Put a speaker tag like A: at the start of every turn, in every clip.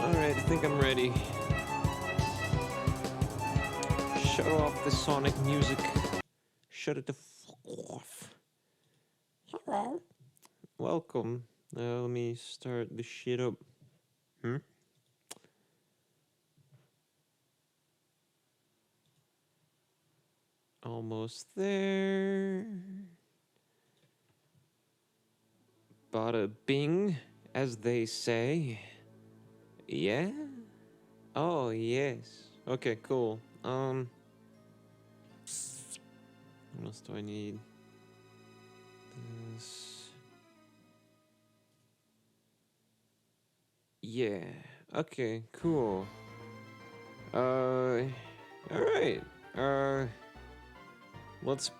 A: Alright, I think I'm ready. Shut off the sonic music. Shut it the fuck off. Hello. Welcome. Let me start this shit up. Almost there. Bada bing, as they say. Yeah? Oh, yes. Okay, cool. What else do I need? This. Yeah. Okay, cool. Alright. Let's...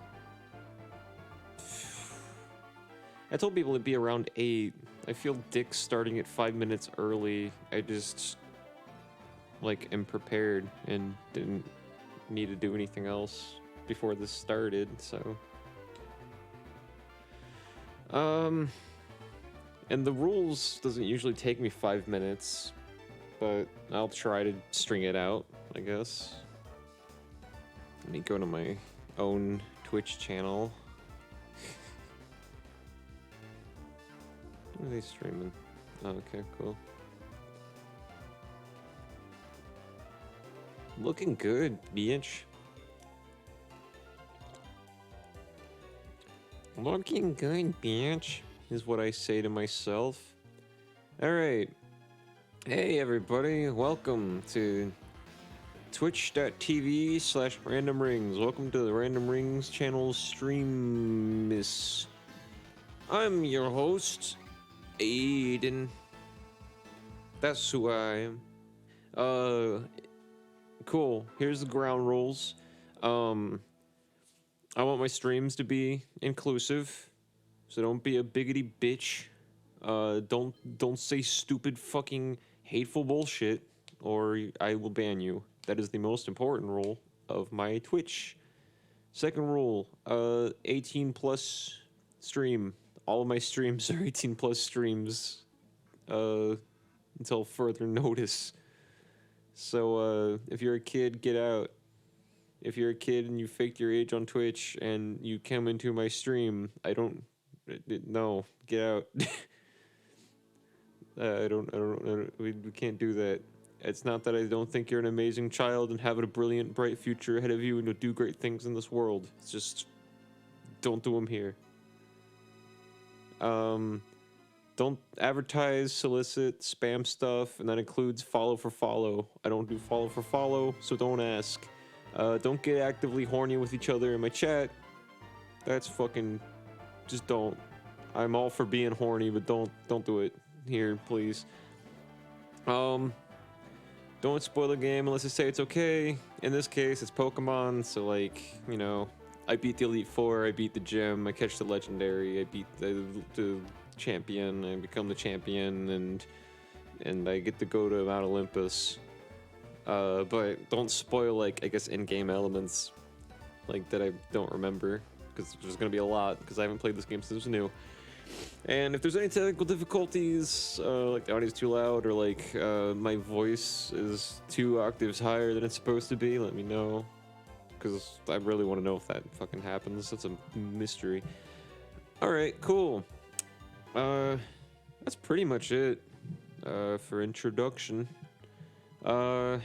A: I told people it'd be around 8. I feel dick starting at 5 minutes early. I just... like, am prepared and didn't need to do anything else before this started, so... And the rules doesn't usually take me 5 minutes, but I'll try to string it out, I guess. Let me go to my own Twitch channel. What are they streaming? Oh, okay, cool. Looking good, bitch. Looking good, bitch, is what I say to myself. Alright. Hey, everybody. Welcome to twitch.tv/randomrings. Welcome to the Randomrings Channel stream. I'm your host, Aiden. That's who I am. Cool. Here's the ground rules. I want my streams to be inclusive, so don't be a biggity bitch. Don't say stupid fucking hateful bullshit, or I will ban you. That is the most important rule of my Twitch. Second rule, 18 plus stream. All of my streams are 18 plus streams, until further notice. So, if you're a kid, get out. If you're a kid and you faked your age on Twitch and you come into my stream, no, get out. We can't do that. It's not that I don't think you're an amazing child and have a brilliant, bright future ahead of you and you'll do great things in this world. It's just, don't do them here. Don't advertise, solicit, spam stuff, and that includes follow for follow. I don't do follow for follow, so don't ask. Don't get actively horny with each other in my chat. That's fucking... just don't. I'm all for being horny, but don't do it here, please. Don't spoil the game unless I say it's okay. In this case, it's Pokemon, so like, you know, I beat the Elite Four, I beat the gym, I catch the legendary, I beat the champion, I become the champion, and I get to go to Mount Olympus. But don't spoil, like, I guess, in-game elements, like, that I don't remember, because there's gonna be a lot, because I haven't played this game since it was new. And if there's any technical difficulties, like the audio's too loud, or like, my voice is 2 octaves higher than it's supposed to be, let me know, because I really want to know if that fucking happens. That's a mystery. Alright, cool. That's pretty much it, for introduction. In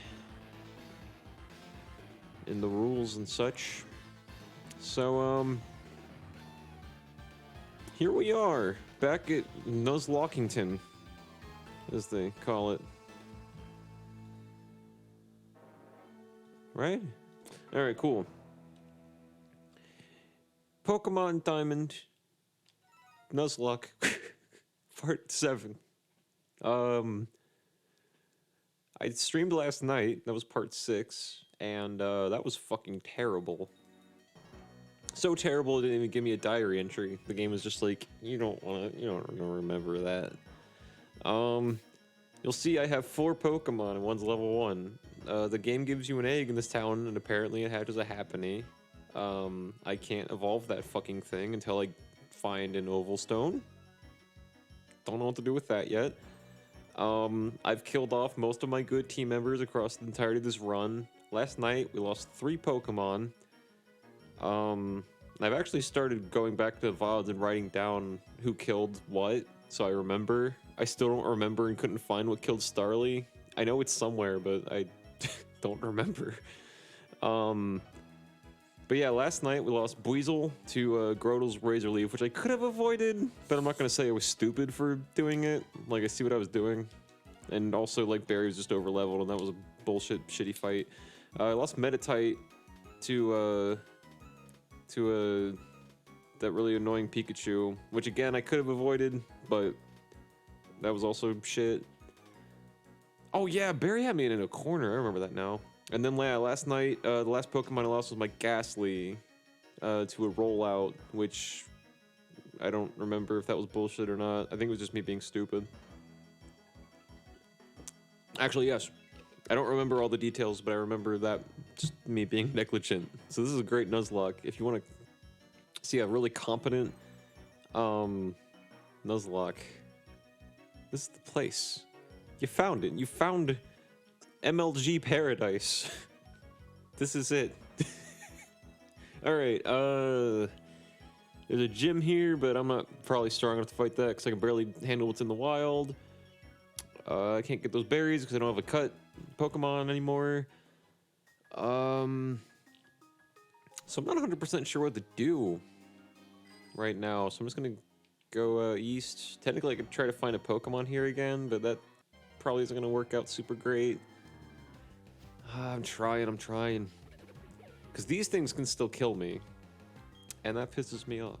A: the rules and such. So, here we are, back at Nuzlockington, as they call it. Right? Alright, cool. Pokemon Diamond, Nuzlocke, Part 7. I streamed last night, that was Part 6, and that was fucking terrible. So terrible it didn't even give me a diary entry. The game was just like, you don't remember that. You'll see I have 4 Pokemon and one's level 1. The game gives you an egg in this town, and apparently it hatches a Happiny. I can't evolve that fucking thing until I find an Oval Stone. Don't know what to do with that yet. I've killed off most of my good team members across the entirety of this run. Last night, we lost 3 Pokemon. I've actually started going back to the VODs and writing down who killed what, so I remember. I still don't remember and couldn't find what killed Starly. I know it's somewhere, but I don't remember. But yeah, last night we lost Buizel to Grodel's Razor Leaf, which I could have avoided, but I'm not going to say I was stupid for doing it. Like, I see what I was doing. And also, like, Barry was just over-leveled, and that was a bullshit, shitty fight. I lost Meditite to that really annoying Pikachu, which, again, I could have avoided, but that was also shit. Oh, yeah, Barry had me in a corner. I remember that now. And then last night, the last Pokemon I lost was my Ghastly to a rollout, which I don't remember if that was bullshit or not. I think it was just me being stupid. Actually, yes. I don't remember all the details, but I remember that just me being negligent. So this is a great Nuzlocke. If you want to see a really competent Nuzlocke, this is the place. You found it. You found MLG Paradise. This is it. Alright, there's a gym here, but I'm not probably strong enough to fight that because I can barely handle what's in the wild. I can't get those berries because I don't have a cut Pokemon anymore. So I'm not 100% sure what to do right now, so I'm just gonna go east. Technically I could try to find a Pokemon here again, but that probably isn't gonna work out super great. I'm trying. Because these things can still kill me. And that pisses me off.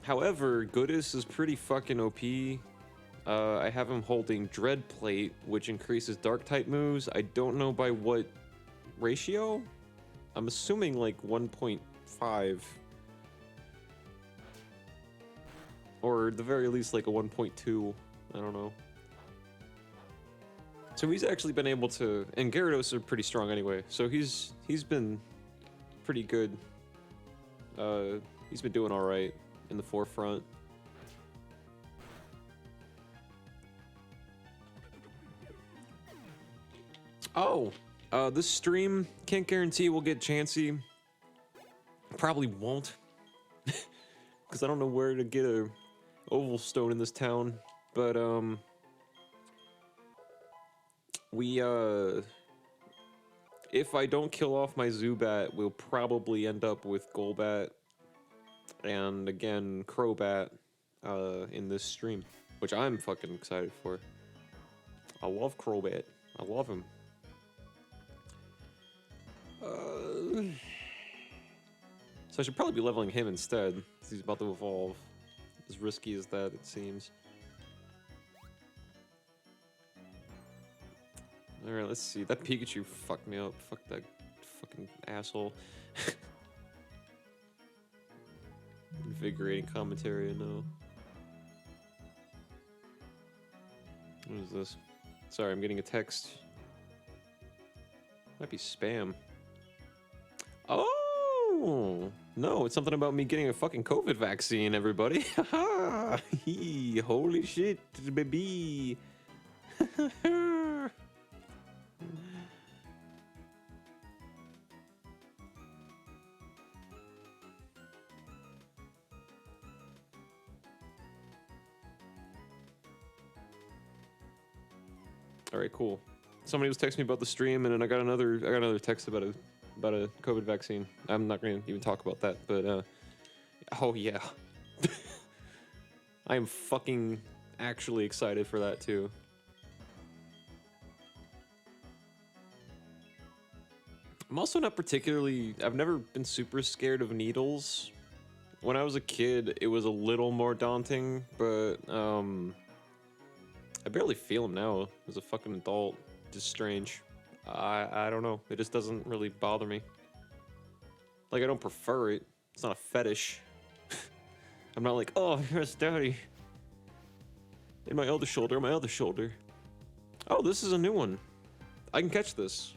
A: However, Goodis is pretty fucking OP. I have him holding Dread Plate, which increases Dark-type moves. I don't know by what ratio? I'm assuming like 1.5. Or at the very least like a 1.2. I don't know. So he's actually been able to, and Gyarados are pretty strong anyway, so he's been pretty good. He's been doing all right in the forefront. Oh, this stream, can't guarantee we'll get Chansey. Probably won't, because I don't know where to get a Oval Stone in this town, but if I don't kill off my Zubat, we'll probably end up with Golbat and, again, Crobat in this stream, which I'm fucking excited for. I love Crobat. I love him. So I should probably be leveling him instead, because he's about to evolve. As risky as that, it seems. Alright, let's see. That Pikachu fucked me up. Fuck that fucking asshole. Invigorating commentary, no. What is this? Sorry, I'm getting a text. Might be spam. Oh! No, it's something about me getting a fucking COVID vaccine, everybody. Haha! Holy shit, baby! All right, cool. Somebody was texting me about the stream, and then I got another text about a COVID vaccine. I'm not going to even talk about that, but oh yeah, I am fucking actually excited for that too. I'm also not particularly. I've never been super scared of needles. When I was a kid, it was a little more daunting, but I barely feel them now as a fucking adult. Just strange. I don't know. It just doesn't really bother me. Like, I don't prefer it. It's not a fetish. I'm not like, oh, yes, daddy. In my other shoulder, my other shoulder. Oh, this is a new one. I can catch this.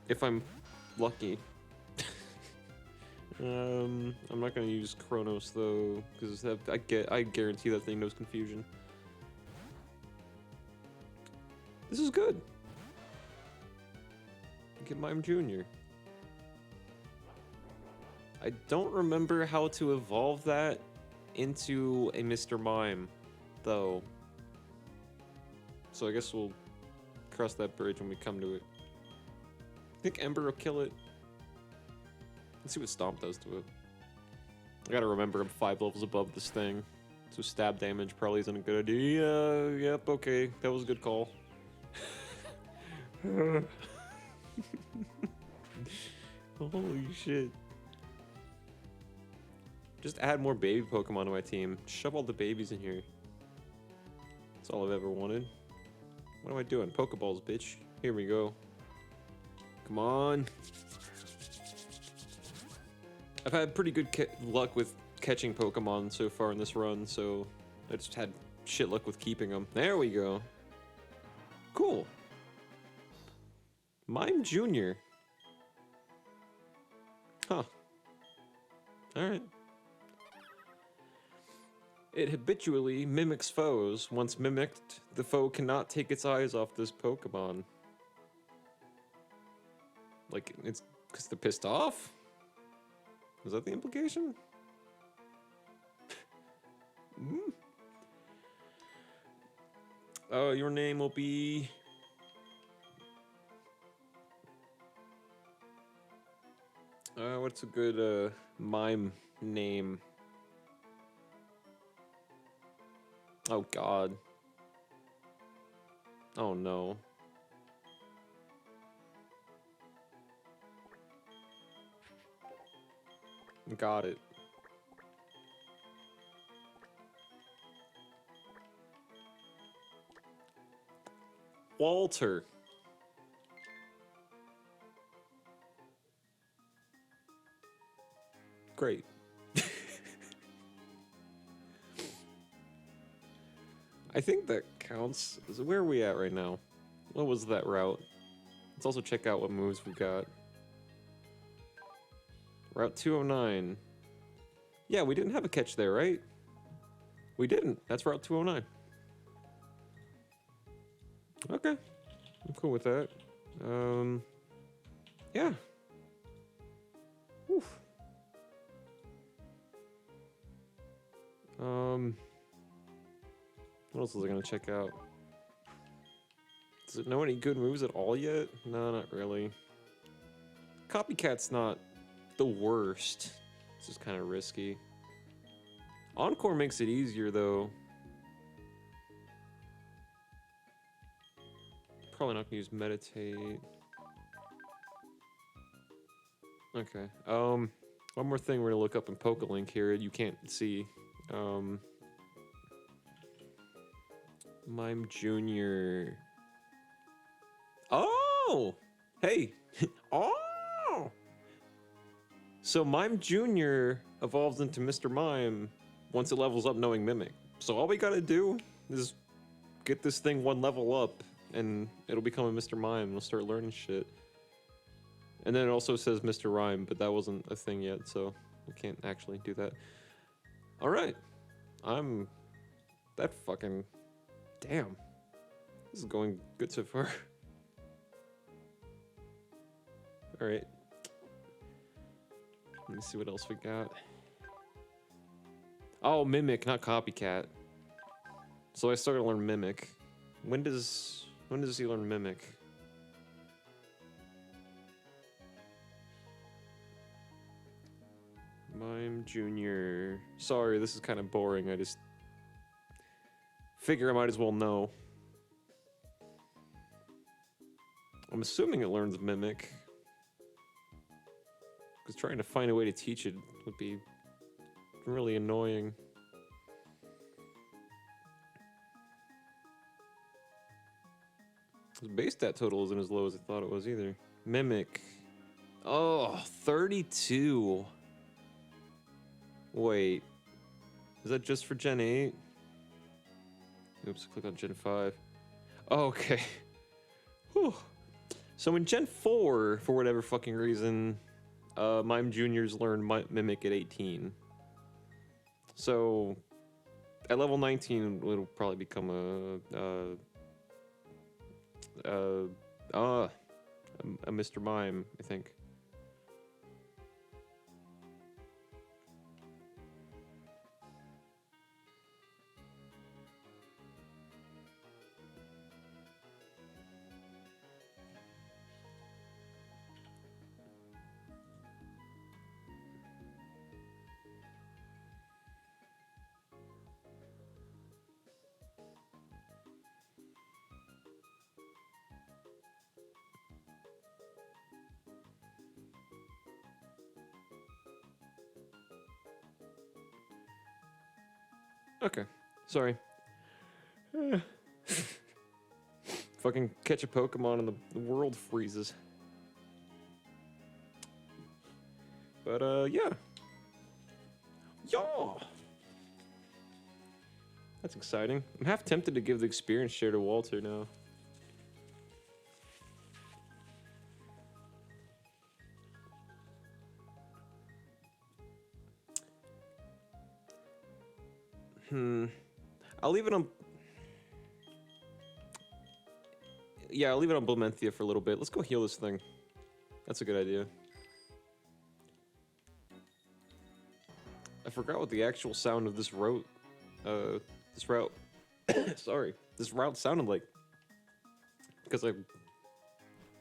A: If I'm lucky. I'm not gonna use Chronos though, because I guarantee that thing knows confusion. This is good. Get Mime Jr. I don't remember how to evolve that into a Mr. Mime, though. So I guess we'll cross that bridge when we come to it. I think Ember will kill it. Let's see what Stomp does to it. I gotta remember I'm 5 levels above this thing, so stab damage probably isn't a good idea. Yep, okay, that was a good call. Holy shit. Just add more baby Pokemon to my team. Shove all the babies in here. That's all I've ever wanted. What am I doing? Pokeballs, bitch. Here we go. Come on. I've had pretty good luck with catching Pokemon so far in this run, so I just had shit luck with keeping them. There we go. Cool. Mime Jr. Huh. Alright. It habitually mimics foes. Once mimicked, the foe cannot take its eyes off this Pokemon. Like, it's because they're pissed off? Is that the implication? Your name will be... what's a good, mime name? Oh, God. Oh, no. Got it. Walter. Great. I think that counts. Where are we at right now? What was that route? Let's also check out what moves we got. Route 209. Yeah, we didn't have a catch there, right? We didn't. That's Route 209. Okay. I'm cool with that. Yeah. Oof. What else was I gonna check out? Does it know any good moves at all yet? No, not really. Copycat's not the worst. It's just kind of risky. Encore makes it easier, though. Probably not gonna use Meditate. Okay. One more thing we're gonna look up in Pokelink here. You can't see. Mime Jr. Oh! Hey! Oh! So Mime Jr. evolves into Mr. Mime once it levels up knowing Mimic. So all we gotta do is get this thing 1 level up, and it'll become a Mr. Mime, and we'll start learning shit. And then it also says Mr. Rhyme, but that wasn't a thing yet, so we can't actually do that. Alright. That fucking... Damn. This is going good so far. Alright. Let me see what else we got. Oh, Mimic, not Copycat. So I still gotta learn Mimic. When does he learn Mimic? Mime Jr. Sorry, this is kind of boring. I just figure I might as well know. I'm assuming it learns Mimic. Because trying to find a way to teach it would be really annoying. His base stat total isn't as low as I thought it was either. Mimic. Oh, 32. Wait. Is that just for Gen 8? Oops, click on Gen 5. Oh, okay. Whew. So in Gen 4, for whatever fucking reason, Mime Juniors learn Mimic at 18. So, at level 19, it'll probably become a Mr. Mime, I think. Okay, sorry. Fucking catch a Pokemon and the world freezes. But, yeah. Yaw! That's exciting. I'm half tempted to give the experience share to Walter now. I'll leave it on... Yeah, I'll leave it on Blementhia for a little bit. Let's go heal this thing. That's a good idea. I forgot what the actual sound of this route... sorry. This route sounded like. Because I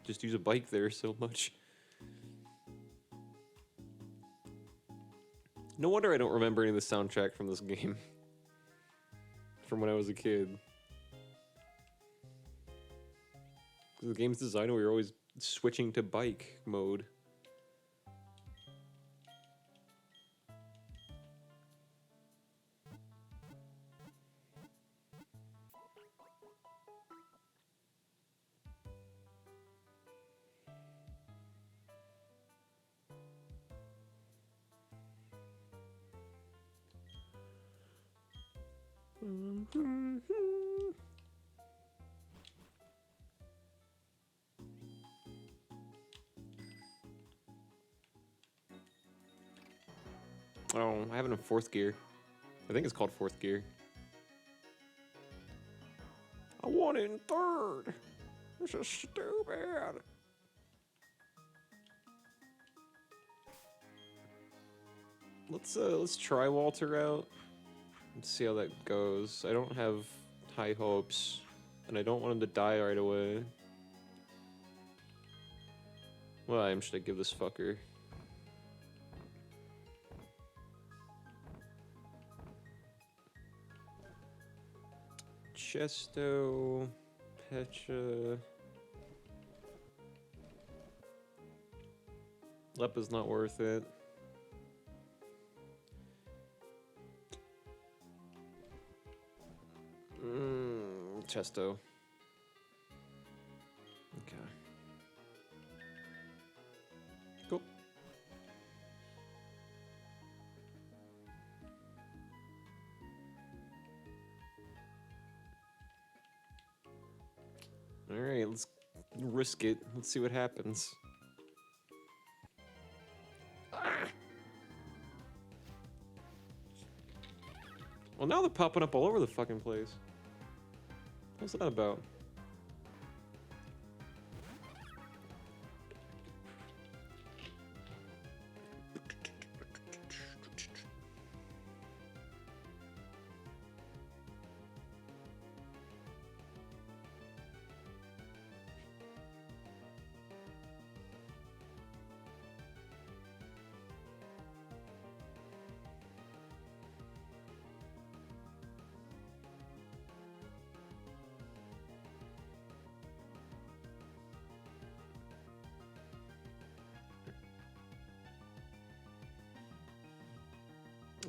A: just use a bike there so much. No wonder I don't remember any of the soundtrack from this game. From when I was a kid. The game's design, we were always switching to bike mode. Oh, I have it in fourth gear. I think it's called fourth gear. I want it in third. This is stupid. Let's try Walter out. Let's see how that goes. I don't have high hopes, and I don't want him to die right away. What item should I give this fucker? Chesto, Pecha. Lepa's not worth it. Chesto. Okay. Cool. Alright, let's risk it. Let's see what happens. Well, now they're popping up all over the fucking place. What's that about?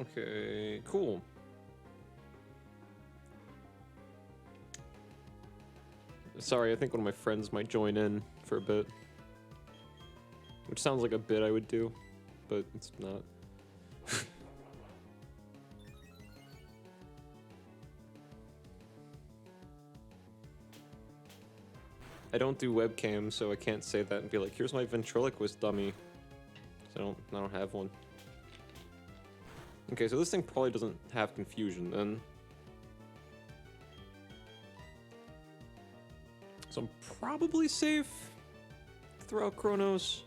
A: Okay, cool. Sorry, I think one of my friends might join in for a bit. Which sounds like a bit I would do, but it's not. I don't do webcam, so I can't say that and be like, here's my ventriloquist dummy. So I don't have one. Okay, so this thing probably doesn't have confusion then. So I'm probably safe throughout Chronos.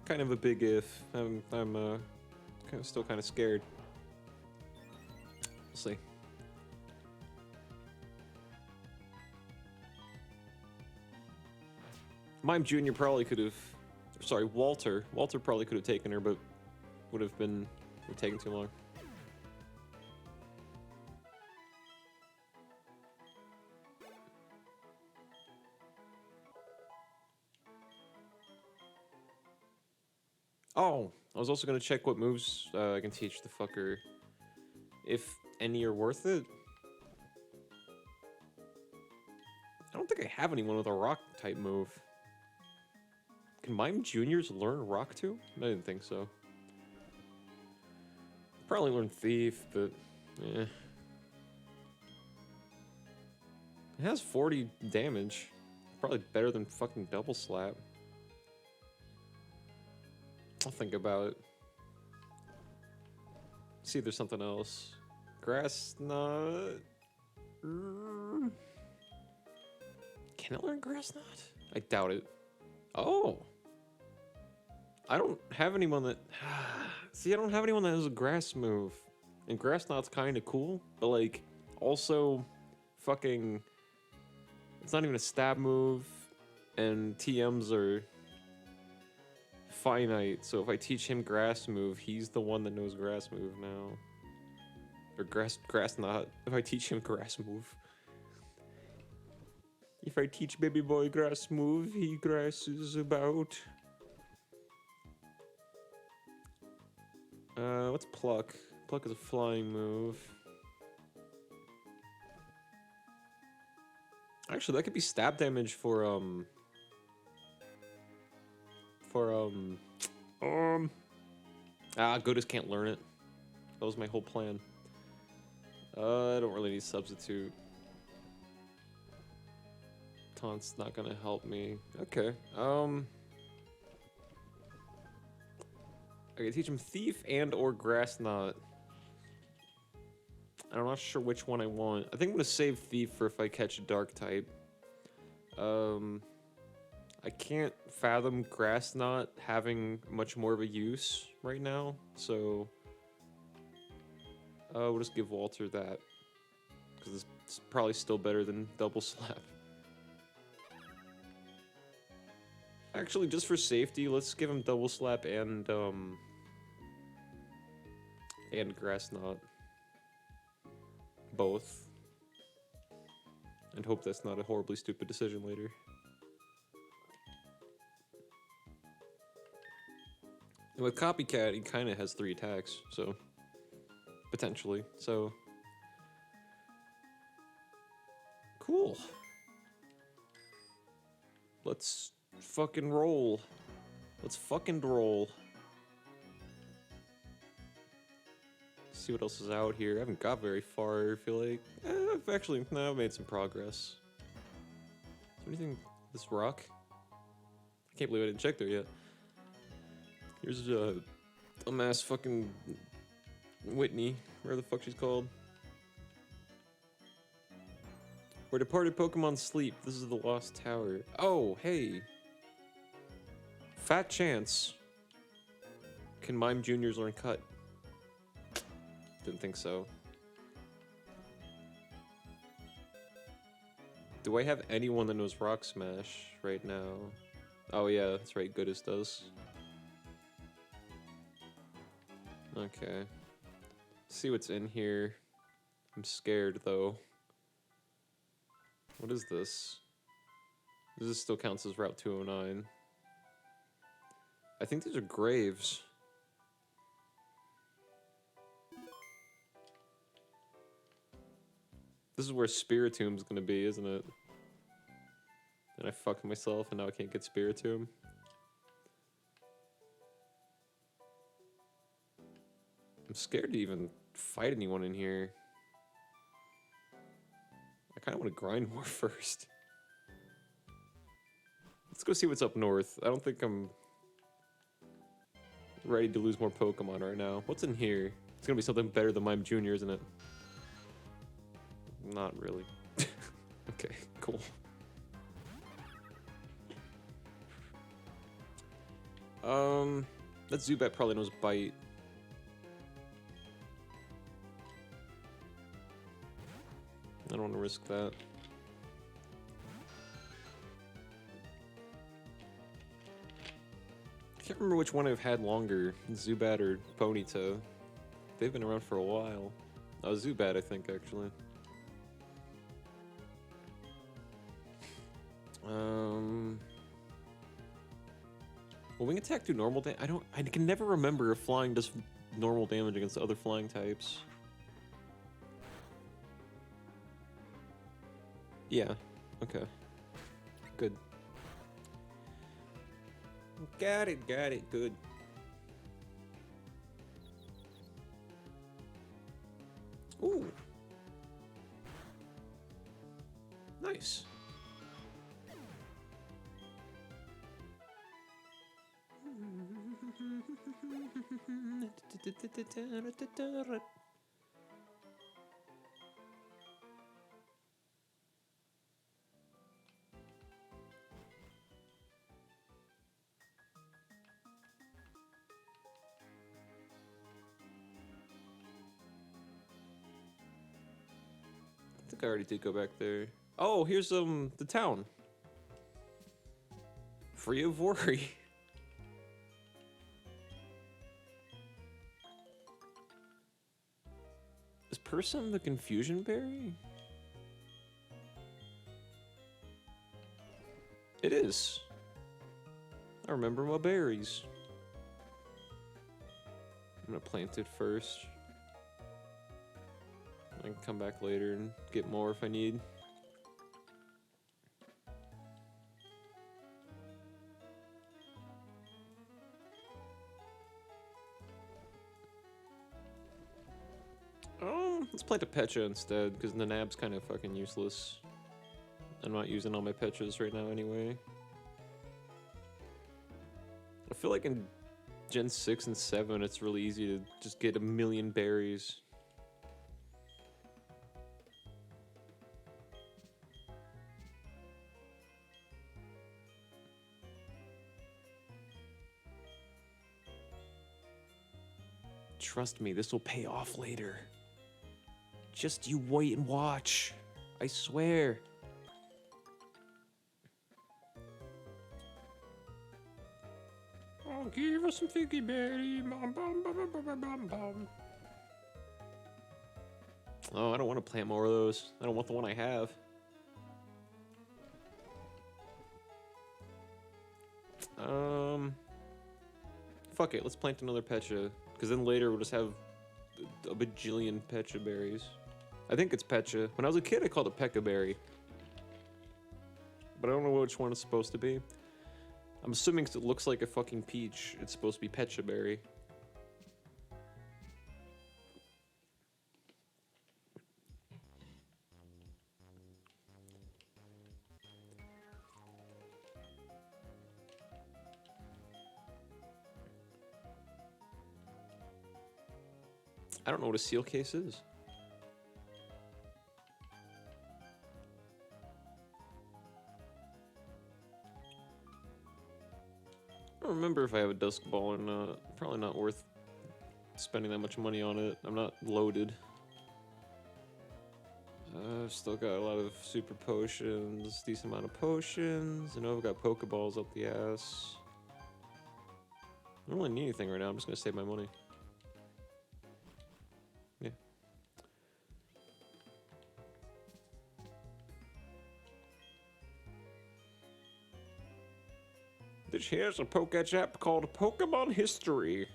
A: Kind of a big if. I'm still kind of scared. We'll see. Mime Jr. probably could have. Sorry, Walter. Walter probably could have taken her, but would have taken too long. Oh, I was also gonna check what moves I can teach the fucker, if any are worth it. I don't think I have anyone with a rock type move. Can Mime Juniors learn rock too? I didn't think so. Probably learn Thief, but yeah. It has 40 damage. Probably better than fucking Double Slap. I'll think about it. See if there's something else. Grass Knot. Can I learn Grass Knot? I doubt it. Oh. I don't have anyone that... See, I don't have anyone that has a grass move. And Grass Knot's kind of cool, but like, also fucking... It's not even a stab move, and TMs are finite, so if I teach him Grass move, he's the one that knows Grass move now. Or Grass Knot. If I teach him Grass move. If I teach Baby Boy Grass move, he grasses about. What's Pluck? Pluck is a flying move. Actually, that could be stab damage for Goodus can't learn it. That was my whole plan. I don't really need substitute. Taunt's not gonna help me. Okay. I can teach him Thief and or Grass Knot. I'm not sure which one I want. I think I'm gonna save Thief for if I catch a Dark type. I can't fathom Grass Knot having much more of a use right now, so we'll just give Walter that, because it's probably still better than Double Slap. Actually, just for safety, let's give him Double Slap and Grass Knot. Both. And hope that's not a horribly stupid decision later. And with Copycat, he kind of has 3 attacks, so... Potentially, so... Cool. Let's fucking roll. Let's fucking roll. See what else is out here. I haven't got very far, I feel like. I've actually, no, I've made some progress. Is there anything, this rock? I can't believe I didn't check there yet. Here's a dumbass fucking Whitney, whatever the fuck she's called. Where departed Pokemon sleep. This is the Lost Tower. Oh, hey. Fat chance. Can Mime Juniors learn Cut? Didn't think so. Do I have anyone that knows Rock Smash right now? Oh yeah, that's right, Goodus does. Okay. See what's in here. I'm scared though. What is this? This still counts as Route 209. I think these are graves. This is where Spiritomb's gonna be, isn't it? And I fucked myself and now I can't get Spiritomb. I'm scared to even fight anyone in here. I kinda wanna grind more first. Let's go see what's up north. I don't think I'm ready to lose more Pokemon right now. What's in here? It's gonna be something better than Mime Jr., isn't it? Not really. Okay, cool. That Zubat probably knows Bite. I don't want to risk that. I can't remember which one I've had longer, Zubat or Ponyta. They've been around for a while. Oh, Zubat, I think, actually. Will Wing Attack do normal damage? I can never remember if flying does normal damage against other flying types. Yeah, okay. Good. Got it, good. Ooh. Nice. I think I already did go back there. Oh, here's the town. Free of worry. Is Possum the confusion berry? It is. I remember my berries. I'm gonna plant it first. I can come back later and get more if I need. Let's plant a Pecha instead, because the Nab's kind of fucking useless. I'm not using all my Pechas right now anyway. I feel like in Gen 6 and 7, it's really easy to just get a million berries. Trust me, this will pay off later. Just you wait and watch. I swear. Oh, give us some figgy berry. Bum, bum, bum, bum, bum, bum, bum. Oh, I don't want to plant more of those. I don't want the one I have. Fuck it, let's plant another Pecha. Because then later we'll just have a bajillion Pecha berries. I think it's Pecha. When I was a kid, I called it Pekka berry. But I don't know which one it's supposed to be. I'm assuming it looks like a fucking peach. It's supposed to be Pecha berry. I don't know what a seal case is. I don't remember if I have a Dusk Ball or not. Probably not worth spending that much money on it. I'm not loaded. I've still got a lot of super potions, decent amount of potions. I know I've got Pokeballs up the ass. I don't really need anything right now. I'm just gonna save my money. Yeah. Here's a Pokédex app called Pokemon History.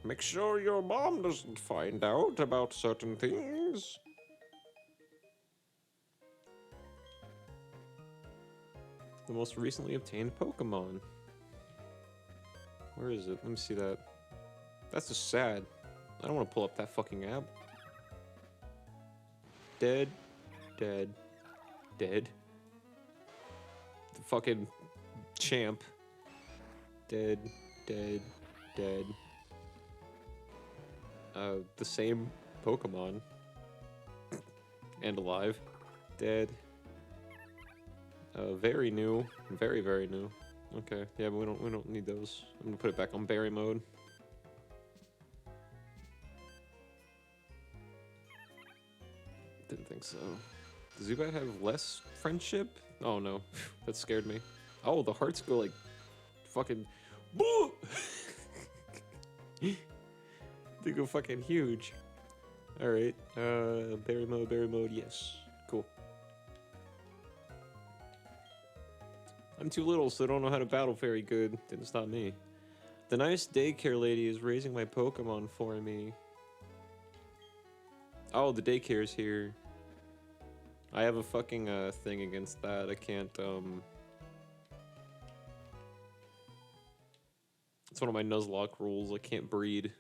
A: Make sure your mom doesn't find out about certain things. The most recently obtained Pokemon. Where is it? Let me see that. That's just sad. I don't want to pull up that fucking app. Dead. Dead. Dead. The fucking champ. Dead, dead, dead. The same Pokemon. And alive. Dead. Very new. Very, very new. Okay, yeah, but we don't need those. I'm gonna put it back on berry mode. Didn't think so. Does Zubat have less friendship? Oh no, that scared me. Oh, the hearts go like fucking boo! They go fucking huge. Alright, berry mode, yes. Cool. I'm too little, so I don't know how to battle very good. Didn't stop me. The nice daycare lady is raising my Pokemon for me. Oh, the daycare's here. I have a fucking thing against that. I can't, It's one of my Nuzlocke rules. I can't breed.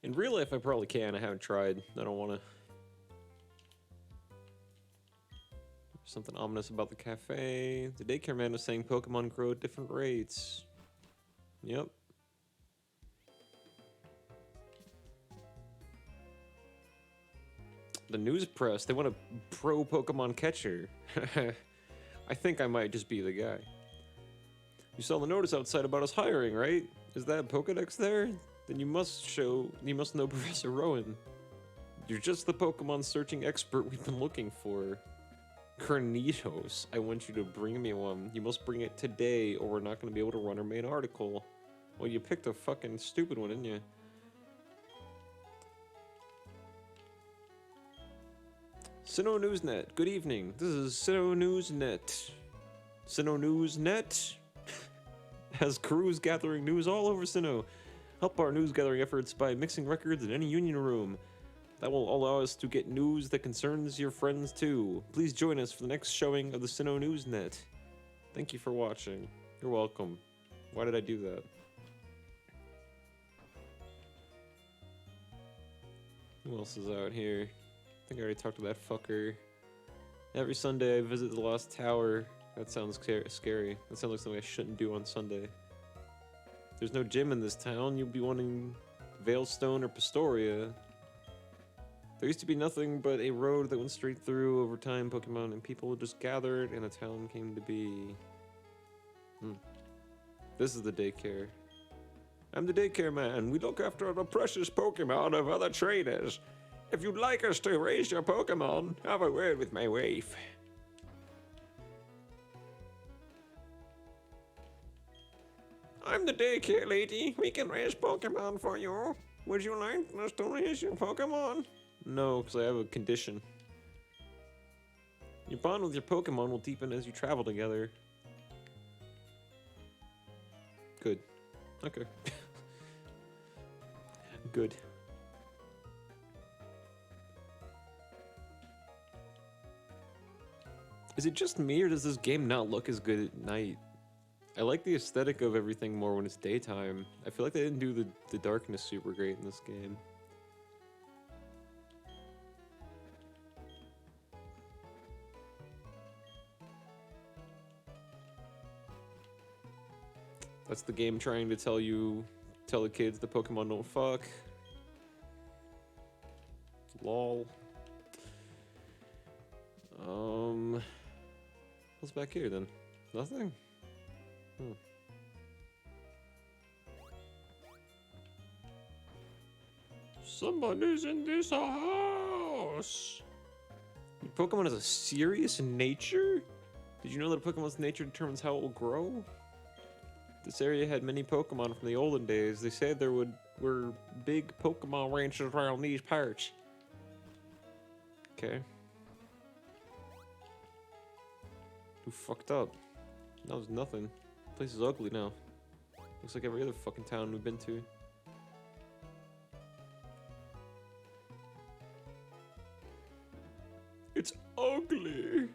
A: In real life, I probably can. I haven't tried. I don't want to. Something ominous about the cafe. The daycare man was saying Pokemon grow at different rates. Yep. The news press, they want a pro Pokemon catcher. I think I might just be the guy. You saw the notice outside about us hiring, right? Is that Pokedex there? Then you must know Professor Rowan. You're just the Pokemon searching expert we've been looking for. Cornitos, I want you to bring me one. You must bring it today or we're not going to be able to run our main article. Well, you picked a fucking stupid one, didn't you? Sinnoh Newsnet, good evening. This is Sinnoh Newsnet. Sinnoh Newsnet has crews gathering news all over Sinnoh. Help our news gathering efforts by mixing records in any union room. That will allow us to get news that concerns your friends too. Please join us for the next showing of the Sinnoh Newsnet. Thank you for watching. You're welcome. Why did I do that? Who else is out here? I think I already talked to that fucker. Every Sunday I visit the Lost Tower. That sounds scary. That sounds like something I shouldn't do on Sunday. There's no gym in this town. You'll be wanting Veilstone or Pastoria. There used to be nothing but a road that went straight through. Over time, Pokemon and people just gathered and a town came to be. This is the daycare. I'm the daycare man. We look after the precious Pokemon of other trainers. If you'd like us to raise your Pokemon, have a word with my wife. I'm the daycare lady. We can raise Pokemon for you. Would you like us to raise your Pokemon? No, because I have a condition. Your bond with your Pokemon will deepen as you travel together. Good. Okay. Good. Is it just me, or does this game not look as good at night? I like the aesthetic of everything more when it's daytime. I feel like they didn't do the darkness super great in this game. That's the game trying to tell the kids the Pokemon don't fuck. Lol. What's back here then? Nothing? Somebody's in this house! Your Pokemon has a serious nature? Did you know that a Pokemon's nature determines how it will grow? This area had many Pokemon from the olden days. They said there were big Pokemon ranches around these parts. Okay. Who fucked up? That was nothing. The place is ugly now. Looks like every other fucking town we've been to. It's ugly.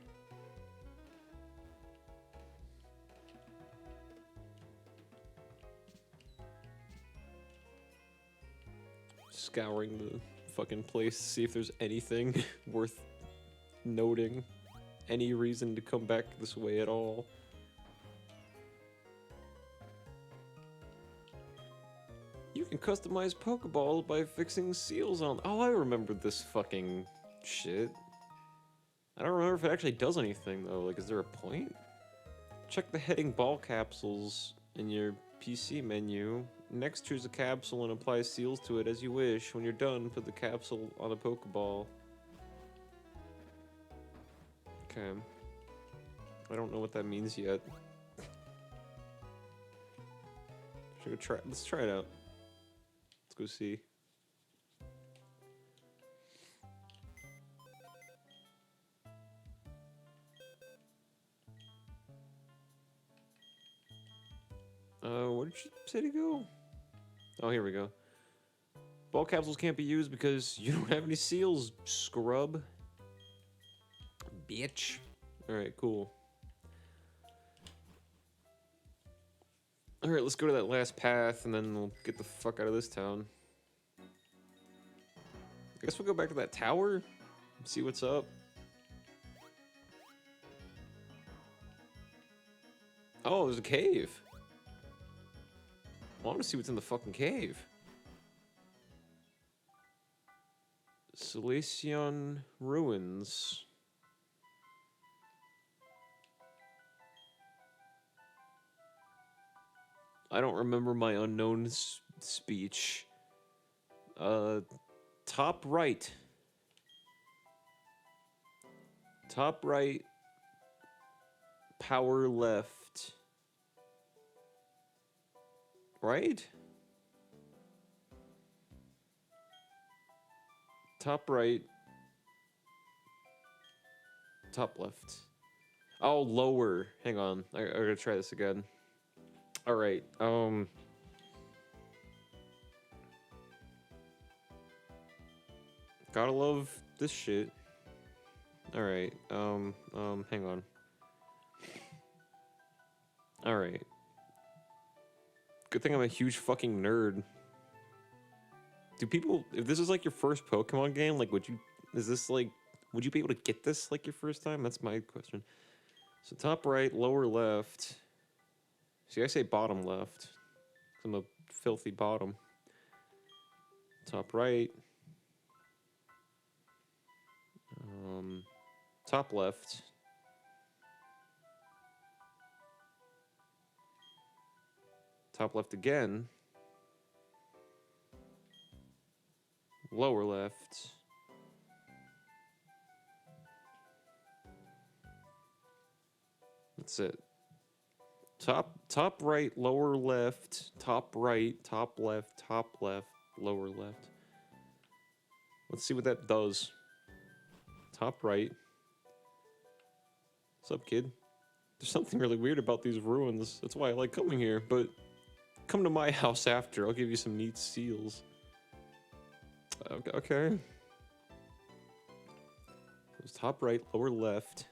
A: scouring the fucking place to see if there's anything worth noting. Any reason to come back this way at all. You can customize Pokeballs by fixing seals on... Oh, I remember this fucking shit. I don't remember if it actually does anything, though. Like, is there a point? Check the heading ball capsules in your PC menu. Next, choose a capsule and apply seals to it as you wish. When you're done, put the capsule on a Pokeball. Okay. I don't know what that means yet. Should we try? Let's try it out. Let's go see. Where did you say to go? Oh, here we go. Ball capsules can't be used because you don't have any seals, scrub. Bitch. Alright, cool. Alright, let's go to that last path and then we'll get the fuck out of this town. I guess we'll go back to that tower and see what's up. Oh, there's a cave. Well, I want to see what's in the fucking cave. Silesian Ruins. I don't remember my unknown speech. Top right. Top right. Power left. Right? Top right. Top left. Oh, lower. Hang on. I gotta try this again. Alright, gotta love this shit. Alright, hang on. Alright. Good thing I'm a huge fucking nerd. Do people, if this is like your first Pokemon game, like would you be able to get this like your first time? That's my question. So top right, lower left. See, I say bottom left, 'cause I'm a filthy bottom. Top right. Top left. Top left again. Lower left. That's it. Top right, lower left, top right, top left, lower left. Let's see what that does. Top right. What's up, kid? There's something really weird about these ruins. That's why I like coming here, but come to my house after. I'll give you some neat seals. Okay. It was top right, lower left.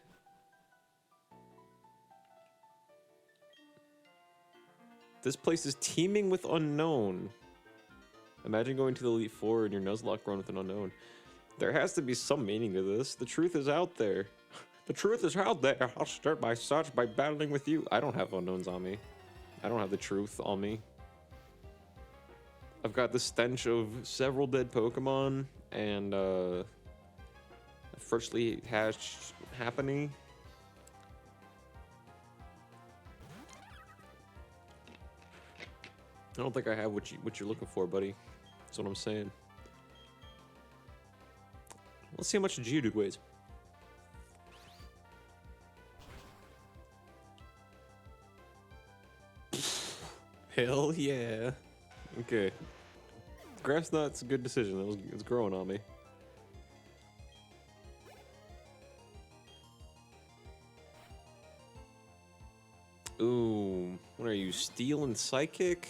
A: This place is teeming with unknown. Imagine going to the Elite Four and your Nuzlocke run with an unknown. There has to be some meaning to this. The truth is out there. The truth is out there. I'll start my search by battling with you. I don't have unknowns on me. I don't have the truth on me. I've got the stench of several dead Pokemon and a freshly hatched Happiny. I don't think I have what you're looking for, buddy. That's what I'm saying. Let's see how much Geodude weighs. Hell yeah. Okay. Grass Knot's a good decision. It's growing on me. Ooh. What are you, Steel and Psychic?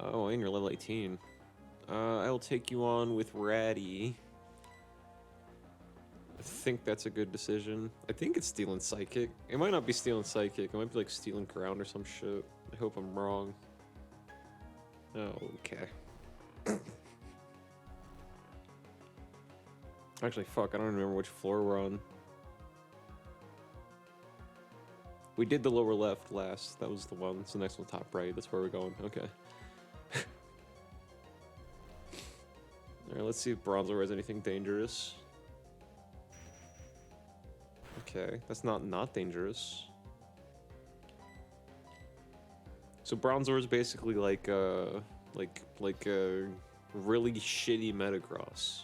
A: Oh, and you're level 18. I'll take you on with Ratty. I think that's a good decision. I think it's Steel and Psychic. It might not be Steel and Psychic. It might be like Steel and Ground or some shit. I hope I'm wrong. Okay. Actually, fuck, I don't remember which floor we're on. We did the lower left last. That was the one. It's the next one, top right. That's where we're going. Okay. Alright, let's see if Bronzor has anything dangerous. Okay, that's not dangerous. So Bronzor is basically like a really shitty Metagross.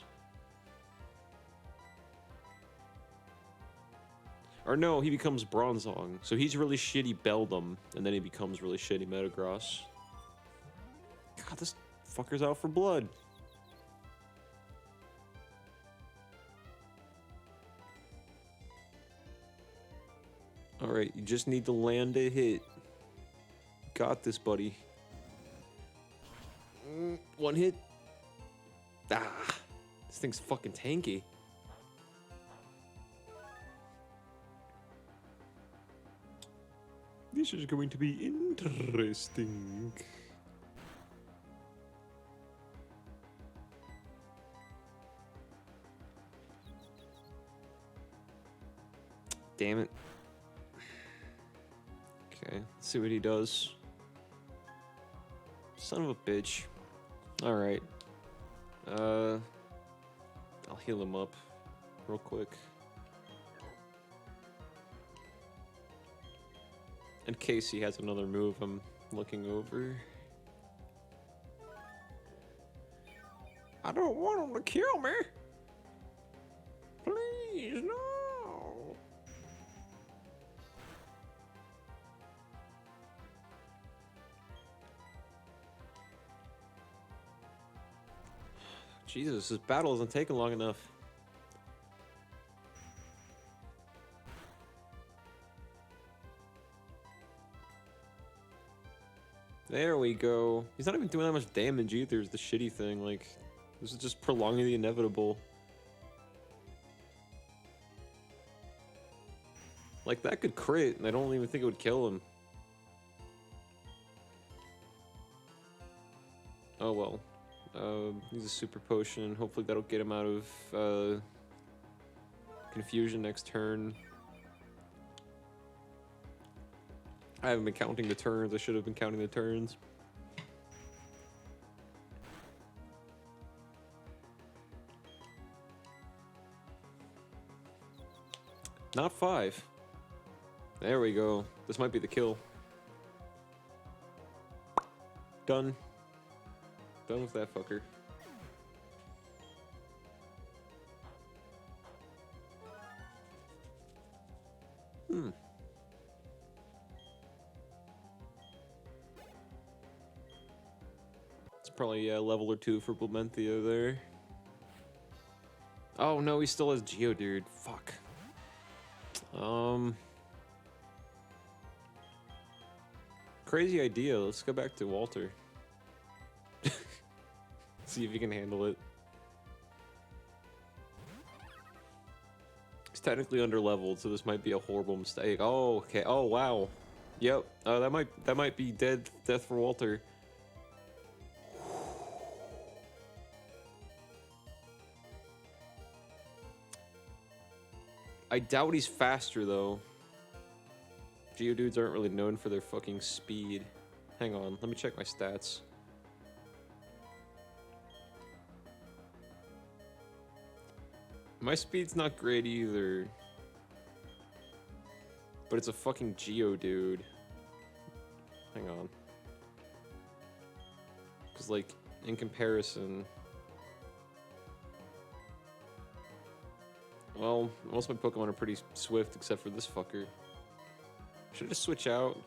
A: Or no, he becomes Bronzong. So he's really shitty Beldum, and then he becomes really shitty Metagross. God, this fucker's out for blood. Alright, you just need to land a hit. Got this, buddy. One hit. Ah, this thing's fucking tanky. This is going to be interesting. Damn it. Okay, let's see what he does. Son of a bitch. Alright. I'll heal him up real quick. In case he has another move I'm looking over. I don't want him to kill me. Please, no. Jesus, this battle isn't taking long enough. There we go. He's not even doing that much damage either, is the shitty thing. Like, this is just prolonging the inevitable. Like, that could crit, and I don't even think it would kill him. Oh well. Use a super potion. Hopefully that'll get him out of confusion next turn. I haven't been counting the turns. I should have been counting the turns. Not 5. There we go. This might be the kill. Done. Done with that fucker. It's probably a level or 2 for Blementhia there. Oh no, he still has Geodude. Fuck. Crazy idea. Let's go back to Walter. See if he can handle it. He's technically under-leveled, so this might be a horrible mistake. Oh, okay. Oh, wow. Yep. That might be death for Walter. I doubt he's faster though. Geodudes aren't really known for their fucking speed. Hang on, let me check my stats. My speed's not great either. But it's a fucking Geodude. Hang on. Because, like, in comparison... Well, most of my Pokemon are pretty swift except for this fucker. Should I just switch out?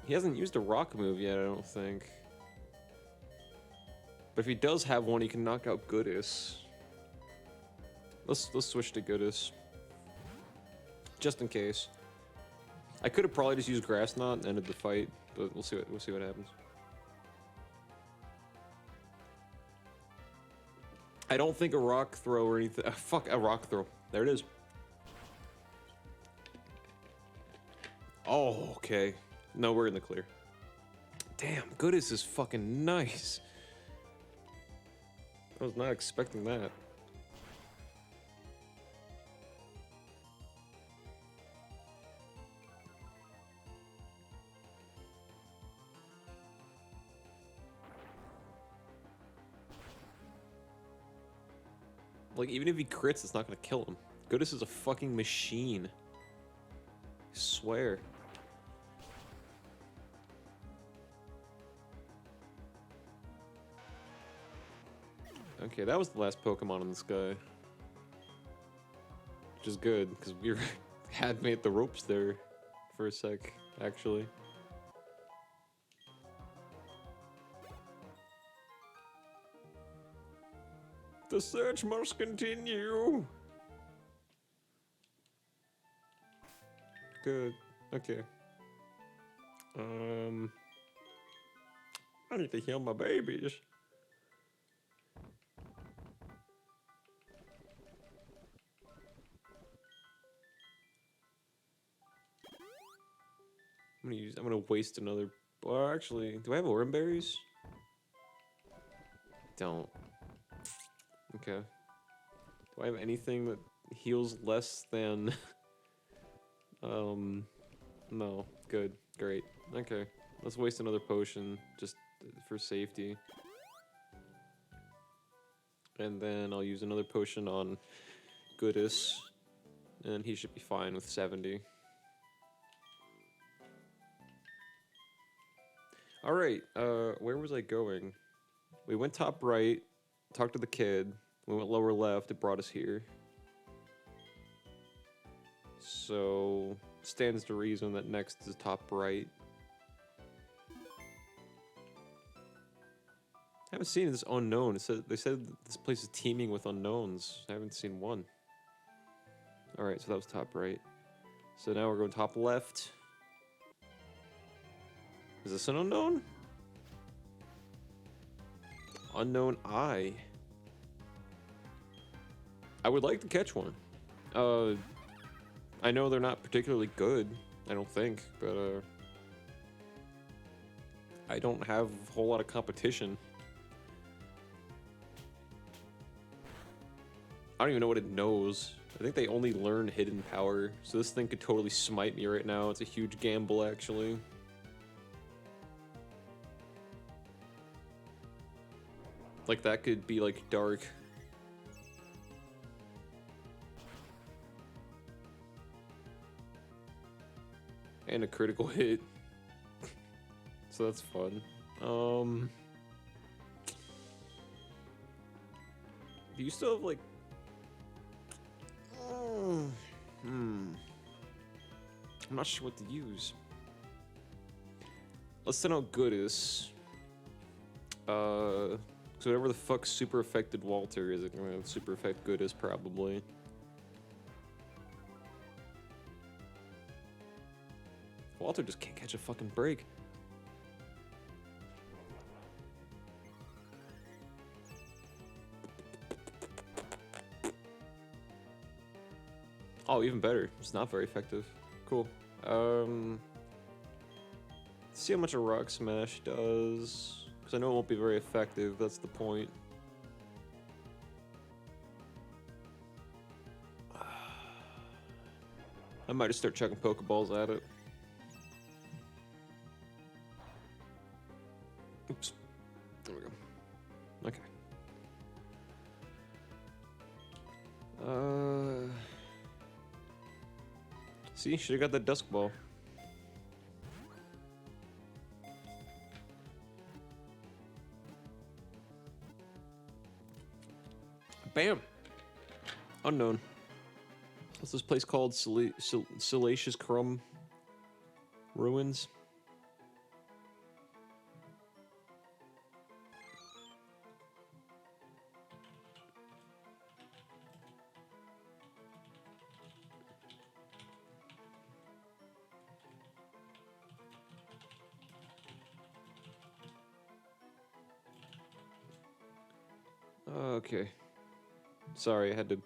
A: He hasn't used a rock move yet, I don't think. But if he does have one, he can knock out Goodis. Let's switch to Goodis. Just in case. I could have probably just used Grass Knot and ended the fight, but we'll see what happens. I don't think a rock throw or anything. Fuck, a rock throw. There it is. Oh, okay. No, we're in the clear. Damn, Goodis is fucking nice. I was not expecting that. Like, even if he crits, it's not gonna kill him. Goodis is a fucking machine. I swear. Okay, that was the last Pokemon in the sky. Which is good, because we had made the ropes there for a sec, actually. The search must continue! Good. Okay. I need to heal my babies. I'm gonna waste another. Well, actually, do I have Oran berries? Don't. Okay. Do I have anything that heals less than? No. Good. Great. Okay. Let's waste another potion just for safety. And then I'll use another potion on Goodis, and he should be fine with 70. Alright, where was I going? We went top right, talked to the kid, we went lower left, it brought us here. So, stands to reason that next is top right. I haven't seen this unknown. They said this place is teeming with unknowns. I haven't seen one. Alright, so that was top right. So now we're going top left. Is this an unknown? Unknown eye. I would like to catch one. I know they're not particularly good, I don't think, but I don't have a whole lot of competition. I don't even know what it knows. I think they only learn hidden power, so this thing could totally smite me right now. It's a huge gamble, actually. Like, that could be like Dark. And a critical hit. So that's fun. Do you still have, like... I'm not sure what to use. Let's send out Goodis. So whatever the fuck super affected Walter is, it gonna super affect Goodis probably. Walter just can't catch a fucking break. Oh, even better. It's not very effective. Cool. Let's see how much a Rock Smash does. Because I know it won't be very effective, that's the point. I might just start chucking Pokeballs at it. Oops. There we go. Okay. See, should have got that Dusk Ball. Bam! Unknown. What's this place called? Salacious Crumb Ruins? Okay. Sorry, I had to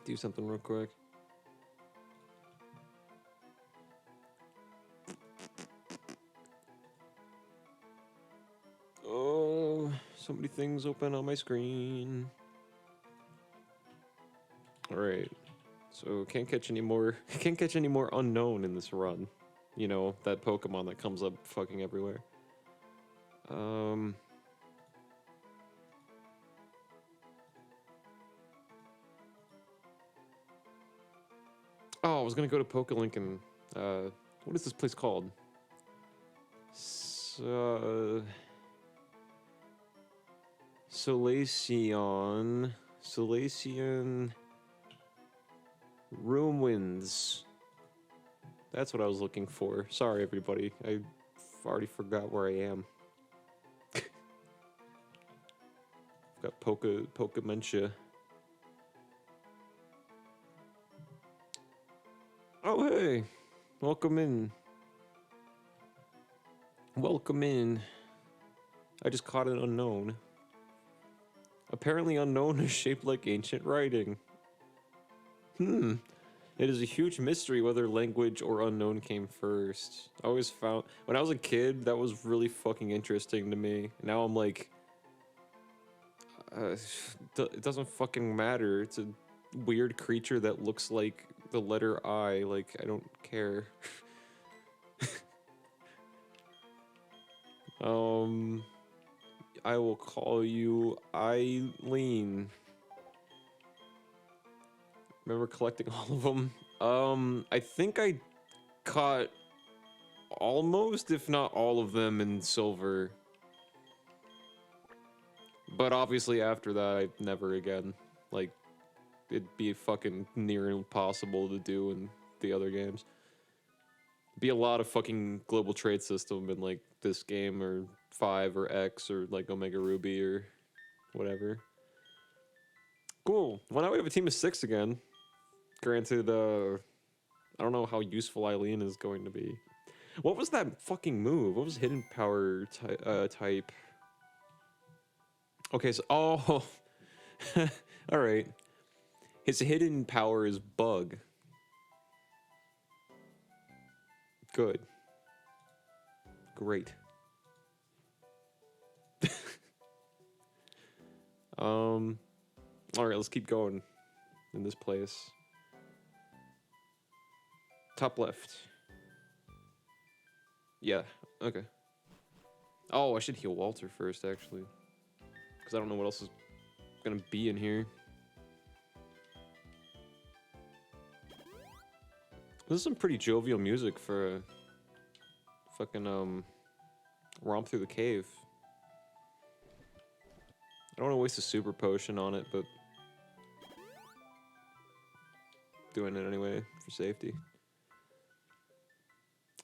A: do something real quick. So many things open on my screen. Alright. So can't catch any more unknown in this run. You know, that Pokemon that comes up fucking everywhere. Oh, I was gonna go to Pokelink and what is this place called? Solaceon Ruins. That's what I was looking for. Sorry, everybody. I already forgot where I am. Got Pokementia. Oh, hey. Welcome in. Welcome in. I just caught an unknown. Apparently unknown is shaped like ancient writing. It is a huge mystery whether language or unknown came first. I always found... When I was a kid, that was really fucking interesting to me. Now I'm like... it doesn't fucking matter. It's a weird creature that looks like the letter I. Like, I don't care. I will call you Eileen. Remember collecting all of them? I think I caught almost, if not all of them in silver. But obviously after that, I never again. Like, it'd be fucking near impossible to do in the other games. Be a lot of fucking global trade system in like this game or 5 or X or like Omega Ruby or whatever. Cool. Well, now we have a team of 6 again. Granted, I don't know how useful Eileen is going to be. What was that fucking move? What was hidden power type? Okay, so oh, all right. His hidden power is bug. Good. Great. All right, let's keep going in this place. Top left. Yeah, okay. Oh, I should heal Walter first, actually. Because I don't know what else is gonna be in here. This is some pretty jovial music for a fucking, romp through the cave. I don't want to waste a super potion on it, but doing it anyway for safety.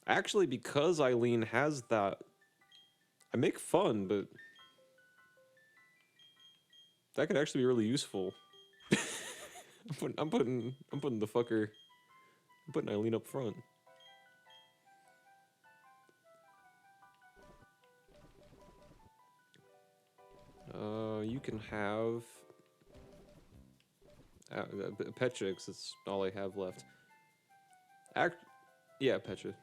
A: Actually, because Eileen has that, I make fun, but that could actually be really useful. I'm putting Eileen up front. You can have Petra, 'cause that's all I have left. Yeah, Petra.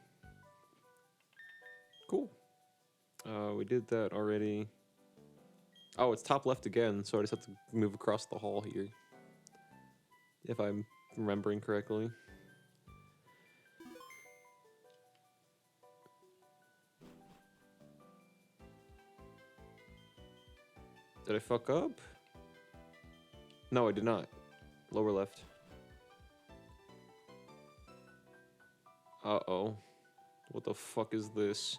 A: Cool. We did that already. Oh, it's top left again, so I just have to move across the hall here. If I'm remembering correctly. Did I fuck up? No, I did not. Lower left. Uh-oh. What the fuck is this?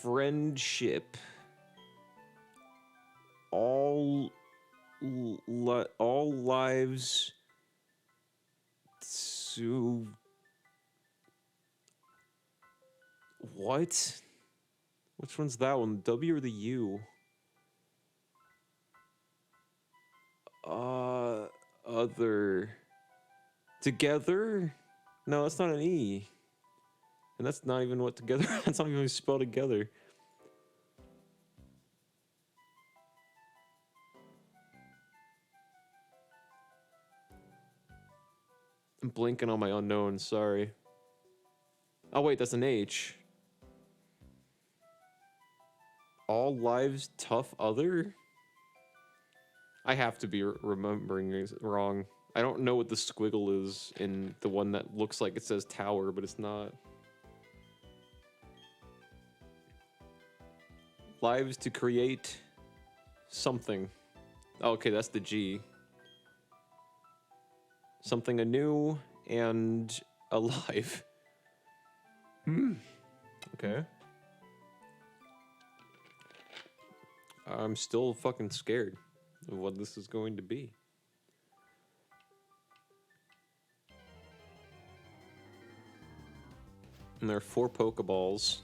A: Friendship. All lives to... What? Which one's that one? The W or the U? Other. Together? No, that's not an E. And that's not even what together... That's not even spelled together. I'm blinking on my unknown, sorry. Oh wait, that's an H. All lives tough other? I have to be remembering this wrong. I don't know what the squiggle is in the one that looks like it says tower, but it's not. Lives to create something. Okay, that's the G. Something anew and alive. Okay. I'm still fucking scared of what this is going to be. And there are 4 Pokeballs.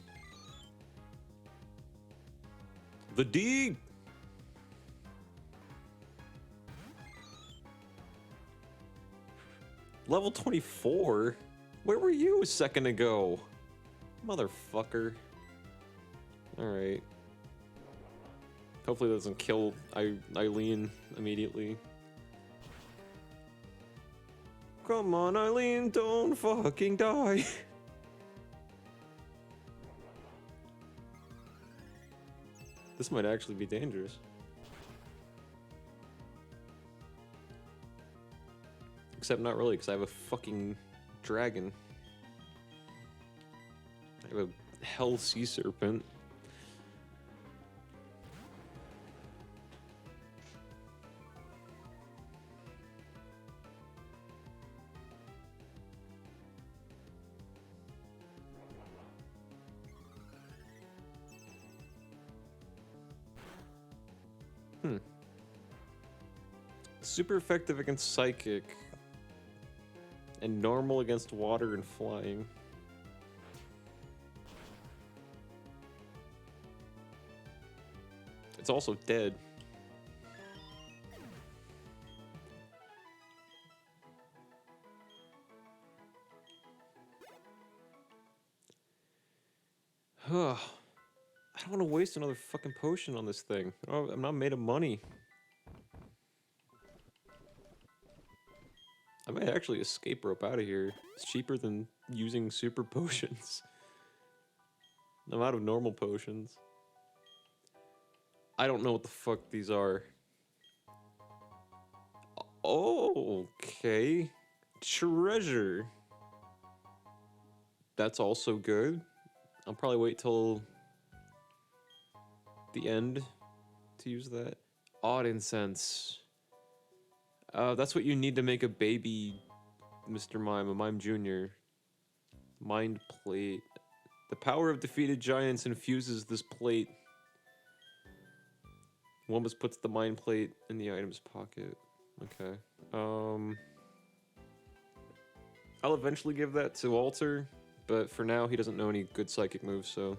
A: The D! Level 24? Where were you a second ago? Motherfucker. Alright. Hopefully that doesn't kill Eileen immediately. Come on, Eileen, don't fucking die. This might actually be dangerous. Except not really, because I have a fucking dragon. I have a hell sea serpent. Super effective against psychic. And normal against water and flying. It's also dead. I don't want to waste another fucking potion on this thing. I'm not made of money. I might actually escape rope out of here. It's cheaper than using super potions. I'm out of normal potions. I don't know what the fuck these are. Oh, okay. Treasure. That's also good. I'll probably wait till the end to use that. Odd incense. That's what you need to make a baby Mr. Mime, a Mime Jr. Mind plate. The power of defeated giants infuses this plate. Wombus puts the mind plate in the item's pocket. Okay. I'll eventually give that to Walter, but for now he doesn't know any good psychic moves, so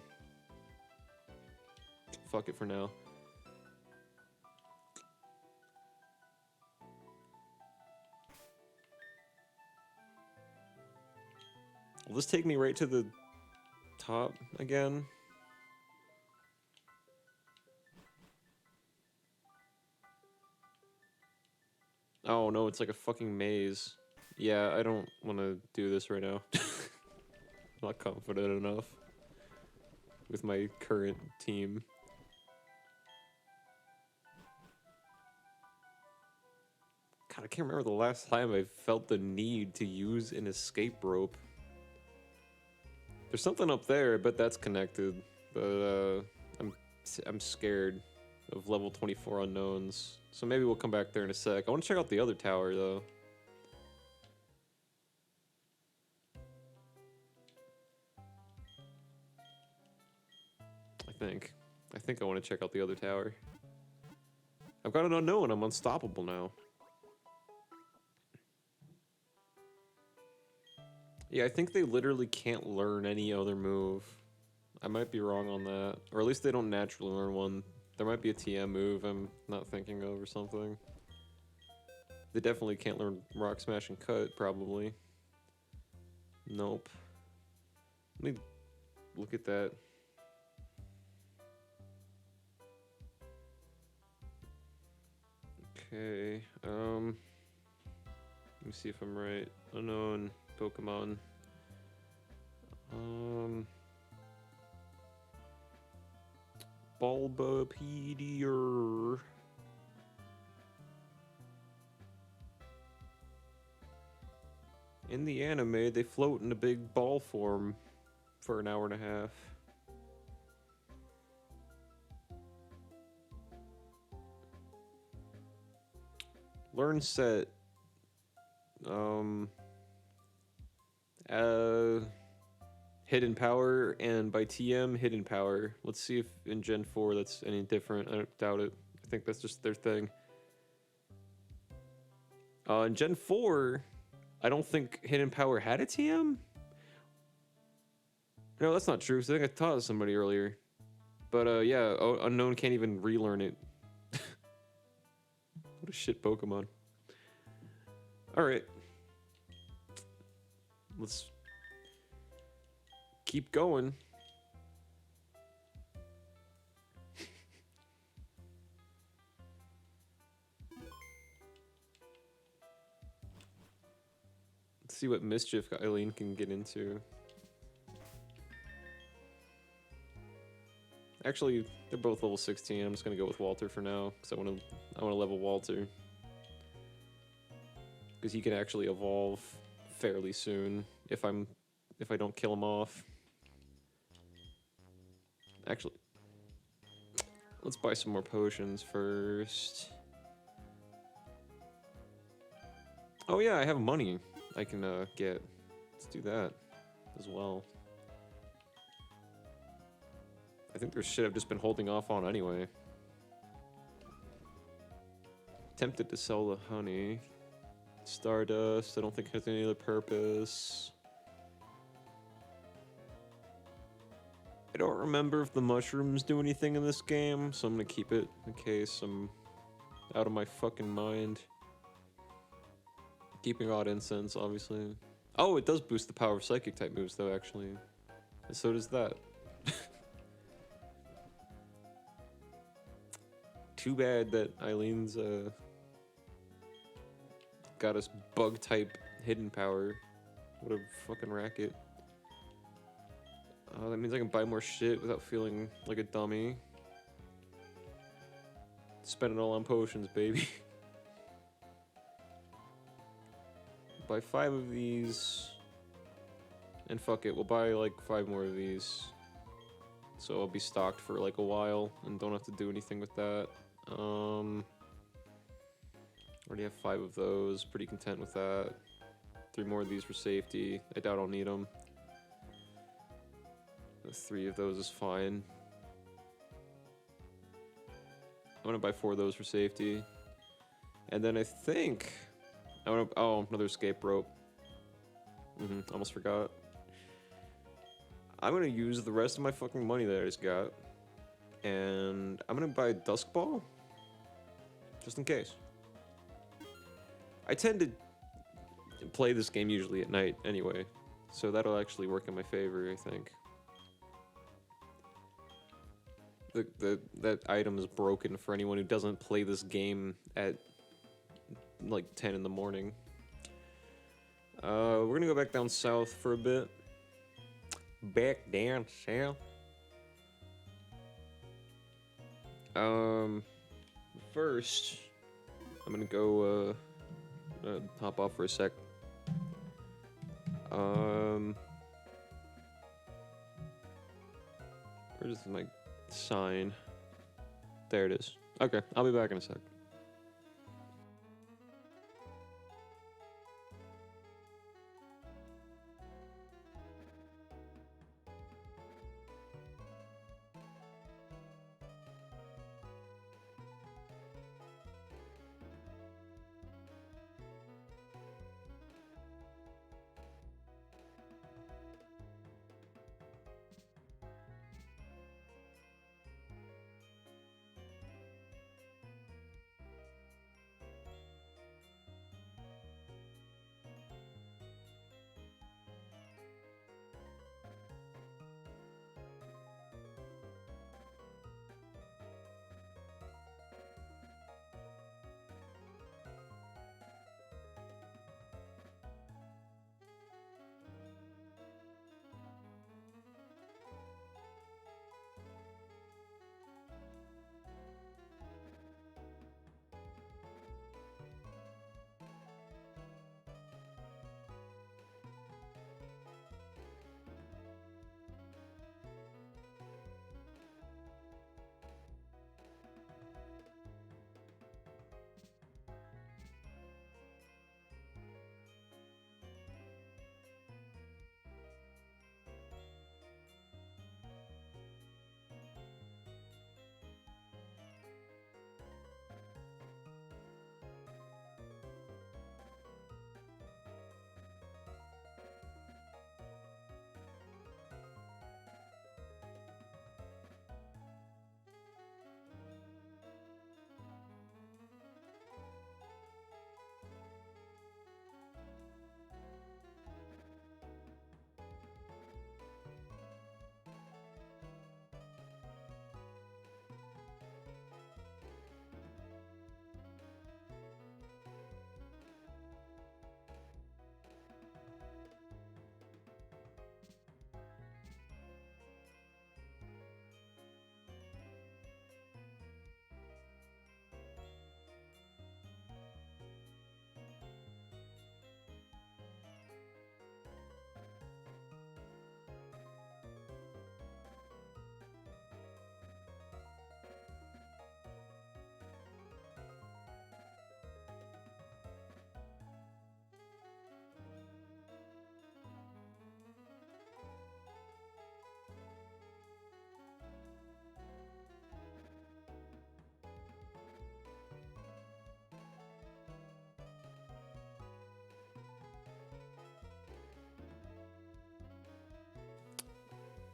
A: fuck it for now. Will this take me right to the top again? Oh no, it's like a fucking maze. Yeah, I don't want to do this right now. I'm not confident enough with my current team. God, I can't remember the last time I felt the need to use an escape rope. There's something up there, but that's connected. But I'm scared of level 24 unknowns. So maybe we'll come back there in a sec. I want to check out the other tower though. I think I want to check out the other tower. I've got an unknown. I'm unstoppable now. Yeah, I think they literally can't learn any other move. I might be wrong on that. Or at least they don't naturally learn one. There might be a TM move I'm not thinking of or something. They definitely can't learn Rock Smash and Cut, probably. Nope. Let me look at that. Okay, let me see if I'm right. Unknown Pokemon. Bulbapedia. In the anime, they float in a big ball form for an hour and a half. Learn set. Hidden power, and by TM, hidden power. Let's see if in Gen 4 that's any different. I doubt it. I think that's just their thing. In Gen 4, I don't think hidden power had a TM. No, that's not true. So I think I taught somebody earlier. But yeah, Unknown can't even relearn it. What a shit Pokemon. Alright. Let's keep going. Let's see what mischief Eileen can get into. Actually, they're both level 16. I'm just gonna go with Walter for now, because I wanna level Walter. Because he can actually evolve fairly soon if I don't kill him off. Actually, let's buy some more potions first. Oh yeah, I have money I can get. Let's do that as well. I think there's shit I've just been holding off on anyway. Tempted to sell the honey. Stardust, I don't think it has any other purpose. I don't remember if the mushrooms do anything in this game, so I'm gonna keep it in case I'm out of my fucking mind. Keeping odd incense, obviously. Oh, it does boost the power of psychic type moves though, actually. And so does that. Too bad that Eileen's got us bug type hidden power. What a fucking racket. That means I can buy more shit without feeling like a dummy. Spend it all on potions, baby. Buy 5 of these. And fuck it, we'll buy like 5 more of these. So I'll be stocked for like a while and don't have to do anything with that. Already have 5 of those, pretty content with that. 3 more of these for safety. I doubt I'll need them. 3 of those is fine. I'm gonna buy 4 of those for safety. And then I think I wanna, oh, another escape rope. Almost forgot. I'm gonna use the rest of my fucking money that I just got. And I'm gonna buy a Dusk Ball. Just in case. I tend to play this game usually at night anyway. So that'll actually work in my favor, I think. That item is broken for anyone who doesn't play this game at like 10 in the morning. We're gonna go back down south for a bit. Back down south. First, I'm gonna go hop off for a sec. Where's my sign? There it is. Okay, I'll be back in a sec.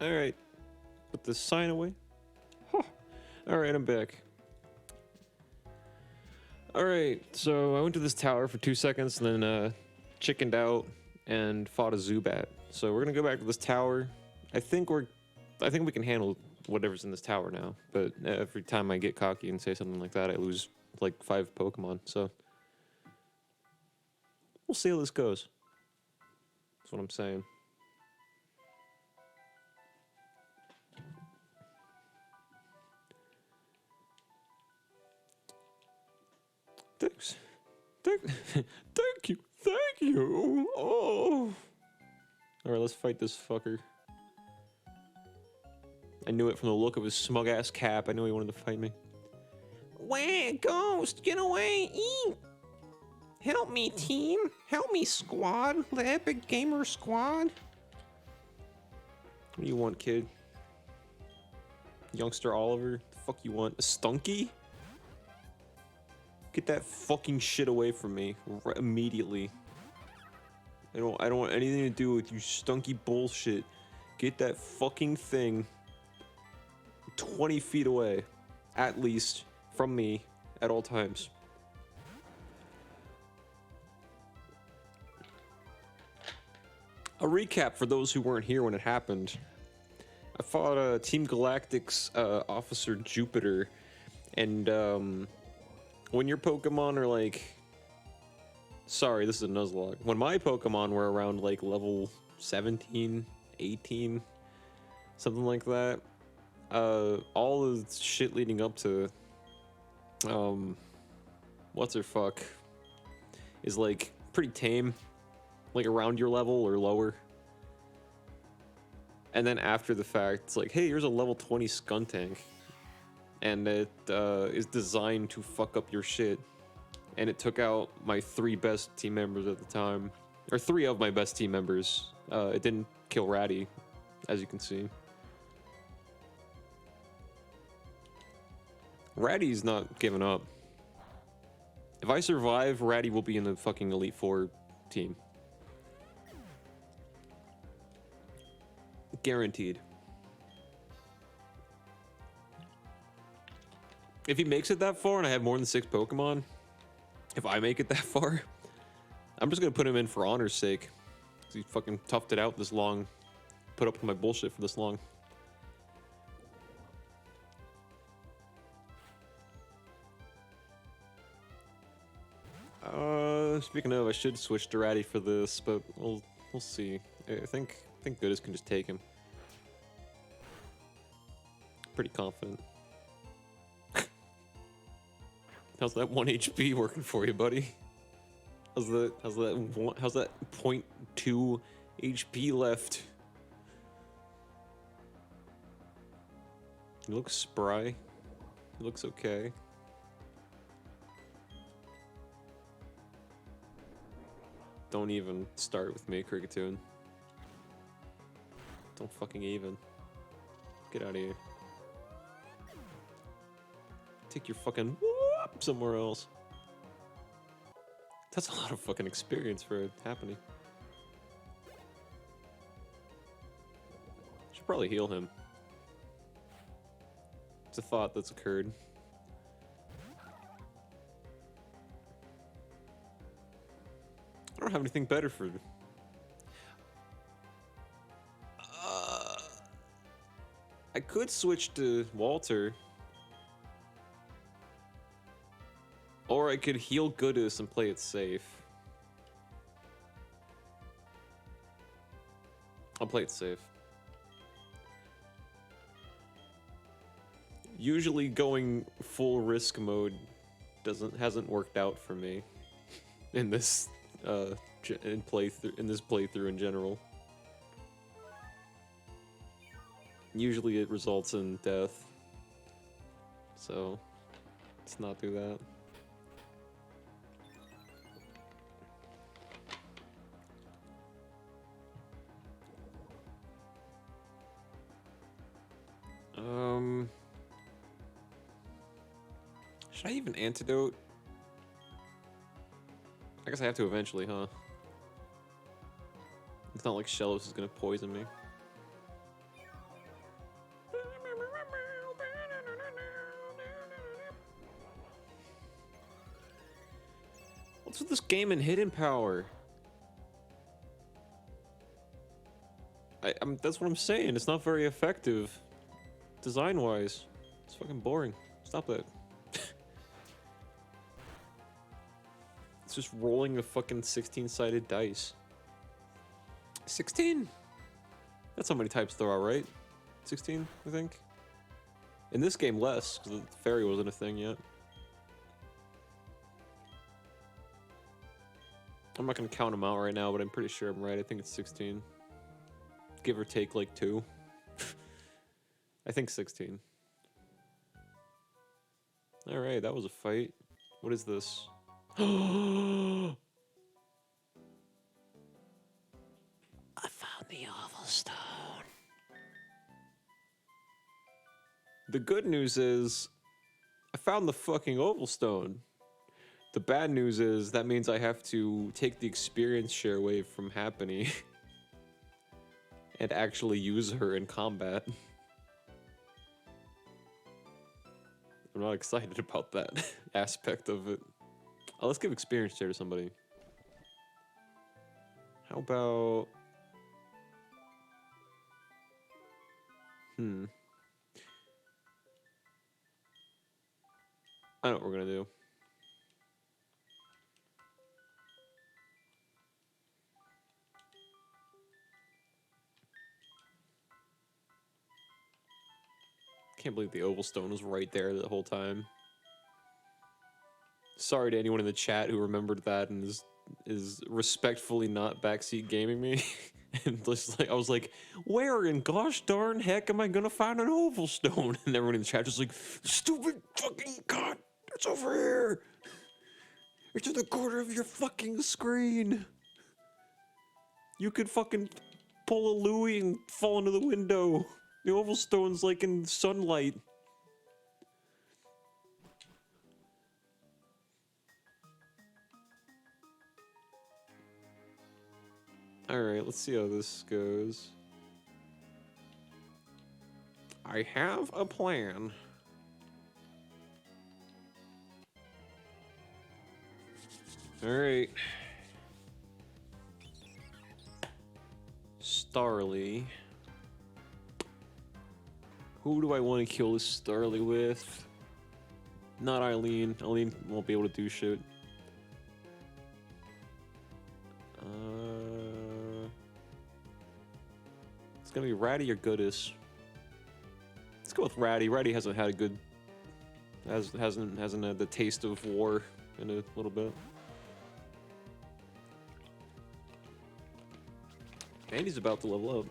A: Alright. Put this sign away. Huh. Alright, I'm back. Alright, so I went to this tower for 2 seconds and then chickened out and fought a Zubat. So we're gonna go back to this tower. I think we can handle whatever's in this tower now, but every time I get cocky and say something like that, I lose like 5 Pokemon, so we'll see how this goes. That's what I'm saying. Thanks. Thank you. Thank you. Oh. Alright, let's fight this fucker. I knew it from the look of his smug ass cap. I knew he wanted to fight me. Wah, ghost, get away! Eat! Help me, team! Help me, squad! The Epic Gamer Squad! What do you want, kid? Youngster Oliver? The fuck you want? A Stunky? Get that fucking shit away from me immediately. I don't want anything to do with you stunky bullshit. Get that fucking thing 20 feet away, at least, from me at all times. A recap for those who weren't here when it happened. I fought Team Galactic's Officer Jupiter, and when your Pokemon are like... Sorry, this is a Nuzlocke. When my Pokemon were around like level 17, 18, something like that, all the shit leading up to, what's her fuck, is like pretty tame, like around your level or lower. And then after the fact, it's like, hey, here's a level 20 Skuntank. And it is designed to fuck up your shit. And it took out my 3 best team members at the time. Or 3 of my best team members. It didn't kill Ratty, as you can see. Ratty's not giving up. If I survive, Ratty will be in the fucking Elite Four team. Guaranteed. If he makes it that far and I have more than 6 Pokemon, if I make it that far, I'm just gonna put him in for honor's sake. 'Cause he fucking toughed it out this long. Put up with my bullshit for this long. Speaking of, I should switch to Ratty for this, but we'll see. I think Goodis can just take him. Pretty confident. How's that 1 HP working for you, buddy? How's that 0.2 HP left? He looks spry. He looks okay. Don't even start with me, Cricketune. Don't fucking even. Get out of here. Take your fucking whoop somewhere else. That's a lot of fucking experience for it happening. Should probably heal him. It's a thought that's occurred. I don't have anything better for... I could switch to Walter. Or I could heal Goodis and play it safe. I'll play it safe. Usually going full risk mode hasn't worked out for me in this playthrough in general. Usually it results in death. So let's not do that. Should I even antidote? I guess I have to eventually, huh? It's not like Shellos is gonna poison me. What's with this game and hidden power? That's what I'm saying. It's not very effective, design-wise. It's fucking boring. Stop that. It's just rolling a fucking 16-sided dice. 16? That's how many types there are, right? 16, I think. In this game, less, because the fairy wasn't a thing yet. I'm not gonna count them out right now, but I'm pretty sure I'm right. I think it's 16. Give or take, like, 2. I think 16. Alright, that was a fight. What is this? I found the Oval Stone. The good news is, I found the fucking Oval Stone. The bad news is, that means I have to take the experience share wave from Happiny and actually use her in combat. I'm not excited about that aspect of it. Oh, let's give experience share to somebody. How about... I know what we're gonna do. Can't believe the Oval Stone was right there the whole time. Sorry to anyone in the chat who remembered that and is respectfully not backseat gaming me. And just like I was like, where in gosh darn heck am I gonna find an Oval Stone? And everyone in the chat just like, stupid fucking god, it's over here. It's in the corner of your fucking screen. You could fucking pull a Louie and fall into the window. The Oval Stone's like in sunlight. Alright, let's see how this goes. I have a plan. Alright. Starly. Who do I want to kill this Starly with? Not Eileen. Eileen won't be able to do shit. It's gonna be Ratty or Goodis. Let's go with Ratty. Ratty hasn't had a good... hasn't had the taste of war in a little bit. And he's about to level up.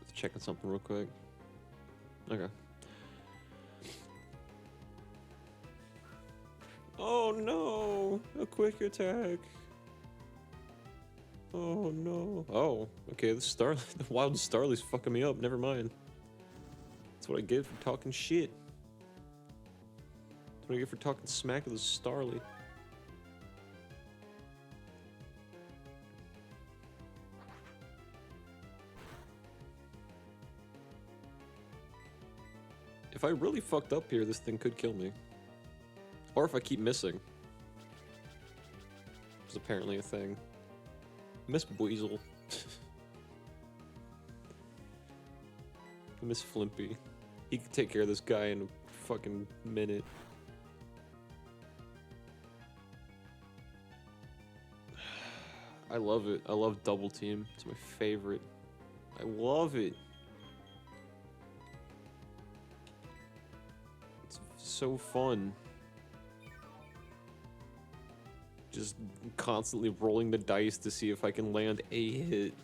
A: Let's check on something real quick. Okay. Oh no! A quick attack. Oh no. Oh, okay, the wild Starly's fucking me up, never mind. That's what I get for talking shit. That's what I get for talking smack to the Starly. If I really fucked up here, this thing could kill me. Or if I keep missing. Which is apparently a thing. Miss Weasel. Miss Flimpy. He could take care of this guy in a fucking minute. I love it. I love Double Team. It's my favorite. I love it. It's so fun. Just constantly rolling the dice to see if I can land a hit.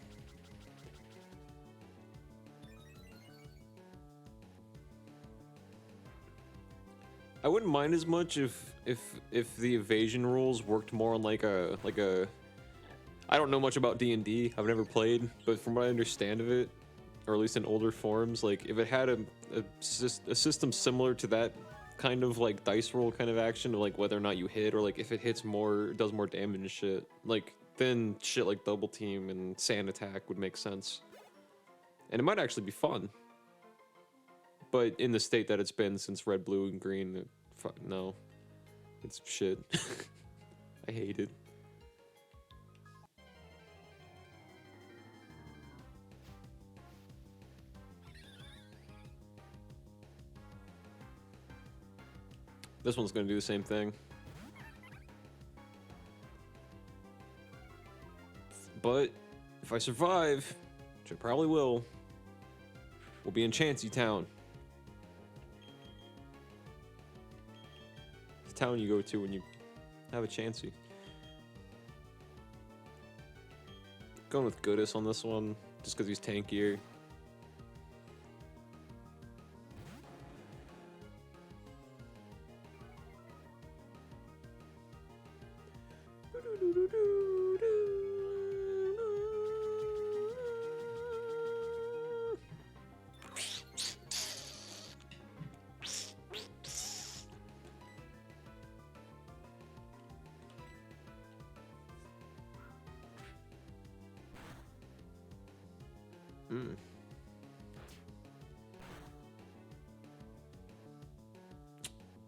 A: I wouldn't mind as much if the evasion rules worked more on like a I don't know much about D&D. I've never played, but from what I understand of it, or at least in older forms, like if it had a system similar to that kind of like dice roll kind of action to like whether or not you hit, or like if it hits more, does more damage and shit. Like then shit like double team and sand attack would make sense. And it might actually be fun. But in the state that it's been since red, blue, and green, no. It's shit. I hate it. This one's gonna do the same thing. But if I survive, which I probably will, we'll be in Chancy Town. The town you go to when you have a Chancy. Going with Goodis on this one, just because he's tankier.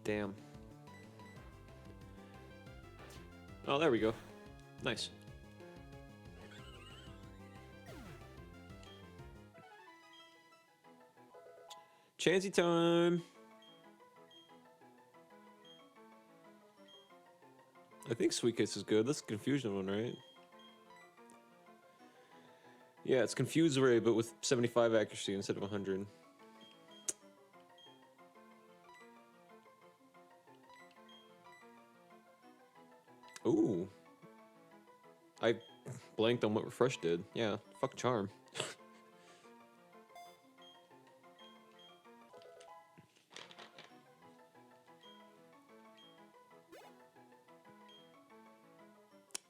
A: Damn. Oh, there we go. Nice. Chansey time. I think Sweet Kiss is good. That's the Confusion one, right? Yeah, it's Confuse Ray, but with 75 accuracy instead of 100. Ooh. I blanked on what Refresh did. Yeah, fuck Charm.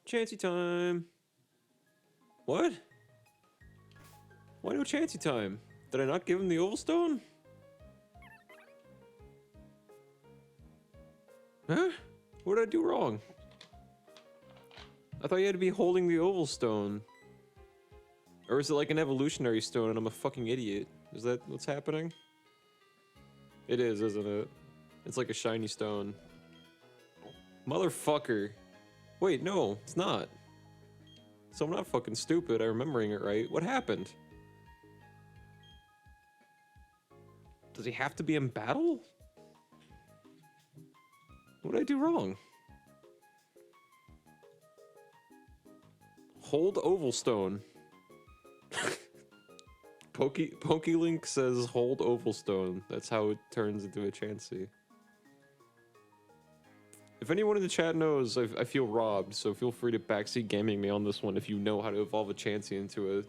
A: Chansey time. What? Why no Chansey time? Did I not give him the Oval Stone? Huh? What did I do wrong? I thought you had to be holding the Oval Stone. Or is it like an evolutionary stone and I'm a fucking idiot? Is that what's happening? It is, isn't it? It's like a shiny stone. Motherfucker. Wait, no, it's not. So I'm not fucking stupid, I'm remembering it right. What happened? Does he have to be in battle? What did I do wrong? Hold Oval Stone. Pokelink says hold Oval Stone. That's how it turns into a Chansey. If anyone in the chat knows, I feel robbed, so feel free to backseat gaming me on this one if you know how to evolve a Chansey into a...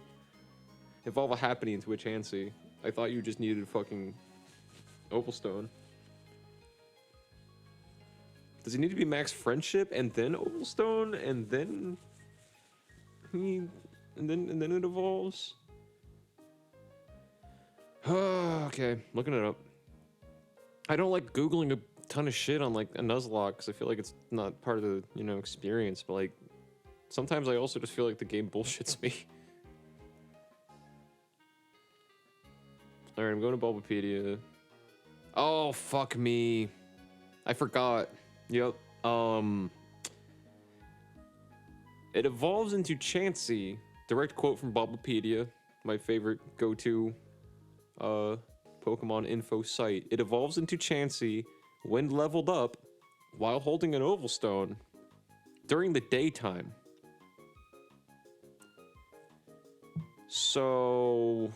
A: Evolve a Happiny into a Chansey. I thought you just needed fucking Oval Stone. Does he need to be max friendship and then Oval Stone and then and then it evolves? Okay, looking it up. I don't like Googling a ton of shit on like a Nuzlocke because I feel like it's not part of the, you know, experience, but like sometimes I also just feel like the game bullshits me. Alright, I'm going to Bulbapedia. Oh, fuck me. I forgot. Yep. It evolves into Chansey. Direct quote from Bulbapedia, my favorite go-to Pokemon info site. It evolves into Chansey when leveled up while holding an Oval Stone during the daytime. So...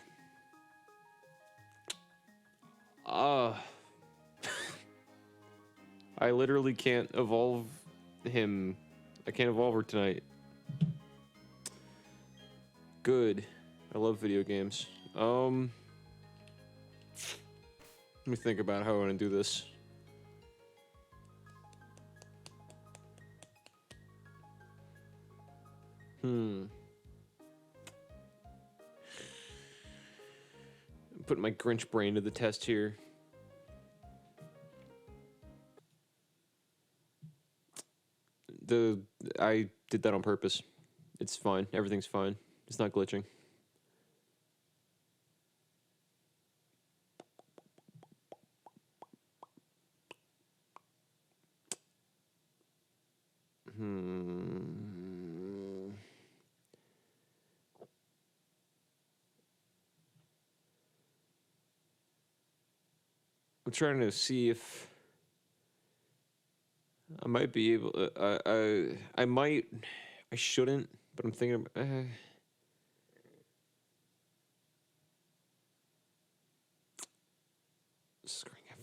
A: I literally can't evolve him. I can't evolve her tonight. Good. I love video games. Let me think about how I want to do this. Put my Grinch brain to the test here. I did that on purpose. It's fine. Everything's fine. It's not glitching. I'm trying to see if I might be able. I might. I shouldn't, but I'm thinking.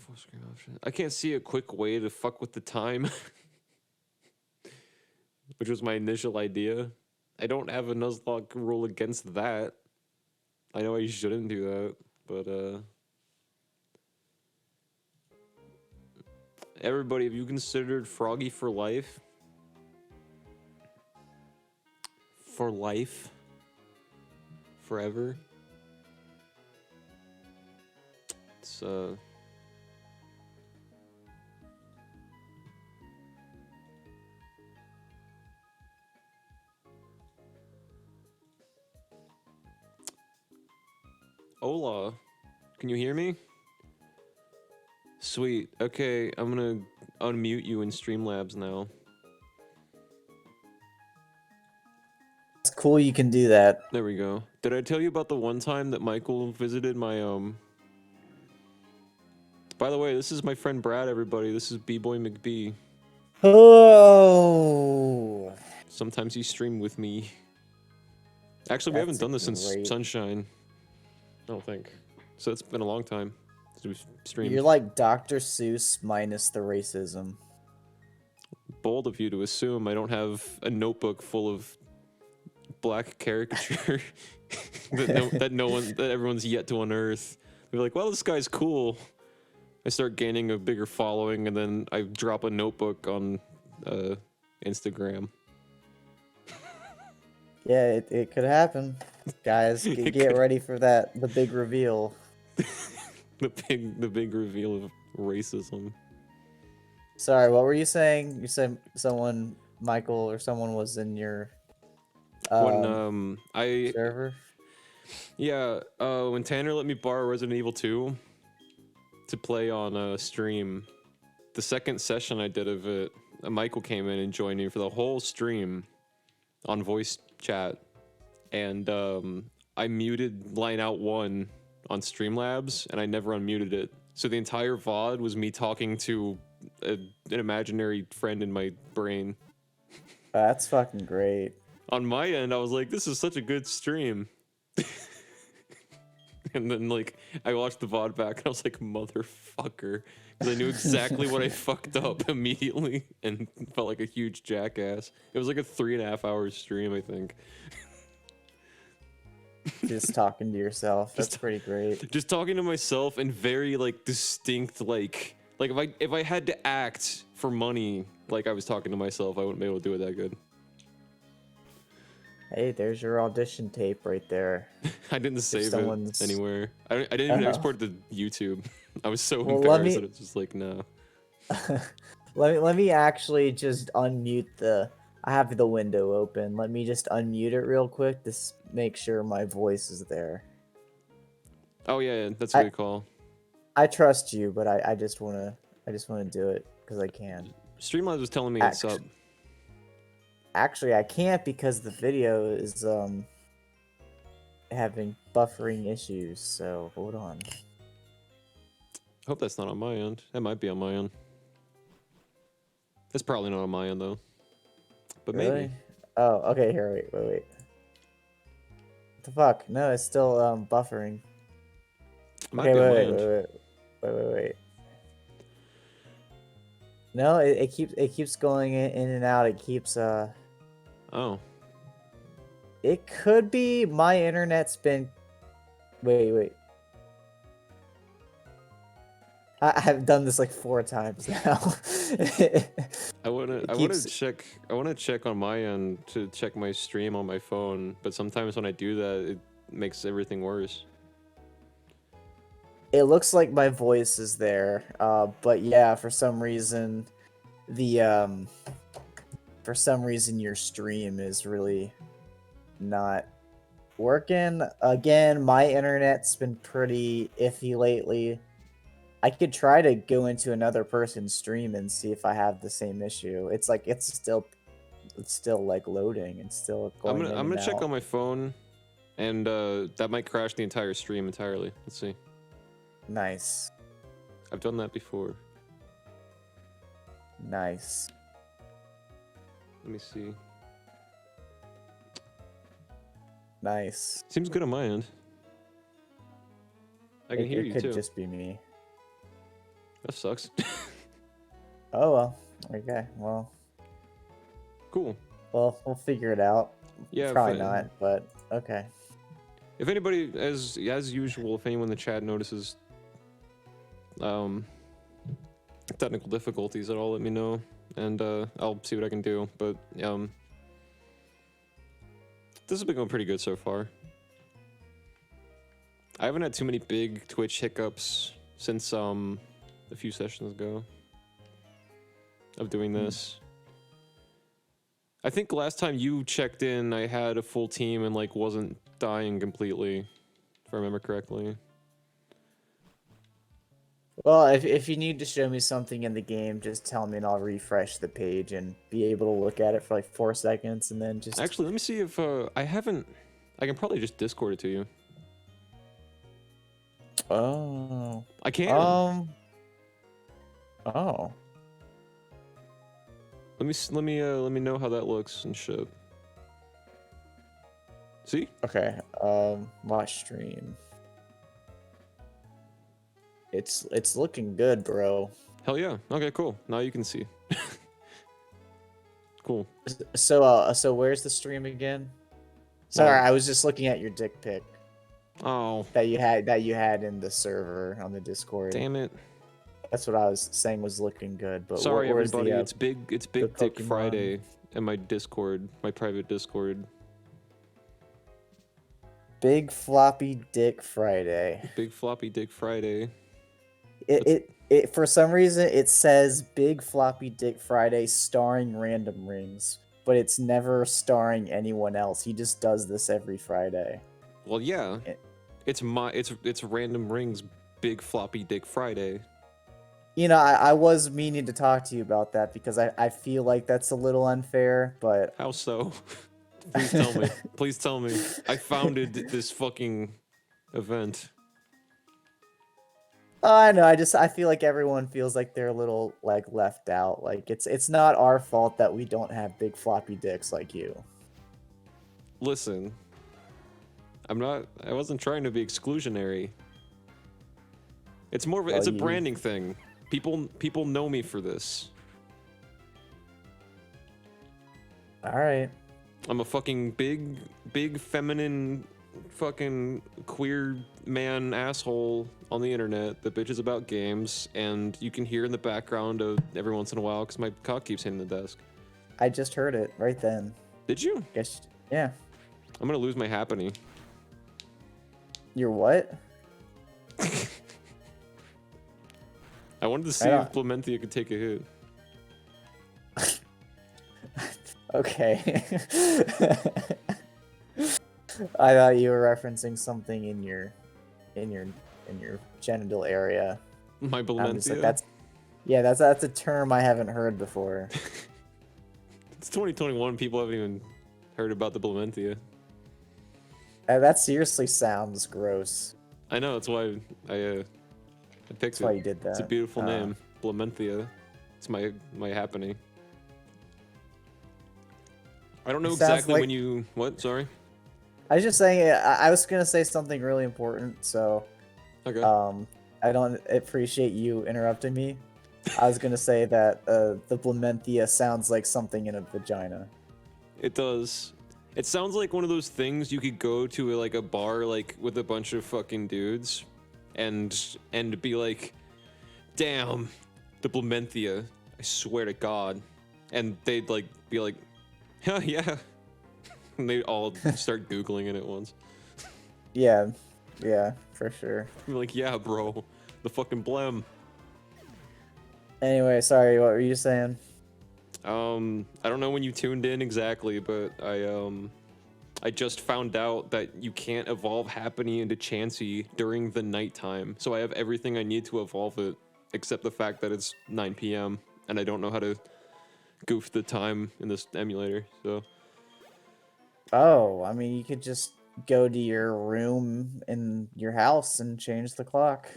A: Full screen option. I can't see a quick way to fuck with the time, which was my initial idea. I don't have a Nuzlocke rule against that. I know I shouldn't do that, but everybody, have you considered Froggy for life? For life? Forever? It's Hola, can you hear me? Sweet. Okay, I'm gonna unmute you in Streamlabs now.
B: It's cool you can do that.
A: There we go. Did I tell you about the one time that Michael visited my By the way, this is my friend Brad, everybody. This is B-Boi McB.
B: Oh.
A: Sometimes he streamed with me. Actually, we haven't done this since Sunshine. I don't think. So it's been a long time since we've streamed.
B: You're like Dr. Seuss minus the racism.
A: Bold of you to assume I don't have a notebook full of black caricature that everyone's yet to unearth. They're like, well, this guy's cool. I start gaining a bigger following, and then I drop a notebook on Instagram.
B: Yeah, it could happen. Guys, get ready for that. The big reveal.
A: the big reveal of racism.
B: Sorry, what were you saying? You said someone, Michael, or someone was in your server?
A: Yeah, when Tanner let me borrow Resident Evil 2 to play on stream, the second session I did of it, Michael came in and joined me for the whole stream on voice chat, and I muted line out 1 on Streamlabs, and I never unmuted it. So the entire VOD was me talking to an imaginary friend in my brain.
B: That's fucking great.
A: On my end, I was like, this is such a good stream. And then, like, I watched the VOD back, and I was like, motherfucker. Because I knew exactly what I fucked up immediately, and felt like a huge jackass. It was like a 3.5 hour stream, I think.
B: Just talking to yourself. That's pretty great.
A: Just talking to myself and very, like, distinct, like if I had to act for money like I was talking to myself, I wouldn't be able to do it that good.
B: Hey, there's your audition tape right there.
A: I didn't save it anywhere. I didn't even export it to YouTube. I was so embarrassed that it's just like, no.
B: let me actually just unmute the... I have the window open. Let me just unmute it real quick to make sure my voice is there.
A: Oh yeah, that's a good call.
B: I trust you, but I just wanna do it because I can.
A: Streamlabs was telling me it's up.
B: Actually, I can't because the video is having buffering issues. So hold on.
A: I hope that's not on my end. That might be on my end. It's probably not on my end though. But
B: really?
A: Maybe.
B: Oh, okay. Here, wait. What the fuck? No, it's still buffering. Okay, wait. No, it keeps going in and out. It keeps
A: Oh.
B: It could be my internet's been. Wait. I've done this like 4 times now.
A: I wanna check on my end to check my stream on my phone, but sometimes when I do that, it makes everything worse.
B: It looks like my voice is there, but yeah, for some reason, the for some reason your stream is really not working. Again, my internet's been pretty iffy lately. I could try to go into another person's stream and see if I have the same issue. It's like it's still like loading and still going in
A: I'm gonna
B: and
A: check
B: out.
A: on my phone, and that might crash the entire stream entirely. Let's see.
B: Nice.
A: I've done that before.
B: Nice.
A: Let me see.
B: Nice.
A: Seems good on my end. I can hear you
B: It could
A: too.
B: just be me.
A: That sucks.
B: Oh well. Okay. Well.
A: Cool.
B: Well, we'll figure it out.
A: Yeah.
B: Probably not, but okay.
A: If anybody, as usual, if anyone in the chat notices technical difficulties at all, let me know, and I'll see what I can do. But this has been going pretty good so far. I haven't had too many big Twitch hiccups since a few sessions ago of doing this. I think last time you checked in, I had a full team and like wasn't dying completely, if I remember correctly.
B: Well, if you need to show me something in the game, just tell me and I'll refresh the page and be able to look at it for like 4 seconds and then just...
A: Actually, let me see if I haven't... I can probably just Discord it to you.
B: Oh.
A: I can.
B: Oh.
A: Let me know how that looks and shit. See?
B: Okay. Watch stream. It's looking good, bro.
A: Hell yeah. Okay, cool. Now you can see. Cool.
B: So where's the stream again? Sorry,
A: Well,
B: I was just looking at your dick pic
A: oh,
B: that you had in the server on the Discord.
A: damn it.
B: That's what I was saying was looking good. But
A: Sorry,
B: where's
A: everybody.
B: the,
A: It's Big Dick
B: Pokemon?
A: Friday in my Discord, my private Discord.
B: Big Floppy Dick Friday.
A: Big Floppy Dick Friday.
B: It for some reason it says Big Floppy Dick Friday starring Random Rings, but it's never starring anyone else. He just does this every Friday.
A: Well, yeah.
B: It-
A: It's Random Rings Big Floppy Dick Friday.
B: You know, I was meaning to talk to you about that because I feel like that's a little unfair, but
A: How so? Please tell me. Please tell me. I founded this fucking event.
B: I know. I feel like everyone feels like they're a little like left out. Like it's not our fault that we don't have big floppy dicks like you.
A: Listen. I wasn't trying to be exclusionary. It's more of a, it's a branding thing. People know me for this.
B: All right.
A: I'm a fucking big feminine fucking queer man asshole on the internet that bitches about games, and you can hear in the background every once in a while because my cock keeps hitting the desk.
B: I just heard it right then.
A: Did you?
B: Guess yeah.
A: I'm gonna lose my happening.
B: You're what?
A: I wanted to see if Blementhia could take a hit.
B: Okay. I thought you were referencing something in your genital area.
A: My Blementhia?
B: Like, that's a term I haven't heard before.
A: It's 2021. People haven't even heard about the Blementhia.
B: That seriously sounds gross.
A: I know. That's why I picked
B: That's
A: it.
B: why you did that.
A: It's a beautiful name, Blementhia. It's my happening. I don't know exactly when you... What? Sorry?
B: I was just saying, I was going to say something really important, so...
A: Okay.
B: I don't appreciate you interrupting me. I was going to say that the Blementhia sounds like something in a vagina.
A: It does. It sounds like one of those things you could go to like a bar like with a bunch of fucking dudes and be like, damn, the Blementhia, I swear to God. And they'd like be like, yeah, yeah. And they all start Googling it at once.
B: Yeah, for sure.
A: I'm like, yeah, bro, the fucking Blem.
B: Anyway, sorry, what were you saying?
A: I don't know when you tuned in exactly, but I just found out that you can't evolve Happiny into Chansey during the nighttime. So I have everything I need to evolve it, except the fact that it's 9 p.m. and I don't know how to goof the time in this emulator. So
B: Oh, I mean, you could just go to your room in your house and change the clock.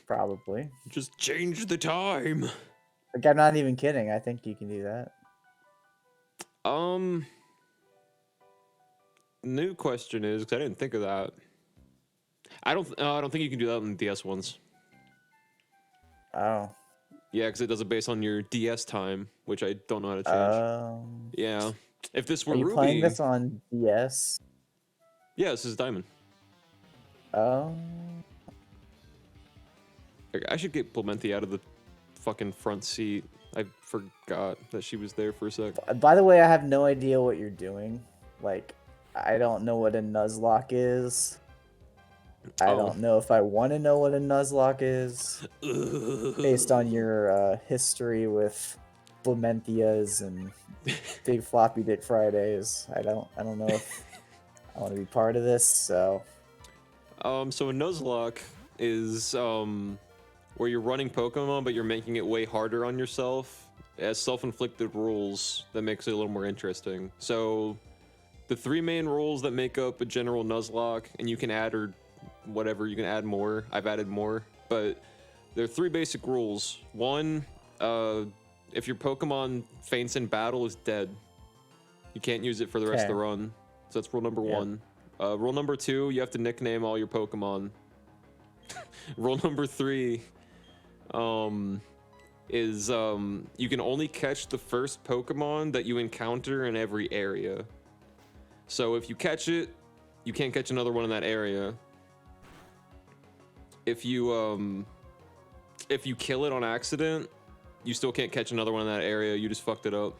B: Probably.
A: just change the time.
B: Like, I'm not even kidding. I think you can do that.
A: New question is, because I didn't think of that. I don't think you can do that on the DS ones.
B: Oh.
A: Yeah, because it does it based on your DS time, which I don't know how to change. Yeah. If this were
B: Are you playing
A: Ruby,
B: this on DS?
A: yeah, this is Diamond.
B: Oh.
A: I should get Clementi out of the fucking front seat. I forgot that she was there for a sec.
B: By the way, I have no idea what you're doing. Like, I don't know what a Nuzlocke is. I don't know if I want to know what a Nuzlocke is. Based on your history with Flamentias and Big Floppy Dick Fridays. I don't know if I want to be part of this, so
A: So a Nuzlocke is where you're running Pokemon, but you're making it way harder on yourself. It has self-inflicted rules that makes it a little more interesting. So the 3 main rules that make up a general Nuzlocke, and you can add or whatever, you can add more. I've added more, but there are 3 basic rules. 1, if your Pokemon faints in battle, is dead. You can't use it for the rest of the run. So that's rule number 1. Rule number 2, you have to nickname all your Pokemon. Rule number 3 is you can only catch the first Pokemon that you encounter in every area. So if you catch it, you can't catch another one in that area. If you kill it on accident, you still can't catch another one in that area. You just fucked it up.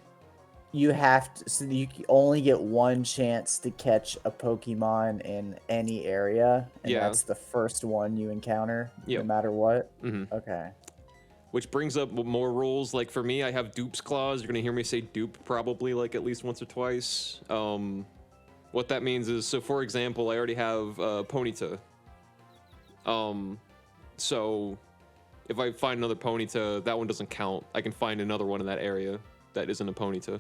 B: you have to. So you only get one chance to catch a Pokemon in any area, and that's the first one you encounter, no matter what. Okay.
A: Which brings up more rules. Like for me, I have Dupe's Claws. You're gonna hear me say Dupe probably like at least once or twice. What that means is, so for example, I already have Ponyta. So if I find another Ponyta, that one doesn't count. I can find another one in that area that isn't a Ponyta.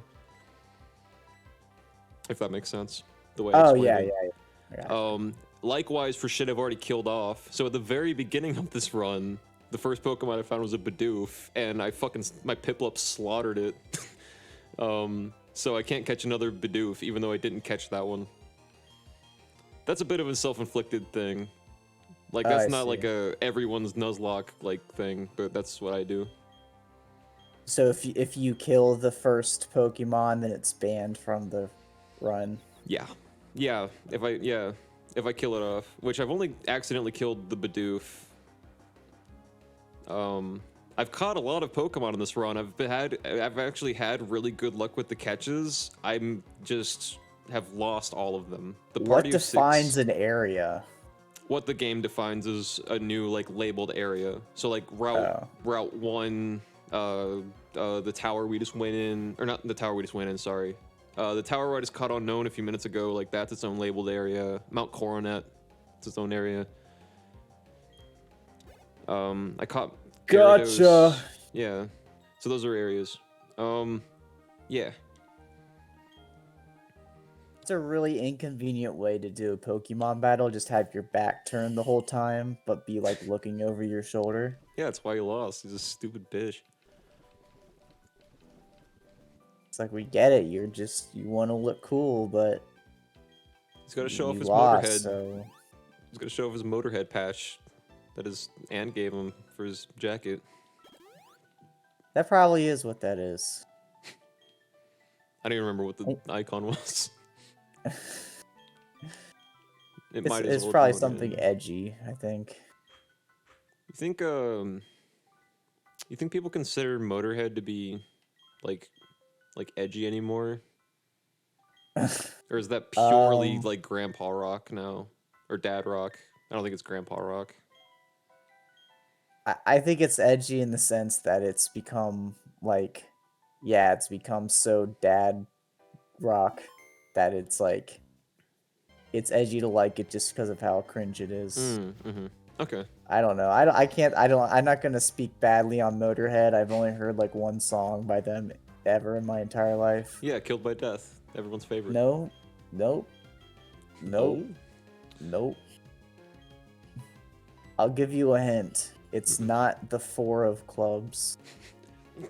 A: If that makes sense, the way I explained it. Likewise for shit I've already killed off. So at the very beginning of this run, the first Pokemon I found was a Bidoof, and my Piplup slaughtered it. So I can't catch another Bidoof, even though I didn't catch that one. That's a bit of a self-inflicted thing. Like that's not like a everyone's Nuzlocke like thing, but that's what I do.
B: So if you kill the first Pokemon, then it's banned from the run.
A: Yeah. If I kill it off, which I've only accidentally killed the Bidoof. I've caught a lot of Pokemon in this run. I've actually had really good luck with the catches. I'm just have lost all of them. The party
B: what defines an area?
A: What the game defines is a new like labeled area. So like route 1, the tower we just went in, or not the tower we just went in. Sorry, the tower I just caught unknown a few minutes ago. Like that's its own labeled area. Mount Coronet, it's its own area. I caught Gyarados.
B: Gotcha.
A: Yeah, so those are areas. Yeah.
B: It's a really inconvenient way to do a Pokemon battle. Just have your back turned the whole time, but be like looking over your shoulder.
A: Yeah, that's why you lost. He's a stupid bitch.
B: It's like, we get it. You want to look cool, but
A: he's got to show off his
B: lost,
A: Motorhead.
B: So
A: he's got to show off his Motorhead patch that his aunt gave him for his jacket.
B: That probably is what that is.
A: I don't even remember what the icon was. It's
B: probably something edgy, I think.
A: You think people consider Motorhead to be like edgy anymore? Or is that purely like grandpa rock now? Or dad rock? I don't think it's grandpa rock.
B: I think it's edgy in the sense that it's become like yeah, it's become so dad rock that it's like it's edgy to like it just because of how cringe it is.
A: Mm-hmm. Okay.
B: I don't know. I can't. I'm not gonna speak badly on Motorhead. I've only heard like one song by them ever in my entire life.
A: Yeah, Killed by Death, everyone's favorite.
B: No, nope, nope,
A: Oh.
B: nope. I'll give you a hint. It's not the Four of Clubs.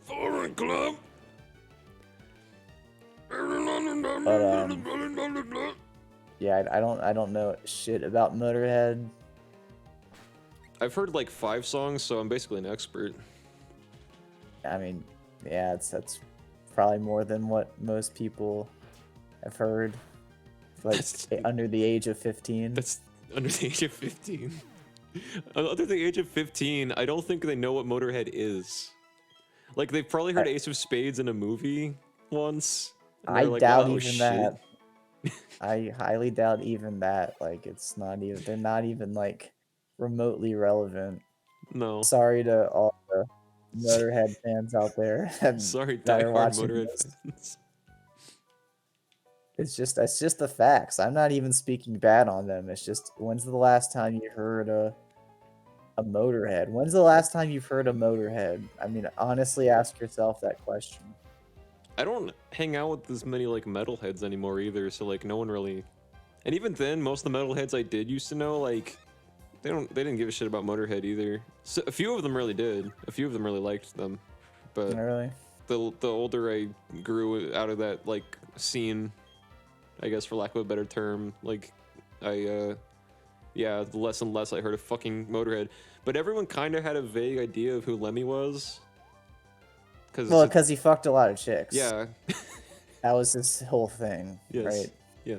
A: Foreign Club.
B: But yeah, I don't know shit about Motorhead.
A: I've heard like 5 songs, so I'm basically an expert.
B: I mean, yeah, that's probably more than what most people have heard. Like
A: That's-
B: under the age of 15.
A: That's under the age of 15. Under the age of 15, I don't think they know what Motorhead is. Like, they've probably heard Ace of Spades in a movie once. And
B: I
A: they're like,
B: doubt
A: "Oh,
B: even
A: shit."
B: that. I highly doubt even that. Like, it's not even. They're not even like remotely relevant.
A: No.
B: Sorry to all the Motorhead fans out there
A: Sorry,
B: that are
A: diehard
B: watching
A: Motorhead
B: this.
A: fans.
B: It's just the facts. I'm not even speaking bad on them. It's just when's the last time you heard a Motorhead? When's the last time you've heard a Motorhead? I mean, honestly, ask yourself that question.
A: I don't hang out with as many like metalheads anymore either, so like no one really. And even then, most of the metalheads I did used to know, like they didn't give a shit about Motorhead either. So a few of them really did. A few of them really liked them, but
B: Not really.
A: the older I grew out of that like scene, I guess for lack of a better term, like yeah, the less and less I heard of fucking Motorhead. But everyone kind of had a vague idea of who Lemmy was.
B: Well, because he fucked a lot of chicks.
A: Yeah.
B: That was his whole thing,
A: Yes.
B: right?
A: Yeah.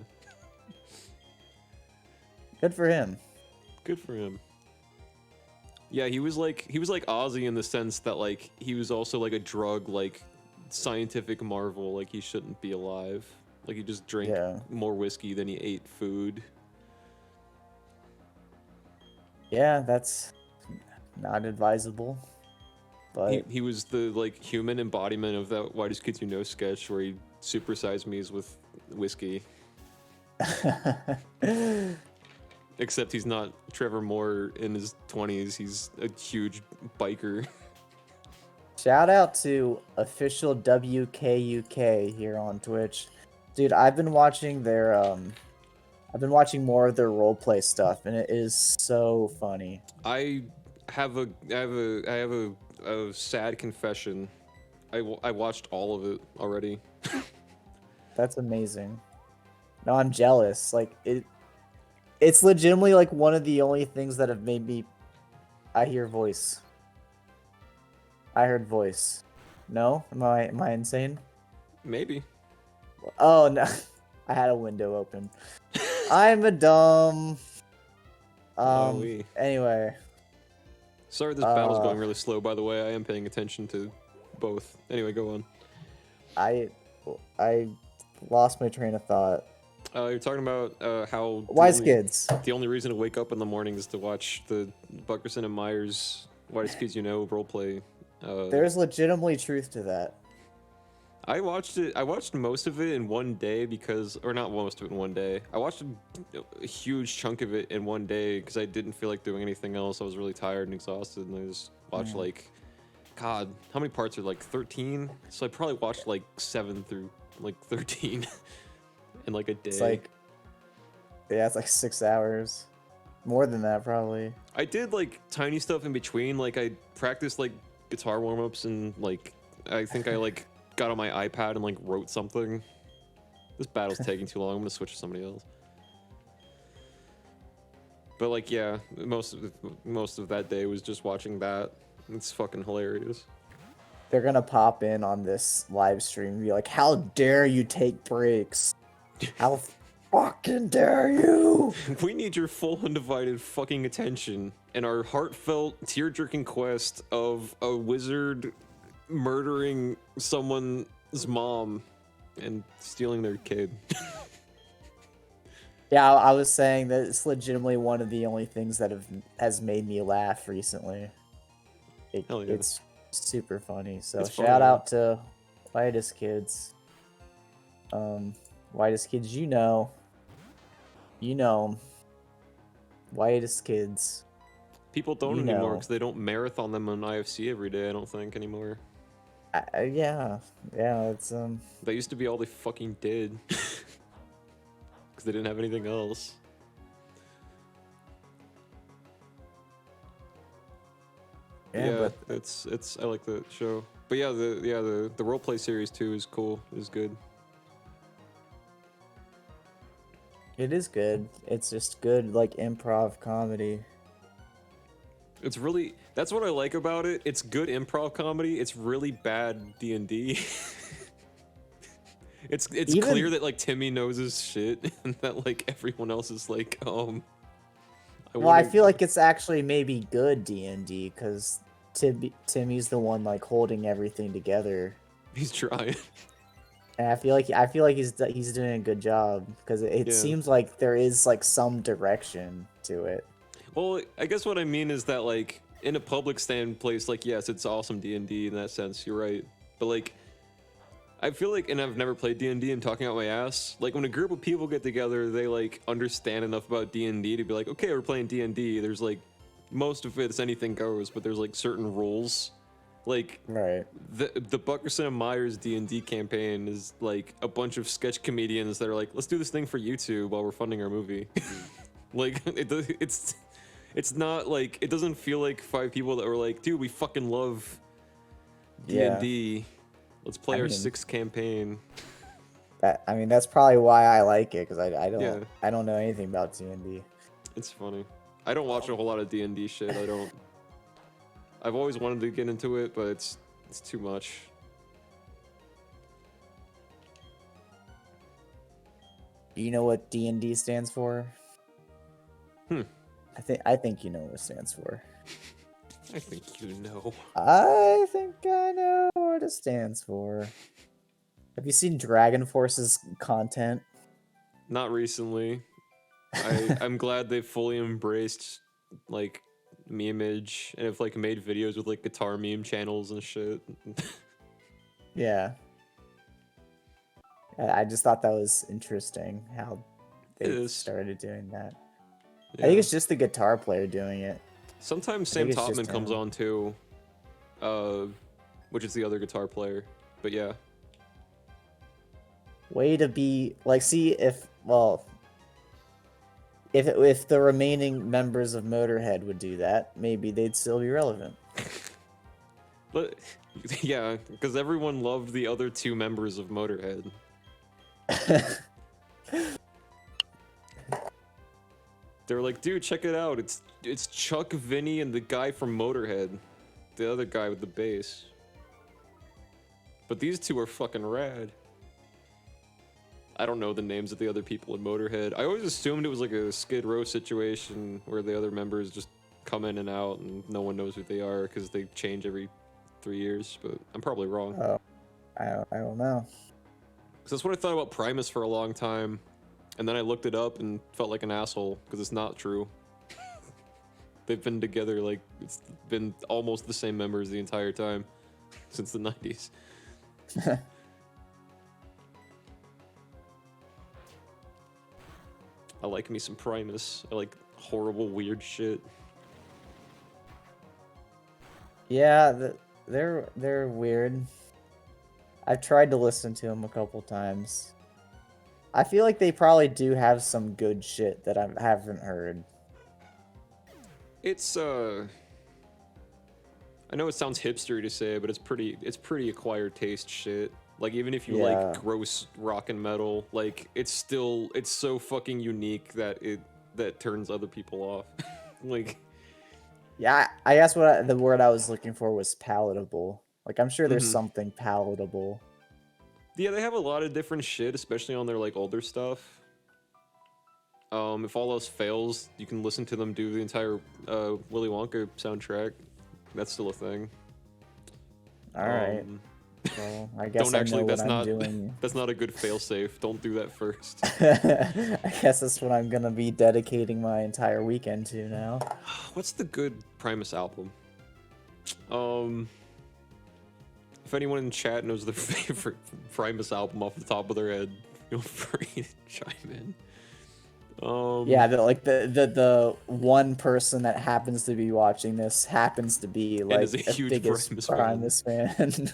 B: Good for him.
A: Good for him. Yeah, he was like Ozzy in the sense that like he was also like a drug like scientific marvel, like he shouldn't be alive. Like he just drank more whiskey than he ate food.
B: Yeah, that's not advisable. But
A: he was the like human embodiment of that Whitest Kids You Know sketch where he supersized me's with whiskey. Except he's not Trevor Moore in his 20s. He's a huge biker.
B: Shout out to official WKUK here on Twitch. Dude, I've been watching their I've been watching more of their roleplay stuff and it is so funny.
A: I have a sad confession. I watched all of it already.
B: That's amazing. No, I'm jealous. Like it's legitimately like one of the only things that have made me I hear voice. I heard voice. No? Am I insane?
A: Maybe.
B: Oh no. I had a window open. I'm a dumb. Anyway.
A: Sorry this battle's going really slow, by the way. I am paying attention to both. Anyway, go on.
B: I lost my train of thought.
A: You're talking about how
B: Wise Kids.
A: The only reason to wake up in the morning is to watch the Buckerson and Myers Whitest Kids You Know roleplay.
B: There's legitimately truth to that.
A: I watched most of it in one day because, or not most of it in one day. I watched a huge chunk of it in one day because I didn't feel like doing anything else. I was really tired and exhausted, and I just watched like, God, how many parts are like 13? So I probably watched like 7 through like 13 in like a day.
B: It's like, yeah, it's like 6 hours. More than that, probably.
A: I did like tiny stuff in between. Like I practiced like guitar warm-ups and like I think I like got on my iPad and like wrote something. This battle's taking too long. I'm gonna switch to somebody else. But like, yeah, most of that day was just watching that. It's fucking hilarious.
B: They're gonna pop in on this live stream and be like, "How dare you take breaks? How fucking dare you?"
A: We need your full undivided fucking attention in our heartfelt, tear-jerking quest of a wizard murdering someone's mom and stealing their kid.
B: Yeah, I was saying that it's legitimately one of the only things that has made me laugh recently.
A: Hell yeah.
B: It's super funny. So
A: It's
B: shout
A: funny,
B: out to Whitest kids. Whitest kids, you know. You know 'em. Whitest kids.
A: People don't
B: You
A: anymore
B: know.
A: because they don't marathon them on IFC every day. I don't think anymore.
B: Yeah, it's
A: That used to be all they fucking did because they didn't have anything else.
B: yeah, but
A: it's I like the show. But yeah, the roleplay series too is cool. Is good.
B: it is good. It's just good like improv comedy.
A: It's really that's what I like about it. It's good improv comedy. It's really bad D&D. It's
B: Even-
A: clear that like Timmy knows his shit and that like everyone else is like
B: I feel like it's actually maybe good D&D because Timmy's the one like holding everything together.
A: he's trying.
B: And I feel like he's doing a good job because it
A: Yeah.
B: seems like there is like some direction to it.
A: Well, I guess what I mean is that like in a public stand place, like yes, it's awesome D&D in that sense. You're right, but like I feel like, and I've never played D&D and talking out my ass. Like when a group of people get together, they like understand enough about D&D to be like, okay, we're playing D&D. There's like most of it's anything goes, but there's like certain rules. Like
B: Right.
A: the Buckerson and Myers D&D campaign is like a bunch of sketch comedians that are like, let's do this thing for YouTube while we're funding our movie. Like it's not like it doesn't feel like 5 people that were like, dude, we fucking love D&D. Let's play our 6th campaign.
B: That's probably why I like it because I don't know anything about D&D.
A: It's funny. I don't watch a whole lot of D&D shit. I've always wanted to get into it, but it's too much.
B: Do you know what D&D stands for? I think you know what it stands for.
A: I think you know.
B: I think I know what it stands for. Have you seen Dragon Force's content?
A: Not recently. I'm glad they fully embraced like memeage and have like made videos with like guitar meme channels and shit.
B: Yeah. I just thought that was interesting how they started doing that.
A: Yeah.
B: I think it's just the guitar player doing it.
A: Sometimes Sam Topman comes on too, which is the other guitar player. But yeah.
B: Way to be like, see if the remaining members of Motorhead would do that, maybe they'd still be relevant.
A: But yeah, because everyone loved the other 2 members of Motorhead. They were like, dude, check it out. It's Chuck, Vinny, and the guy from Motorhead. The other guy with the bass. But these 2 are fucking rad. I don't know the names of the other people in Motorhead. I always assumed it was like a Skid Row situation where the other members just come in and out and no one knows who they are because they change every 3 years, but I'm probably wrong.
B: Oh, I don't know.
A: Because that's what I thought about Primus for a long time. And then I looked it up and felt like an asshole because it's not true. They've been together like it's been almost the same members the entire time since the 90s. I like me some Primus. I like horrible, weird shit.
B: Yeah, they're weird. I've tried to listen to them a couple times. I feel like they probably do have some good shit that I haven't heard.
A: It's I know it sounds hipstery to say, but it's pretty acquired taste shit. Like even if you like gross rock and metal, like it's so fucking unique that that turns other people off. Like
B: yeah, I guess the word I was looking for was palatable. Like I'm sure there's something palatable.
A: Yeah, they have a lot of different shit, especially on their like older stuff. If all else fails, you can listen to them do the entire Willy Wonka soundtrack. That's still a thing.
B: All right. Well, I guess I know what I'm doing.
A: That's not a good failsafe. Don't do that first.
B: I guess that's what I'm gonna be dedicating my entire weekend to now.
A: What's the good Primus album? If anyone in chat knows their favorite Primus album off the top of their head, feel free to chime in.
B: Yeah, the one person that happens to be watching this happens to be like
A: is a
B: the
A: huge
B: biggest
A: Primus
B: fan.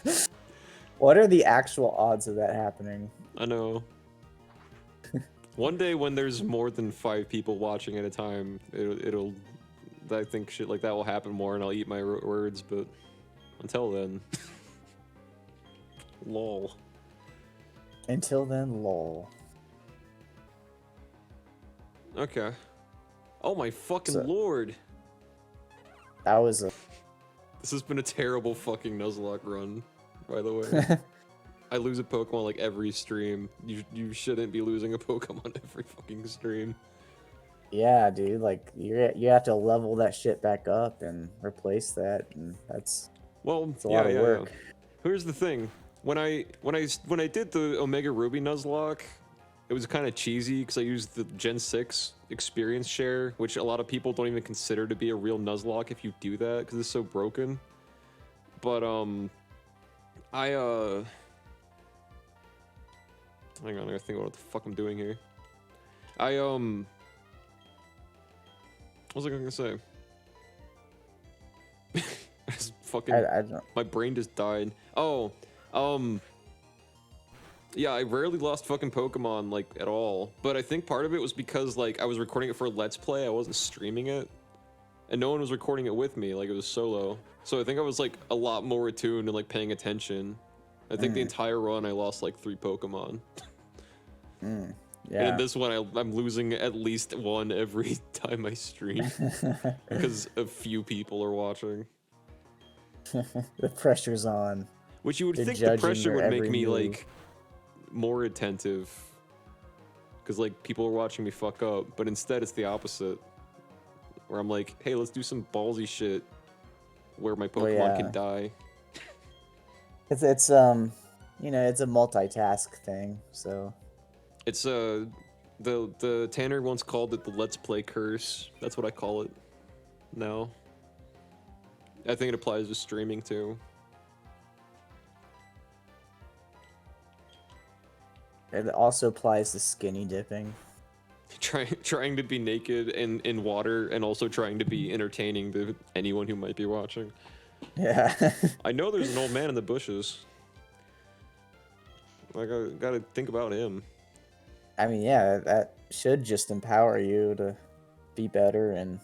B: What are the actual odds of that happening?
A: I know. One day when there's more than 5 people watching at a time, it'll I think shit like that will happen more, and I'll eat my words. But until then, lol.
B: Until then, lol.
A: Okay. Oh my fucking
B: So-
A: lord!
B: That was a
A: This has been a terrible fucking Nuzlocke run, by the way. I lose a Pokemon like every stream. You shouldn't be losing a Pokemon every fucking stream.
B: yeah, dude. Like you have to level that shit back up and replace that, and that's
A: A
B: a
A: yeah,
B: lot of
A: yeah,
B: work.
A: yeah. Here's the thing: when I did the Omega Ruby Nuzlocke, it was kind of cheesy because I used the Gen 6 experience share, which a lot of people don't even consider to be a real Nuzlocke if you do that because it's so broken. But hang on, I gotta think about what the fuck I'm doing here. What was I gonna say? It's fucking.
B: I don't.
A: My brain just died. Oh, yeah, I rarely lost fucking Pokemon like at all. But I think part of it was because like I was recording it for a Let's Play. I wasn't streaming it, and no one was recording it with me. Like it was solo. So I think I was like a lot more attuned and like paying attention. I think the entire run I lost like 3 Pokemon. And
B: Yeah.
A: in this one I'm losing at least one every time I stream because a few people are watching.
B: The pressure's on.
A: Which you would
B: They're
A: think the
B: judging
A: pressure
B: your
A: would make
B: every
A: me
B: move.
A: like more attentive, because like people are watching me fuck up, but instead it's the opposite, where I'm like, hey, let's do some ballsy shit where my Pokemon
B: yeah.
A: can die.
B: It's you know, it's a multitask thing. So
A: It's the Tanner once called it the Let's Play curse. That's what I call it now. I think it applies to streaming too.
B: it also applies to skinny dipping.
A: Trying to be naked in water and also trying to be entertaining to anyone who might be watching.
B: Yeah.
A: I know there's an old man in the bushes. Like, I gotta think about him.
B: I mean, yeah, that should just empower you to be better and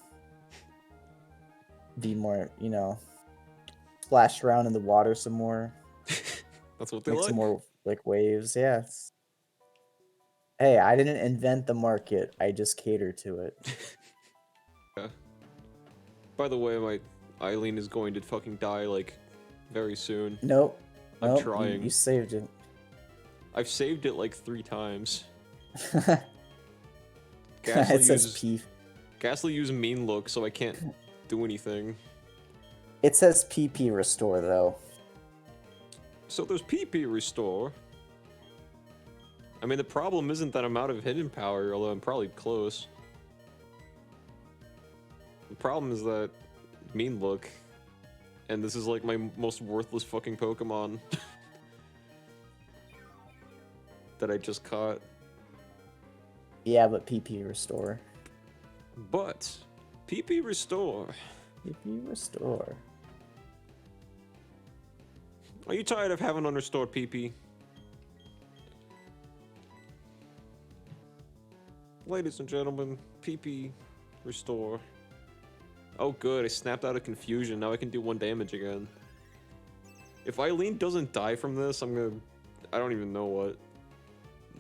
B: be more, you know, splash around in the water some more.
A: That's what they
B: Make
A: like.
B: some more like waves. Yeah. Hey, I didn't invent the market. I just cater to it.
A: Yeah. By the way, my Eileen is going to fucking die, like, very soon.
B: Nope.
A: I'm
B: Nope,
A: trying.
B: You saved it.
A: I've saved it like 3 times.
B: It says P.
A: Ghastly used mean look, so I can't do anything.
B: It says PP restore though.
A: So there's PP restore. I mean, the problem isn't that I'm out of hidden power, although I'm probably close. The problem is that mean look, and this is like my most worthless fucking Pokemon that I just caught.
B: Yeah, but PP restore.
A: But PP restore.
B: PP restore.
A: Are you tired of having unrestored PP? Ladies and gentlemen, PP restore. Oh good, I snapped out of confusion. Now I can do 1 damage again. If Eileen doesn't die from this, I'm gonna... I don't even know what.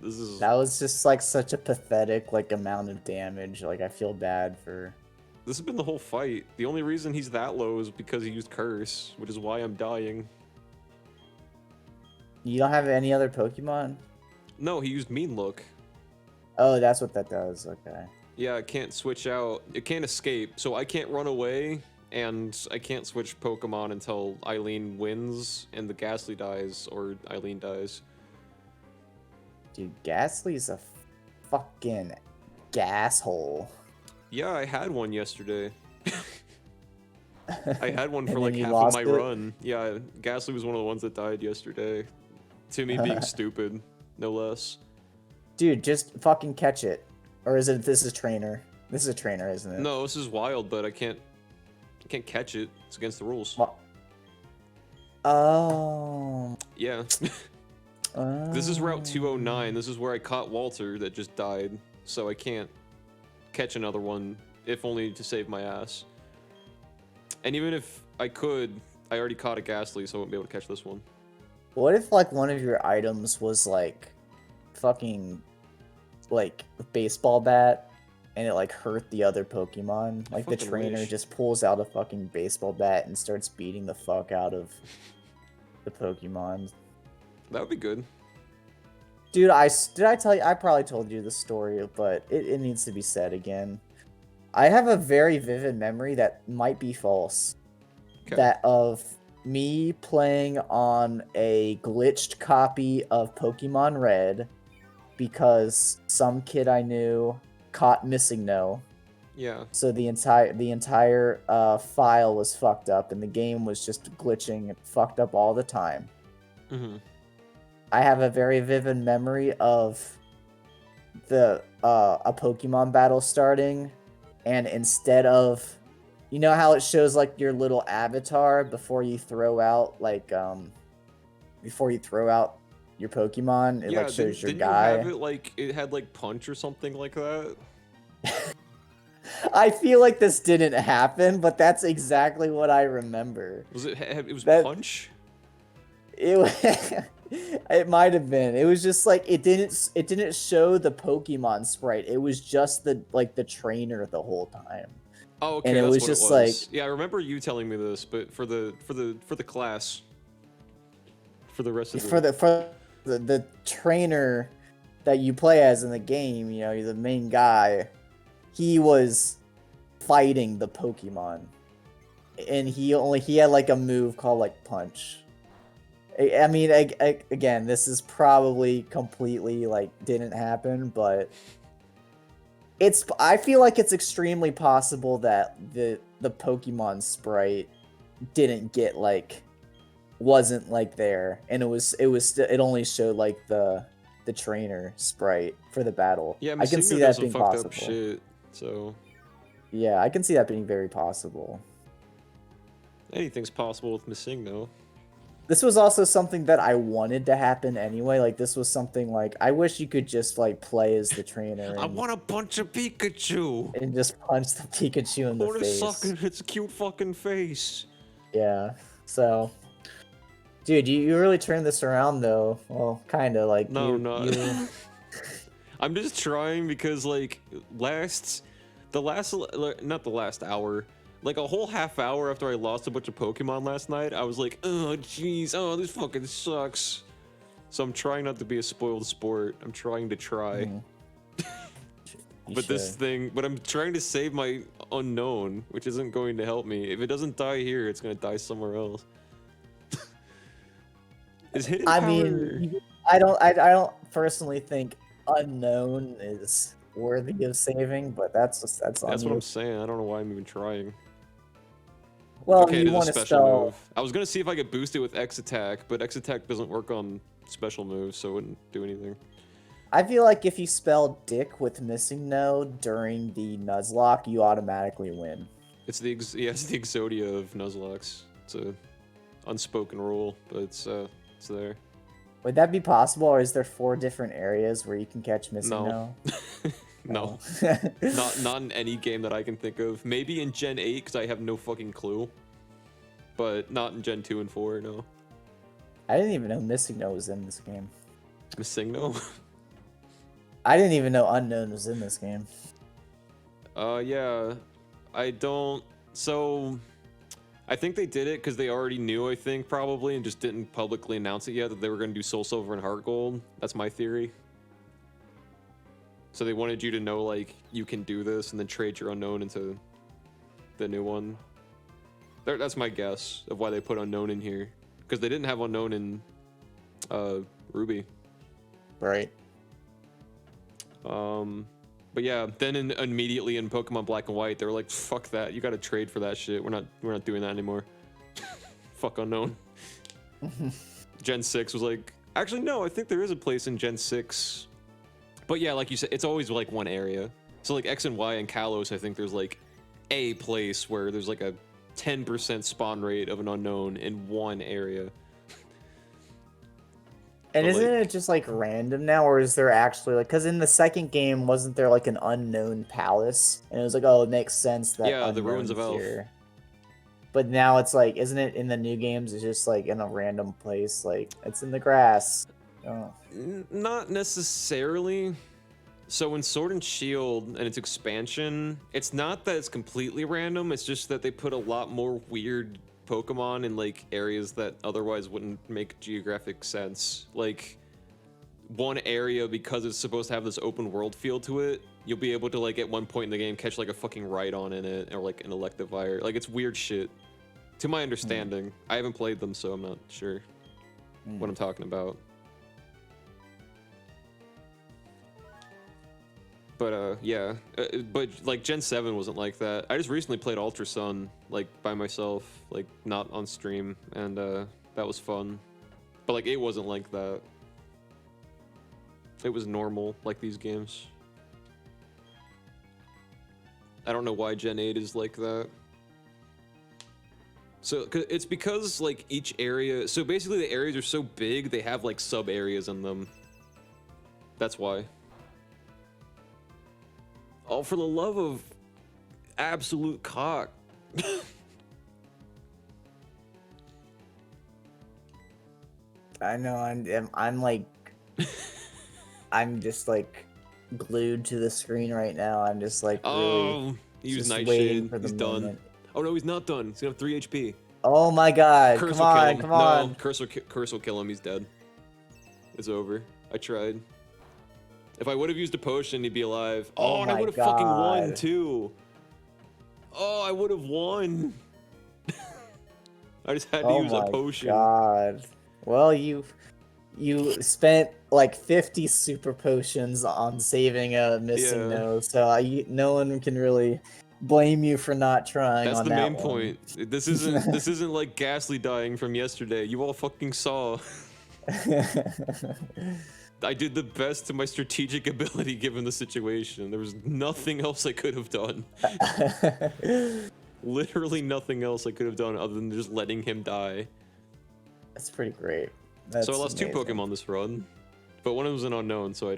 A: This is...
B: That was just like such a pathetic like amount of damage. Like I feel bad for.
A: This has been the whole fight. The only reason he's that low is because he used Curse, which is why I'm dying.
B: You don't have any other Pokemon?
A: No, he used Mean Look.
B: Oh, that's what that does. Okay.
A: Yeah, it can't switch out. It can't escape, so I can't run away, and I can't switch Pokemon until Eileen wins and the Ghastly dies, or Eileen dies.
B: Dude, Ghastly's a fucking gasshole.
A: Yeah, I had one yesterday. I had one for
B: And
A: like
B: then you
A: half of
B: lost
A: my
B: it?
A: run. Yeah, Ghastly was one of the ones that died yesterday. To me being stupid, no less.
B: Dude, just fucking catch it. Or is it, this is trainer? This is a trainer, isn't it?
A: No, this is wild, but I can't catch it. It's against the rules.
B: What? Oh.
A: Yeah. This is Route 209. This is where I caught Walter that just died. So I can't catch another one, if only to save my ass. And even if I could, I already caught a Ghastly, so I wouldn't be able to catch this one.
B: What if, like, one of your items was, like, fucking, like, a baseball bat, and it, like, hurt the other Pokemon? Like, the
A: fucking
B: trainer
A: wish.
B: just pulls out a fucking baseball bat and starts beating the fuck out of the Pokemon.
A: That would be good.
B: Dude, did I tell you? I probably told you the story, but it needs to be said again. I have a very vivid memory that might be false.
A: Okay.
B: That of me playing on a glitched copy of Pokemon Red because some kid I knew caught Missing No.
A: Yeah.
B: So the entire file was fucked up and the game was just glitching and fucked up all the time.
A: Mm-hmm.
B: I have a very vivid memory of a Pokemon battle starting, and instead of, you know how it shows like your little avatar before you throw out your Pokemon, it
A: Yeah,
B: like shows your
A: didn't
B: guy.
A: you have it like it had like punch or something like that?
B: I feel like this didn't happen, but that's exactly what I remember.
A: Was it was
B: That-
A: punch?
B: It it might have been. It was just like it didn't show the Pokemon sprite. It was just the trainer the whole time.
A: Oh, okay,
B: And it
A: that's
B: was
A: what
B: just
A: it was.
B: like-
A: Yeah, I remember you telling me this, but for the class, for the rest of
B: The trainer that you play as in the game, you know, you're the main guy. He was fighting the Pokemon, and he had like a move called like punch. I mean, again, this is probably completely like didn't happen, but I feel like it's extremely possible that the Pokemon sprite didn't get wasn't there, and it only showed like the trainer sprite for the battle.
A: Yeah,
B: I can
A: Messina
B: see
A: does
B: that
A: some
B: being
A: fucked
B: possible.
A: up shit. So
B: Yeah, I can see that being very possible.
A: anything's possible with Missingno.
B: This was also something that I wanted to happen anyway. Like, this was something like, I wish you could just play as the trainer
A: I want to punch a Pikachu.
B: and just punch the Pikachu in
A: I
B: the
A: want to
B: face.
A: suck its cute fucking face.
B: Yeah. So, dude, you really turned this around though. Well, kind of like
A: No,
B: you,
A: I'm not.
B: you-
A: I'm just trying because like not the last hour, like a whole half hour after I lost a bunch of Pokemon last night, I was like, oh jeez, oh this fucking sucks. So I'm trying not to be a spoiled sport. I'm trying to try.
B: Mhm. You
A: But I'm trying to save my unknown, which isn't going to help me. If it doesn't die here, it's gonna die somewhere else. Is hidden
B: I
A: power...
B: mean, I don't personally think unknown is worthy of saving, but that's on
A: That's what
B: you.
A: I'm saying. I don't know why I'm even trying.
B: Well,
A: Okay, it
B: you
A: is a
B: want to
A: special
B: spell.
A: move. I was gonna see if I could boost it with X attack, but X attack doesn't work on special moves, so it wouldn't do anything.
B: I feel like if you spell dick with missing no during the Nuzlocke, you automatically win.
A: It's the Exodia of Nuzlocke. It's a unspoken rule, but it's there.
B: Would that be possible, or is there 4 different areas where you can catch missing
A: No.
B: no?
A: No, not in any game that I can think of. Maybe in Gen 8 because I have no fucking clue, but not in Gen 2 and 4. No.
B: I didn't even know missing no was in this game.
A: Missingno?
B: I didn't even know unknown was in this game.
A: Yeah. I don't... So... I think they did it because they already knew, I think, probably, and just didn't publicly announce it yet that they were going to do Soul Silver and Heart Gold. That's my theory. So they wanted you to know, like, you can do this and then trade your Unknown into the new one. That's my guess of why they put Unknown in here. Because they didn't have Unknown in Ruby.
B: Right.
A: But yeah, then immediately in Pokemon Black and White, they were like, "Fuck that! You got to trade for that shit. We're not doing that anymore." Fuck Unknown. Gen 6 was like, actually no, I think there is a place in Gen 6. But yeah, like you said, it's always like one area. So like X and Y and Kalos, I think there's like a place where there's like a 10% spawn rate of an Unknown in one area.
B: And
A: But,
B: isn't
A: like,
B: it just like random now, or is there actually like? Because in the second game, wasn't there like an unknown palace, and it was like, oh, it makes sense that
A: yeah, the Ruins of
B: unknown's
A: Elf.
B: here. But now it's like, isn't it in the new games? It's just like in a random place, like it's in the grass. Oh.
A: Not necessarily. So in Sword and Shield and its expansion, it's not that it's completely random, it's just that they put a lot more weird Pokemon in like areas that otherwise wouldn't make geographic sense. Like one area, because it's supposed to have this open world feel to it, you'll be able to like at one point in the game catch like a fucking Rhydon in it or like an Electivire. Like it's weird shit. To my understanding. I haven't played them, so I'm not sure what I'm talking about. But yeah, but like Gen 7 wasn't like that. I just recently played Ultra Sun like by myself, like not on stream, and that was fun. But like it wasn't like that. It was normal like these games. I don't know why Gen 8 is like that. So it's because like each area, so basically the areas are so big, they have like sub areas in them. That's why. All for the love of absolute cock.
B: I know. I'm like, I'm just like glued to the screen right now. I'm just like really
A: Use
B: just waiting
A: Nightshade.
B: for the
A: He's
B: moment.
A: done. Oh no, he's not done. He's gonna have 3 HP.
B: Oh my god!
A: Curse
B: Come
A: will kill
B: on!
A: him.
B: Come
A: No,
B: on!
A: Curse will kill him. He's dead. It's over. I tried. If I would have used a potion, he'd be alive. Oh, and I
B: my
A: would have fucking won
B: God.
A: too. Oh, I would have won. I just had to use a potion.
B: God. Well, you spent like 50 super potions on saving a missing
A: Yeah.
B: nose, so no one can really blame you for not trying.
A: That's
B: on
A: the
B: that
A: main
B: one.
A: point. This isn't like Ghastly dying from yesterday. You all fucking saw. I did the best to my strategic ability given the situation. There was nothing else I could have done. Literally nothing else I could have done other than just letting him die.
B: That's pretty great.
A: So I lost
B: amazing.
A: 2 Pokemon this run, but one of them was an unknown, so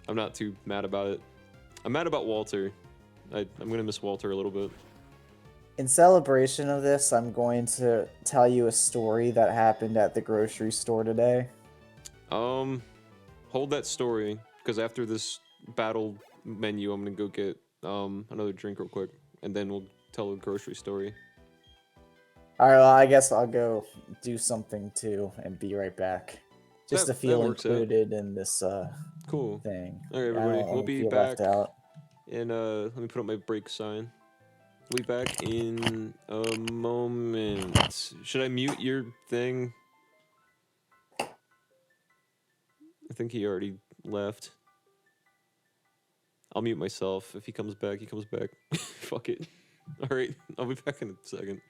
A: I'm not too mad about it. I'm mad about Walter. I'm gonna miss Walter a little bit.
B: In celebration of this, I'm going to tell you a story that happened at the grocery store today.
A: Hold that story, because after this battle menu, I'm gonna go get another drink real quick, and then we'll tell a grocery story.
B: Alright, well, I guess I'll go do something too and be right back. Just to feel included in this
A: cool
B: thing.
A: Alright, everybody, we'll be
B: feel
A: back.
B: left out.
A: And let me put up my break sign. We'll be back in a moment. Should I mute your thing? I think he already left. I'll mute myself. If he comes back, he comes back. Fuck it. Alright, I'll be back in a second.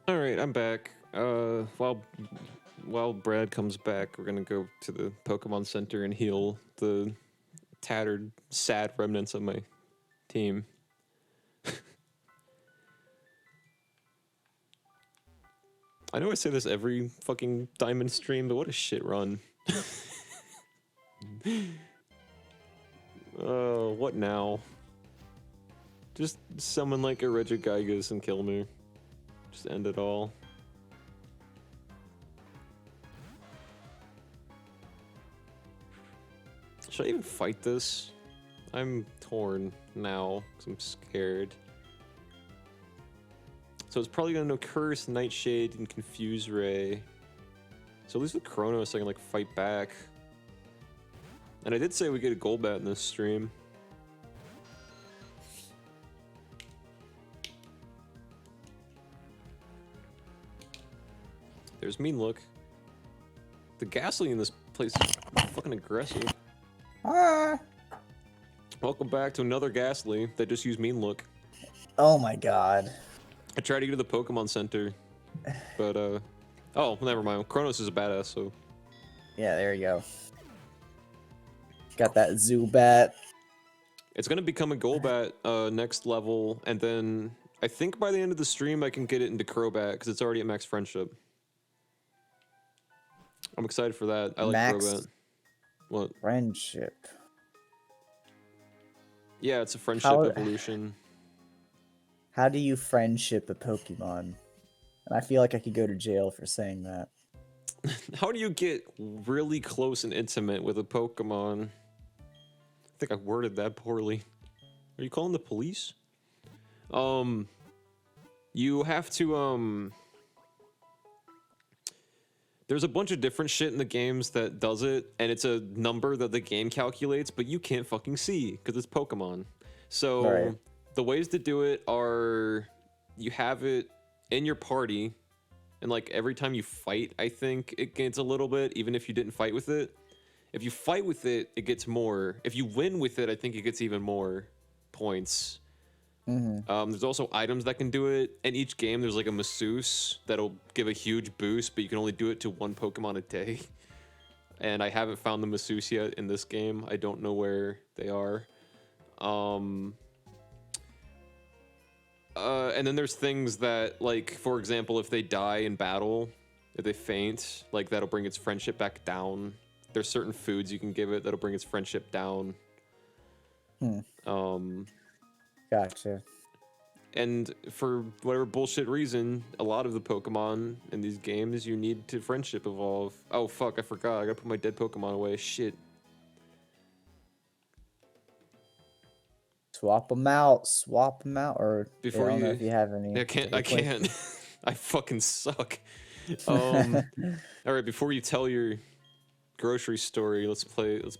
A: All right, I'm back. While Brad comes back, we're gonna go to the Pokemon Center and heal the tattered, sad remnants of my team. I know I say this every fucking diamond stream, but what a shit run. Oh, what now? Just summon like a Regigigas and kill me. Just end it all. Should I even fight this? I'm torn now, because I'm scared. So it's probably gonna know Curse, Nightshade, and Confuse Ray. So at least with Chronos I can like fight back. And I did say we get a Golbat in this stream. There's Mean Look. The Ghastly in this place is fucking aggressive.
B: Ah.
A: Welcome back to another Ghastly that just used Mean Look.
B: Oh my god.
A: I tried to get to the Pokemon Center, but oh, never mind. Chronos is a badass, so.
B: Yeah, there you go. Got that Zubat.
A: It's gonna become a Golbat next level, and then I think by the end of the stream I can get it into Crobat because it's already at max friendship. I'm excited for that. I like
B: Max
A: Crobat. What?
B: Friendship.
A: Yeah, it's a friendship evolution.
B: How do you friendship a Pokemon? And I feel like I could go to jail for saying that.
A: How do you get really close and intimate with a Pokemon? I think I worded that poorly. Are you calling the police? You have to, there's a bunch of different shit in the games that does it, and it's a number that the game calculates, but you can't fucking see, because it's Pokemon. So,
B: Right.
A: The ways to do it are, you have it in your party, and like every time you fight, I think it gains a little bit, even if you didn't fight with it. If you fight with it, it gets more. If you win with it, I think it gets even more points. There's also items that can do it. In each game, there's like a masseuse that'll give a huge boost, but you can only do it to one Pokemon a day. And I haven't found the masseuse yet in this game. I don't know where they are. And then there's things that, like, for example, if they die in battle, if they faint, like, that'll bring its friendship back down. There's certain foods you can give it that'll bring its friendship down.
B: Gotcha.
A: And for whatever bullshit reason, a lot of the Pokemon in these games, you need to friendship evolve. Oh, fuck, I forgot. I gotta put my dead Pokemon away. Shit.
B: Swap them out. Swap them out. Or
A: Before
B: I don't know if you have any.
A: I can't. I fucking suck. All right, before you tell your grocery story,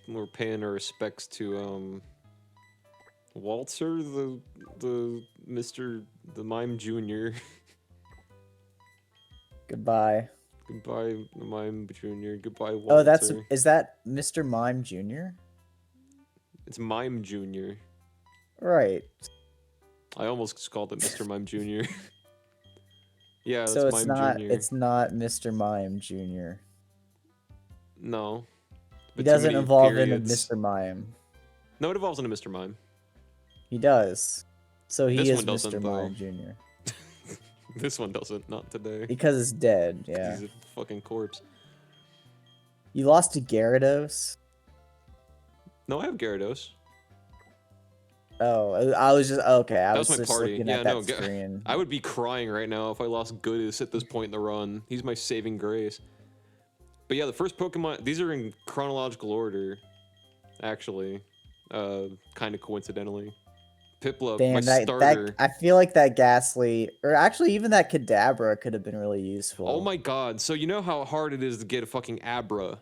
A: we're paying our respects to Walter, the Mime Jr.
B: Goodbye.
A: Goodbye, Mime Jr. Goodbye, Walter.
B: Oh, is that Mr. Mime Jr.?
A: It's Mime Jr.
B: Right.
A: I almost just called it Mr. Mime Jr. Yeah, that's
B: So
A: Mime Jr.
B: it's not Mr. Mime Jr.
A: No.
B: He
A: But too
B: doesn't
A: many
B: evolve into
A: periods.
B: Mr. Mime.
A: No, it evolves into Mr. Mime.
B: He does. So he
A: This
B: is
A: one doesn't,
B: Mr.
A: though.
B: Mime Jr.
A: This one doesn't, not today.
B: Because it's dead, yeah.
A: He's a fucking corpse.
B: You lost to Gyarados?
A: No, I have Gyarados.
B: Oh, I was just okay. I
A: That
B: was
A: was my
B: just
A: party.
B: looking
A: Yeah,
B: at
A: no,
B: that screen.
A: I would be crying right now if I lost Goodis at this point in the run. He's my saving grace. But yeah, the first Pokemon, these are in chronological order, actually. Kind of coincidentally. Piplup,
B: Damn,
A: my
B: that
A: starter.
B: I feel like that Ghastly, or actually even that Kadabra could have been really useful.
A: Oh my god, so you know how hard it is to get a fucking Abra.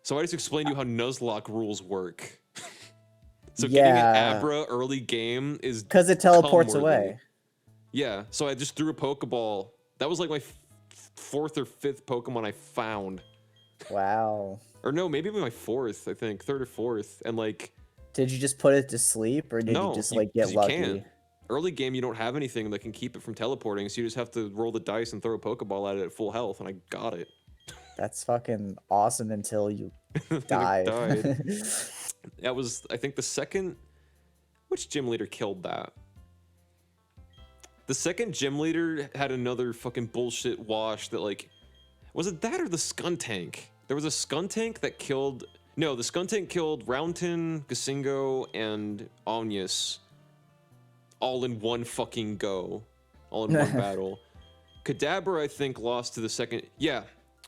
A: So I just explained to you how Nuzlocke rules work. So getting an Abra early game is
B: because it teleports
A: cum-worthy.
B: away.
A: Yeah, so I just threw a Pokeball. That was like my fourth or fifth Pokemon I found.
B: Wow.
A: Or no, maybe my fourth, I think. Third or fourth. And like...
B: Did you just put it to sleep, or did you just like get
A: 'cause
B: lucky?
A: You can't. Early game, you don't have anything that can keep it from teleporting, so you just have to roll the dice and throw a Pokeball at it at full health, and I got it.
B: That's fucking awesome until you
A: Then
B: died.
A: it died. That was, I think, the second... Which gym leader killed that? The second gym leader had another fucking bullshit wash that, like, was it that or the Skuntank? There was a Skuntank that killed. No, the Skuntank killed Rounton, Gasingo, and Onyas all in one fucking go. All in one battle. Kadabra, I think, lost to the second. Yeah,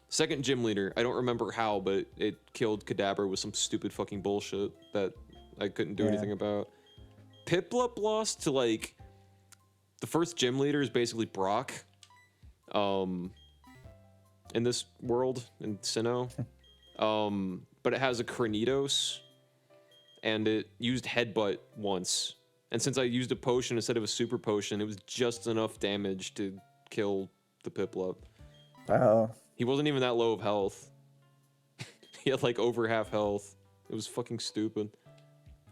A: second gym leader. I don't remember how, but it killed Kadabra with some stupid fucking bullshit that I couldn't do anything about. Piplup lost to, like, the first gym leader is basically Brock. In this world, in Sinnoh. But it has a Cranidos, and it used Headbutt once. And since I used a potion instead of a super potion, it was just enough damage to kill the Piplup.
B: Oh.
A: He wasn't even that low of health. He had like over half health. It was fucking stupid.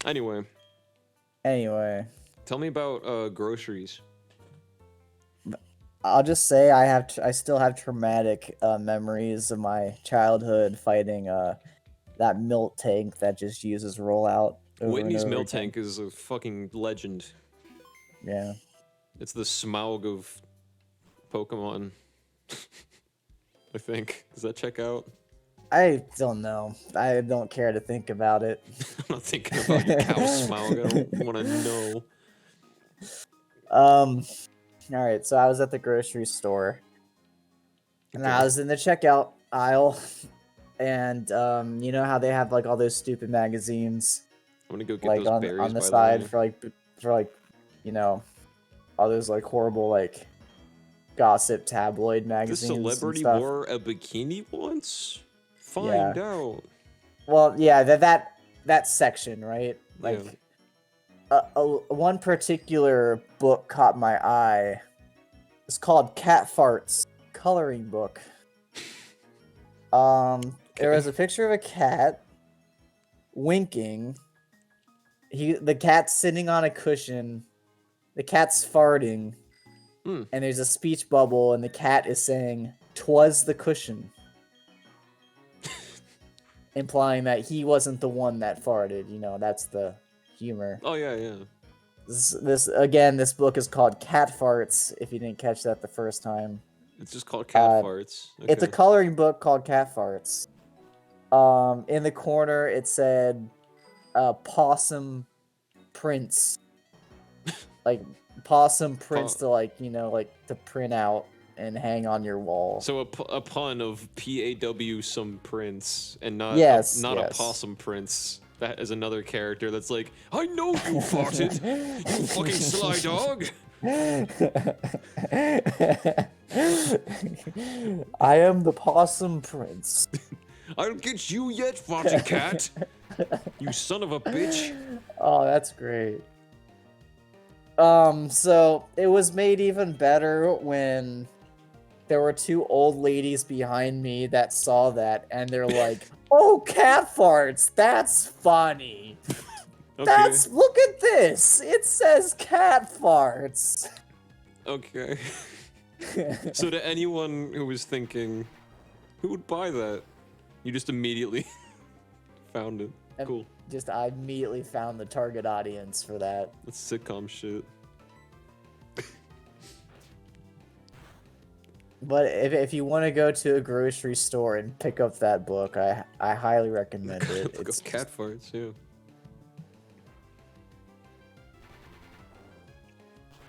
A: Anyway. Tell me about groceries.
B: I'll just say I still have traumatic memories of my childhood fighting that milk tank that just uses rollout.
A: Whitney's milk tank is a fucking legend.
B: Yeah.
A: It's the Smaug of Pokemon. I think. Does that check out?
B: I don't know. I don't care to think about it.
A: I'm not thinking about your cow Smaug. I don't want to know.
B: Alright, so I was at the grocery store. And I was in the checkout aisle. And you know how they have like all those stupid magazines?
A: I'm gonna go get
B: like
A: those berries
B: on the
A: by
B: side
A: the
B: way. for like you know, all those like horrible like gossip tabloid
A: The
B: magazines.
A: celebrity
B: and stuff.
A: wore a bikini once? Find out.
B: Well, yeah, that section, right? Like, one particular book caught my eye. It's called Cat Farts Coloring Book. There was a picture of a cat winking. The cat's sitting on a cushion. The cat's farting. And there's a speech bubble, and the cat is saying, "'Twas the cushion." Implying that he wasn't the one that farted. You know, that's the humor.
A: Oh, yeah, yeah.
B: This book is called Cat Farts, if you didn't catch that the first time.
A: It's just called Cat Farts. Okay.
B: It's a coloring book called Cat Farts. In the corner, it said, Possum prints. Like, Possum prints to, like, you know, like, to print out and hang on your wall.
A: So a pun of PAW some prince and not a possum prince. That is another character that's like, I know you farted, you fucking sly dog.
B: I am the Possum Prince.
A: I'll get you yet, farty cat. You son of a bitch.
B: Oh, that's great. So it was made even better when there were two old ladies behind me that saw that, and they're like, "Oh, cat farts! That's funny.
A: Okay.
B: Look at this. It says cat farts."
A: Okay. So to anyone who was thinking, who would buy that? You just immediately found it. Cool.
B: I immediately found the target audience for that.
A: That's sitcom shit.
B: But if you want to go to a grocery store and pick up that book, I highly recommend it.
A: It's cat farts, yeah.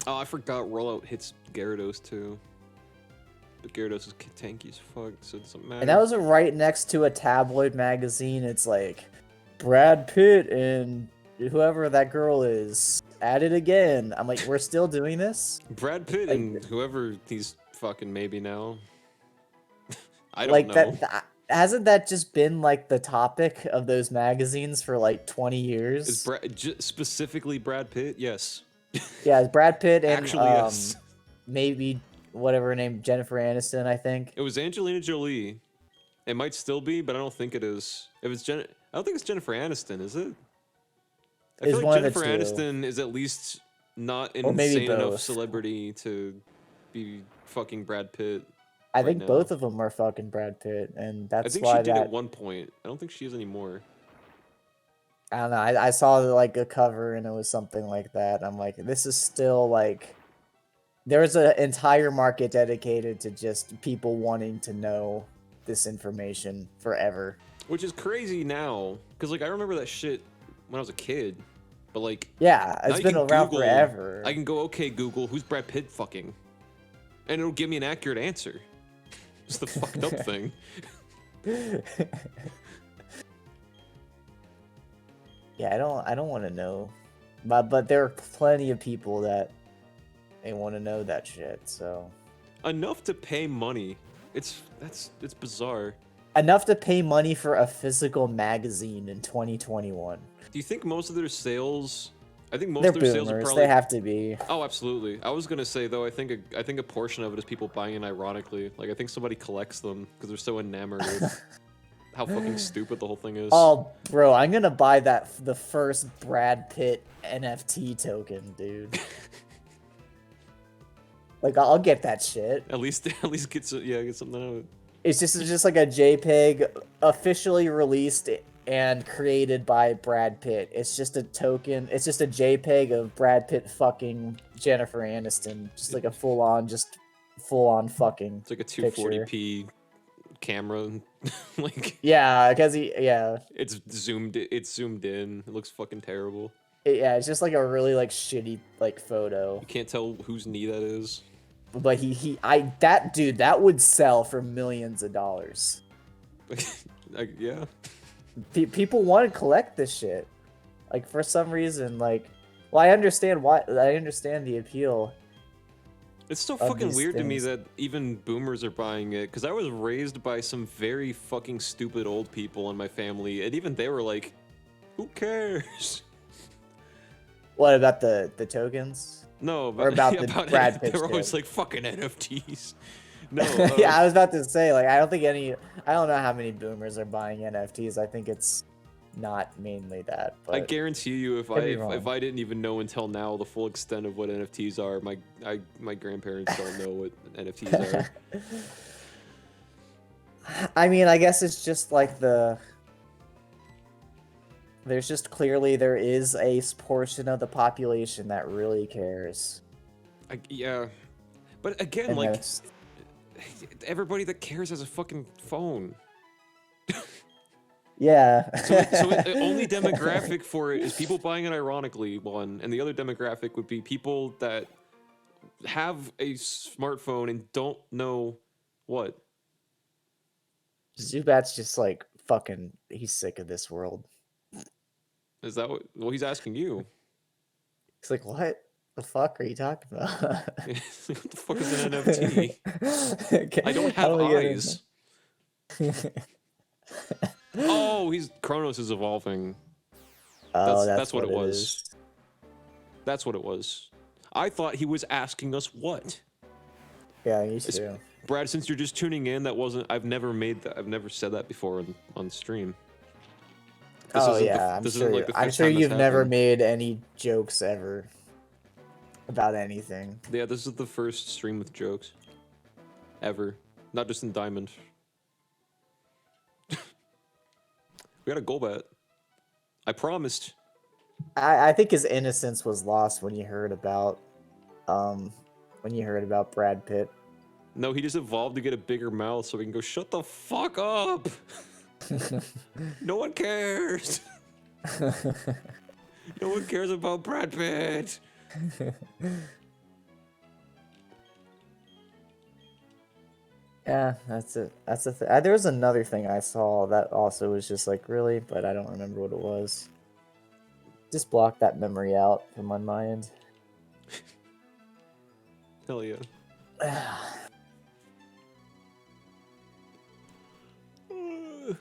A: Oh, I forgot Rollout hits Gyarados too. But Gyarados is tanky as fuck, so it doesn't matter.
B: And that was right next to a tabloid magazine. It's like, Brad Pitt and whoever that girl is at it again. I'm like, we're still doing this?
A: Brad Pitt and whoever he's fucking maybe now. I don't
B: like
A: know.
B: That hasn't that just been like the topic of those magazines for like 20 years?
A: Is specifically Brad Pitt? Yes.
B: Yeah, it's Brad Pitt and
A: actually yes.
B: Maybe whatever her name, Jennifer Aniston, I think.
A: It was Angelina Jolie. It might still be, but I don't think it is. If it's I don't think it's Jennifer Aniston, is it? I feel like Jennifer Aniston is at least not an insane enough celebrity to be fucking Brad Pitt.
B: I think both of them are fucking Brad Pitt, and that's why
A: I think she did at one point. I don't think she is anymore.
B: I don't know. I saw like a cover and it was something like that. I'm like, this is still like There's an entire market dedicated to just people wanting to know this information forever.
A: Which is crazy now, because like I remember that shit when I was a kid, but like
B: Yeah,
A: now
B: it's
A: you
B: been
A: can
B: around
A: Google.
B: forever.
A: I can go, okay, Google, who's Brad Pitt fucking, and it'll give me an accurate answer. It's the fucked up thing.
B: Yeah, I don't want to know, but there are plenty of people that they want to know that shit. So
A: Enough to pay money. It's bizarre.
B: enough to pay money for a physical magazine in 2021.
A: Do you think most of their sales? I think most
B: They're
A: of their sales are
B: boomers.
A: probably.
B: They have to be.
A: Oh, absolutely. I was gonna say though, I think a portion of it is people buying it ironically. Like I think somebody collects them because they're so enamored with how fucking stupid the whole thing is.
B: Oh, bro, I'm gonna buy the first Brad Pitt NFT token, dude. Like, I'll get that shit.
A: At least get something out of it.
B: It's just like a JPEG officially released and created by Brad Pitt. It's just a token. It's just a JPEG of Brad Pitt fucking Jennifer Aniston. Just like a full on fucking.
A: It's like a 240p camera, like
B: yeah, because
A: it's zoomed in. It looks fucking terrible.
B: Yeah, it's just like a really like shitty like photo.
A: You can't tell whose knee that is.
B: But that dude, that would sell for millions of dollars.
A: Like, yeah.
B: People want to collect this shit. Like for some reason, like, well, I understand the appeal.
A: It's so fucking weird to me that even boomers are buying it, because I was raised by some very fucking stupid old people in my family, and even they were like, "Who cares?"
B: What about the tokens?
A: No, but
B: or about the Brad Pitt.
A: They're always like fucking NFTs. No.
B: Yeah, I was about to say, like, I don't know how many boomers are buying NFTs. I think it's not mainly that. But
A: I guarantee you, if I didn't even know until now the full extent of what NFTs are, my grandparents don't know what NFTs are.
B: I mean, I guess it's just like there's just clearly there is a portion of the population that really cares.
A: Yeah, but again,
B: and
A: like everybody that cares has a fucking phone.
B: Yeah.
A: So the only demographic for it is people buying it ironically, one, and the other demographic would be people that have a smartphone and don't know what.
B: Zubat's just like fucking. He's sick of this world.
A: Is that what? Well, he's asking you.
B: He's like, what the fuck are you talking about?
A: What the fuck is an NFT? I don't have eyes. Oh, Kronos is evolving.
B: Oh,
A: that's what it was.
B: is.
A: That's what it was. I thought he was asking us what.
B: Yeah, me too.
A: Brad, since you're just tuning in, that wasn't. I've never said that before on stream.
B: I'm sure you've never made any jokes ever about anything.
A: Yeah, this is the first stream with jokes ever, not just in Diamond. We got a goal bet. I promised.
B: I think his innocence was lost when you heard about Brad Pitt.
A: No, he just evolved to get a bigger mouth so we can go, shut the fuck up. No one cares. No one cares about Brad Pitt.
B: Yeah, that's it. That's the thing. There was another thing I saw that also was just like, really, but I don't remember what it was. Just block that memory out from my mind.
A: Hell yeah.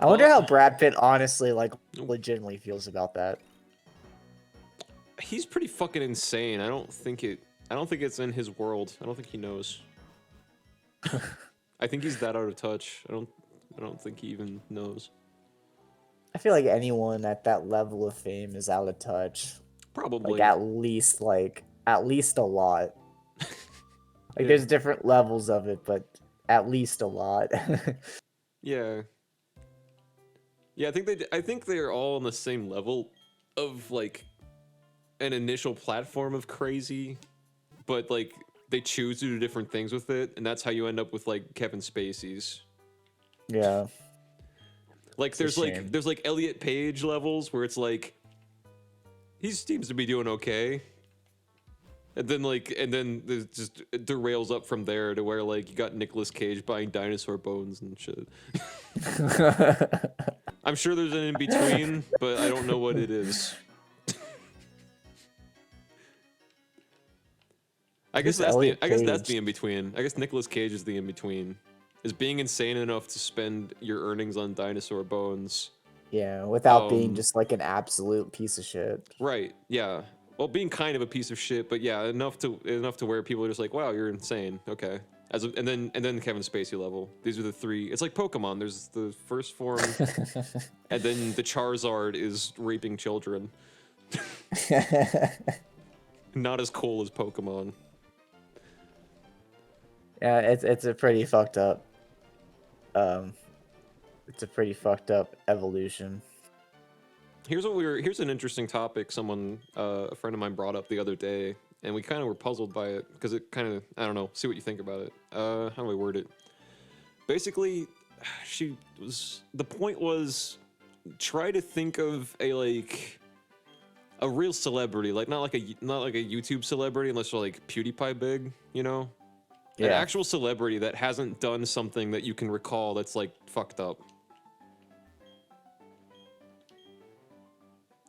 B: I wonder how Brad Pitt honestly, like, legitimately feels about that.
A: He's pretty fucking insane. I don't think it's in his world. I don't think he knows. I think he's that out of touch. I don't think he even knows.
B: I feel like anyone at that level of fame is out of touch.
A: Probably.
B: Like at least a lot. Like there's different levels of it, but at least a lot.
A: Yeah. Yeah, I think they're all on the same level of like an initial platform of crazy, but like they choose to do different things with it, and that's how you end up with like Kevin Spacey's.
B: Yeah.
A: Like
B: It's a
A: there's
B: shame.
A: like Elliot Page levels where it's like he seems to be doing okay. And then there's just it derails up from there to where like you got Nicolas Cage buying dinosaur bones and shit. I'm sure there's an in between, but I don't know what it is. I guess
B: Who's
A: that's
B: Elliot
A: the
B: Page?
A: in between. I guess Nicolas Cage is the in between. Is being insane enough to spend your earnings on dinosaur bones.
B: Yeah, without being just like an absolute piece of shit.
A: Right. Yeah. Well, being kind of a piece of shit, but yeah, enough to where people are just like, "Wow, you're insane." Okay. And then the Kevin Spacey level. These are the three. It's like Pokemon. There's the first form, and then the Charizard is raping children. Not as cool as Pokemon.
B: Yeah, it's a pretty fucked up. It's a pretty fucked up evolution.
A: Here's an interesting topic someone a friend of mine brought up the other day, and we kind of were puzzled by it because it kind of, I don't know, see what you think about it. How do I word it? Basically, the point was try to think of a real celebrity, like not like a YouTube celebrity unless you're like PewDiePie big, you know? An
B: Yeah.
A: actual celebrity that hasn't done something that you can recall that's like fucked up.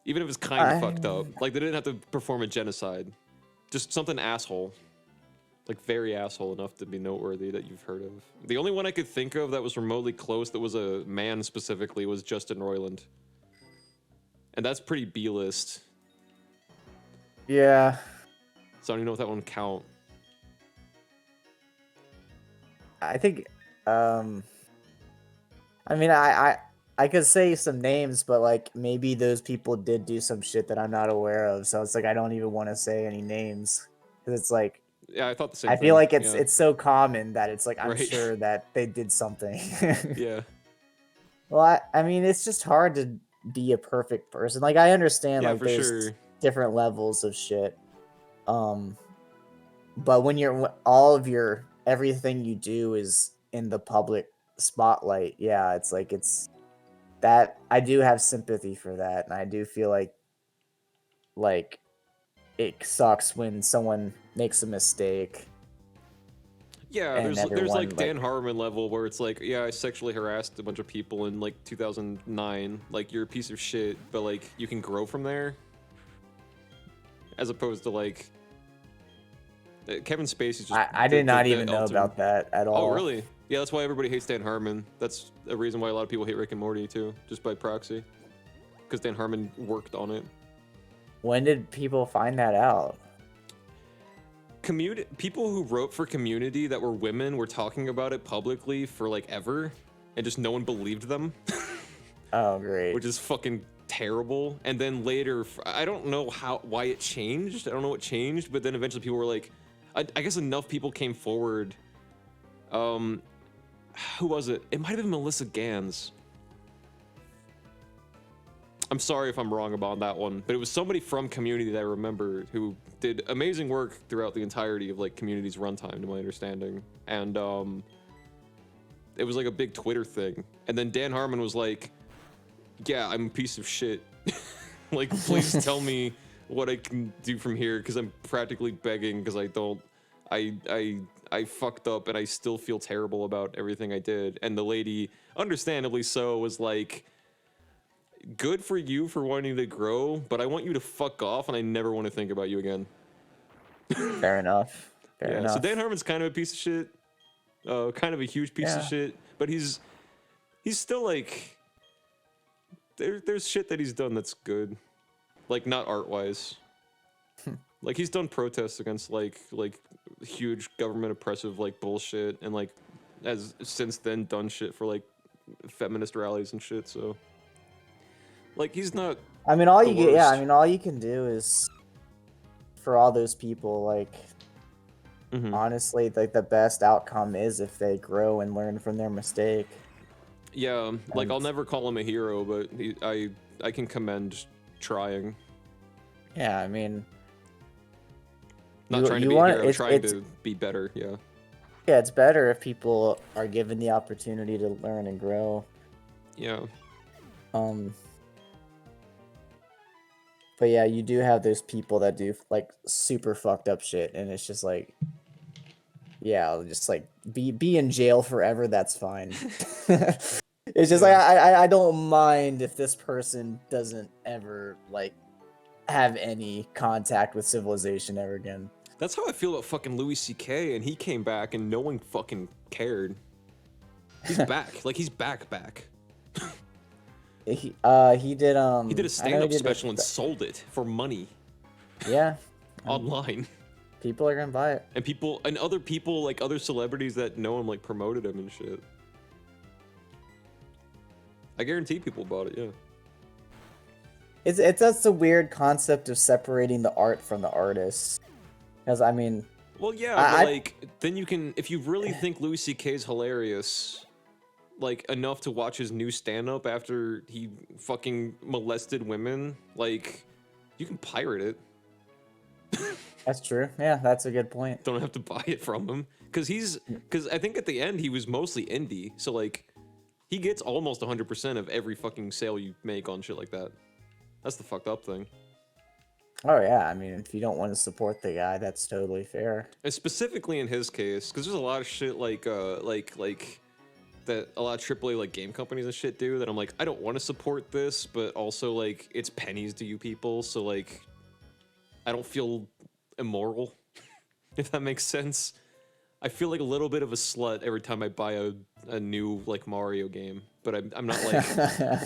A: Even if it's kind of fucked up. Like, they didn't have to perform a genocide. Just something asshole. Like, very asshole enough to be noteworthy that you've heard of. The only one I could think of that was remotely close, that was a man specifically, was Justin Roiland. And that's pretty B-list.
B: Yeah.
A: So I don't even know if that one count.
B: I think, I mean, I could say some names, but like maybe those people did do some shit that I'm not aware of. So it's like I don't even want to say any names because it's like,
A: Yeah, I thought the same
B: I
A: thing.
B: feel like
A: Yeah.
B: it's so common that it's like I'm
A: Right.
B: sure that they did something.
A: Yeah.
B: Well, I mean, it's just hard to be a perfect person. Like I understand,
A: Yeah,
B: like
A: for
B: there's
A: sure.
B: different levels of shit. But when all of your everything you do is in the public spotlight, yeah, it's like it's that I do have sympathy for that, and I do feel like it sucks when someone makes a mistake.
A: Yeah,
B: And
A: there's
B: everyone,
A: like Dan Harmon level where it's like, yeah, I sexually harassed a bunch of people in like 2009. Like, you're a piece of shit, but like you can grow from there. As opposed to like Kevin Spacey's just.
B: I did not even know about that at all.
A: Oh, really? Yeah, that's why everybody hates Dan Harmon. That's a reason why a lot of people hate Rick and Morty too, just by proxy. Because Dan Harmon worked on it.
B: When did people find that out?
A: People who wrote for Community that were women were talking about it publicly for like ever, and just no one believed them.
B: Oh, great.
A: Which is fucking terrible. And then later, I don't know why it changed. I don't know what changed, but then eventually people were like, I guess enough people came forward. Who was it? It might have been Melissa Gans. I'm sorry if I'm wrong about that one, but it was somebody from Community that I remember who did amazing work throughout the entirety of like Community's runtime, to my understanding. And it was like a big Twitter thing. And then Dan Harmon was like, "Yeah, I'm a piece of shit. Like, please tell me what I can do from here, because I'm practically begging, because I fucked up and I still feel terrible about everything I did." And the lady, understandably so, was like, "Good for you for wanting to grow, but I want you to fuck off, and I never want to think about you again."
B: Fair enough. Fair enough.
A: So Dan Harmon's kind of a piece of shit, kind of a huge piece of shit, but he's still like, there's shit that he's done that's good, like not art wise. Like, he's done protests against like huge government oppressive like bullshit, and like has since then done shit for like feminist rallies and shit. So like, he's not.
B: I mean, all you get, yeah. I mean, all you can do is for all those people, like, honestly, like the best outcome is if they grow and learn from their mistake.
A: Yeah, like, I'll never call him a hero, but I can commend trying.
B: Yeah, I mean,
A: Not trying to
B: you
A: be a
B: want
A: hero,
B: it's
A: trying to be better. Yeah.
B: yeah, it's better if people are given the opportunity to learn and grow.
A: Yeah.
B: But yeah, you do have those people that do like super fucked up shit, and it's just like, yeah, just like be in jail forever. That's fine. It's just like I don't mind if this person doesn't ever like have any contact with civilization ever again.
A: That's how I feel about fucking Louis C.K. and he came back and no one fucking cared. He's back. Like he's back.
B: He did a
A: He did a
B: I know he
A: stand-up
B: did
A: special and sold it for money
B: yeah,
A: online.
B: people are gonna buy it.
A: And other people, like other celebrities that know him, like promoted him and shit. I guarantee people bought it, yeah.
B: It's that's a weird concept of separating the art from the artist. Because I mean,
A: Well, yeah, but like, then you can, if you really think Louis C.K.'s hilarious, like, enough to watch his new stand-up after he fucking molested women, like, you can pirate it.
B: that's true. Yeah, that's a good point.
A: Don't have to buy it from him. Because I think at the end he was mostly indie, so like, he gets almost 100% of every fucking sale you make on shit like that. That's the fucked up thing.
B: Oh yeah, I mean, if you don't want to support the guy, that's totally fair.
A: And specifically in his case, because there's a lot of shit like that a lot of AAA like game companies and shit do that I'm like, I don't want to support this, but also like it's pennies to you people, so like I don't feel immoral, if that makes sense. I feel like a little bit of a slut every time I buy a new like Mario game, but I'm not like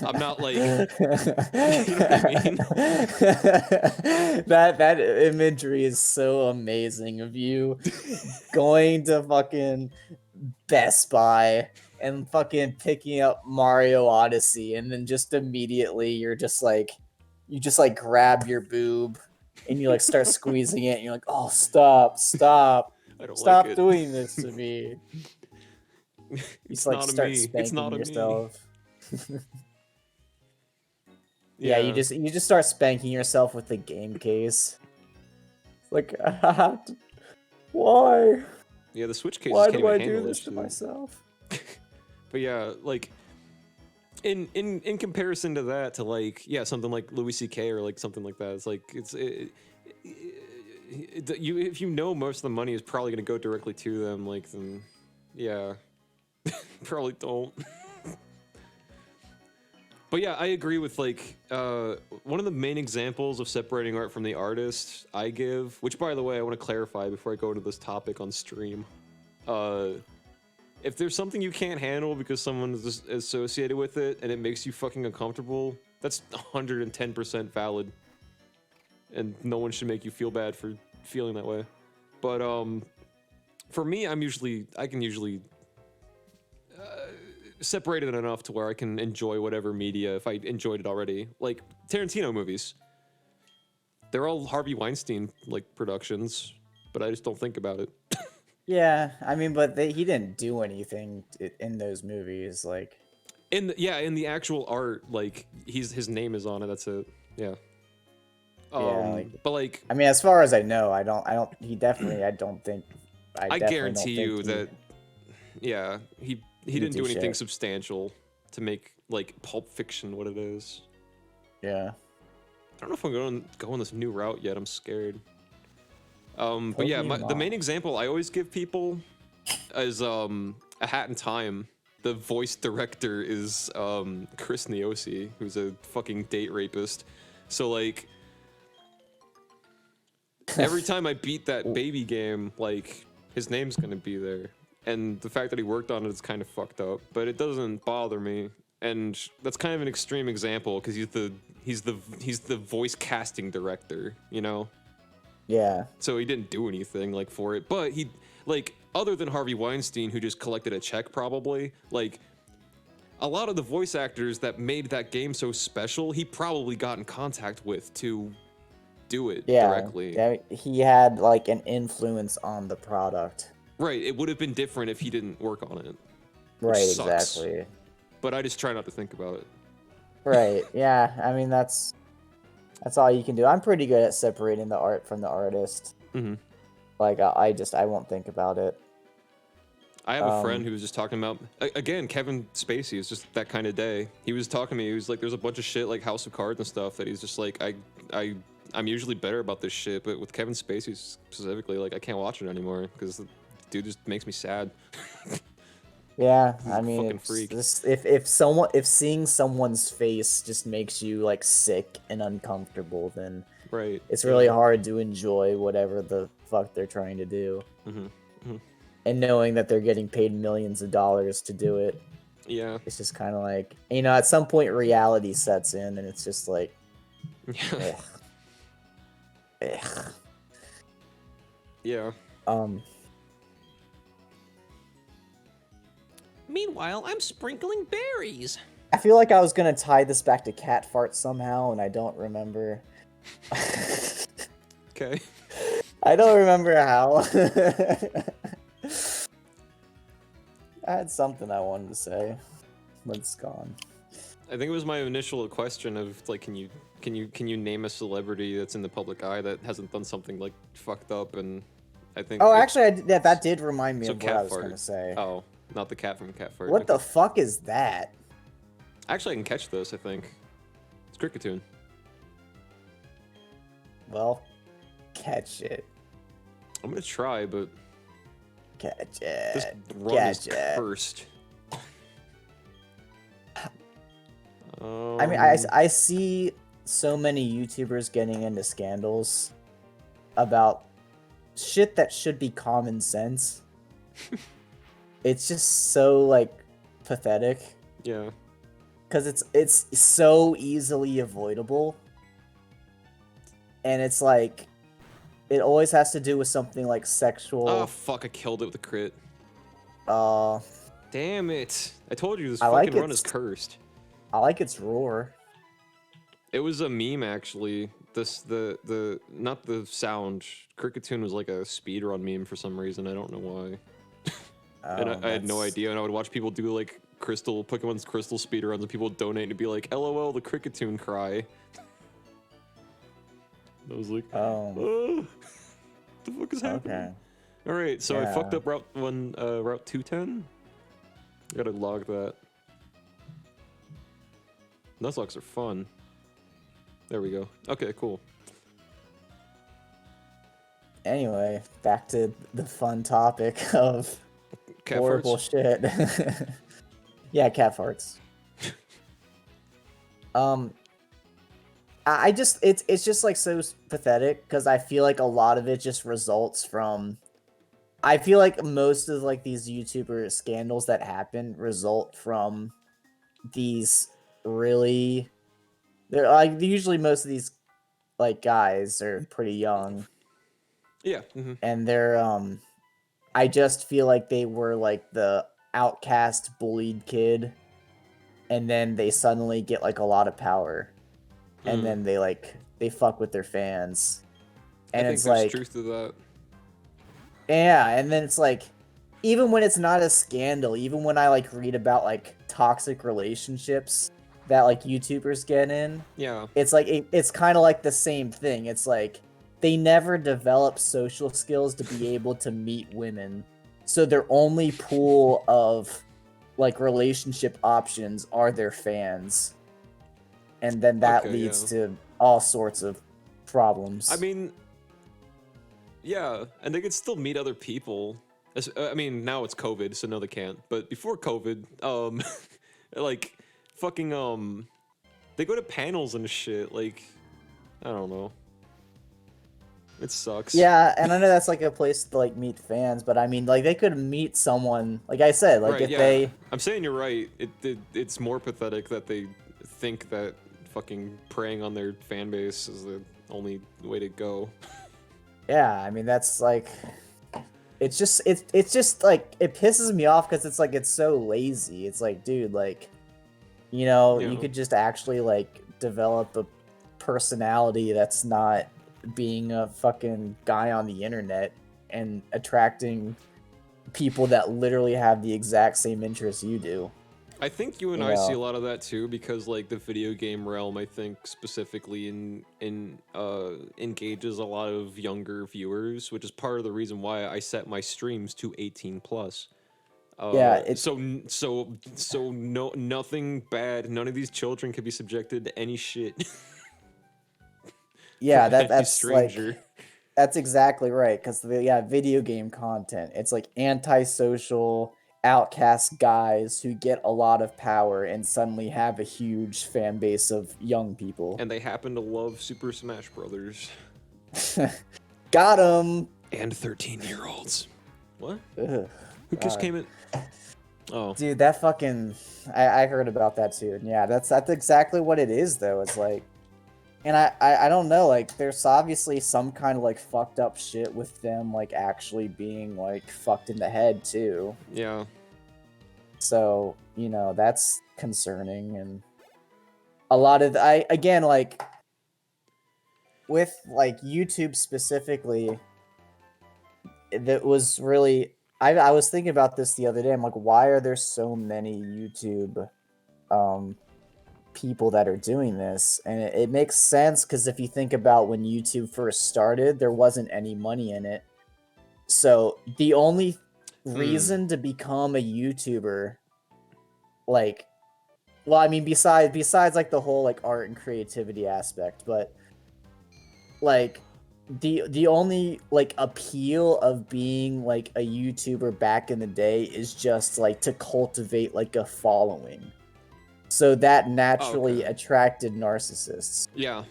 A: I'm not like you know what I mean?
B: That imagery is so amazing of you going to fucking Best Buy and fucking picking up Mario Odyssey, and then just immediately you just like grab your boob and you like start squeezing it and you're like, oh, stop
A: I don't
B: stop
A: like it.
B: doing this to me. You
A: It's
B: like
A: not a
B: start
A: me.
B: spanking
A: It's not a
B: yourself.
A: me.
B: Yeah, you just start spanking yourself with the game case. Like, why?
A: Yeah, the Switch cases
B: Why
A: can't
B: do
A: even
B: I
A: handle
B: do this to
A: shit.
B: myself?
A: But yeah, like in comparison to that, to like something like Louis C.K. or like something like that, it's like if you know most of the money is probably gonna go directly to them, like then yeah, probably don't. But yeah, I agree with like one of the main examples of separating art from the artist I give, which by the way I want to clarify before I go into this topic on stream. If there's something you can't handle because someone is associated with it and it makes you fucking uncomfortable, that's 110% valid. And no one should make you feel bad for feeling that way. But for me, I can usually separate it enough to where I can enjoy whatever media if I enjoyed it already. Like Tarantino movies. They're all Harvey Weinstein like productions, but I just don't think about it.
B: Yeah, I mean, but he didn't do anything in those movies, like.
A: In the actual art, like his name is on it. That's it. Yeah.
B: Yeah,
A: but like,
B: I mean, as far as I know, I don't. He definitely. I don't think.
A: I guarantee you that. Yeah, he didn't do anything
B: shit.
A: substantial to make like Pulp Fiction what it is.
B: Yeah.
A: I don't know if I'm going to go on this new route yet. I'm scared. But yeah, the main example I always give people is A Hat in Time. The voice director is Chris Niosi, who's a fucking date rapist. So like, every time I beat that baby game, like his name's gonna be there, and the fact that he worked on it is kind of fucked up. But it doesn't bother me, and that's kind of an extreme example because he's the voice casting director, you know.
B: Yeah.
A: So he didn't do anything like for it, but he like other than Harvey Weinstein, who just collected a check probably, like a lot of the voice actors that made that game so special, he probably got in contact with to do it directly.
B: Yeah, he had like an influence on the product.
A: Right, it would have been different if he didn't work on it.
B: Right,
A: sucks.
B: exactly.
A: But I just try not to think about it.
B: Right, yeah, I mean that's all you can do. I'm pretty good at separating the art from the artist.
A: Mm-hmm.
B: Like I won't think about it.
A: I have a friend who was just talking about, again, Kevin Spacey is just that kind of day. He was talking to me. He was like, there's a bunch of shit like House of Cards and stuff that he's just like, I'm usually better about this shit, but with Kevin Spacey specifically, like I can't watch it anymore because the dude just makes me sad.
B: Yeah,
A: He's
B: I
A: a
B: mean,
A: fucking freak.
B: if seeing someone's face just makes you like sick and uncomfortable, then
A: Right.
B: it's really hard to enjoy whatever the fuck they're trying to do. And knowing that they're getting paid millions of dollars to do it.
A: Yeah.
B: It's just kind of like, you know, at some point reality sets in and it's just like,
A: Yeah.
B: ugh.
A: Yeah.
C: Meanwhile, I'm sprinkling berries.
B: I feel like I was gonna tie this back to cat farts somehow, and I don't remember.
A: Okay.
B: I don't remember how. I had something I wanted to say, but it's gone.
A: I think it was my initial question of like, can you name a celebrity that's in the public eye that hasn't done something like fucked up? And I think.
B: Oh, actually, that did remind me
A: so
B: of what I was gonna say.
A: Oh, not the cat from Cat Fart.
B: What the fuck is that?
A: Actually, I can catch this. I think it's Cricketune.
B: Well, catch it.
A: I'm gonna try, but
B: Catch it.
A: this run is cursed.
B: I mean, I see so many YouTubers getting into scandals about shit that should be common sense. It's just so like pathetic.
A: Yeah.
B: Because it's so easily avoidable. And it's like it always has to do with something like sexual.
A: Oh fuck! I killed it with a crit. Damn it! I told you this fucking run is cursed.
B: I like its roar.
A: It was a meme actually. The not the sound. Cricketune was like a speedrun meme for some reason. I don't know why. And I had no idea. And I would watch people do like Pokemon's crystal speedruns, and people would donate and be like, "LOL, the Cricketune cry." I was like, what the fuck is happening?
B: Okay.
A: All right, so
B: Yeah.
A: I fucked up Route 210. I gotta log that. Nuzlocks are fun. There we go. Okay, cool.
B: Anyway, back to the fun topic of
A: Cat
B: horrible
A: farts?
B: shit. Yeah, cat farts. I just it's just like so pathetic because I feel like a lot of it just results from. I feel like most of like these YouTuber scandals that happen result from these really. They're like usually most of these like guys are pretty young.
A: Yeah.
B: And they're I just feel like they were like the outcast bullied kid, and then they suddenly get like a lot of power, and then they fuck with their fans, and
A: I think
B: it's
A: there's
B: like
A: truth to that.
B: yeah, and then it's like even when it's not a scandal, even when I like read about like toxic relationships that like YouTubers get in,
A: Yeah.
B: it's like it's kind of like the same thing. It's like they never develop social skills to be able to meet women. So their only pool of like relationship options are their fans. And then that leads to all sorts of problems.
A: I mean, yeah, and they could still meet other people. I mean, now it's COVID, so no, they can't. But before COVID, like, fucking, they go to panels and shit. Like, I don't know. It sucks.
B: Yeah, and I know that's like a place to like meet fans, but I mean, like they could meet someone. Like I said, like if they.
A: I'm saying you're right. It's more pathetic that they think that fucking preying on their fan base is the only way to go.
B: Yeah, I mean that's like. It's just like it pisses me off because it's like it's so lazy. It's like, dude, like, you could just actually like develop a personality that's not being a fucking guy on the internet and attracting people that literally have the exact same interests you do.
A: I think you and I see a lot of that too, because like the video game realm, I think specifically engages a lot of younger viewers, which is part of the reason why I set my streams to 18 plus.
B: Yeah,
A: So no, nothing bad. None of these children can be subjected to any shit.
B: yeah,
A: From any
B: that's
A: stranger.
B: like that's exactly right. Because video game content. It's like antisocial, outcast guys who get a lot of power and suddenly have a huge fan base of young people.
A: And they happen to love Super Smash Brothers.
B: Got him.
A: And 13-year-olds. What?
B: Ugh,
A: Who just
B: God.
A: came in? Oh.
B: Dude, that fucking I heard about that too. And yeah, that's exactly what it is though. It's like, and I don't know, like there's obviously some kind of like fucked up shit with them like actually being like fucked in the head too.
A: Yeah.
B: So, you know, that's concerning. And a lot of again, like with like YouTube specifically, that was really I was thinking about this the other day. I'm like, why are there so many YouTube people that are doing this? And it makes sense, because if you think about when YouTube first started, there wasn't any money in it. So the only reason to become a YouTuber, like, well, I mean, besides like the whole like art and creativity aspect, but like the only like appeal of being like a YouTuber back in the day is just like to cultivate like a following. So that naturally attracted narcissists.
A: Yeah.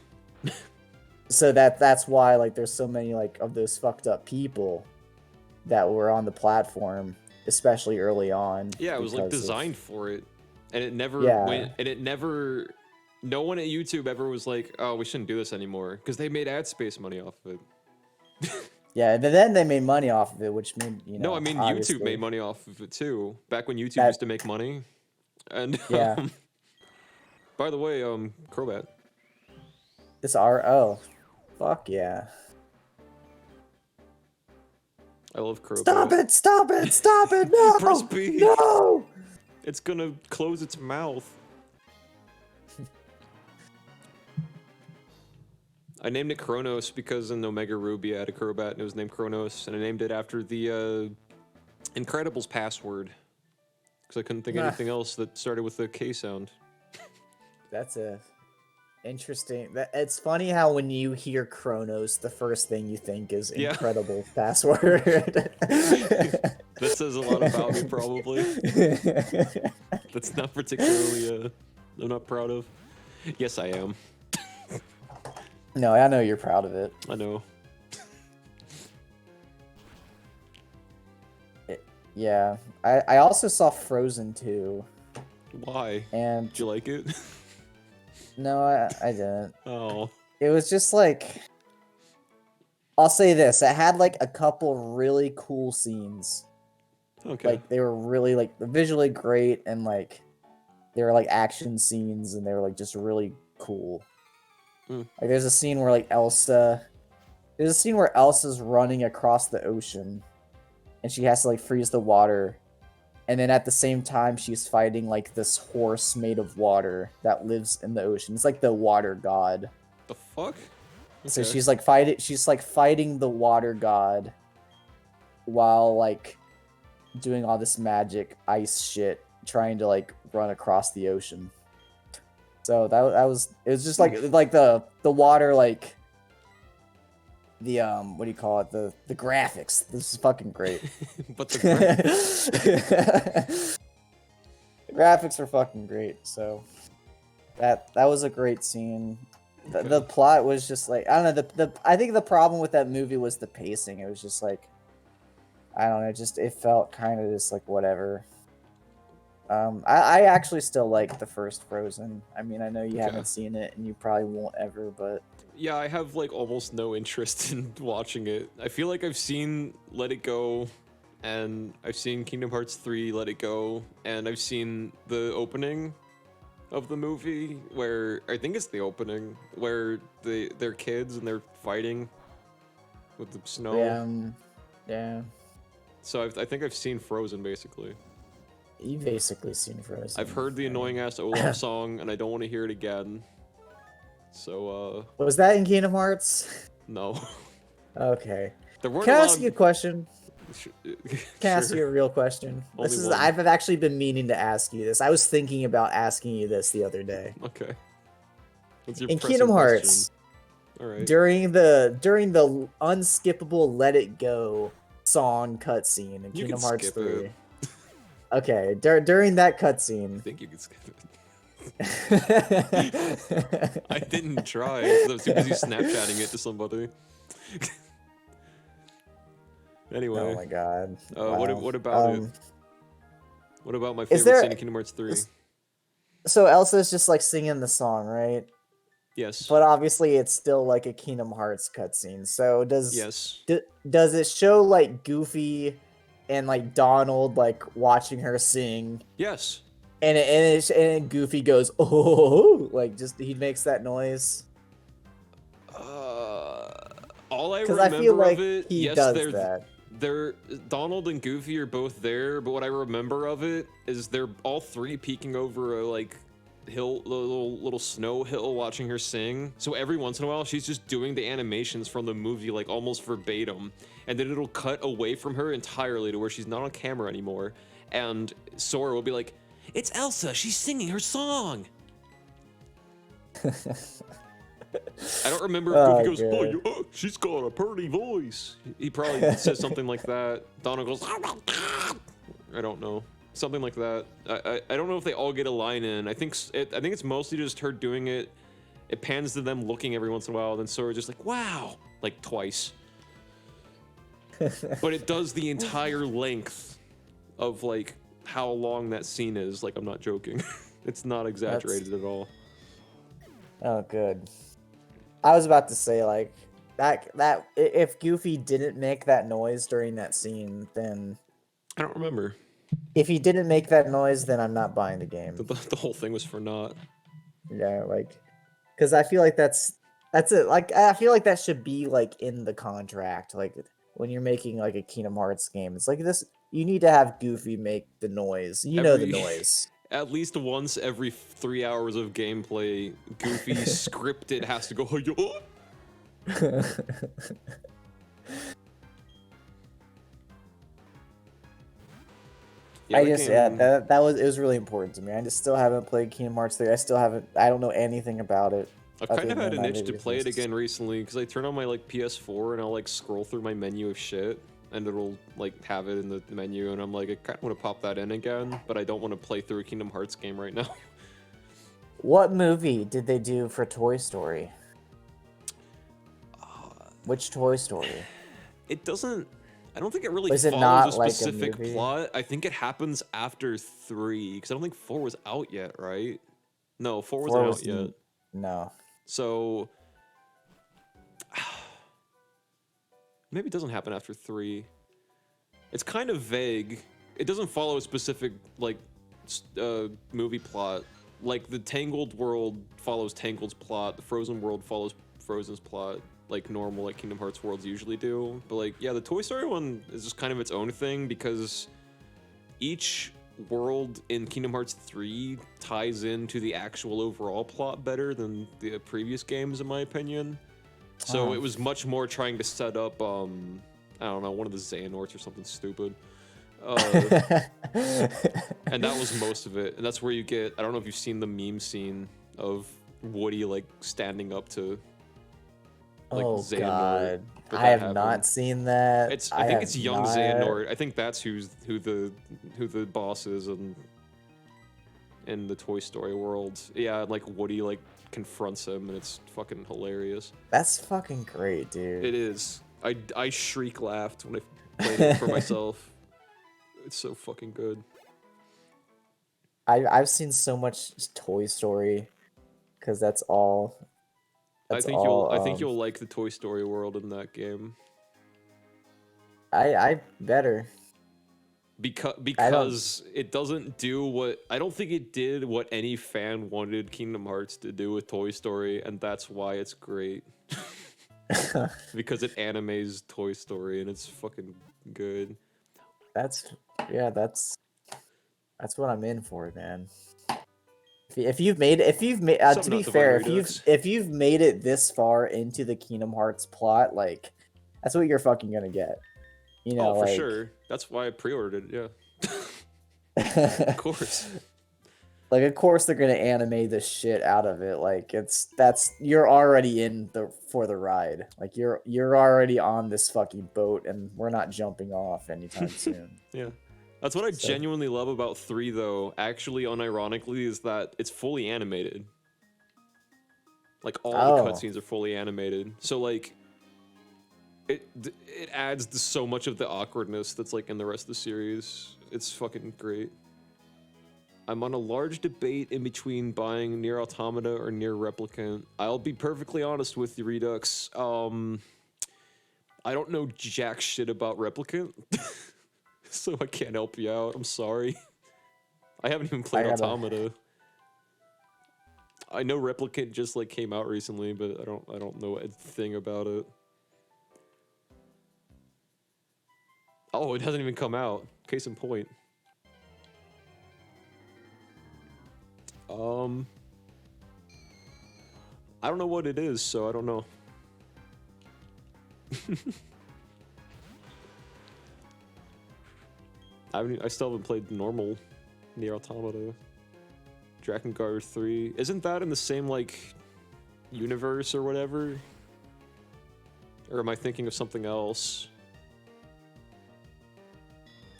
B: So that's why like there's so many like of those fucked up people that were on the platform, especially early on.
A: Yeah, it was like designed for it. And it never went, and it never, no one at YouTube ever was like, oh, we shouldn't do this anymore, because they made ad space money off of it.
B: Yeah, and then they made money off of it, which made, you know.
A: No, I mean,
B: obviously,
A: YouTube made money off of it too, back when YouTube used to make money. And
B: yeah.
A: By the way, Crobat.
B: It's RO. Fuck yeah.
A: I love Crobat.
B: Stop it! Stop it! Stop it! No!
A: Press B.
B: No!
A: It's gonna close its mouth. I named it Kronos because in Omega Ruby I had a Crobat and it was named Kronos, and I named it after the Incredibles password because I couldn't think of anything else that started with the K sound.
B: That's a interesting. It's funny how when you hear Kronos, the first thing you think is incredible password.
A: That says a lot about me, probably. That's not particularly I'm not proud of. Yes, I am.
B: No, I know you're proud of it.
A: I know.
B: Yeah, I also saw Frozen 2.
A: Why?
B: And
A: did you like it?
B: No, I didn't.
A: Oh.
B: It was just like, I'll say this, it had like a couple really cool scenes.
A: Okay.
B: Like they were really like visually great, and like they were like action scenes, and they were like just really cool. Like there's a scene where like Elsa's running across the ocean, and she has to like freeze the water, and then at the same time she's fighting like this horse made of water that lives in the ocean. It's like the water god.
A: The fuck? Okay.
B: So she's like fighting the water god while like doing all this magic ice shit, trying to like run across the ocean. So it was just like the water, like the what do you call it, the graphics. This is fucking great.
A: But the
B: graphics are fucking great. So that was a great scene. The plot was just like, I don't know, I think the problem with that movie was the pacing. It was just like, I don't know, it felt kind of just like whatever. I actually still like the first Frozen. I mean, I know you haven't seen it and you probably won't ever, but
A: yeah, I have like almost no interest in watching it. I feel like I've seen Let It Go, and I've seen Kingdom Hearts 3 Let It Go, and I've seen the opening of the movie where, I think it's the opening, where they're kids and they're fighting with the snow.
B: Yeah.
A: So I think I've seen Frozen, basically.
B: You've basically seen Frozen.
A: I've heard the annoying ass Olaf song, and I don't want to hear it again. So,
B: Was that in Kingdom Hearts?
A: no.
B: Okay.
A: There weren't
B: Can I
A: a
B: ask
A: lot
B: you a question?
A: of...
B: Can I ask you a real question?
A: Only
B: This is
A: one.
B: I've actually been meaning to ask you this. I was thinking about asking you this the other day.
A: Okay. What's your
B: In
A: pressing
B: Kingdom
A: question?
B: Hearts,
A: Alright.
B: during the unskippable Let It Go song cutscene in
A: You
B: Kingdom
A: can
B: Hearts
A: skip
B: 3.
A: it.
B: Okay, during that cutscene.
A: I think you can skip it. I didn't try, because I was too busy Snapchatting it to somebody. Anyway.
B: Oh my god.
A: What about it? What about my
B: Is
A: favorite
B: there-
A: scene in Kingdom Hearts 3?
B: So Elsa's just like singing the song, right?
A: Yes.
B: But obviously it's still like a Kingdom Hearts cutscene. So
A: Yes.
B: does it show like Goofy and like Donald like watching her sing?
A: Yes.
B: And Goofy goes, oh, like just he makes that noise.
A: All I
B: Because
A: remember
B: I feel like
A: of it,
B: he
A: yes,
B: does that.
A: they're Donald and Goofy are both there, but what I remember of it is they're all three peeking over a like hill, little snow hill, watching her sing. So every once in a while, she's just doing the animations from the movie like almost verbatim, and then it'll cut away from her entirely to where she's not on camera anymore, and Sora will be like, "It's Elsa, she's singing her song." I don't remember if
B: Oh,
A: Goofy goes,
B: good.
A: "Oh, she's got a pretty voice." He probably says something like that. Donald goes, "Oh my god!" I don't know, something like that. I don't know if they all get a line in. I think it's mostly just her doing it. It pans to them looking every once in a while, and then Sora just like, "Wow," like twice. But it does the entire length of like how long that scene is. Like, I'm not joking. It's not exaggerated at all.
B: Oh, good. I was about to say like that if Goofy didn't make that noise during that scene, then
A: I don't remember.
B: if he didn't make that noise, then I'm not buying the game.
A: The whole thing was for naught.
B: Yeah, like, because I feel like that's it. Like, I feel like that should be like in the contract. Like, when you're making like a Kingdom Hearts game, it's like this. You need to have Goofy make the noise. You know the noise.
A: At least once every 3 hours of gameplay, Goofy scripted has to go. Yeah,
B: that was really important to me. I just still haven't played Kingdom Hearts 3. I don't know anything about it.
A: I've kind of had an itch to play it again recently because I turn on my like PS4 and I'll like scroll through my menu of shit and it'll like have it in the menu and I'm like, I kind of want to pop that in again, but I don't want to play through a Kingdom Hearts game right now.
B: What movie did they do for Toy Story? Which Toy Story?
A: It doesn't. I don't think it really
B: Was it
A: follows
B: not
A: a
B: like a
A: specific
B: movie?
A: plot. I think it happens after 3 because I don't think 4 was out yet, right? No, 4 wasn't out yet.
B: No.
A: So maybe it doesn't happen after 3. It's kind of vague. It doesn't follow a specific like movie plot. Like the Tangled world follows Tangled's plot. The Frozen world follows Frozen's plot, like normal, like Kingdom Hearts worlds usually do. But like, yeah, the Toy Story one is just kind of its own thing because each world in Kingdom Hearts 3 ties into the actual overall plot better than the previous games, in my opinion. So it was much more trying to set up, I don't know, one of the Xehanorts or something stupid. And that was most of it. And that's where you get, I don't know if you've seen the meme scene of Woody like standing up to like Xehanort.
B: God.
A: But
B: I have
A: happened.
B: not seen that.
A: I think it's young Xehanort. I think that's who the boss is in the Toy Story world. Yeah, like Woody like confronts him and it's fucking hilarious.
B: That's fucking great, dude.
A: It is. I shriek laughed when I played it for myself. It's so fucking good.
B: I've seen so much Toy Story because that's all.
A: I think you'll like the Toy Story world in that game.
B: I better.
A: Because it doesn't do what I don't think it did what any fan wanted Kingdom Hearts to do with Toy Story, and that's why it's great. Because it animes Toy Story and it's fucking good.
B: That's That's what I'm in for, man. If you've made to
A: Something
B: be
A: not Divine
B: fair,
A: Redux.
B: if you've made it this far into the Kingdom Hearts plot, like that's what you're fucking gonna get. You know,
A: Oh, for
B: like
A: sure. That's why I pre-ordered it. Yeah, of course.
B: like of course they're gonna animate the shit out of it. Like that's you're already in for the ride. Like you're already on this fucking boat, and we're not jumping off anytime soon.
A: Yeah. That's what I
B: So-
A: genuinely love about 3, though, actually, unironically, is that it's fully animated. Like, all the cutscenes are fully animated. So, like, it adds to so much of the awkwardness that's, like, in the rest of the series. It's fucking great. I'm on a large debate in between buying Nier Automata or Nier Replicant. I'll be perfectly honest with you, Redux. I don't know jack shit about Replicant. So I can't help you out. I'm sorry. I haven't even played Automata. I know Replicant just like came out recently, but I don't know a thing about it. Oh, it hasn't even come out. Case in point. I don't know what it is, so I don't know. I still haven't played normal Nier Automata. Drakengard 3. Isn't that in the same, like, universe or whatever? Or am I thinking of something else?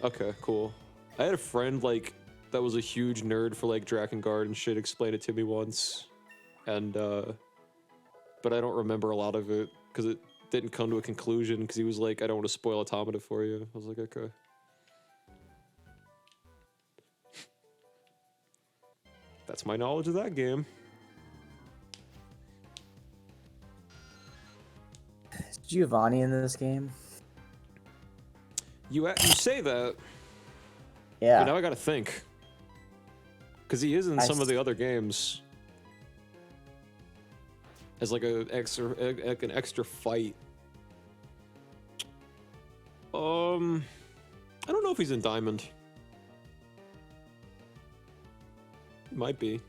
A: Okay, cool. I had a friend, like, that was a huge nerd for, like, Drakengard and shit, explained it to me once. And, but I don't remember a lot of it, because it didn't come to a conclusion, because he was like, I don't want to spoil Automata for you. I was like, okay. That's my knowledge of that game.
B: Is Giovanni in this game?
A: You say that.
B: Yeah.
A: But now I gotta think. Because he is in some of the other games. As like an extra fight. I don't know if he's in Diamond. He might be.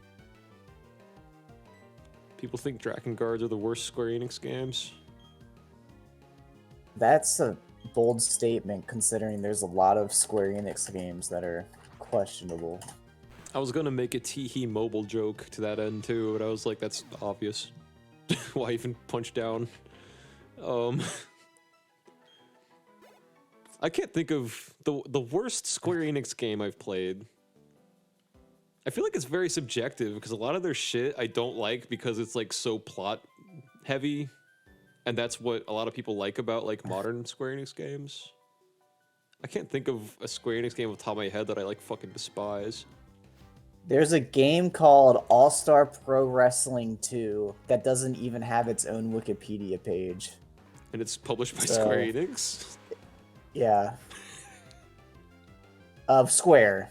A: People think Drakengard are the worst Square Enix games.
B: That's a bold statement, considering there's a lot of Square Enix games that are questionable.
A: I was gonna make a Teehee mobile joke to that end too, but I was like, that's obvious. Why even punch down? I can't think of the worst Square Enix game I've played. I feel like it's very subjective because a lot of their shit I don't like because it's like so plot heavy, and that's what a lot of people like about like modern Square Enix games. I can't think of a Square Enix game off the top of my head that I like fucking despise.
B: There's a game called All-Star Pro Wrestling 2 that doesn't even have its own Wikipedia page.
A: And it's published by Square Enix?
B: Yeah. Of Square.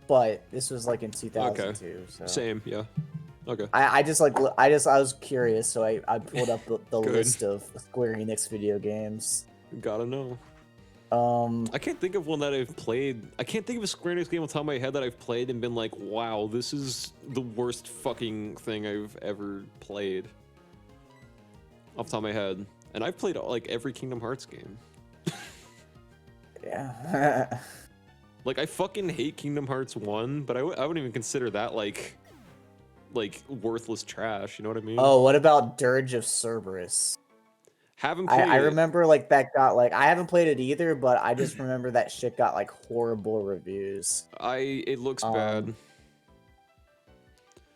B: But this was like in 2002.
A: Okay.
B: So.
A: Same, yeah. Okay.
B: I was curious, so I pulled up the list of Square Enix video games.
A: Gotta know. I can't think of one that I've played. I can't think of a Square Enix game on top of my head that I've played and been like, wow, this is the worst fucking thing I've ever played. Off the top of my head. And I've played like every Kingdom Hearts game.
B: Yeah.
A: Like, I fucking hate Kingdom Hearts 1, but I wouldn't even consider that like worthless trash, you know what I mean?
B: Oh, what about Dirge of Cerberus?
A: Haven't played
B: I remember like that got like I haven't played it either, but I just remember that shit got like horrible reviews.
A: It looks bad.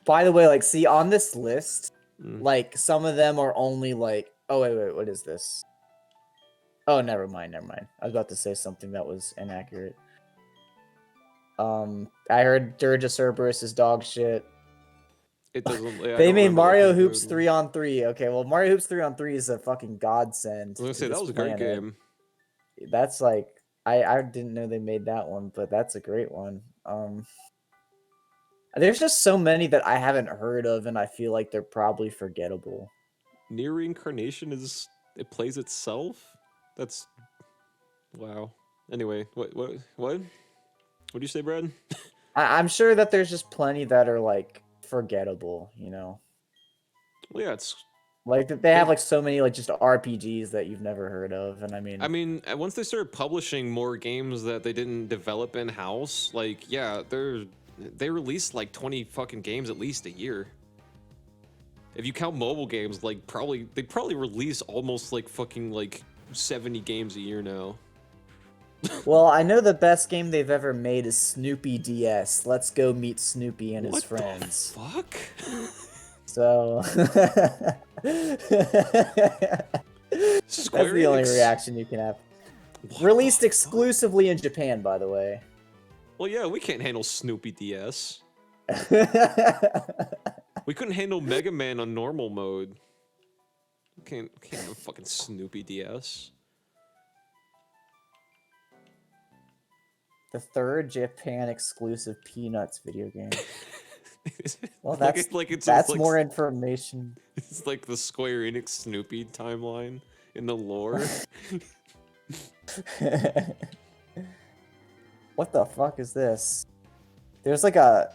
B: By the way, like see on this list, like some of them are only like wait, what is this? Oh, never mind. I was about to say something that was inaccurate. I heard Dirge of Cerberus is dog shit.
A: It doesn't. Yeah,
B: They made Mario Hoops 3-on-3. Okay, well, Mario Hoops 3-on-3 is a fucking godsend.
A: I was gonna say that was a great game.
B: That's like I didn't know they made that one, but that's a great one. There's just so many that I haven't heard of, and I feel like they're probably forgettable.
A: Near Reincarnation it plays itself. That's wow. Anyway, what? What do you say, Brad?
B: I'm sure that there's just plenty that are like forgettable, you know.
A: Well, yeah, it's.
B: Like they have like so many like just RPGs that you've never heard of, and I mean,
A: Once they started publishing more games that they didn't develop in house, like yeah, they release like 20 fucking games at least a year. If you count mobile games, like they probably release almost like fucking like 70 games a year now.
B: well, I know the best game they've ever made is Snoopy DS. Let's go meet Snoopy and his
A: What
B: friends.
A: the fuck?
B: So that's
A: Square
B: the only
A: Enix.
B: reaction you can have.
A: What
B: Released
A: the
B: exclusively in Japan, by the way.
A: Well, yeah, we can't handle Snoopy DS. We couldn't handle Mega Man on normal mode. Can't have fucking Snoopy DS.
B: The third Japan exclusive Peanuts video game. Well,
A: Like
B: that's
A: it's
B: that's
A: like,
B: more information.
A: It's like the Square Enix Snoopy timeline in the lore.
B: What the fuck is this? There's like a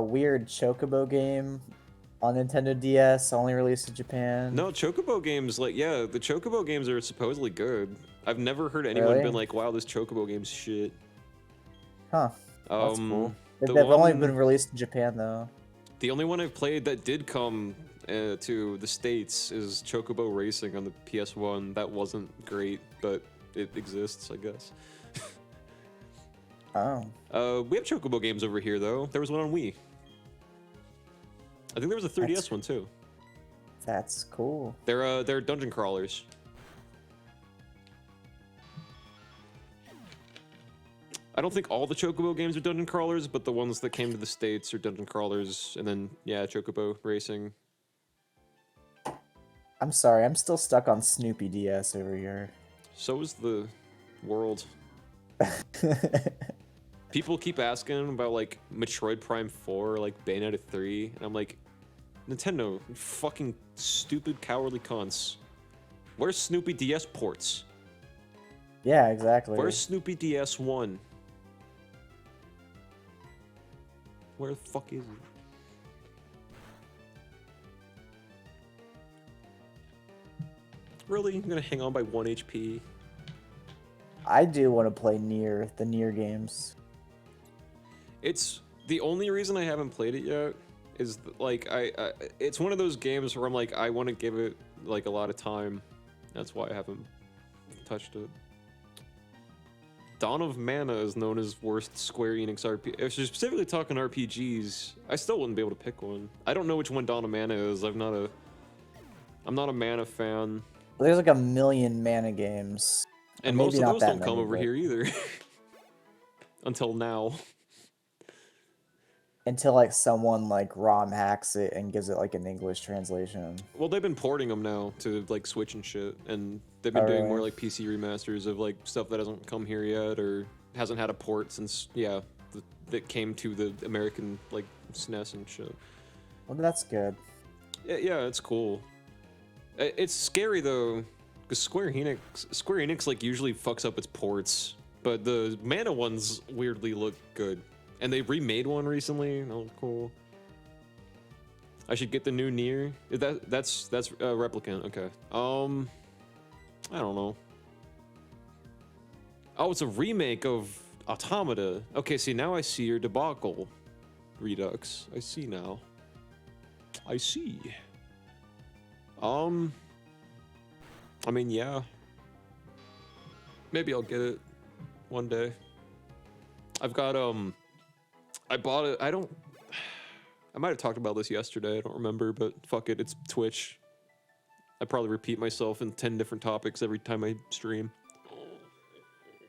B: weird Chocobo game on Nintendo DS, only released in Japan.
A: No, Chocobo games, like, yeah, the Chocobo games are supposedly good. I've never heard anyone
B: Really?
A: been like, wow, this Chocobo game's shit.
B: Huh. That's cool.
A: the
B: They've only
A: one-
B: been released in Japan though.
A: The only one I've played that did come to the States is Chocobo Racing on the PS1. That wasn't great, but it exists, I guess.
B: Oh.
A: We have Chocobo games over here, though. There was one on Wii. I think there was a 3DS one, too.
B: That's cool.
A: They're dungeon crawlers. I don't think all the Chocobo games are dungeon crawlers, but the ones that came to the States are dungeon crawlers, and then, yeah, Chocobo Racing.
B: I'm sorry, I'm still stuck on Snoopy DS over here.
A: So is the world. People keep asking about, like, Metroid Prime 4, like, Bayonetta 3, and I'm like, Nintendo, you fucking stupid, cowardly cunts. Where's Snoopy DS ports?
B: Yeah, exactly.
A: Where's Snoopy DS 1? Where the fuck is it? Really? You're gonna hang on by 1 HP?
B: I do want to play the Nier games.
A: It's the only reason I haven't played it yet is like it's one of those games where I'm like I want to give it like a lot of time. That's why I haven't touched it. Dawn of Mana is known as worst Square Enix RPG. If you're specifically talking RPGs, I still wouldn't be able to pick one. I don't know which one Dawn of Mana is. I'm not a Mana fan.
B: There's like a million Mana games.
A: And
B: Maybe
A: most of
B: not
A: those
B: that
A: don't come
B: many,
A: over
B: but-
A: here either. Until now.
B: Until like someone like ROM hacks it and gives it like an English translation.
A: Well, they've been porting them now to like Switch and shit, and they've been doing more
B: really?
A: like PC remasters of like stuff that hasn't come here yet or hasn't had a port since that came to the American like SNES and shit.
B: Well, that's good.
A: Yeah, it's cool. It's scary though, because Square Enix like usually fucks up its ports, but the Mana ones weirdly look good. And they remade one recently. That was cool. I should get the new Nier. That's Replicant. Okay. I don't know. Oh, it's a remake of Automata. Okay, see now I see your debacle, Redux. I see now. I see. I mean, yeah. Maybe I'll get it one day. I've got I bought it. I might have talked about this yesterday. I don't remember, but fuck it. It's Twitch. I probably repeat myself in 10 different topics every time I stream.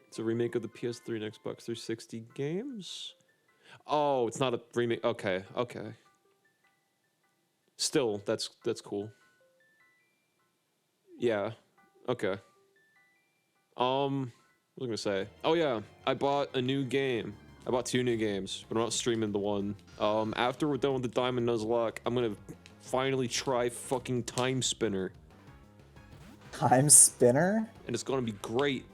A: It's a remake of the PS3 and Xbox 360 games. Oh, it's not a remake. Okay. Still, that's cool. Yeah. Okay. What was I gonna say? Oh yeah, I bought a new game. I bought 2 new games, but I'm not streaming the one. After we're done with the Diamond Nuzlocke, I'm gonna finally try fucking Time Spinner,
B: Time Spinner?
A: and it's gonna be great.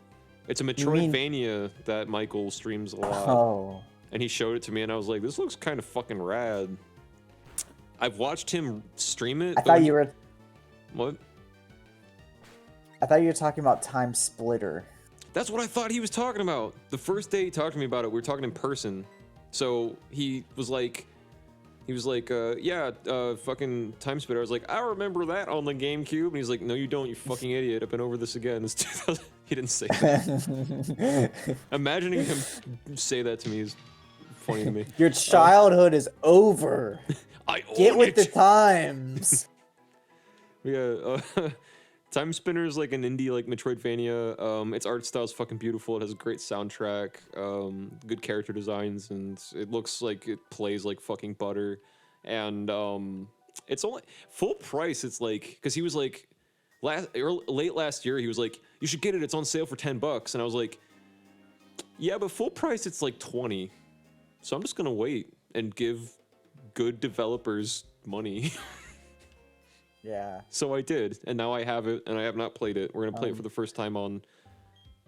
A: It's a
B: You mean-
A: Metroidvania that Michael streams a lot.
B: Oh.
A: And he showed it to me, and I was like, this looks kind of fucking rad. I've watched him stream it.
B: I thought you were
A: What?
B: talking about Time Splitter.
A: That's what I thought he was talking about. The first day he talked to me about it, we were talking in person. So he was like, fucking Time Splitter. I was like, I remember that on the GameCube. And he's like, no, you don't, you fucking idiot. I've been over this again. It's 2000. He didn't say that. Imagining him say that to me is funny to me.
B: Your childhood is over. Get
A: own
B: with
A: it.
B: the times.
A: Yeah, Time Spinner is like an indie like Metroidvania. Its art style is fucking beautiful. It has a great soundtrack, good character designs, and it looks like it plays like fucking butter. And it's only full price. It's like because he was like late last year. He was like, you should get it. It's on sale for $10. And I was like, yeah, but full price it's like 20. So I'm just gonna wait and give good developers money.
B: Yeah.
A: So I did, and now I have it, and I have not played it. We're gonna play it for the first time on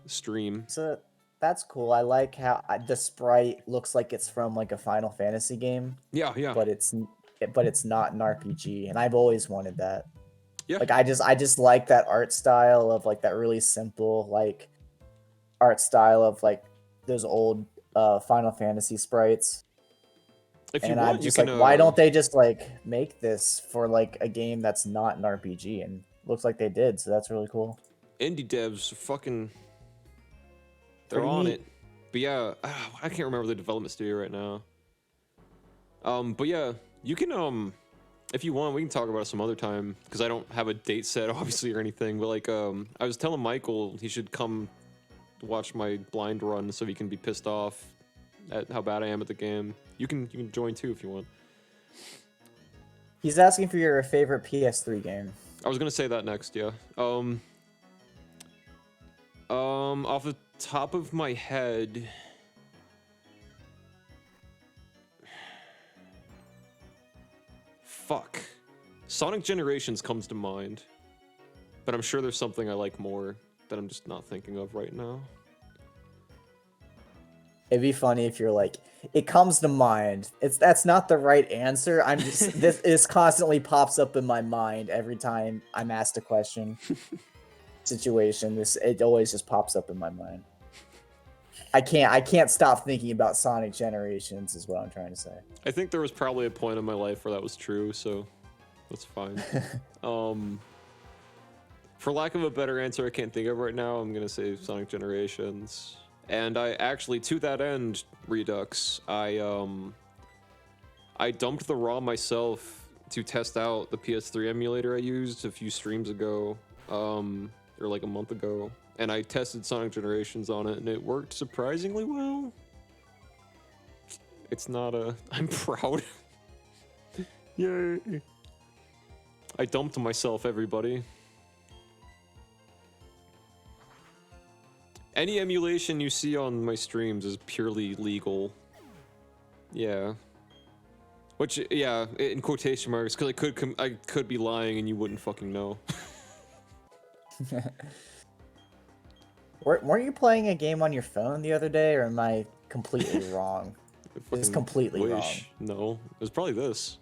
A: stream.
B: So that's cool. I like how the sprite looks like it's from like a Final Fantasy game,
A: Yeah, yeah,
B: but it's not an RPG, and I've always wanted that.
A: yeah.
B: Like I just like that art style of like that really simple like art style of like those old Final Fantasy sprites.
A: If you
B: And
A: want,
B: I'm just
A: you
B: like,
A: can.
B: why don't they just like make this for like a game that's not an RPG? And looks like they did, so that's really cool.
A: Indie devs are fucking. They're
B: Pretty
A: on
B: neat.
A: it. But yeah, I can't remember the development studio right now. But yeah, you can if you want, we can talk about it some other time because I don't have a date set obviously or anything. But like I was telling Michael he should come watch my blind run so he can be pissed off at how bad I am at the game. You can join too if you want.
B: He's asking for your favorite PS3 game.
A: I was gonna say that next, yeah. Off the top of my head, fuck, Sonic Generations comes to mind, but I'm sure there's something I like more that I'm just not thinking of right now.
B: It'd be funny if you're like, it comes to mind. That's not the right answer. I'm just this constantly pops up in my mind every time I'm asked a question. Situation. It always just pops up in my mind. I can't stop thinking about Sonic Generations is what I'm trying to say.
A: I think there was probably a point in my life where that was true, so that's fine. For lack of a better answer I can't think of right now, I'm gonna say Sonic Generations. And I actually, to that end, Redux, I dumped the ROM myself to test out the PS3 emulator I used a few streams ago, or like a month ago, and I tested Sonic Generations on it, and it worked surprisingly well. It's not I'm proud. Yay. I dumped myself, everybody. Any emulation you see on my streams is purely legal. Yeah. Which, yeah, in quotation marks, because I could be lying and you wouldn't fucking know.
B: Weren't you playing a game on your phone the other day, or am I completely wrong? It's completely wrong.
A: No, it was probably this.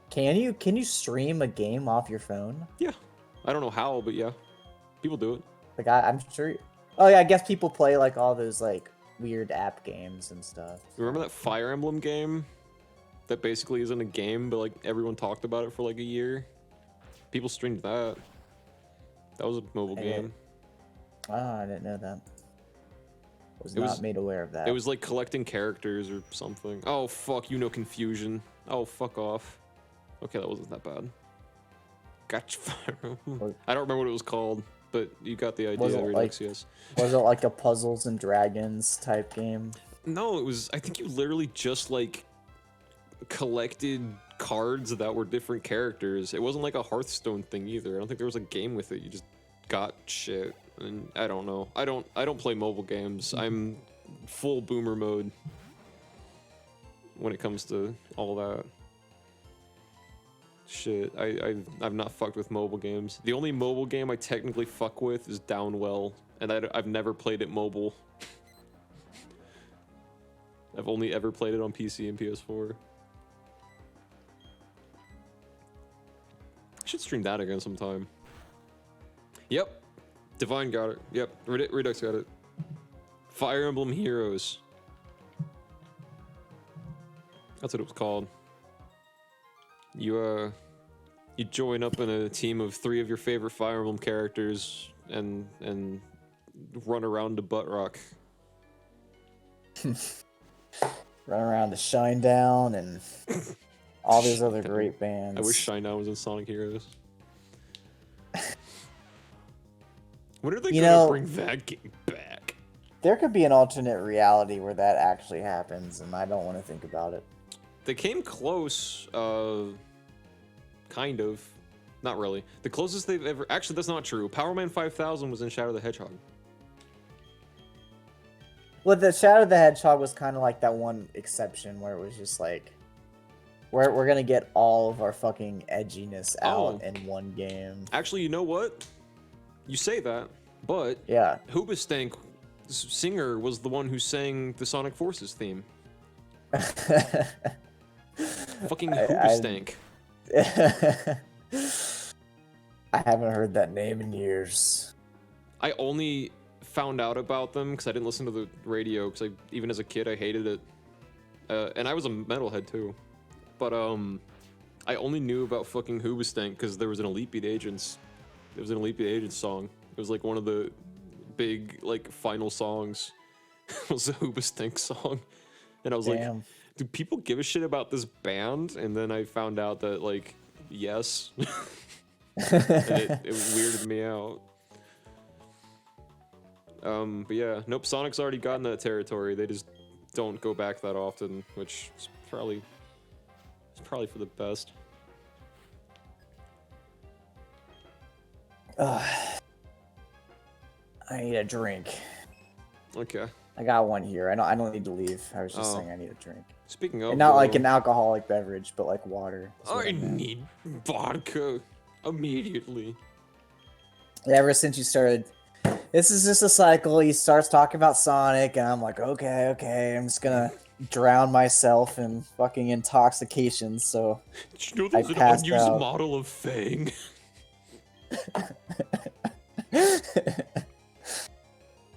B: Can you stream a game off your phone?
A: Yeah. I don't know how, but yeah. People do it.
B: Like I'm sure. Oh yeah, I guess people play like all those like weird app games and stuff.
A: Remember that Fire Emblem game? That basically isn't a game, but like everyone talked about it for like a year. People streamed that. That was a mobile game.
B: Oh, I didn't know that. Was
A: It
B: not
A: was-
B: made aware of that.
A: It was like collecting characters or something. Oh fuck, you know Confusion. Oh fuck off. Okay, that wasn't that bad. Gotcha. I don't remember what it was called, but you got the idea.
B: Was it
A: Redux,
B: like-
A: yes.
B: Was it like a Puzzles and Dragons type game?
A: No, it was. I think you literally just like collected cards that were different characters. It wasn't like a Hearthstone thing either. I don't think there was a game with it. You just got shit, and I don't know. I don't play mobile games. I'm full boomer mode when it comes to all that shit. I've not fucked with mobile games. The only mobile game I technically fuck with is Downwell and I've never played it mobile. I've only ever played it on PC and PS4. I should stream that again sometime. Yep. Divine got it. Yep. Redux got it. Fire Emblem Heroes. That's what it was called. You join up in a team of 3 of your favorite Fire Emblem characters and run around to Butt Rock.
B: Run around to Shinedown and all these other great bands.
A: I wish Shinedown was in Sonic Heroes. When are they gonna bring that game back?
B: There could be an alternate reality where that actually happens, and I don't want to think about it.
A: They came close, kind of. Not really. The closest they've ever... Actually, that's not true. Power Man 5000 was in Shadow the Hedgehog.
B: Well, the Shadow the Hedgehog was kind of like that one exception where it was just like, we're gonna get all of our fucking edginess out in one game.
A: Actually, you know what? You say that, but
B: yeah,
A: Hoobastank's singer was the one who sang the Sonic Forces theme. Fucking Hoobastank.
B: I haven't heard that name in years.
A: I only found out about them because I didn't listen to the radio, because even as a kid I hated it, and I was a metalhead too, but I only knew about fucking Hoobastank because there was an Elite Beat Agents. It was an Elite Beat Agents song. It was like one of the big like final songs. It was a Hoobastank song, and I was like, do people give a shit about this band? And then I found out that like, yes. And it weirded me out. But yeah, nope, Sonic's already gotten that territory. They just don't go back that often, which is probably for the best.
B: I need a drink.
A: Okay.
B: I got one here. I don't need to leave. I was just saying I need a drink.
A: Speaking of,
B: and not like an alcoholic beverage, but like water.
A: I need vodka immediately.
B: Ever since you started, this is just a cycle. He starts talking about Sonic, and I'm like, okay, I'm just gonna drown myself in fucking intoxication. So
A: did you know there's an unused model of Fang?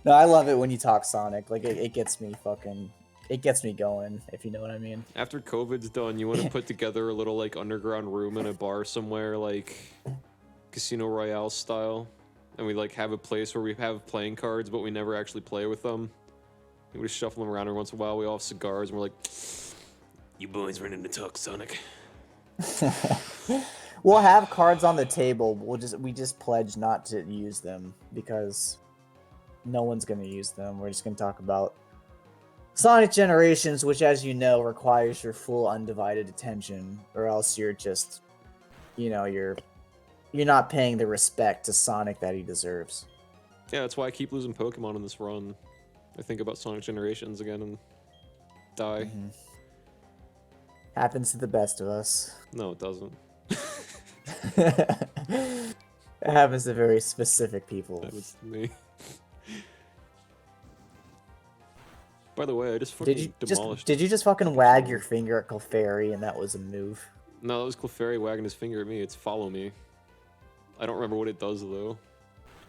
B: No, I love it when you talk Sonic. Like it gets me going, if you know what I mean.
A: After COVID's done, you want to put together a little like underground room in a bar somewhere, like Casino Royale style, and we like have a place where we have playing cards, but we never actually play with them. We just shuffle them around every once in a while. We all have cigars, and we're like, "You boys ready to talk Sonic?"
B: We'll have cards on the table. We just pledge not to use them because no one's gonna use them. We're just gonna talk about Sonic Generations, which, as you know, requires your full undivided attention, or else you're just, you're not paying the respect to Sonic that he deserves.
A: Yeah, that's why I keep losing Pokemon in this run. I think about Sonic Generations again and die.
B: Mm-hmm. Happens to the best of us.
A: No, it doesn't.
B: It happens to very specific people.
A: That was me. By the way, I just fucking demolished.
B: Did you just fucking wag your finger at Clefairy and that was a move?
A: No, that was Clefairy wagging his finger at me. It's follow me. I don't remember what it does though.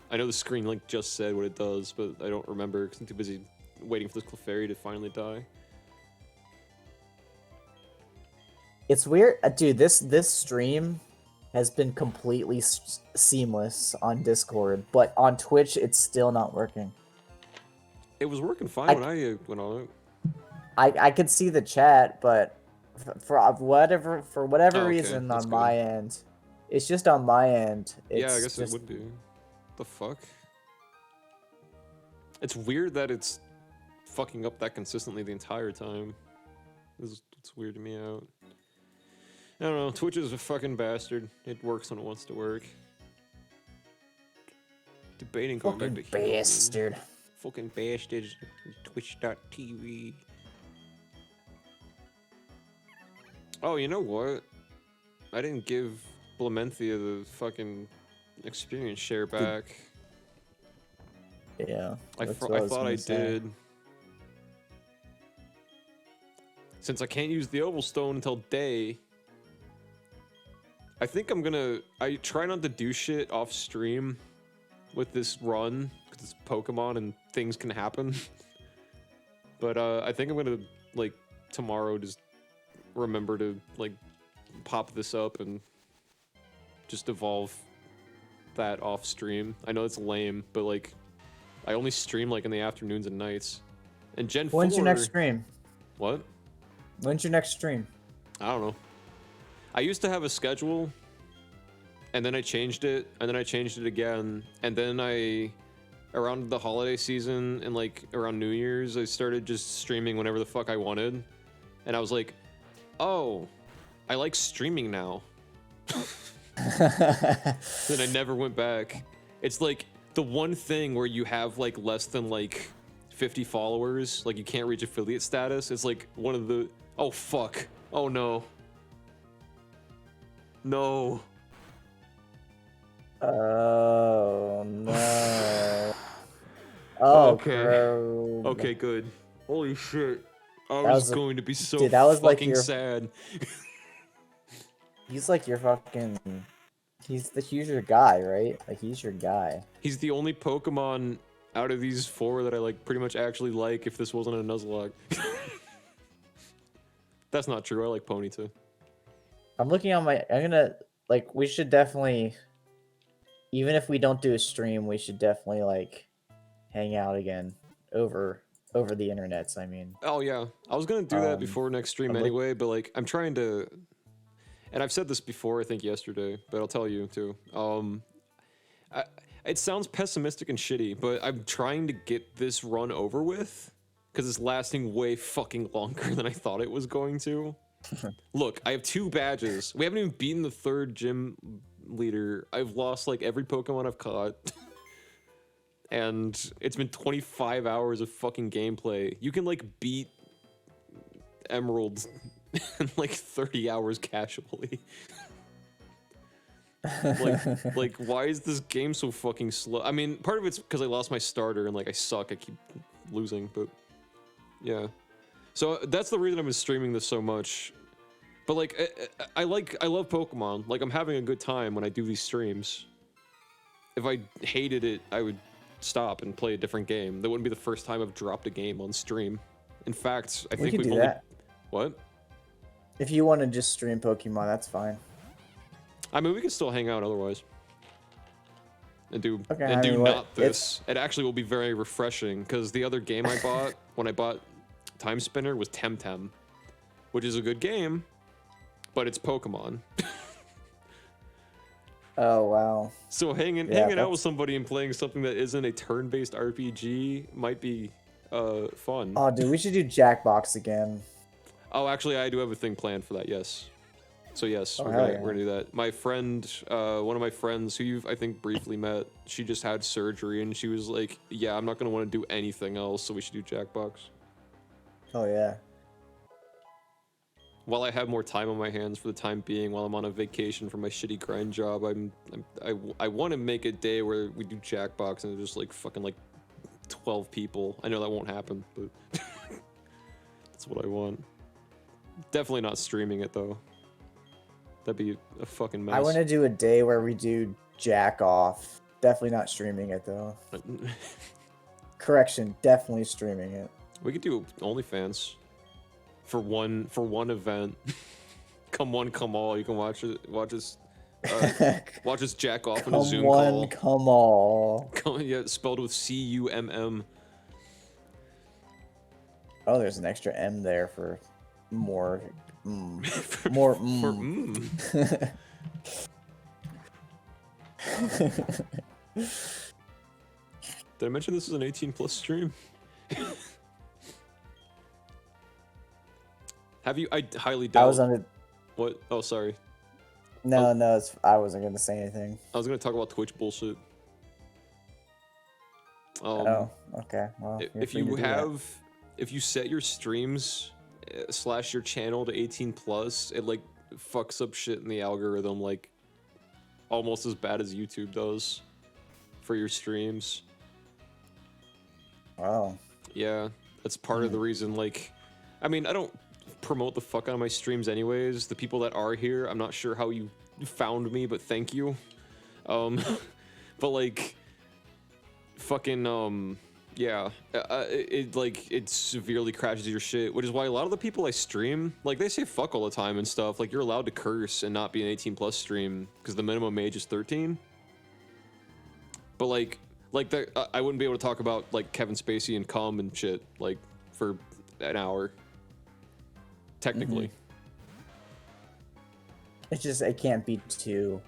A: I know the screen link just said what it does, but I don't remember because I'm too busy waiting for this Clefairy to finally die.
B: It's weird, dude. This stream has been completely seamless on Discord, but on Twitch it's still not working.
A: It was working fine when I went on it.
B: I could see the chat, but for whatever reason on my end, it's just on my end.
A: Yeah, I guess it would be. The fuck? It's weird that it's fucking up that consistently the entire time. It's weird to me out. I don't know, Twitch is a fucking bastard. It works when it wants to work. Debating going back to
B: bastard.
A: Fucking bastard. Twitch.tv. Oh, you know what? I didn't give Blamenthia the fucking experience share back.
B: Yeah.
A: I
B: that's
A: thought
B: what was
A: I
B: gonna say.
A: did. Since I can't use the Oval Stone until day, I think I try not to do shit off stream with this run, because it's Pokemon and things can happen. But I think I'm gonna, like, tomorrow just remember to, like, pop this up and just evolve that off stream. I know it's lame, but, like, I only stream, like, in the afternoons and nights. And Gen 4...
B: When's your next stream?
A: What?
B: When's your next stream?
A: I don't know. I used to have a schedule, and then I changed it, and then I changed it again, and then around the holiday season and like around New Year's, I started just streaming whenever the fuck I wanted, and I was like, oh, I like streaming now. Then I never went back. It's like the one thing where you have like less than like 50 followers, like you can't reach affiliate status. It's like one of the, oh fuck, oh no. No.
B: Oh no. Oh,
A: Okay.
B: bro.
A: Okay, good. Holy shit. I
B: That
A: was
B: was a-
A: going to be so
B: dude, that was like
A: fucking
B: your-
A: sad.
B: He's like your fucking. He's your guy, right? Like he's your guy.
A: He's the only Pokemon out of these four that I like pretty much actually like if this wasn't a Nuzlocke. That's not true. I like Ponyta.
B: I'm looking on my. I'm gonna like. We should definitely. Even if we don't do a stream, we should definitely like hang out again over the internets. I mean.
A: Oh yeah, I was gonna do that
B: Um,
A: before next stream
B: I'm look-
A: anyway, but like I'm trying to, and I've said this before, I think yesterday, but I'll tell you too. It sounds pessimistic and shitty, but I'm trying to get this run over with because it's lasting way fucking longer than I thought it was going to. Look, I have 2 badges. We haven't even beaten the 3rd gym leader. I've lost like every Pokemon I've caught. And it's been 25 hours of fucking gameplay. You can like beat Emerald in like 30 hours casually. like why is this game so fucking slow? I mean, part of it's because I lost my starter and like I suck. I keep losing, but yeah. So that's the reason I've been streaming this so much. But like I love Pokemon. Like I'm having a good time when I do these streams. If I hated it, I would stop and play a different game. That wouldn't be the first time I've dropped a game on stream. In fact, I think
B: we
A: we've
B: can do
A: only...
B: that.
A: What?
B: If you want to just stream Pokemon, that's fine.
A: I mean, we can still hang out otherwise. And do
B: Okay,
A: and
B: I
A: do
B: mean,
A: not this. It actually will be very refreshing because the other game I bought when I bought Time Spinner was Temtem, which is a good game, but it's Pokemon.
B: Oh wow.
A: So hanging out with
B: that's-
A: somebody and playing something that isn't a turn-based RPG might be fun.
B: Oh, dude, we should do Jackbox again.
A: Oh, actually, I do have a thing planned for that. Yes. So yes,
B: Oh,
A: we're
B: hell
A: gonna
B: yeah.
A: do that. My friend, one of my friends who you've I think briefly met, she just had surgery and she was like, "Yeah, I'm not gonna want to do anything else, so we should do Jackbox."
B: Oh yeah.
A: While I have more time on my hands for the time being, while I'm on a vacation from my shitty grind job, I want to make a day where we do Jackbox and there's just like fucking like 12 people. I know that won't happen, but that's what I want. Definitely not streaming it though. That'd be a fucking mess.
B: I want to do a day where we do Jack Off. Definitely not streaming it though. Correction, definitely streaming it.
A: We could do OnlyFans for one event. Come one, come all. You can watch us jack off in a Zoom call.
B: Come all.
A: Yeah, spelled with C-U-M-M.
B: Oh, there's an extra M there for more.
A: For-
B: More.
A: for Did I mention this is an 18+ stream? Have you? I highly doubt.
B: I was under.
A: What? Oh, sorry.
B: No, I wasn't gonna say anything.
A: I was gonna talk about Twitch bullshit.
B: Oh, okay. Well, you're
A: if
B: free
A: you
B: to do that.
A: have, if you set your streams / your channel to 18+, it like fucks up shit in the algorithm like almost as bad as YouTube does for your streams.
B: Wow.
A: Yeah, that's part of the reason. Like, I mean, I don't promote the fuck out of my streams anyways. The people that are here, I'm not sure how you found me, but thank you. But like, fucking yeah, it severely crashes your shit, which is why a lot of the people I stream, like, they say fuck all the time and stuff. Like, you're allowed to curse and not be an 18+ stream because the minimum age is 13. But like I wouldn't be able to talk about like Kevin Spacey and cum and shit like for an hour. Technically.
B: It's just it can't be too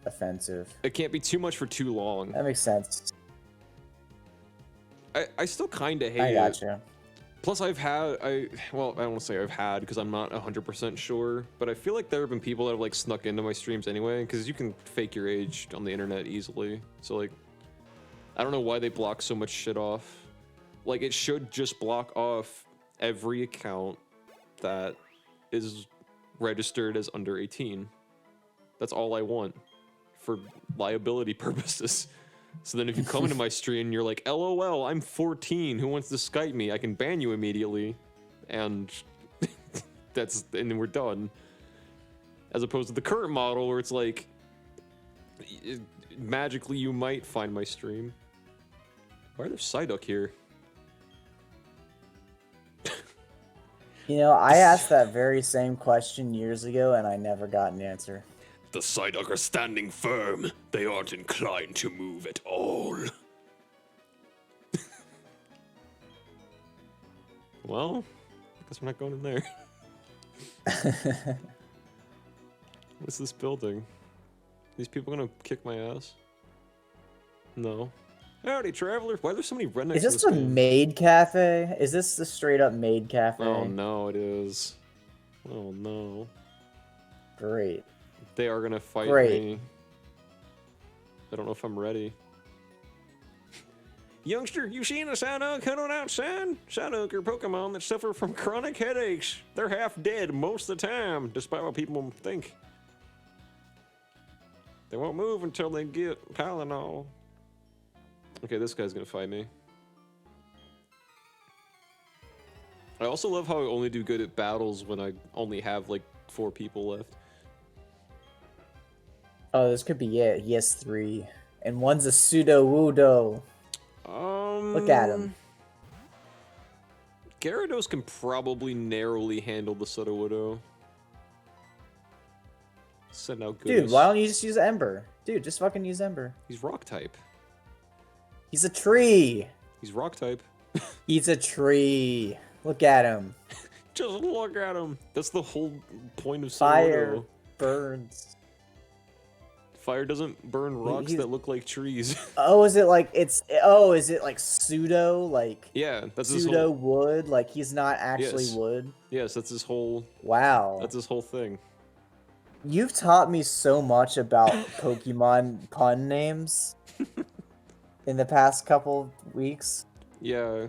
B: offensive.
A: It can't be too much for too long.
B: That makes sense.
A: I still kind of hate
B: I
A: it.
B: gotcha.
A: Plus, well, I don't want to say I've had because I'm not 100% sure, but I feel like there have been people that have like snuck into my streams anyway, because you can fake your age on the internet easily. So like, I don't know why they block so much shit off. Like, it should just block off every account that is registered as under 18. That's all I want for liability purposes. So then if you come into my stream and you're like, LOL, I'm 14, who wants to Skype me? I can ban you immediately. And and then we're done. As opposed to the current model where it's like, magically you might find my stream. Why are there Psyduck here?
B: You know, I asked that very same question years ago and I never got an answer.
A: The Psyduck are standing firm. They aren't inclined to move at all. Well, I guess we're not going in there. What's this building? These people gonna kick my ass? No. Howdy, traveler. Why are there so many rednecks?
B: Is this a maid cafe? Is this the straight up maid cafe?
A: Oh no, it is. Oh no.
B: Great.
A: They are gonna fight me. I don't know if I'm ready. Youngster, you seen a Psyduck coming outside? Psyduck are Pokemon that suffer from chronic headaches. They're half dead most of the time, despite what people think. They won't move until they get Tylenol. Okay, this guy's gonna fight me. I also love how I only do good at battles when I only have like 4 people left.
B: Oh, this could be it. He has 3. And one's a pseudo-wudo. Look at him.
A: Gyarados can probably narrowly handle the Sudowoodo. Send out
B: Dude, why don't you just use Ember? Dude, just fucking use Ember.
A: He's rock type.
B: He's a tree.
A: He's rock type.
B: He's a tree. Look at him.
A: Just look at him. That's the whole point of
B: Fire
A: Sudowoodo.
B: burns.
A: Fire doesn't burn rocks that look like trees.
B: Oh, is it like is it like pseudo like
A: Yeah, that's
B: pseudo wood? Like he's not actually wood?
A: Yes, that's his whole
B: Wow.
A: That's his whole thing.
B: You've taught me so much about Pokemon pun names in the past couple weeks.
A: Yeah.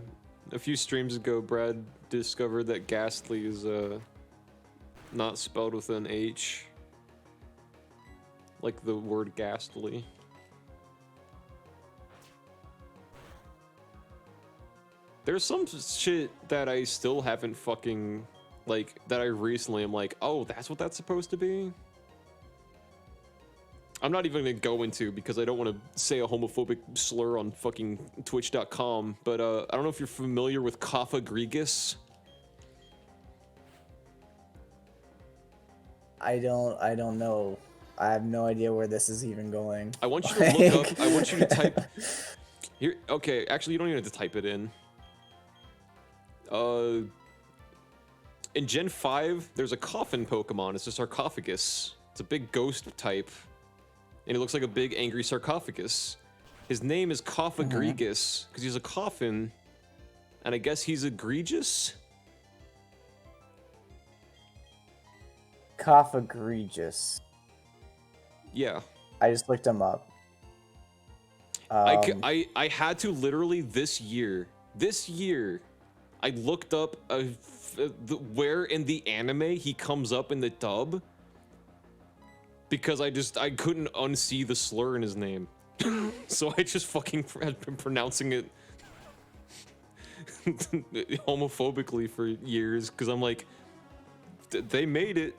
A: A few streams ago, Brad discovered that Ghastly is not spelled with an H. Like the word ghastly. There's some shit that I still haven't fucking, like, that I recently am like, oh, that's what that's supposed to be? I'm not even gonna go into because I don't want to say a homophobic slur on fucking twitch.com, but I don't know if you're familiar with Kaffa Grigus.
B: I don't know. I have no idea where this is even going.
A: I want you to look up, I want you to type here. Okay, actually you don't even have to type it in. In Gen 5, there's a coffin Pokemon. It's a sarcophagus. It's a big ghost type. And it looks like a big angry sarcophagus. His name is Kaffa Grigus because he's a coffin. And I guess he's egregious?
B: Kaffa Grigus.
A: Yeah.
B: I just looked him up.
A: I had to literally this year, I looked up where in the anime he comes up in the dub because I couldn't unsee the slur in his name. So I just fucking had been pronouncing it homophobically for years because I'm like, they made it.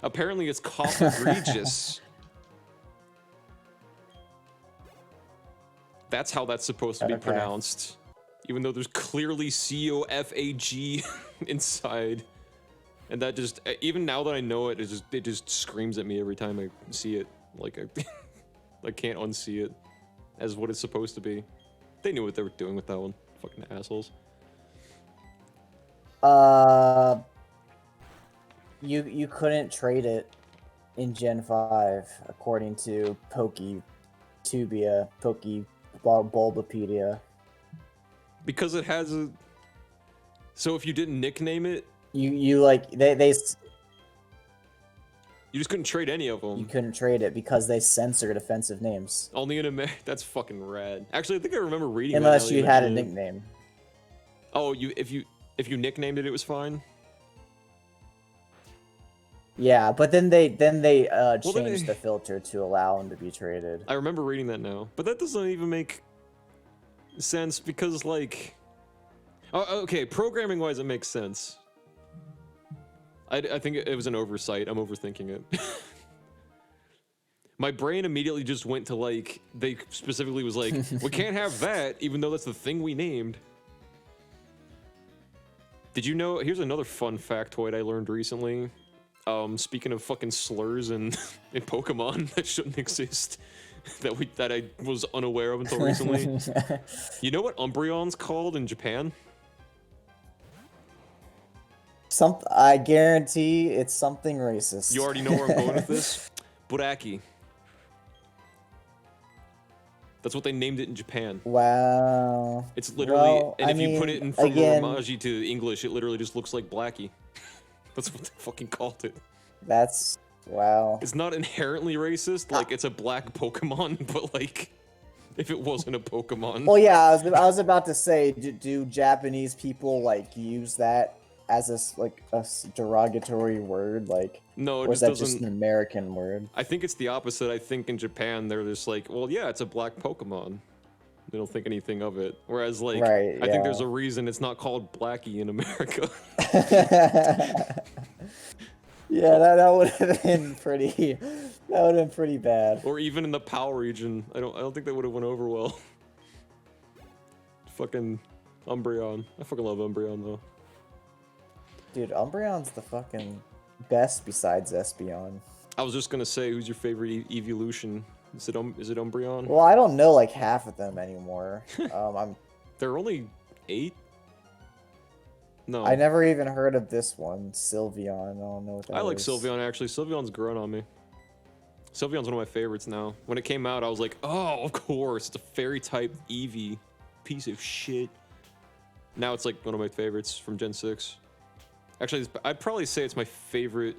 A: Apparently it's Congegration. That's how that's supposed to be pronounced. Even though there's clearly C-O-F-A-G inside. And that just, even now that I know it, it just screams at me every time I see it. Like, I can't unsee it as what it's supposed to be. They knew what they were doing with that one. Fucking assholes.
B: You couldn't trade it in Gen 5, according to Bulbapedia.
A: Because it has a... So if you didn't nickname it...
B: You like, they
A: You just couldn't trade any of them.
B: You couldn't trade it because they censored offensive names.
A: Only in America. That's fucking rad. Actually, I think I remember reading
B: Unless
A: that
B: you had a nickname.
A: Oh, if you nicknamed it, it was fine.
B: Yeah, but then they changed the filter to allow them to be traded.
A: I remember reading that now, but that doesn't even make sense because, like, oh, okay, programming wise, it makes sense. I think it was an oversight. I'm overthinking it. My brain immediately just went to, like, they specifically was like, we can't have that, even though that's the thing we named. Did you know? Here's another fun factoid I learned recently. Speaking of fucking slurs in Pokemon that shouldn't exist, that I was unaware of until recently. You know what Umbreon's called in Japan?
B: I guarantee it's something racist.
A: You already know where I'm going with this? Buraki. That's what they named it in Japan.
B: Wow.
A: It's literally, and if you put it in from Romaji to English, it literally just looks like Blackie. That's what they fucking called it.
B: That's, wow.
A: It's not inherently racist, like it's a black Pokemon, but like, if it wasn't a Pokemon.
B: Well, yeah, I was about to say, do Japanese people like use that as a derogatory word, like?
A: No, it
B: or
A: just
B: is that
A: doesn't.
B: just an American word?
A: I think it's the opposite. I think in Japan they're just like, well, yeah, it's a black Pokemon. They don't think anything of it. Whereas, like,
B: right,
A: I think there's a reason it's not called Blackie in America.
B: Yeah, that would have been pretty. That would have been pretty bad.
A: Or even in the PAL region, I don't think that would have went over well. Fucking Umbreon. I fucking love Umbreon though.
B: Dude, Umbreon's the fucking best besides Espeon.
A: I was just gonna say, who's your favorite evolution? Is it Umbreon?
B: Well, I don't know like half of them anymore.
A: There are only 8. No.
B: I never even heard of this one, Sylveon. I don't know what that is.
A: I like Sylveon actually. Sylveon's grown on me. Sylveon's one of my favorites now. When it came out, I was like, oh, of course, it's a fairy type Eevee. Piece of shit. Now it's like one of my favorites from Gen 6. Actually, I'd probably say it's my favorite.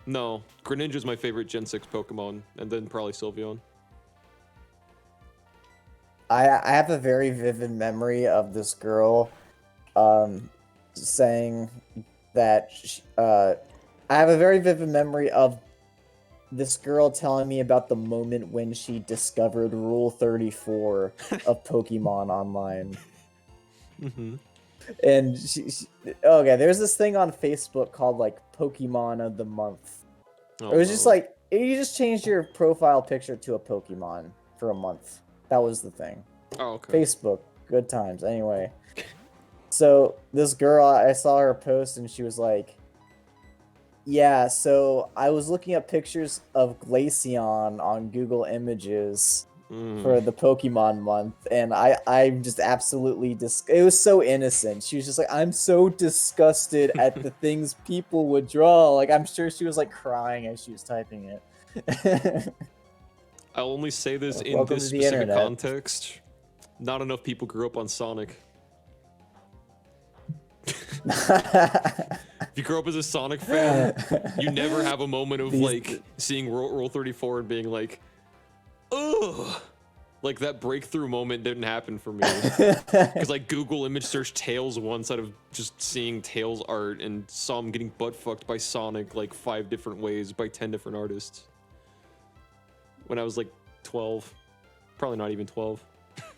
A: No, Greninja's my favorite Gen 6 Pokemon, and then probably Sylveon.
B: I have a very vivid memory of this girl saying that I have a very vivid memory of this girl telling me about the moment when she discovered Rule 34 of Pokemon Online.
A: Mm-hmm.
B: And okay, there's this thing on Facebook called like Pokemon of the Month.
A: Oh,
B: it was just like, you just changed your profile picture to a Pokemon for a month. That was the thing.
A: Oh, okay.
B: Facebook, good times. Anyway, so this girl, I saw her post and she was like, yeah, so I was looking at pictures of Glaceon on Google Images for the Pokemon month, and I'm just absolutely it was so innocent. She was just like, I'm so disgusted at the things people would draw. Like, I'm sure she was like crying as she was typing it.
A: I'll only say this in
B: Welcome
A: this
B: to the
A: specific
B: internet.
A: context. Not enough people grew up on Sonic. If you grow up as a Sonic fan, you never have a moment of like seeing Rule 34 and being like, ugh. Like that breakthrough moment didn't happen for me. Because like Google image search Tails once out of just seeing Tails art and saw him getting butt fucked by Sonic like 5 different ways by 10 different artists. When I was like 12. Probably not even 12.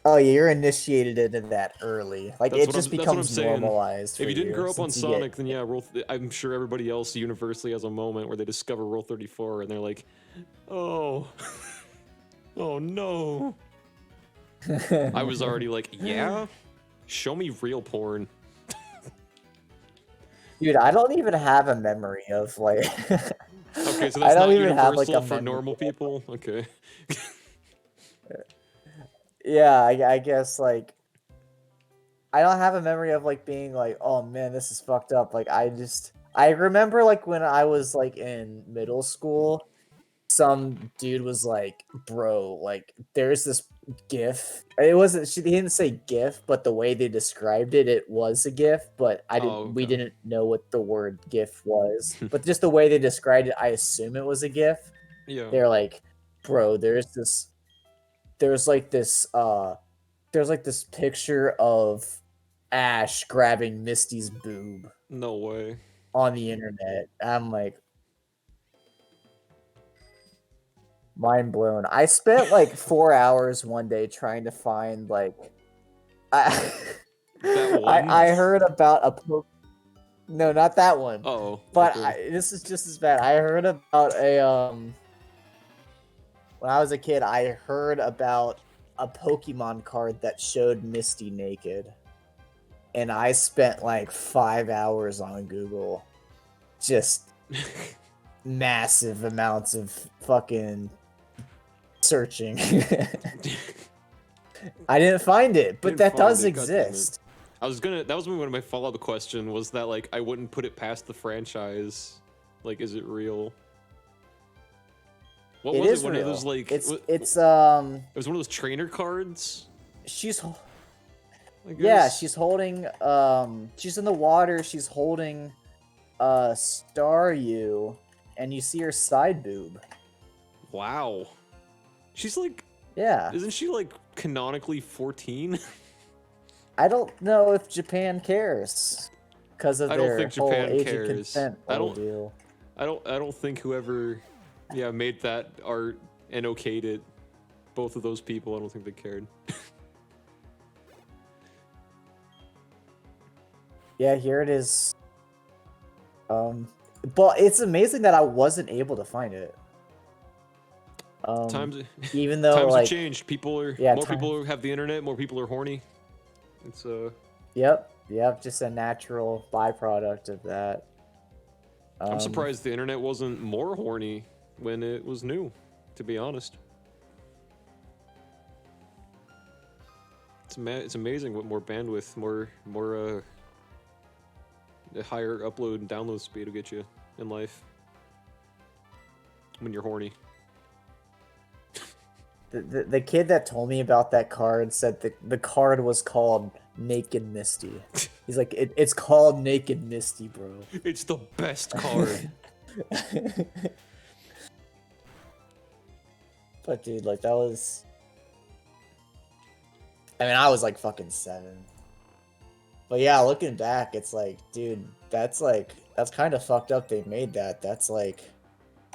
B: Oh, yeah, you're initiated into that early. Like,
A: That's
B: it
A: what
B: just
A: I'm- that's what I'm
B: becomes
A: saying.
B: normalized.
A: If
B: for
A: you didn't grow up on
B: since you get-
A: Sonic, then yeah, I'm sure everybody else universally has a moment where they discover Rule 34 and they're like, oh, oh no. I was already like, yeah, show me real porn.
B: Dude, I don't even have a memory of like.
A: Okay, so
B: I
A: that's
B: don't
A: not
B: even
A: universal
B: have like a
A: for
B: memory
A: normal
B: of,
A: people. Okay.
B: Yeah, I guess like I don't have a memory of like being like, oh man, this is fucked up. Like I remember like when I was like in middle school, some dude was like, bro, like there's this GIF. It wasn't he didn't say GIF, but the way they described it, it was a GIF, but
A: Oh,
B: we
A: okay.
B: didn't know what the word GIF was. But just the way they described it, I assume it was a GIF.
A: Yeah.
B: They're like, bro, there's like this picture of Ash grabbing Misty's boob
A: No way.
B: on the internet. I'm like, mind blown. I spent like 4 hours one day trying to find like I
A: That one?
B: I heard about no, not that one.
A: Uh-oh.
B: But
A: Okay.
B: this is just as bad. I heard about when I was a kid, I heard about a Pokemon card that showed Misty naked. And I spent like 5 hours on Google. Just massive amounts of fucking searching. I didn't find it, but
A: Didn't
B: that
A: find
B: does
A: it, God damn it.
B: exist.
A: That was one of my follow-up question was that like I wouldn't put it past the franchise. Like, is it real? What
B: It
A: was
B: is
A: it? One
B: real.
A: of those like
B: it's
A: it was one of those trainer cards.
B: she's
A: I guess?
B: yeah, she's holding she's in the water, she's holding Staryu, and you see her side boob.
A: Wow. She's like,
B: Yeah.
A: isn't she like canonically 14?
B: I don't know if Japan cares because of
A: I don't
B: their
A: think
B: whole
A: Japan
B: age of
A: cares.
B: consent
A: I don't-
B: deal.
A: I don't think whoever made that art and okayed it, both of those people, I don't think they cared.
B: Yeah, here it is. But it's amazing that I wasn't able to find it.
A: Times
B: Even though
A: times
B: like
A: have changed. People are
B: yeah,
A: people have the internet, more people are horny. It's
B: Yep, just a natural byproduct of that.
A: I'm surprised the internet wasn't more horny when it was new, to be honest. It's amazing what more bandwidth, more higher upload and download speed will get you in life when you're horny.
B: The kid that told me about that card said the card was called Naked Misty. He's like, it's called Naked Misty, bro.
A: It's the best card.
B: But dude, like that was. I mean, I was like fucking 7. But yeah, looking back, it's like, dude, that's kind of fucked up. They made that. That's like,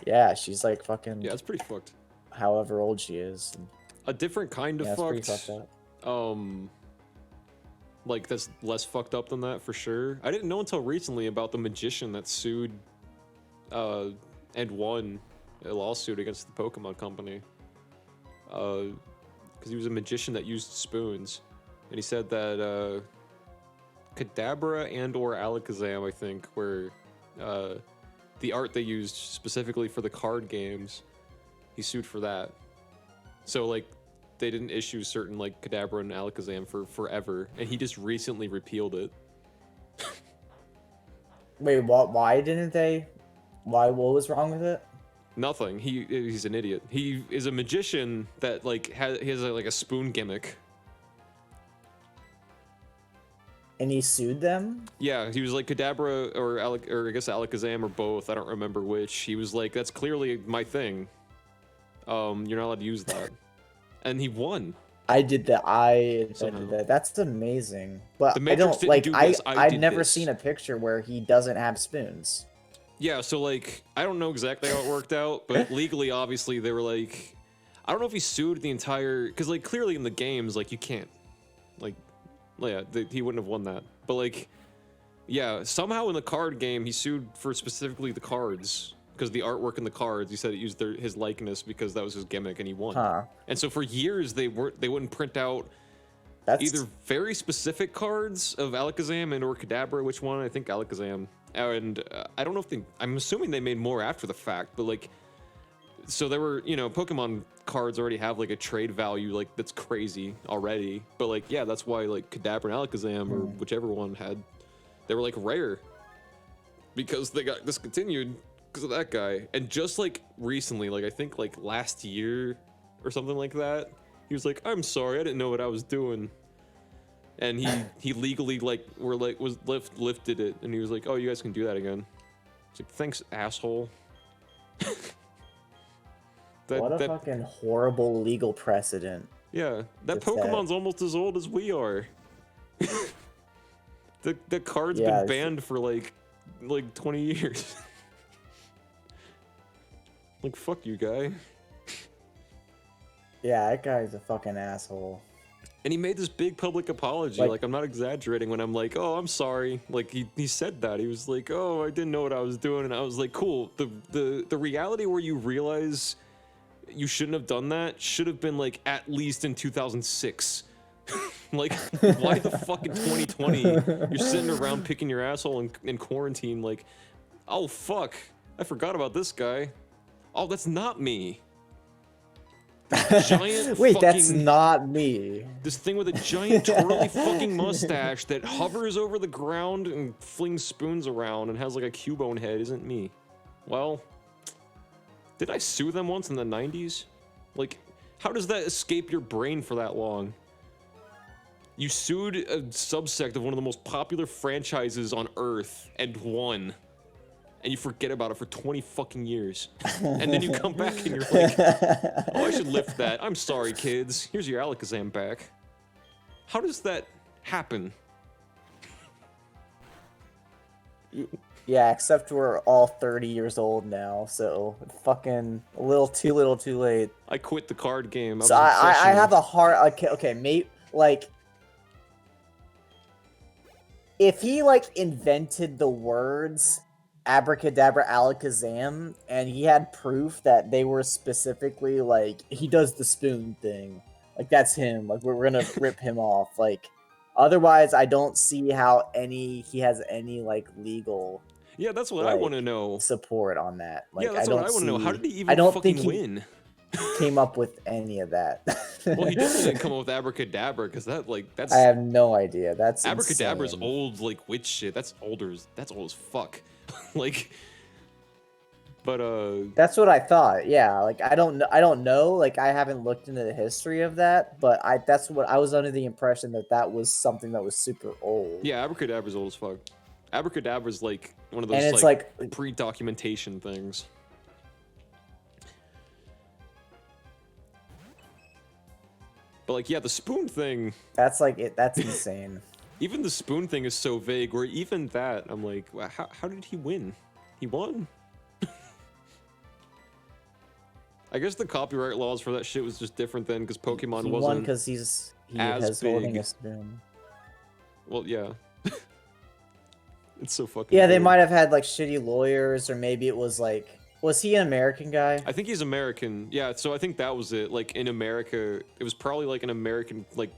B: yeah, she's like fucking.
A: Yeah, it's pretty fucked.
B: However old she is.
A: A different kind of
B: Yeah, it's pretty
A: fucked.
B: fucked up.
A: Like that's less fucked up than that for sure. I didn't know until recently about the magician that sued, and won a lawsuit against the Pokemon Company. Because he was a magician that used spoons, and he said that Kadabra and/or Alakazam, I think, were the art they used specifically for the card games. He sued for that. So like, they didn't issue certain like Kadabra and Alakazam for forever, and he just recently repealed it.
B: Wait, what? Why didn't they? Why? What was wrong with it?
A: Nothing. He's an idiot. He is a magician that like he has like a spoon gimmick.
B: And he sued them?
A: Yeah, he was like Kadabra or I guess Alakazam or both. I don't remember which. He was like, that's clearly my thing. You're not allowed to use that. And he won.
B: I did that. I
A: Somehow.
B: did that. That's amazing. But
A: The
B: I
A: Matrix
B: don't
A: didn't
B: like.
A: do
B: I
A: this, I
B: I've
A: did
B: never
A: this.
B: seen a picture where he doesn't have spoons.
A: Yeah, so like, I don't know exactly how it worked out, but legally, obviously, they were like, I don't know if he sued the entire, because like clearly in the games like you can't, like, yeah, he wouldn't have won that. But like, yeah, somehow in the card game he sued for specifically the cards because the artwork in the cards. He said it used his likeness because that was his gimmick, and he won.
B: Huh.
A: And so for years they wouldn't print out either very specific cards of Alakazam and or Kadabra. Which one? I think Alakazam. And I don't know if I'm assuming they made more after the fact, but like, so there were, you know, Pokemon cards already have like a trade value like that's crazy already. But like, yeah, that's why like Kadabra and Alakazam or whichever one they were like rare because they got discontinued because of that guy. And just like recently, like I think like last year or something like that, he was like, "I'm sorry, I didn't know what I was doing." And he legally like lifted it, and he was like, "Oh, you guys can do that again." It's like, "Thanks, asshole."
B: What a fucking horrible legal precedent.
A: Yeah, that Pokemon's almost as old as we are. the card's been banned for like 20 years. Like, fuck you, guy.
B: Yeah, that guy's a fucking asshole.
A: And he made this big public apology. Like, I'm not exaggerating when I'm like, "Oh, I'm sorry." Like, he said that. He was like, "Oh, I didn't know what I was doing." And I was like, cool. The reality where you realize you shouldn't have done that should have been like at least in 2006. Like, why the fuck in 2020 you're sitting around picking your asshole in quarantine? Like, oh fuck, I forgot about this guy. Oh, that's not me. Giant
B: Wait, that's not me.
A: This thing with a giant twirly fucking mustache that hovers over the ground and flings spoons around and has like a Cubone head isn't me. Well, did I sue them once in the 90s? Like, how does that escape your brain for that long? You sued a subsect of one of the most popular franchises on Earth and won. And you forget about it for 20 fucking years. And then you come back and you're like, "Oh, I should lift that. I'm sorry, kids. Here's your Alakazam back." How does that happen?
B: Yeah, except we're all 30 years old now, so fucking a little too late.
A: I quit the card game.
B: So I have a hard... Okay, mate, like... If he, like, invented the words Abracadabra Alakazam, and he had proof that they were specifically, like, he does the spoon thing. Like, that's him. Like, we're gonna rip him off. Like, otherwise, I don't see how he has any, like, legal...
A: Yeah, that's what I want to know.
B: Support on that. Like,
A: yeah, that's what I want to know. How did he even fucking win?
B: Came up with any of that.
A: Well, he definitely didn't come up with Abracadabra, because that's...
B: I have no idea. That's
A: Abracadabra's
B: insane.
A: old, like, witch shit. That's old as fuck. Like, but
B: that's what I thought. Yeah, like I don't know. Like, I haven't looked into the history of that, but that's what I was under the impression that was something that was super old.
A: Yeah, Abracadabra's old as fuck. Abracadabra's like one of those,
B: and it's
A: like pre-documentation things. But like, yeah, the spoon thing.
B: That's like it. That's insane.
A: Even the spoon thing is so vague. Where even that, I'm like, how did he win? He won. I guess the copyright laws for that shit was just different then, because Pokemon wasn't. He won
B: because he has holding a spoon.
A: Well, yeah. It's so fucking.
B: Yeah,
A: weird.
B: they might have had like shitty lawyers, or maybe it was like. Was he an American guy?
A: I think he's American. Yeah, so I think that was it. Like, in America, it was probably like an American, like,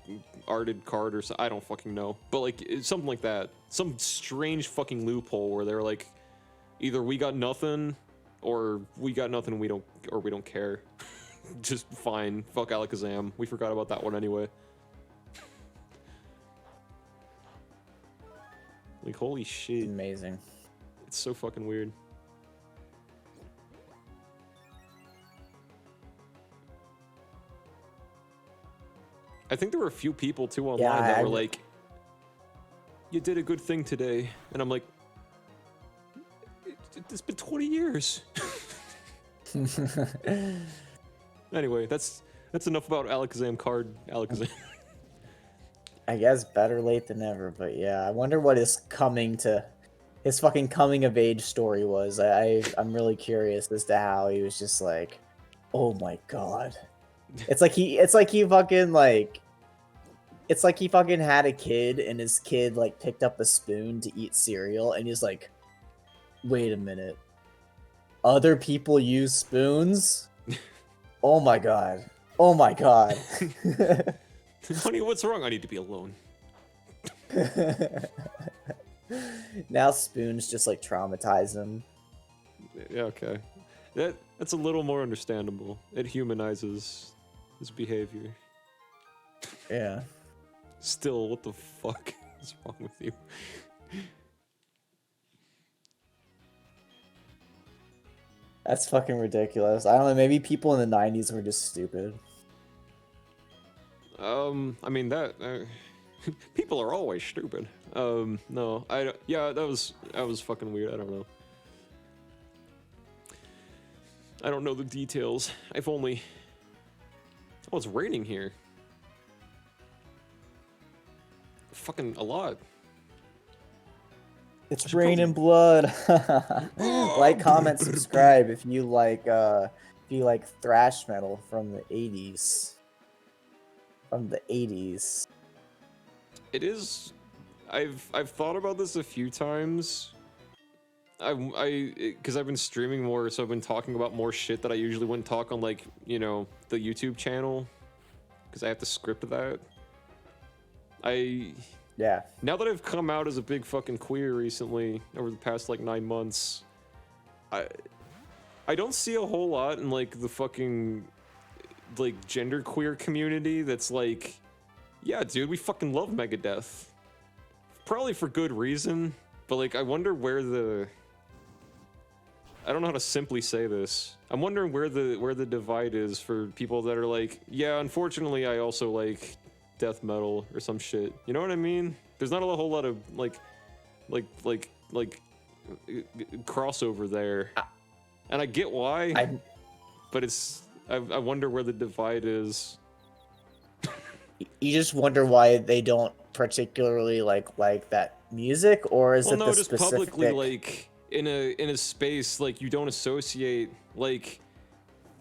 A: arted card or something. I don't fucking know. But, like, something like that. Some strange fucking loophole where they're like, either we got nothing, or we got nothing, we don't care. Just fine. Fuck Alakazam. We forgot about that one anyway. Like, holy shit.
B: It's amazing.
A: It's so fucking weird. I think there were a few people too online that were like, "You did a good thing today," and I'm like, "It's been 20 years." Anyway, that's enough about Alakazam card. Alakazam.
B: I guess better late than never, but yeah, I wonder what his fucking coming of age story was. I'm really curious as to how he was just like, "Oh my god." It's like he fucking had a kid, and his kid like picked up a spoon to eat cereal, and he's like, "Wait a minute, other people use spoons? Oh my god! Oh my god!"
A: Honey, what's wrong? I need to be alone.
B: Now spoons just like traumatize him.
A: Yeah, okay. That's a little more understandable. It humanizes his behavior.
B: Yeah.
A: Still, what the fuck is wrong with you?
B: That's fucking ridiculous. I don't know, maybe people in the 90s were just stupid.
A: I mean that people are always stupid. No, yeah, that was fucking weird. I don't know. I don't know the details. I've only. Oh, it's raining here. Fucking a lot.
B: It's raining blood. Like, comment, subscribe if you like thrash metal from the 80s. From the 80s.
A: It is. I've thought about this a few times. Because I've been streaming more, so I've been talking about more shit that I usually wouldn't talk on, like, you know, the YouTube channel. Because I have to script that.
B: Yeah.
A: Now that I've come out as a big fucking queer recently, over the past like 9 months, I don't see a whole lot in like the fucking like genderqueer community that's like, yeah, dude, we fucking love Megadeth. Probably for good reason, but like I wonder where the I don't know how to simply say this. I'm wondering where the divide is for people that are like, yeah, unfortunately I also like death metal or some shit. You know what I mean? There's not a whole lot of like crossover there, and I get why. But it's I wonder where the divide is.
B: You just wonder why they don't particularly like that music, or is
A: Well,
B: it
A: no,
B: the
A: just
B: specific
A: publicly, like in a space, like you don't associate, like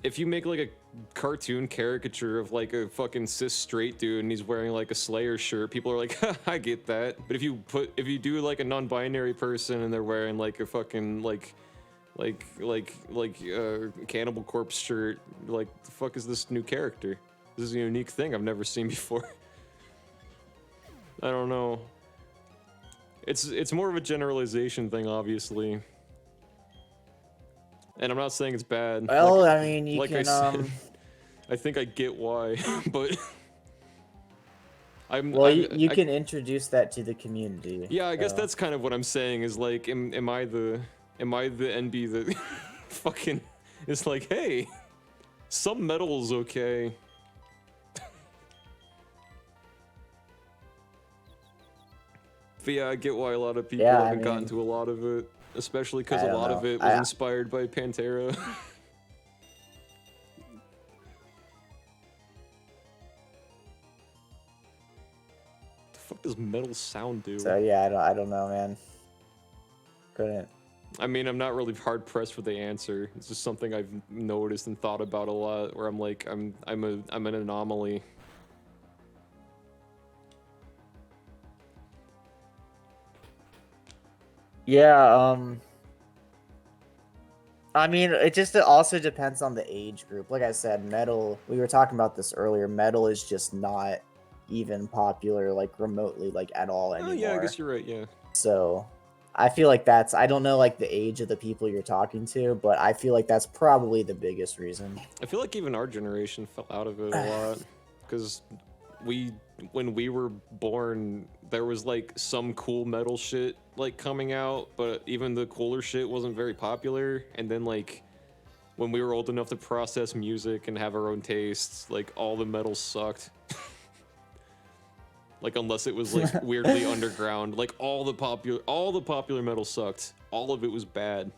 A: if you make like a cartoon caricature of like a fucking cis straight dude and he's wearing like a Slayer shirt, people are like, I get that. But if you do like a non-binary person and they're wearing like a fucking like Cannibal Corpse shirt, like the fuck is this new character? This is a unique thing I've never seen before. I don't know. It's more of a generalization thing, obviously. And I'm not saying it's bad.
B: Well, I mean, you
A: like
B: can
A: I said, I think I get why, but
B: you can introduce that to the community.
A: Yeah, I guess that's kind of what I'm saying. Is like, am I the NB that fucking is like, hey, some metal's okay. But yeah, I get why a lot of people haven't gotten to a lot of it, especially because a lot of it was inspired by Pantera. The fuck does metal sound do?
B: So yeah, I don't know, man. Couldn't.
A: I mean, I'm not really hard pressed for the answer. It's just something I've noticed and thought about a lot. Where I'm like, I'm an anomaly.
B: Yeah, I mean, it also depends on the age group. Like I said, metal, we were talking about this earlier, metal is just not even popular, like, remotely, like, at all anymore.
A: Oh, yeah, I guess you're right, yeah.
B: So, I feel like I don't know, like, the age of the people you're talking to, but I feel like that's probably the biggest reason.
A: I feel like even our generation fell out of it a lot. Because when we were born, there was like some cool metal shit like coming out, but even the cooler shit wasn't very popular. And then like when we were old enough to process music and have our own tastes, like all the metal sucked. Like unless it was like weirdly underground, like all the popular metal sucked. All of it was bad.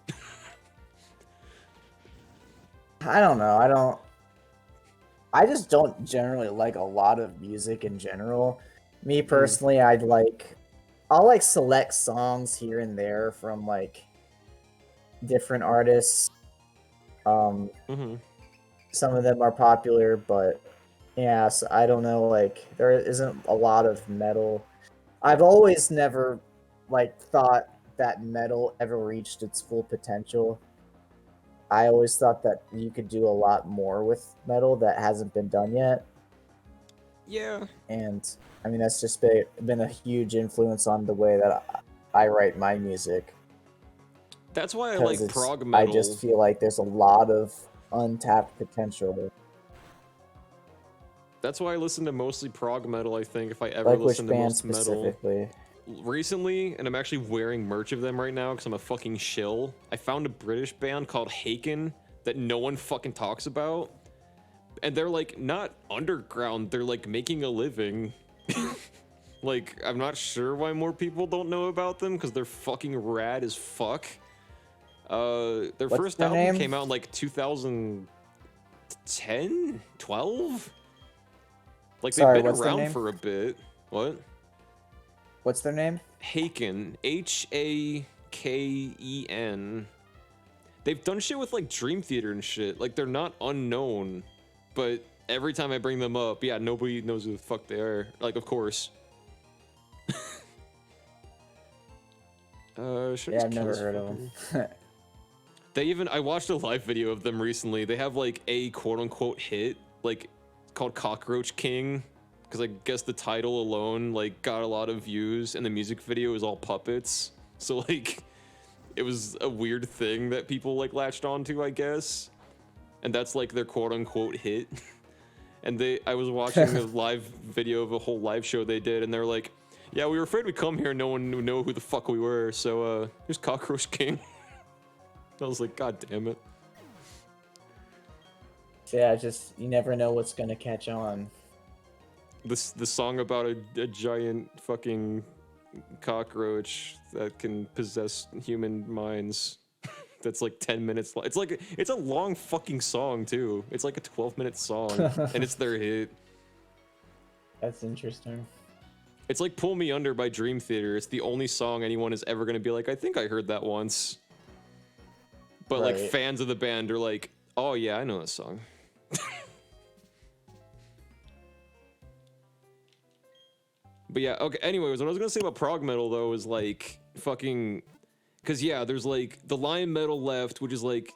B: I don't know. I just don't generally like a lot of music in general. Me personally, I'll like select songs here and there from like different artists. some of them are popular, but yeah, so I don't know. Like, there isn't a lot of metal. I've always never like thought that metal ever reached its full potential. I always thought that you could do a lot more with metal that hasn't been done yet.
A: Yeah.
B: And I mean, that's just been a huge influence on the way that I write my music.
A: That's why I
B: Because
A: like prog
B: I
A: metal.
B: just feel like there's a lot of untapped potential.
A: That's why I listen to mostly prog metal, I think, if I ever
B: Like
A: listen
B: which
A: to
B: band
A: most metal.
B: specifically?
A: Recently, and I'm actually wearing merch of them right now because I'm a fucking shill, I found a British band called Haken that no one fucking talks about. And they're like not underground, they're like making a living. Like, I'm not sure why more people don't know about them because they're fucking rad as fuck. Their
B: What's
A: first
B: their
A: album
B: name?
A: came out in like 2010, 12? Like,
B: Sorry,
A: they've been
B: what's their
A: around
B: name?
A: for a bit. What?
B: What's their name?
A: Haken, Haken. They've done shit with like Dream Theater and shit. Like, they're not unknown, but every time I bring them up, yeah, nobody knows who the fuck they are. Like, of course. Should I
B: Yeah,
A: just
B: I've
A: kill
B: never
A: this
B: heard of
A: fucker?
B: them.
A: I watched a live video of them recently. They have like a quote unquote hit, like called Cockroach King. Because I guess the title alone like got a lot of views, and the music video is all puppets. So like, it was a weird thing that people like latched onto, I guess. And that's like their quote unquote hit. And I was watching a live video of a whole live show they did, and they're like, yeah, we were afraid we'd come here and no one would know who the fuck we were, so here's Cockroach King. I was like, god damn it.
B: Yeah, just you never know what's gonna catch on.
A: The song about a giant fucking cockroach that can possess human minds. That's like 10 minutes long. It's a long fucking song too. It's like a 12-minute song, and it's their hit.
B: That's interesting.
A: It's like Pull Me Under by Dream Theater. It's the only song anyone is ever gonna be like, I think I heard that once. But like
B: Right.
A: fans of the band are like, oh yeah, I know that song. But yeah, okay, anyways, what I was gonna say about prog metal though is like fucking, cause yeah, there's like the Lion Metal left, which is like,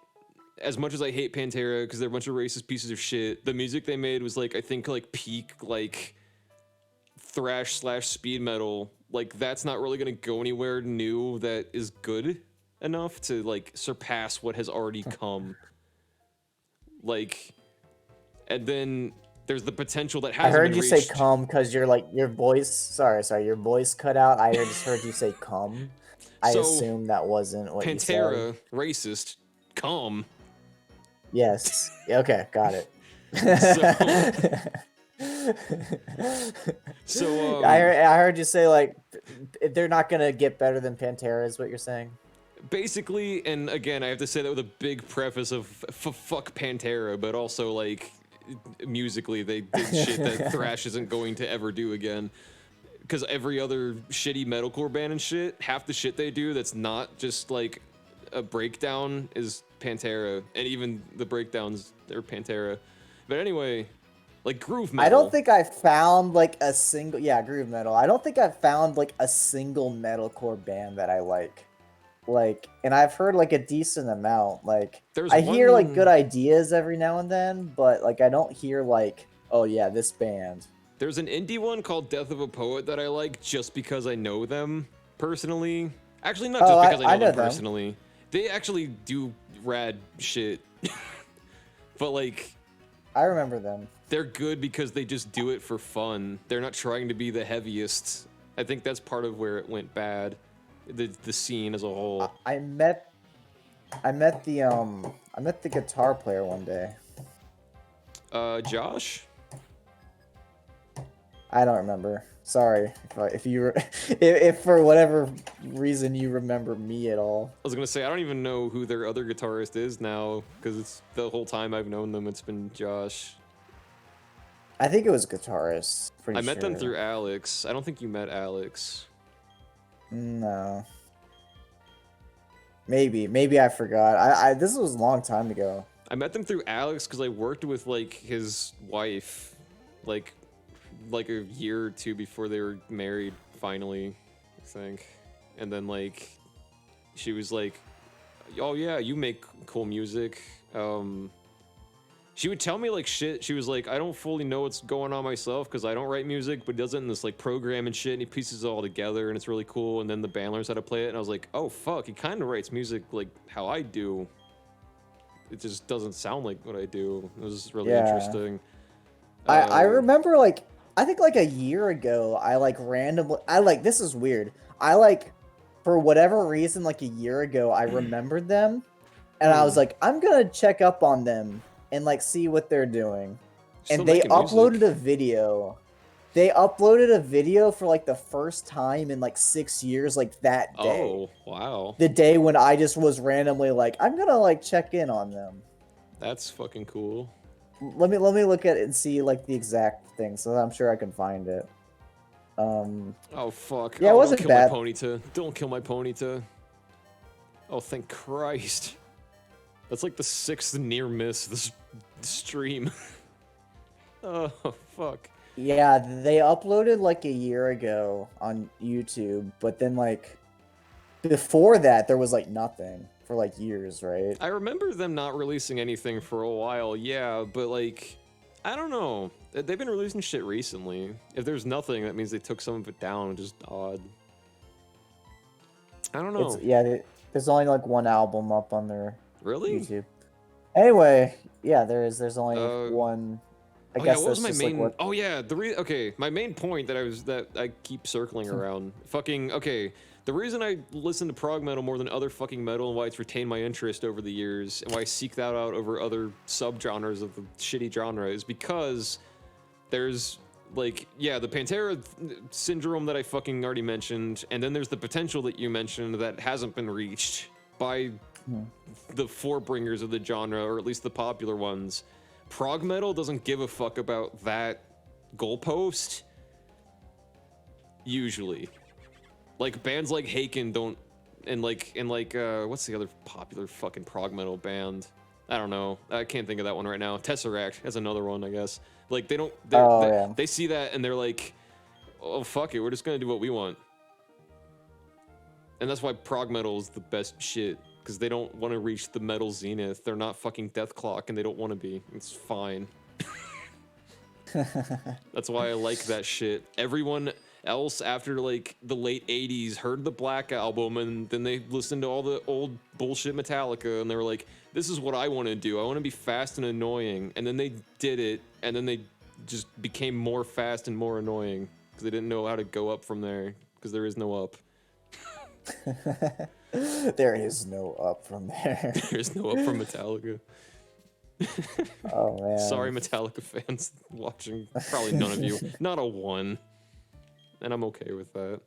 A: as much as I hate Pantera because they're a bunch of racist pieces of shit, the music they made was like, I think like peak like thrash / speed metal. Like, that's not really gonna go anywhere new that is good enough to like surpass what has already come. Like, and then there's the potential that
B: I
A: hasn't
B: heard
A: been
B: you say
A: reached.
B: "cum" because you're like your voice. Sorry, your voice cut out. I just heard you say "cum." I
A: So,
B: assume that wasn't what you said.
A: Pantera, racist, calm.
B: Yes. Yeah, okay, got it.
A: So,
B: I heard you say like they're not gonna get better than Pantera. Is what you're saying?
A: basically, and again, I have to say that with a big preface of fuck Pantera, but also like musically, they did shit that thrash isn't going to ever do again. Because every other shitty metalcore band and shit, half the shit they do that's not just like a breakdown is Pantera, and even the breakdowns are Pantera. But anyway, like groove metal.
B: I don't think I found like a single groove metal. I don't think I found like a single metalcore band that I like. Like, and I've heard like a decent amount. Like,
A: There's
B: I hear like
A: one-
B: good ideas every now and then, but like I don't hear like, oh yeah, this band.
A: There's an indie one called Death of a Poet that I like just because I know them personally. Actually, not just
B: Oh,
A: because I know them
B: them.
A: personally. They actually do rad shit. But like,
B: I remember them.
A: they're good because they just do it for fun. They're not trying to be the heaviest. I think that's part of where it went bad. The scene as a whole.
B: I met the guitar player one day.
A: Josh?
B: I don't remember. Sorry if for whatever reason you remember me at all.
A: I was gonna say, I don't even know who their other guitarist is now, because it's the whole time I've known them, it's been Josh.
B: I think it was guitarist.
A: I met them through Alex. I don't think you met Alex.
B: No. Maybe I forgot. I this was a long time ago.
A: I met them through Alex because I worked with like his wife, like a year or two before they were married. Finally, I think, and then like she was like, "Oh yeah, you make cool music." She would tell me like shit. She was like, "I don't fully know what's going on myself because I don't write music, but he does it in this like program and shit, and he pieces it all together, and it's really cool." And then the band learns how to play it, and I was like, "Oh fuck, he kind of writes music like how I do. It just doesn't sound like what I do." It was really interesting.
B: I remember like I think like a year ago I like randomly this is weird. I like for whatever reason like a year ago I remembered them and I was like I'm gonna check up on them and like see what they're doing.
A: Still
B: And they
A: making
B: uploaded
A: music.
B: a video. They uploaded a video for like the first time in like 6 years like that day.
A: Oh, wow.
B: The day when I just was randomly like I'm gonna like check in on them.
A: That's fucking cool.
B: Let me look at it and see like the exact thing, so I'm sure I can find it.
A: Oh fuck.
B: Yeah, it
A: Oh,
B: wasn't
A: don't kill
B: bad.
A: my Ponyta. Don't kill my Ponyta. Oh, thank Christ. That's like the 6th near miss this stream. Oh fuck.
B: Yeah, they uploaded like a year ago on YouTube, but then like before that there was like nothing for like years, right?
A: I remember them not releasing anything for a while, yeah, but like, I don't know. They've been releasing shit recently. If there's nothing, that means they took some of it down, which is odd. I don't know.
B: There's only like one album up on their
A: Really?
B: YouTube. Anyway, yeah, there's only one. I
A: Oh
B: guess
A: yeah, what was my
B: just,
A: main?
B: like,
A: Oh yeah, okay, my main point that I keep circling around. Fucking okay. The reason I listen to prog metal more than other fucking metal and why it's retained my interest over the years and why I seek that out over other subgenres of the shitty genre is because there's like, yeah, the Pantera syndrome that I fucking already mentioned, and then there's the potential that you mentioned that hasn't been reached by the forebringers of the genre, or at least the popular ones. Prog metal doesn't give a fuck about that goalpost. Usually. Like, bands like Haken don't, and what's the other popular fucking prog metal band? I don't know. I can't think of that one right now. Tesseract has another one, I guess. Like, they see that and they're like, oh, fuck it, we're just gonna do what we want. And that's why prog metal is the best shit, because they don't want to reach the metal zenith. They're not fucking Deathclock, and they don't want to be. It's fine. That's why I like that shit. Everyone else after like the late 80s heard the Black Album, and then they listened to all the old bullshit Metallica, and they were like, this is what I want to do. I want to be fast and annoying. And then they did it, and then they just became more fast and more annoying because they didn't know how to go up from there, because there is no up.
B: There is no up from there.
A: There's no up from Metallica.
B: Oh man.
A: Sorry, Metallica fans watching. Probably none of you. Not a one. And I'm okay with that.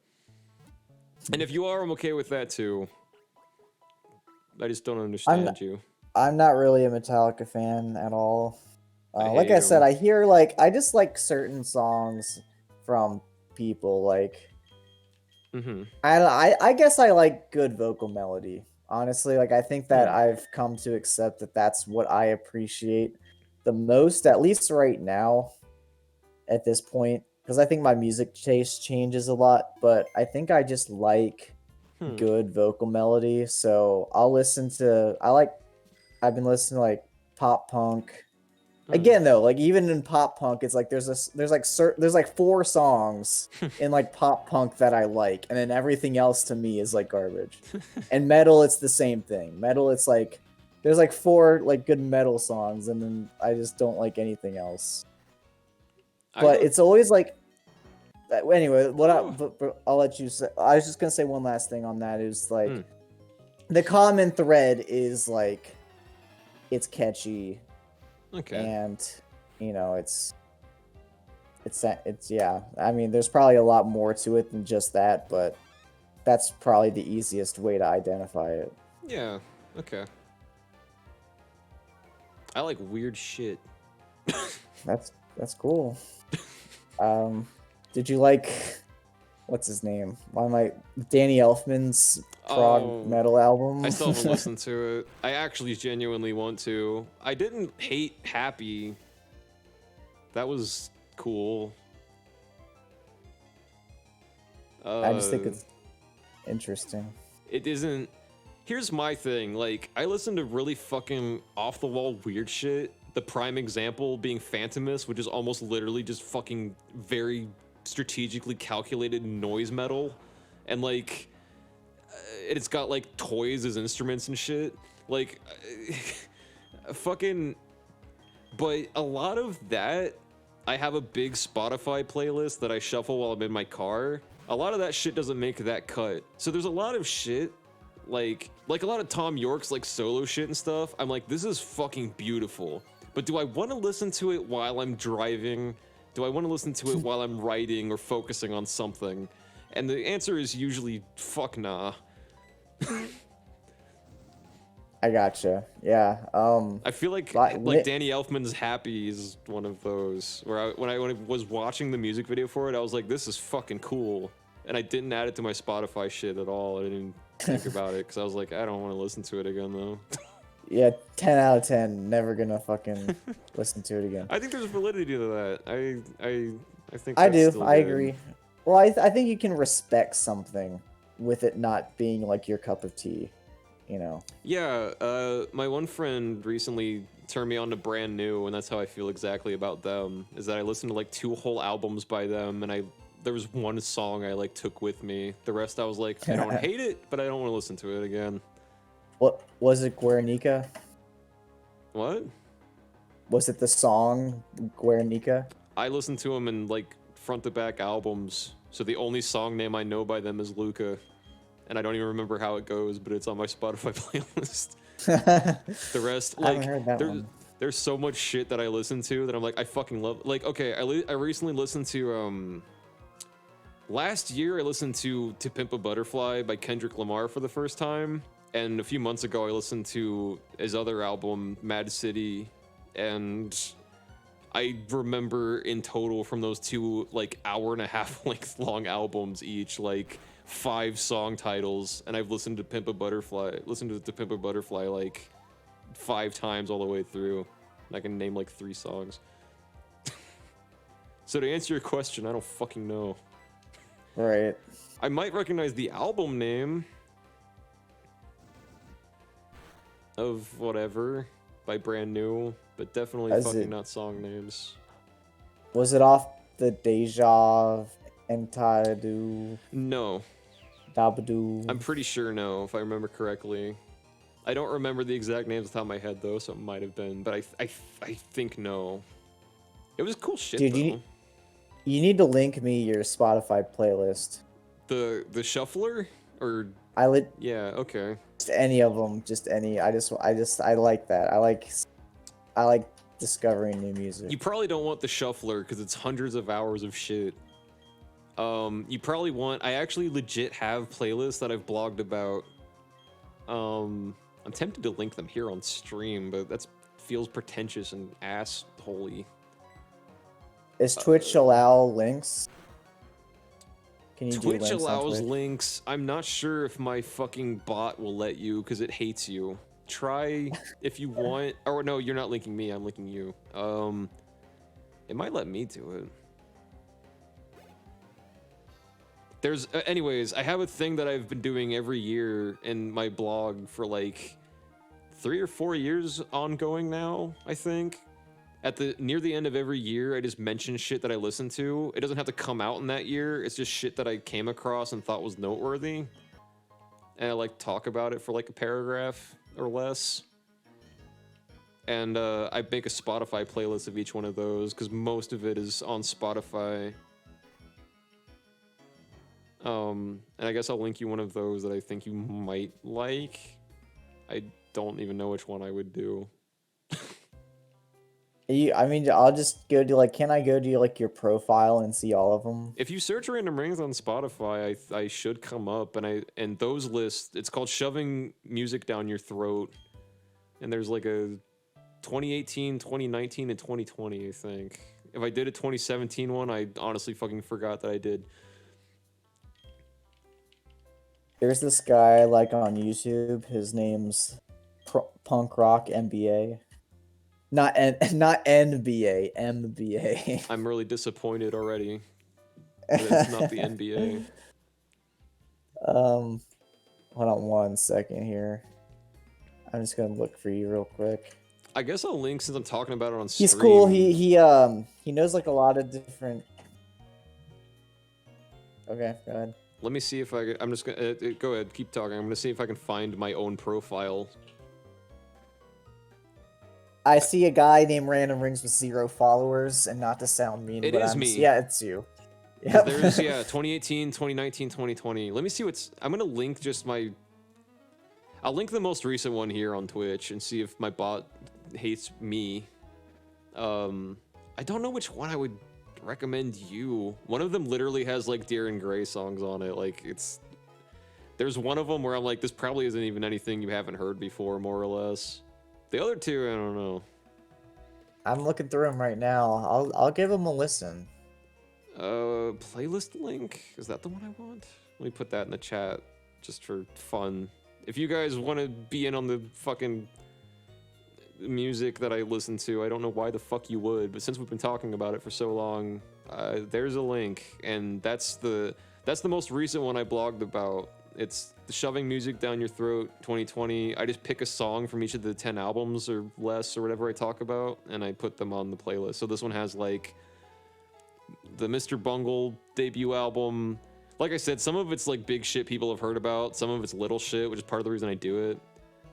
A: And if you are, I'm okay with that too. I just don't understand you.
B: I'm not really a Metallica fan at all. Like
A: hate
B: I said,
A: 'em.
B: I hear I just like certain songs from people like. I guess I like good vocal melody. Honestly, I think that I've come to accept that that's what I appreciate the most, at least right now, at this point. Because I think my music taste changes a lot, but I think I just like good vocal melody. So I'll listen to. I've been listening to pop punk. Again, though, even in pop punk, it's there's 4 songs in pop punk that I like, and then everything else to me is garbage. And metal, it's the same thing. Metal, it's there's 4 good metal songs, and then I just don't like anything else. But it's always anyway. But I'll let you say. I was just gonna say one last thing on that is the common thread is it's catchy.
A: Okay.
B: And it's yeah. I mean, there's probably a lot more to it than just that, but that's probably the easiest way to identify it.
A: Yeah. Okay. I like weird shit.
B: That's cool. Did you like what's his name? Why am I Danny Elfman's prog
A: Oh,
B: metal album?
A: I still haven't listened to it. I actually genuinely want to. I didn't hate Happy. That was cool.
B: I just think it's interesting.
A: It isn't. Here's my thing. Like, I listen to really fucking off the wall weird shit. The prime example being Phantomus, which is almost literally just fucking very strategically calculated noise metal. And like, it's got like toys as instruments and shit. Like, fucking. But a lot of that, I have a big Spotify playlist that I shuffle while I'm in my car. A lot of that shit doesn't make that cut. So there's a lot of shit, like a lot of Tom York's like solo shit and stuff. I'm like, this is fucking beautiful. But do I want to listen to it while I'm driving? Do I want to listen to it while I'm writing or focusing on something? And the answer is usually fuck nah.
B: I gotcha. Yeah.
A: I feel like
B: Li-
A: Danny Elfman's Happy is one of those where when I was watching the music video for it, I was like, this is fucking cool. And I didn't add it to my Spotify shit at all. I didn't think about it because I was like, I don't want to listen to it again though.
B: Yeah, 10 out of 10. Never gonna fucking listen to it again.
A: I think there's validity to that. I think
B: I
A: that's
B: do.
A: still
B: I
A: good.
B: agree. Well, I think you can respect something with it not being like your cup of tea, you know.
A: Yeah, my one friend recently turned me on to Brand New, and that's how I feel exactly about them. Is that I listened to like 2 whole albums by them, and there was one song I like took with me. The rest I was like, I don't hate it, but I don't want to listen to it again.
B: What was it, Guernica?
A: What?
B: Was it the song Guernica?
A: I listened to them in like front to back albums, so the only song name I know by them is Luca, and I don't even remember how it goes, but it's on my Spotify playlist. The rest,
B: I haven't
A: like,
B: heard that one.
A: there's so much shit that I listen to that I'm like, I fucking love. Like, okay, I recently listened to last year I listened to Pimp a Butterfly by Kendrick Lamar for the first time, and a few months ago I listened to his other album Mad City, and I remember in total from those 2 like hour-and-a-half length long albums each like 5 song titles, and I've listened to Pimp a Butterfly like 5 times all the way through. And I can name like 3 songs. So to answer your question, I don't fucking know.
B: Right.
A: I might recognize the album name of whatever by Brand New, but definitely fucking not song names.
B: Was it off the Deja Entadu
A: No.
B: Dabadoo?
A: I'm pretty sure no, if I remember correctly. I don't remember the exact names off the top of my head though, so it might have been, but I think no. It was cool shit
B: Dude,
A: though.
B: you need to link me your Spotify playlist.
A: The shuffler or yeah, okay.
B: Just any of them, just any. I like that. I like discovering new music.
A: You probably don't want the shuffler because it's hundreds of hours of shit. You probably want. I actually legit have playlists that I've blogged about. I'm tempted to link them here on stream, but that feels pretentious and ass-holy.
B: Is Twitch allow links? Can you do
A: Twitch
B: links on
A: allows
B: Twitch?
A: links. I'm not sure if my fucking bot will let you because it hates you. Try if you want. Or no, you're not linking me. I'm linking you. It might let me do it. There's, anyways, I have a thing that I've been doing every year in my blog for like 3 or 4 years ongoing now, I think. Near the end of every year, I just mention shit that I listen to. It doesn't have to come out in that year. It's just shit that I came across and thought was noteworthy. And I like talk about it for like a paragraph or less. And I make a Spotify playlist of each one of those because most of it is on Spotify. And I guess I'll link you one of those that I think you might like. I don't even know which one I would do.
B: I mean, I'll just go to like. Can I go to like your profile and see all of them?
A: If you search Random Rings on Spotify, I should come up, and those lists. It's called Shoving Music Down Your Throat, and there's like a 2018, 2019, and 2020. I think if I did a 2017 one, I honestly fucking forgot that I did.
B: There's this guy like on YouTube. His name's Punk Rock MBA. Not NBA, MBA.
A: I'm really disappointed already that it's not the NBA.
B: Hold on one second here. I'm just gonna look for you real quick.
A: I guess I'll link since I'm talking about it on stream.
B: He's cool. He knows like a lot of different. Okay, go ahead.
A: Let me see if I can. I'm just gonna go ahead. Keep talking. I'm gonna see if I can find my own profile.
B: I see a guy named Randomrings with 0 followers, and not to sound mean,
A: It
B: but
A: is me.
B: Yeah, it's you.
A: Yep. There's 2018, 2019, 2020. Let me see what's. I'm gonna link just my. I'll link the most recent one here on Twitch and see if my bot hates me. I don't know which one I would recommend you. One of them literally has like Deer and Gray songs on it. Like it's. There's one of them where I'm like, this probably isn't even anything you haven't heard before, more or less. The other two, I don't know.
B: I'm looking through them right now. I'll give them a listen.
A: Playlist link? Is that the one I want? Let me put that in the chat, just for fun. If you guys want to be in on the fucking music that I listen to, I don't know why the fuck you would, but since we've been talking about it for so long, there's a link, and that's the most recent one I blogged about. It's the Shoving Music Down Your Throat 2020. I just pick a song from each of the 10 albums or less or whatever I talk about, and I put them on the playlist. So this one has like the Mr. Bungle debut album. Like I said, some of it's like big shit people have heard about. Some of it's little shit, which is part of the reason I do it.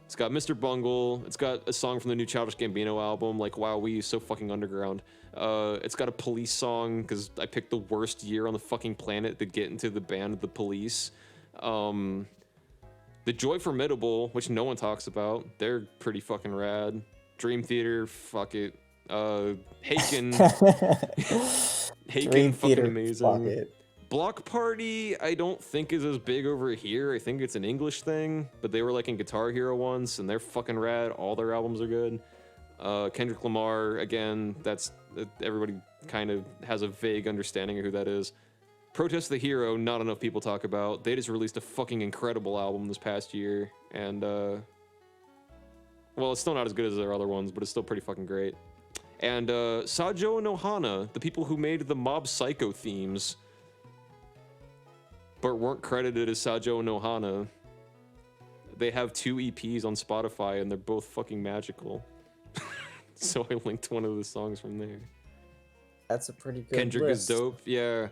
A: It's got Mr. Bungle. It's got a song from the new Childish Gambino album, like Wow We So Fucking Underground. It's got a Police song, because I picked the worst year on the fucking planet to get into the band The Police. The Joy Formidable, which no one talks about. They're pretty fucking rad. Dream Theater, fuck it. Haken. Haken,
B: Dream
A: fucking
B: Theater,
A: amazing.
B: fuck it.
A: Block Party, I don't think is as big over here. I think it's an English thing, but they were like in Guitar Hero once, and they're fucking rad. All their albums are good. Kendrick Lamar, again, that's everybody kind of has a vague understanding of who that is. Protest the Hero, not enough people talk about. They just released a fucking incredible album this past year, and well, it's still not as good as their other ones, but it's still pretty fucking great. And Sajo and Ohana, the people who made the Mob Psycho themes, but weren't credited as Sajo and Ohana. They have 2 EPs on Spotify, and they're both fucking magical. So I linked one of the songs from there.
B: That's a pretty good
A: Kendrick
B: list.
A: is dope. Yeah,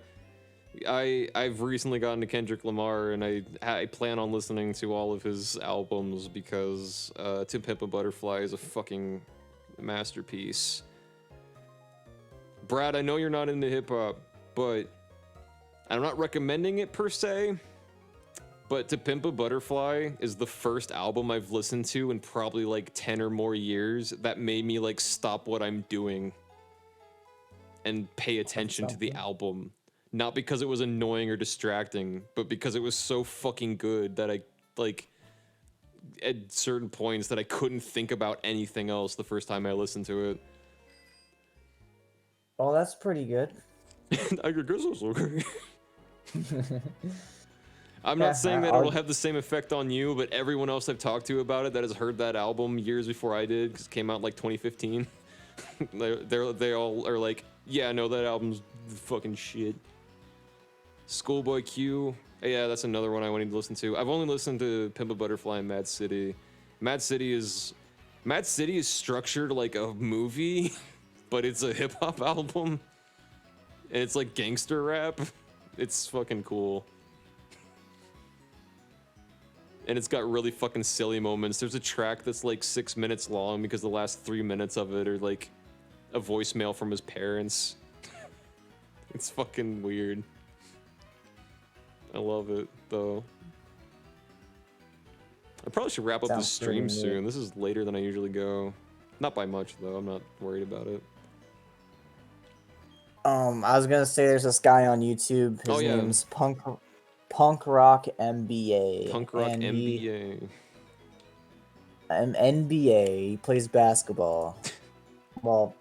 A: I've recently gotten to Kendrick Lamar, and I plan on listening to all of his albums because To Pimp a Butterfly is a fucking masterpiece. Brad, I know you're not into hip hop, but I'm not recommending it per se. But To Pimp a Butterfly is the first album I've listened to in probably like 10 or more years that made me like stop what I'm doing and pay attention to the album. Not because it was annoying or distracting, but because it was so fucking good that I, like, at certain points that I couldn't think about anything else the first time I listened to it.
B: Oh, that's pretty good.
A: I guess it's okay. I'm not saying that it'll have the same effect on you, but everyone else I've talked to about it that has heard that album years before I did, because it came out in like 2015, they all are like, yeah, no, that album's fucking shit. Schoolboy Q, yeah, that's another one I need to listen to. I've only listened to Pimp a Butterfly and Mad City. Mad City is structured like a movie, but it's a hip hop album, and it's like gangster rap. It's fucking cool. And it's got really fucking silly moments. There's a track that's like 6 minutes long because the last 3 minutes of it are like a voicemail from his parents. It's fucking weird. I love it, though. I probably should wrap up this stream soon. This is later than I usually go. Not by much, though. I'm not worried about it.
B: I was gonna say there's this guy on YouTube. His name's Punk Rock MBA.
A: Punk Rock MBA.
B: NBA. He plays basketball. Well,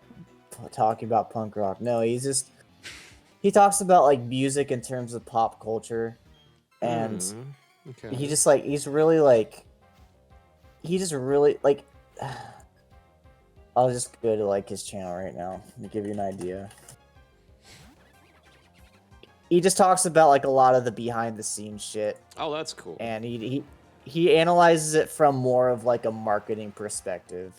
B: talking about punk rock. No, he talks about like music in terms of pop culture, and
A: Okay.
B: He just like he's really like he just really like. I'll just go to like his channel right now to give you an idea. He just talks about like a lot of the behind the scenes shit,
A: Oh, that's cool.
B: and he analyzes it from more of like a marketing perspective.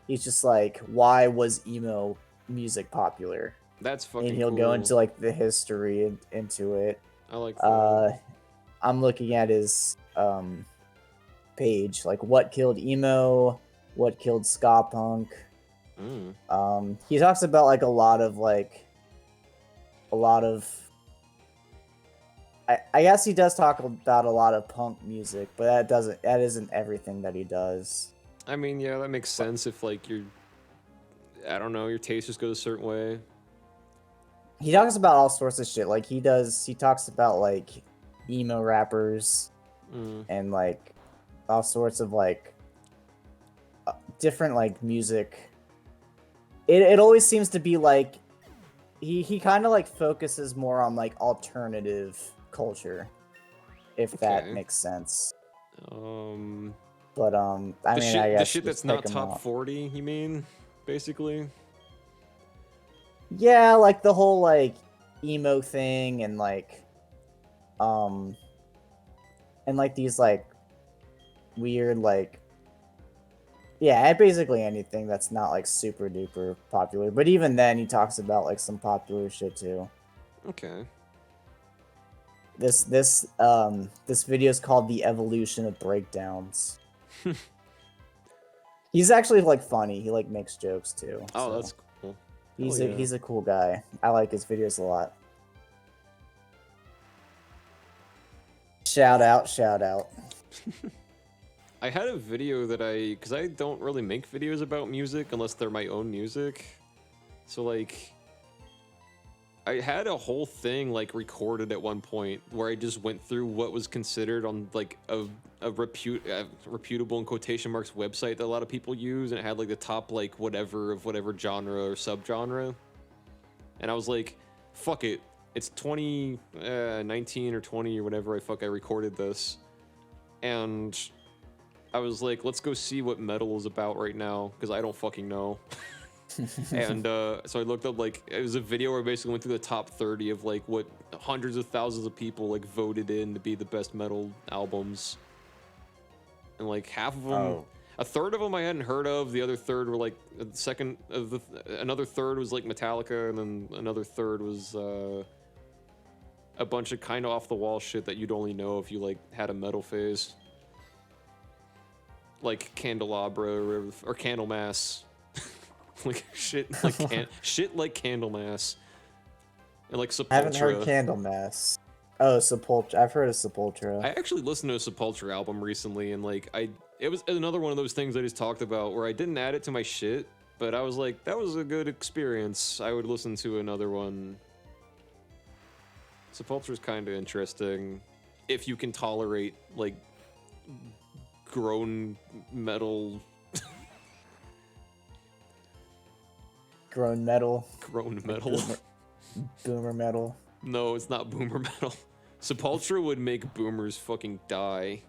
B: He's just like, why was emo music popular?
A: That's fucking
B: And he'll
A: cool.
B: go into like the history into it.
A: I like that.
B: I'm looking at his page, like what killed emo, what killed ska punk. He talks about like a lot of I guess he does talk about a lot of punk music, but that isn't everything that he does.
A: I mean, yeah, that makes sense if like I don't know, your taste just goes a certain way.
B: He talks about all sorts of shit. Like he talks about like emo rappers and like all sorts of like different like music. It always seems to be like he kind of like focuses more on like alternative culture, if that makes sense. But I mean, I guess
A: the shit that's not top
B: out.
A: 40, you mean, basically?
B: Yeah, like the whole like emo thing and like these like weird like yeah, basically anything that's not like super duper popular. But even then he talks about like some popular shit too.
A: Okay.
B: This video is called The Evolution of Breakdowns. He's actually like funny. He like makes jokes too.
A: Oh, so. That's cool.
B: He's a cool guy. I like his videos a lot. Shout out.
A: I had a video that because I don't really make videos about music unless they're my own music. So like I had a whole thing like recorded at one point where I just went through what was considered on like a reputable in quotation marks website that a lot of people use, and it had like the top like whatever genre or subgenre. And I was like, fuck it. It's 2019 or 20 or whatever I recorded this. And I was like, let's go see what metal is about right now, because I don't fucking know. And so I looked up, like, it was a video where I basically went through the top 30 of like what hundreds of thousands of people like voted in to be the best metal albums. And like half of them, a third of them I hadn't heard of. The other third were like another third was like Metallica, and then another third was a bunch of kind of off the wall shit that you'd only know if you like had a metal phase, like Candelabra or Candlemass, like shit like Candlemass, and like Sepultura.
B: I haven't heard Candlemass. Oh, Sepultura. I've heard of Sepultura.
A: I actually listened to a Sepultura album recently, and like it was another one of those things I just talked about where I didn't add it to my shit, but I was like, that was a good experience. I would listen to another one. Sepultura's kind of interesting if you can tolerate like grown metal.
B: Grown metal. Boomer metal.
A: No, it's not boomer metal. Sepultura would make boomers fucking die.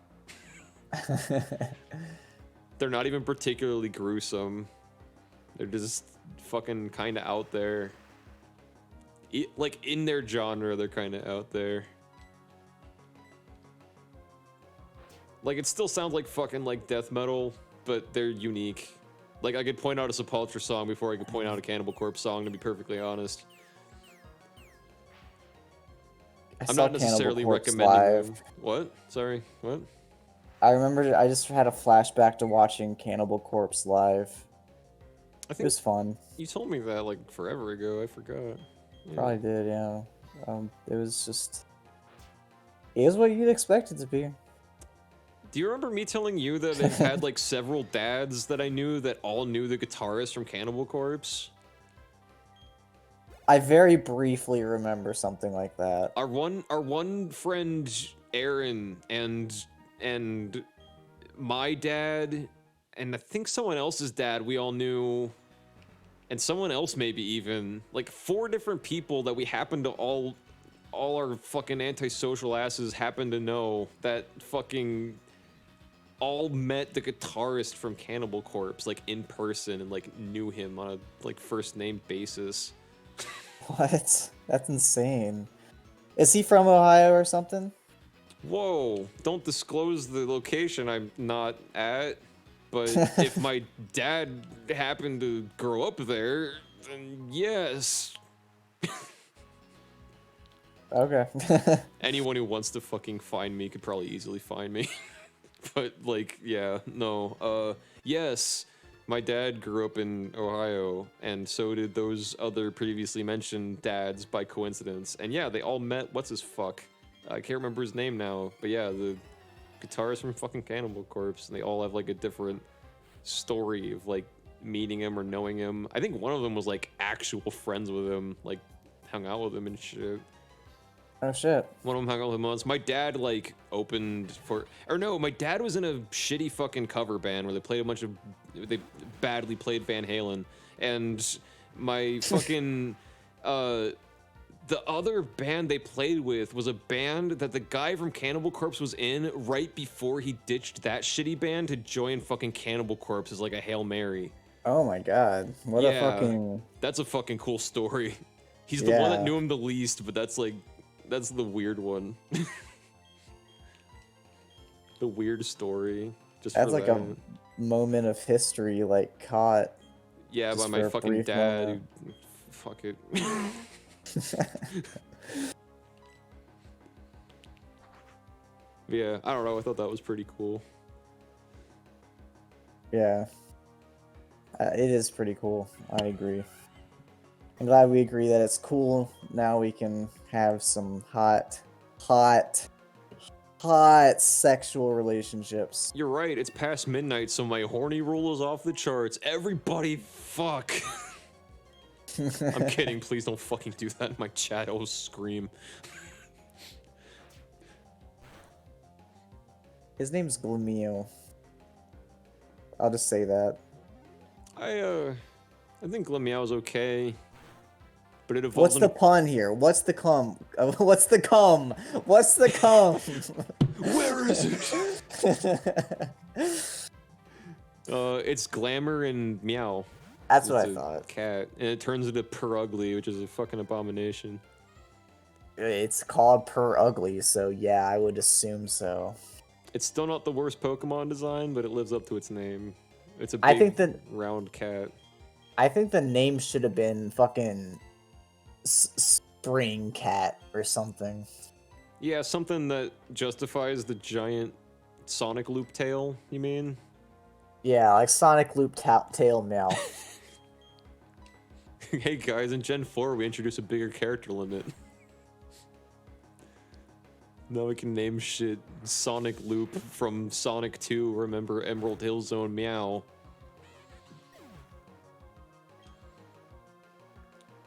A: They're not even particularly gruesome. They're just fucking kind of out there. Like, in their genre, they're kind of out there. Like, it still sounds like fucking, like, death metal, but they're unique. Like, I could point out a Sepultura song before I could point out a Cannibal Corpse song, to be perfectly honest. I'm not necessarily recommending them. What? Sorry, what?
B: I remember I just had a flashback to watching Cannibal Corpse live. It was fun.
A: You told me that, like, forever ago. I forgot.
B: Yeah. Probably did, yeah. It was just... It is what you'd expect it to be.
A: Do you remember me telling you that I've had, like, several dads that I knew that all knew the guitarist from Cannibal Corpse?
B: I very briefly remember something like that.
A: Our one friend, Aaron, and my dad, and I think someone else's dad we all knew, and someone else maybe even, like 4 different people that we happened to all all our fucking antisocial asses happen to know that fucking all met the guitarist from Cannibal Corpse like in person and like knew him on a like first name basis.
B: What? That's insane. Is he from Ohio or something?
A: Whoa, don't disclose the location I'm not at, but if my dad happened to grow up there, then yes.
B: Okay.
A: Anyone who wants to fucking find me could probably easily find me. But like, yeah, no. Yes, my dad grew up in Ohio, and so did those other previously mentioned dads by coincidence. And yeah, they all met what's his fuck. I can't remember his name now, but yeah, the guitarist from fucking Cannibal Corpse, and they all have like a different story of like meeting him or knowing him. I think one of them was like actual friends with him, like hung out with him and shit.
B: Oh shit.
A: One of them hung out with him once. My dad like opened for, or no, my dad was in a shitty fucking cover band where they played a bunch of, they badly played Van Halen, and my fucking the other band they played with was a band that the guy from Cannibal Corpse was in right before he ditched that shitty band to join fucking Cannibal Corpse as like a Hail Mary.
B: Oh my god. What a fucking...
A: That's a fucking cool story. He's the one that knew him the least, but that's like, that's the weird one. The weird story. Just
B: That's
A: for
B: like
A: that.
B: a moment of history, like caught.
A: Yeah, by
B: just
A: my
B: for a
A: fucking
B: brief
A: dad.
B: moment.
A: Who, fuck it. Yeah, I don't know. I thought that was pretty cool.
B: Yeah. It is pretty cool. I agree. I'm glad we agree that it's cool. Now we can have some hot sexual relationships.
A: You're right. It's past midnight, so my horny rule is off the charts. Everybody, fuck. I'm kidding. Please don't fucking do that in my chat. I'll scream.
B: His name's Glumio. I'll just say that.
A: I think Glammeow's okay. But it evolved.
B: What's the pun here? What's the cum? What's the cum? What's the cum?
A: Where is it? It's Glamour and Meow.
B: That's
A: It's
B: what I
A: a
B: thought.
A: Cat, and it turns into Perugly, which is a fucking abomination.
B: It's called Per Ugly, so yeah, I would assume so.
A: It's still not the worst Pokemon design, but it lives up to its name. It's a big,
B: I think that
A: round cat.
B: I think the name should have been fucking Spring Cat or something.
A: Yeah, something that justifies the giant Sonic Loop tail, you mean?
B: Yeah, like Sonic Loop Tail Meow.
A: Hey guys, in Gen 4 we introduced a bigger character limit. Now we can name shit Sonic Loop from Sonic 2, remember Emerald Hill Zone Meow.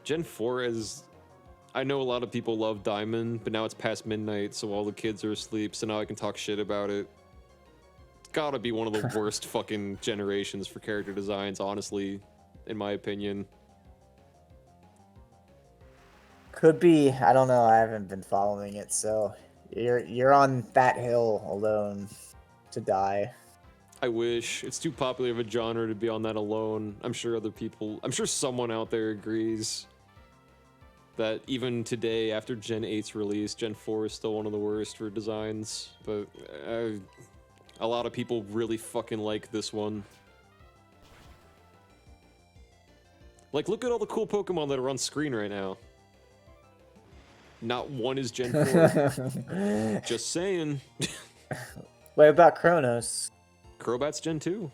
A: Gen 4 is... I know a lot of people love Diamond, but now it's past midnight, so all the kids are asleep, so now I can talk shit about it. It's gotta be one of the worst fucking generations for character designs, honestly, in my opinion.
B: Could be. I don't know. I haven't been following it, so you're on that hill alone to die.
A: I wish. It's too popular of a genre to be on that alone. I'm sure other people... I'm sure someone out there agrees that even today, after Gen 8's release, Gen 4 is still one of the worst for designs, but a lot of people really fucking like this one. Like, look at all the cool Pokemon that are on screen right now. Not one is Gen 4. Just saying.
B: What about Kronos?
A: Crobat's Gen 2.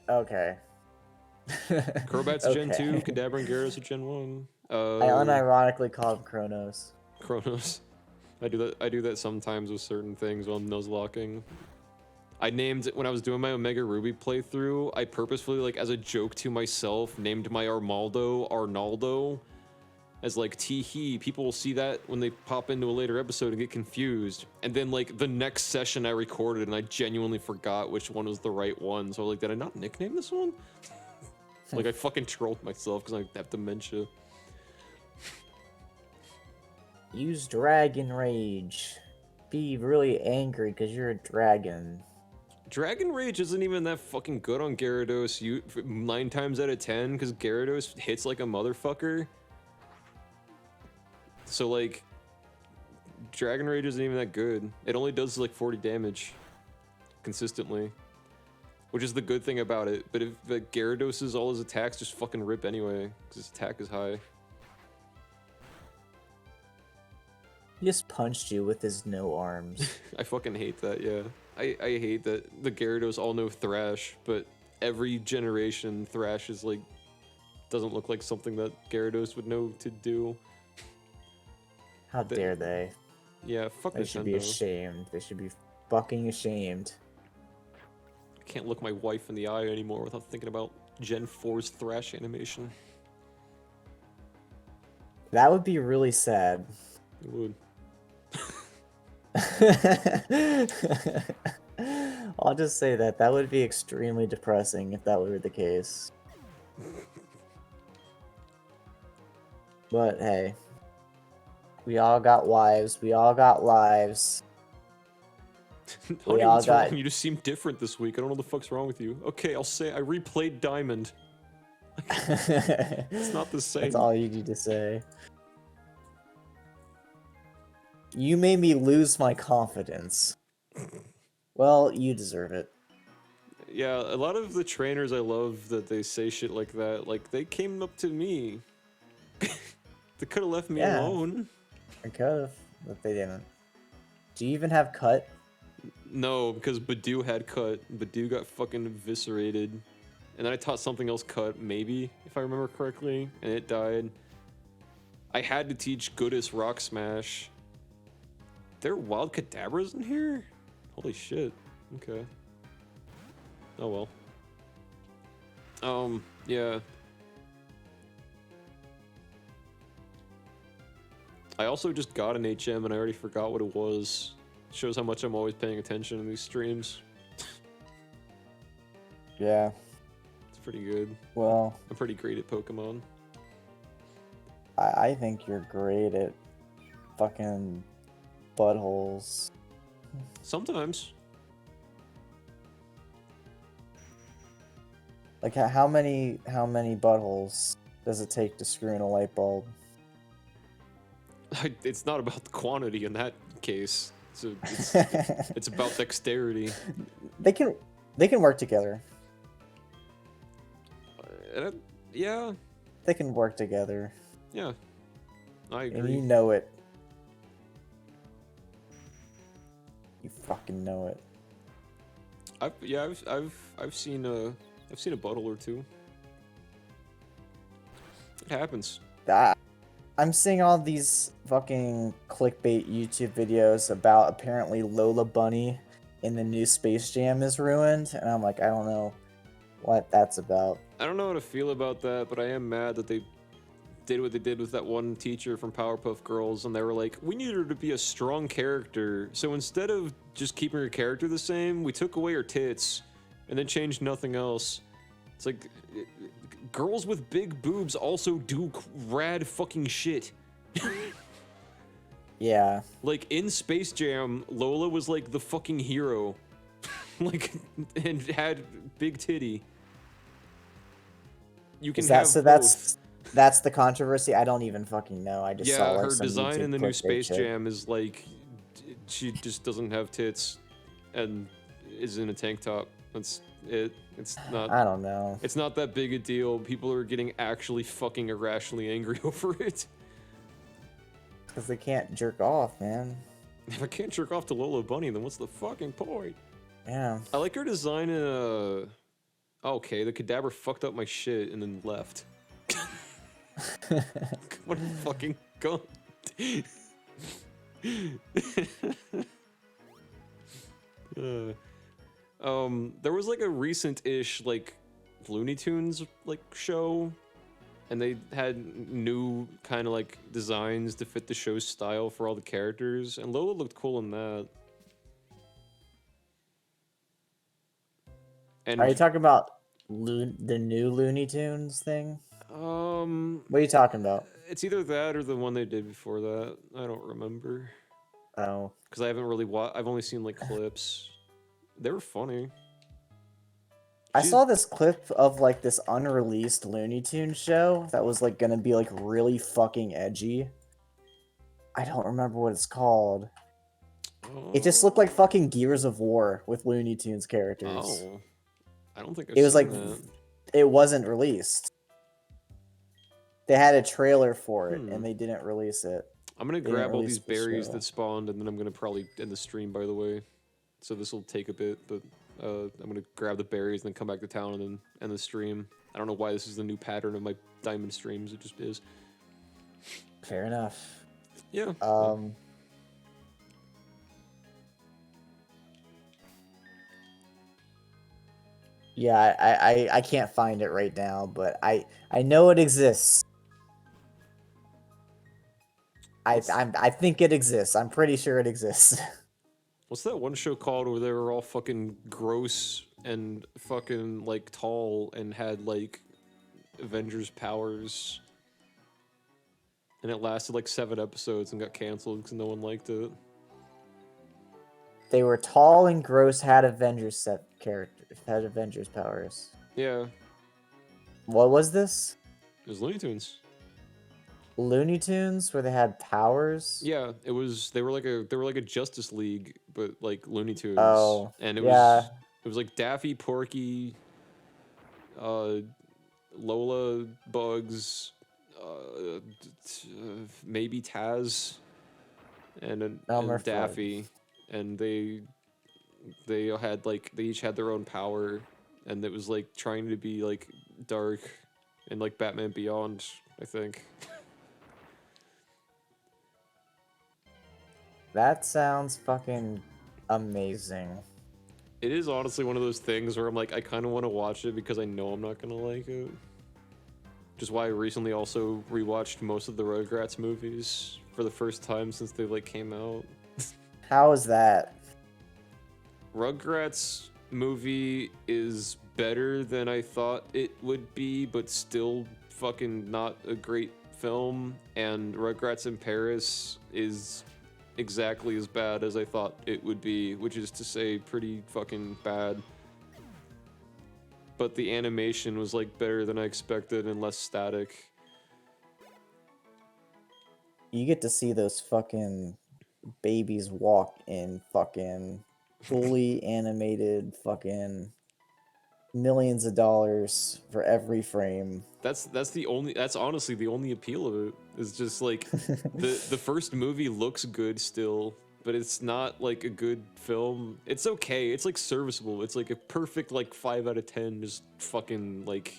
B: Okay.
A: Crobat's Gen 2,
B: Okay.
A: Kadabra and Gyarados are Gen 1.
B: I unironically call him Kronos.
A: Chronos. I do that sometimes with certain things while I'm Nuzlocking. I named, when I was doing my Omega Ruby playthrough, I purposefully, like, as a joke to myself, named my Armaldo Arnaldo. As like, tee-hee, people will see that when they pop into a later episode and get confused. And then, like, the next session I recorded and I genuinely forgot which one was the right one. So, like, did I not nickname this one? Like, I fucking trolled myself because I have dementia.
B: Use Dragon Rage. Be really angry because you're a dragon.
A: Dragon Rage isn't even that fucking good on Gyarados 9 times out of 10, because Gyarados hits like a motherfucker. So, like, Dragon Rage isn't even that good. It only does like 40 damage consistently, which is the good thing about it. But if the Gyarados is all his attacks just fucking rip anyway, because his attack is high.
B: He just punched you with his no arms.
A: I fucking hate that, yeah. I hate that the Gyarados all know Thrash, but every generation Thrash is like, doesn't look like something that Gyarados would know to do.
B: How dare they?
A: Yeah, fuck
B: They should be
A: Nintendo.
B: ashamed. They should be fucking ashamed.
A: I can't look my wife in the eye anymore without thinking about Gen 4's Thrash animation.
B: That would be really sad.
A: It would.
B: I'll just say that would be extremely depressing if that were the case. But hey, we all got wives. We all got lives.
A: Honey,
B: all
A: what's
B: got-
A: wrong? You just seem different this week. I don't know what the fuck's wrong with you. Okay, I'll say I replayed Diamond. It's not the same.
B: That's all you need to say. You made me lose my confidence. Well, you deserve it.
A: Yeah, a lot of the trainers I love that they say shit like that, like, they came up to me. They could have left me
B: Yeah.
A: alone.
B: I could've, but they didn't. Do you even have cut?
A: No, because Badoo had cut. Badoo got fucking eviscerated. And then I taught something else cut, maybe, if I remember correctly, and it died. I had to teach Goodis Rock Smash. There are wild Kadabras in here? Holy shit. Okay. Oh well. Yeah. I also just got an HM and I already forgot what it was. Shows how much I'm always paying attention in these streams.
B: Yeah.
A: It's pretty good.
B: Well,
A: I'm pretty great at Pokemon.
B: I think you're great at fucking buttholes.
A: Sometimes.
B: Like, how many buttholes does it take to screw in a light bulb?
A: It's not about the quantity in that case. So it's about dexterity.
B: They can work together.
A: Yeah,
B: They can work together,
A: yeah. I
B: and
A: agree.
B: you know it. You fucking know it.
A: I've seen a bottle or two. It happens.
B: I'm seeing all these fucking clickbait YouTube videos about apparently Lola Bunny in the new Space Jam is ruined, and I'm like, I don't know what that's about.
A: I don't know how to feel about that, but I am mad that they did what they did with that one teacher from Powerpuff Girls, and they were like, we need her to be a strong character, so instead of just keeping her character the same, we took away her tits, and then changed nothing else. It's like, girls with big boobs also do rad fucking shit.
B: Yeah.
A: Like, in Space Jam, Lola was like the fucking hero. Like, and had big titty. You can
B: Is
A: have
B: that so?
A: both.
B: That's the controversy. I don't even fucking know. I just saw
A: Yeah,
B: like
A: her
B: some
A: design
B: YouTube
A: in the new
B: clickbait
A: Space
B: shit.
A: Jam is like, she just doesn't have tits, and is in a tank top. That's it. It's not.
B: I don't know.
A: It's not that big a deal. People are getting actually fucking irrationally angry over it.
B: Because they can't jerk off, man.
A: If I can't jerk off to Lola Bunny, then what's the fucking point?
B: Yeah.
A: I like her design in a. Okay, the Kadabra fucked up my shit and then left. What a fucking gun. There was like a recent-ish like Looney Tunes like show, and they had new kind of like designs to fit the show's style for all the characters, and Lola looked cool in that. And
B: Are you talking about the new Looney Tunes thing? What are you talking about?
A: It's either that or the one they did before that. I don't remember
B: Oh,
A: because I haven't really watched. I've only seen like clips. They were funny.
B: I
A: She-
B: saw this clip of like this unreleased Looney Tunes show that was like gonna be like really fucking edgy. I don't remember what it's called. It just looked like fucking Gears of War with Looney Tunes characters.
A: Oh, I don't think I've
B: It was
A: seen
B: like
A: that.
B: it wasn't released. They had a trailer for it and
A: Hmm.
B: they didn't release it.
A: I'm gonna
B: They didn't
A: grab all
B: release
A: these
B: the
A: berries
B: show.
A: that spawned, and then I'm gonna probably end the stream. By the way, so this will take a bit, but I'm gonna grab the berries and then come back to town and then end the stream. I don't know why this is the new pattern of my diamond streams. It just is.
B: Fair enough.
A: Yeah.
B: Yeah, I can't find it right now, but I know it exists. I think it exists. I'm pretty sure it exists.
A: What's that one show called where they were all fucking gross and fucking like tall and had like Avengers powers? And it lasted like 7 episodes and got canceled because no one liked it.
B: They were tall and gross, had Avengers set characters, had Avengers powers.
A: Yeah,
B: What was this?
A: it was Looney Tunes.
B: Looney Tunes, where they had powers?
A: Yeah, it was. They were like a Justice League, but like Looney Tunes.
B: Oh,
A: And it
B: yeah.
A: was like Daffy, Porky, Lola, Bugs, maybe Taz, and
B: Elmer Fudd.
A: Daffy, and they had like they each had their own power, and it was like trying to be like dark, and like Batman Beyond, I think.
B: That sounds fucking amazing.
A: It is honestly one of those things where I'm like, I kind of want to watch it because I know I'm not gonna like it. Which is why I recently also rewatched most of the Rugrats movies for the first time since they like came out.
B: How is that?
A: Rugrats movie is better than I thought it would be, but still fucking not a great film. And Rugrats in Paris is exactly as bad as I thought it would be, which is to say pretty fucking bad. But the animation was like better than I expected and less static.
B: You get to see those fucking babies walk in fucking fully animated fucking millions of dollars for every frame.
A: That's honestly the only appeal of it. Is just like the first movie looks good still, but it's not like a good film. It's okay. It's like serviceable. It's like a perfect like 5 out of 10. Just fucking like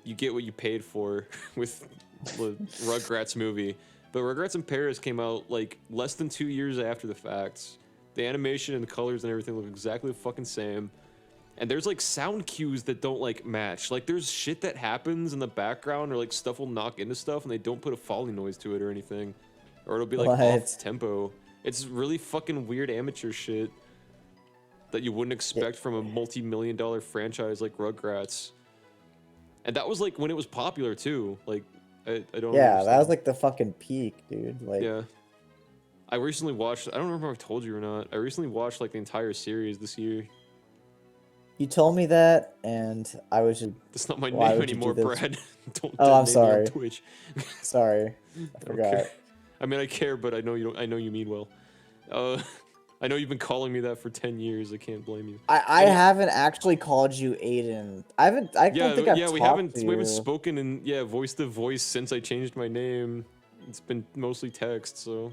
A: you get what you paid for with the Rugrats movie. But Rugrats in Paris came out like less than 2 years after the fact. The animation and the colors and everything look exactly the fucking same. And there's like sound cues that don't like match. Like there's shit that happens in the background or like stuff will knock into stuff and they don't put a falling noise to it or anything. Or it'll be like
B: What?
A: off tempo. It's really fucking weird amateur shit that you wouldn't expect from a multi-million-dollar franchise like Rugrats. And that was like when it was popular too. Like I don't
B: Yeah, that
A: understand.
B: was like the fucking peak, dude. Like,
A: Yeah. I recently watched, I don't remember if I told you or not. I recently watched like the entire series this year.
B: you told me that, and I was just
A: That's not my
B: Why
A: name
B: would you do
A: anymore,
B: this?
A: Brad. Don't
B: Oh, I'm
A: name me
B: sorry.
A: on Twitch.
B: sorry, I
A: don't
B: forgot.
A: care. I mean, I care, but I know you don't. I know you mean well. I know you've been calling me that for 10 years. I can't blame you.
B: I
A: And-
B: haven't actually called you Aiden. I don't think I've
A: we
B: talked to
A: haven't
B: you.
A: spoken in voice to voice since I changed my name. It's been mostly text, so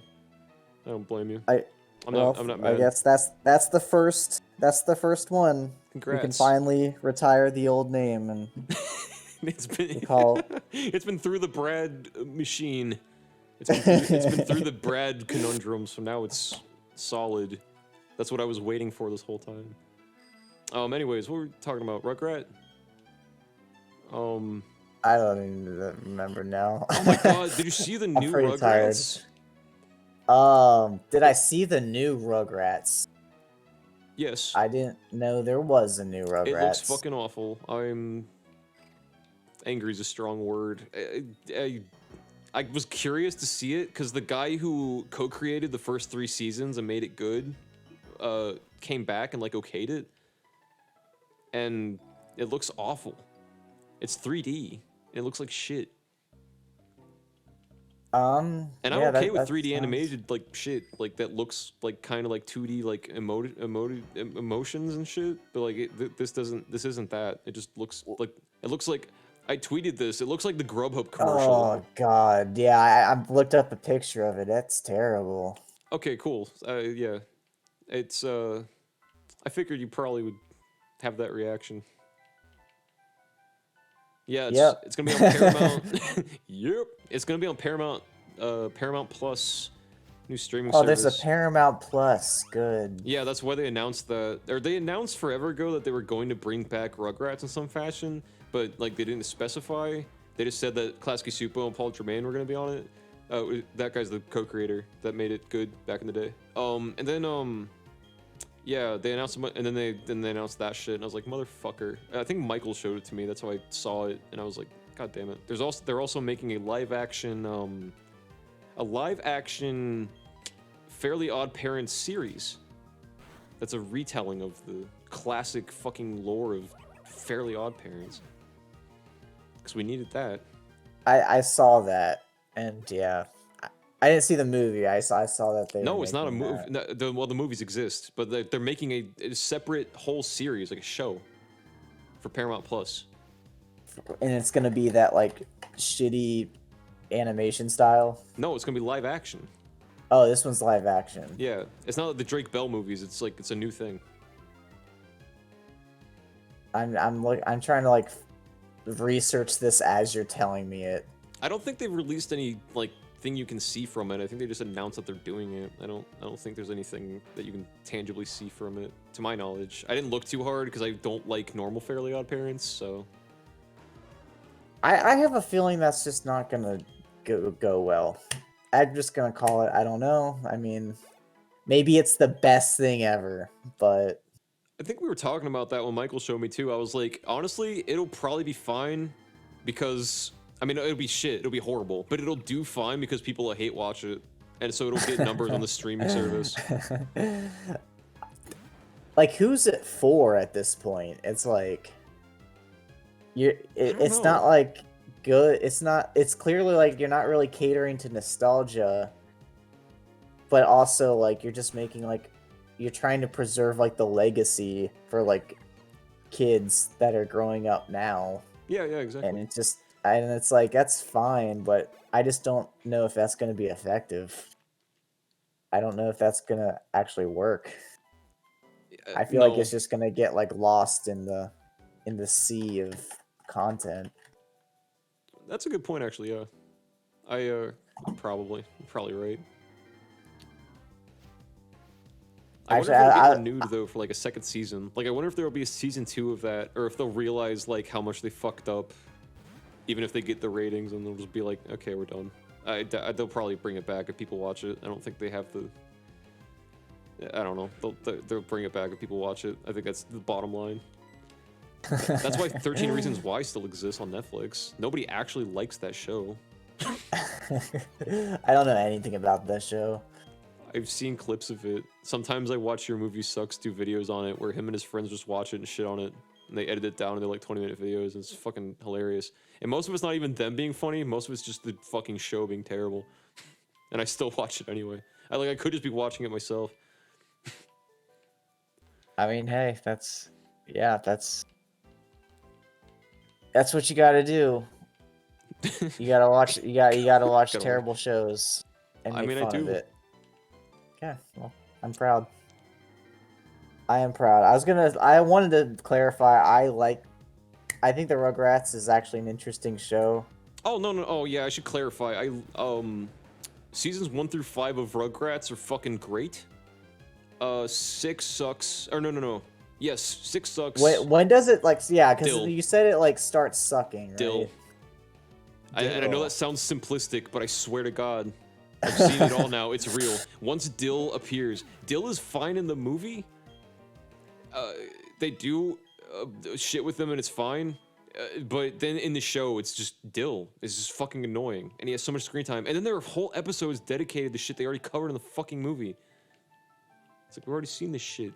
A: I don't blame you. I'm not mad.
B: I guess that's the first one.
A: Congrats.
B: We can finally retire the old name and
A: It's been
B: call-
A: it's been through the Brad machine. It's been through the Brad conundrum, so now it's solid. That's what I was waiting for this whole time. Anyways, what were we talking about? Rugrat?
B: I don't even remember now.
A: Oh my god, did you see the new
B: pretty
A: Rugrats?
B: Did I see the new Rugrats?
A: Yes.
B: I didn't know there was a new Rugrats.
A: It looks fucking awful. Angry is a strong word. I was curious to see it because the guy who co-created the first 3 seasons and made it good came back and like okayed it, and it looks awful. It's 3D. It looks like shit. And
B: yeah,
A: I'm okay with
B: that
A: 3D
B: sounds...
A: animated like shit, like that looks like kind of like 2D like emotions and shit. But like this isn't that. It just looks like I tweeted this. It looks like the Grubhub commercial.
B: Oh god, yeah, I looked up a picture of it. That's terrible.
A: Okay, cool. Yeah, it's I figured you probably would have that reaction. Yeah, it's gonna be on Paramount. Yep, it's gonna be on Paramount. Paramount Plus, new streaming service.
B: Oh, there's a Paramount Plus. Good.
A: Yeah, that's why they announced that. Or they announced forever ago that they were going to bring back Rugrats in some fashion, but like they didn't specify. They just said that Klasky Supo and Paul Germain were gonna be on it. That guy's the co-creator that made it good back in the day. And then yeah, they announced and then they announced that shit, and I was like, motherfucker. I think Michael showed it to me. That's how I saw it, and I was like, god damn it. They're also making a live action Fairly Odd Parents series. That's a retelling of the classic fucking lore of Fairly Odd Parents. Because we needed that.
B: I saw that, and yeah, I didn't see the movie. I saw that they.
A: No, it's not a movie. No, well, the movies exist, but they're making a separate whole series, like a show, for Paramount Plus.
B: And it's gonna be that like shitty animation style.
A: No, it's gonna be live action.
B: Oh, this one's live action.
A: Yeah, it's not like the Drake Bell movies. It's like it's a new thing.
B: I'm trying to like research this as you're telling me it.
A: I don't think they've released any like thing you can see from it. I think they just announced that they're doing it. I don't think there's anything that you can tangibly see from it, to my knowledge. I didn't look too hard because I don't like normal Fairly Odd Parents, so.
B: I have a feeling that's just not gonna go well. I'm just gonna call it. I don't know. I mean, maybe it's the best thing ever, but
A: I think we were talking about that when Michael showed me too. I was like, honestly, it'll probably be fine because, I mean, it'll be shit. It'll be horrible, but it'll do fine because people will hate watch it. And so it'll get numbers on the streaming service.
B: Like, who's it for at this point? It's like, it's not like good. It's clearly like you're not really catering to nostalgia, but also like you're just making like, you're trying to preserve like the legacy for like kids that are growing up now.
A: Yeah, exactly.
B: And it's like, that's fine, but I just don't know if that's going to be effective. I don't know if that's going to actually work. I feel like it's just going to get like lost in the sea of content.
A: That's a good point, actually. Yeah, you're probably right. I wonder if it'll get renewed though for like a second season. Like, I wonder if there will be a season 2 of that, or if they'll realize like how much they fucked up, even if they get the ratings, and they'll just be like, okay, we're done. They'll probably bring it back if people watch it. I don't think they have the. I don't know. They'll bring it back if people watch it. I think that's the bottom line. That's why 13 Reasons Why still exists on Netflix. Nobody actually likes that show.
B: I don't know anything about that show.
A: I've seen clips of it. Sometimes I watch Your Movie Sucks do videos on it where him and his friends just watch it and shit on it. And they edit it down and they're like 20-minute videos. And it's fucking hilarious. And most of it's not even them being funny. Most of it's just the fucking show being terrible. And I still watch it anyway. I could just be watching it myself.
B: I mean, hey, that's what you gotta do. You gotta watch. You gotta watch terrible shows and make fun of it. Yeah, well, I'm proud. I am proud. I wanted to clarify. I think the Rugrats is actually an interesting show.
A: Oh no! Oh yeah, I should clarify. Seasons 1 through 5 of Rugrats are fucking great. 6 sucks. Or no. Yes, 6 sucks.
B: Wait, when does it like? Yeah, because you said it like starts sucking. Right?
A: Dill. And I know that sounds simplistic, but I swear to God, I've seen it all now. It's real. Once Dill appears, Dill is fine in the movie. They do shit with him and it's fine. But then in the show, it's just Dill. It's just fucking annoying, and he has so much screen time. And then there are whole episodes dedicated to shit they already covered in the fucking movie. It's like we've already seen this shit.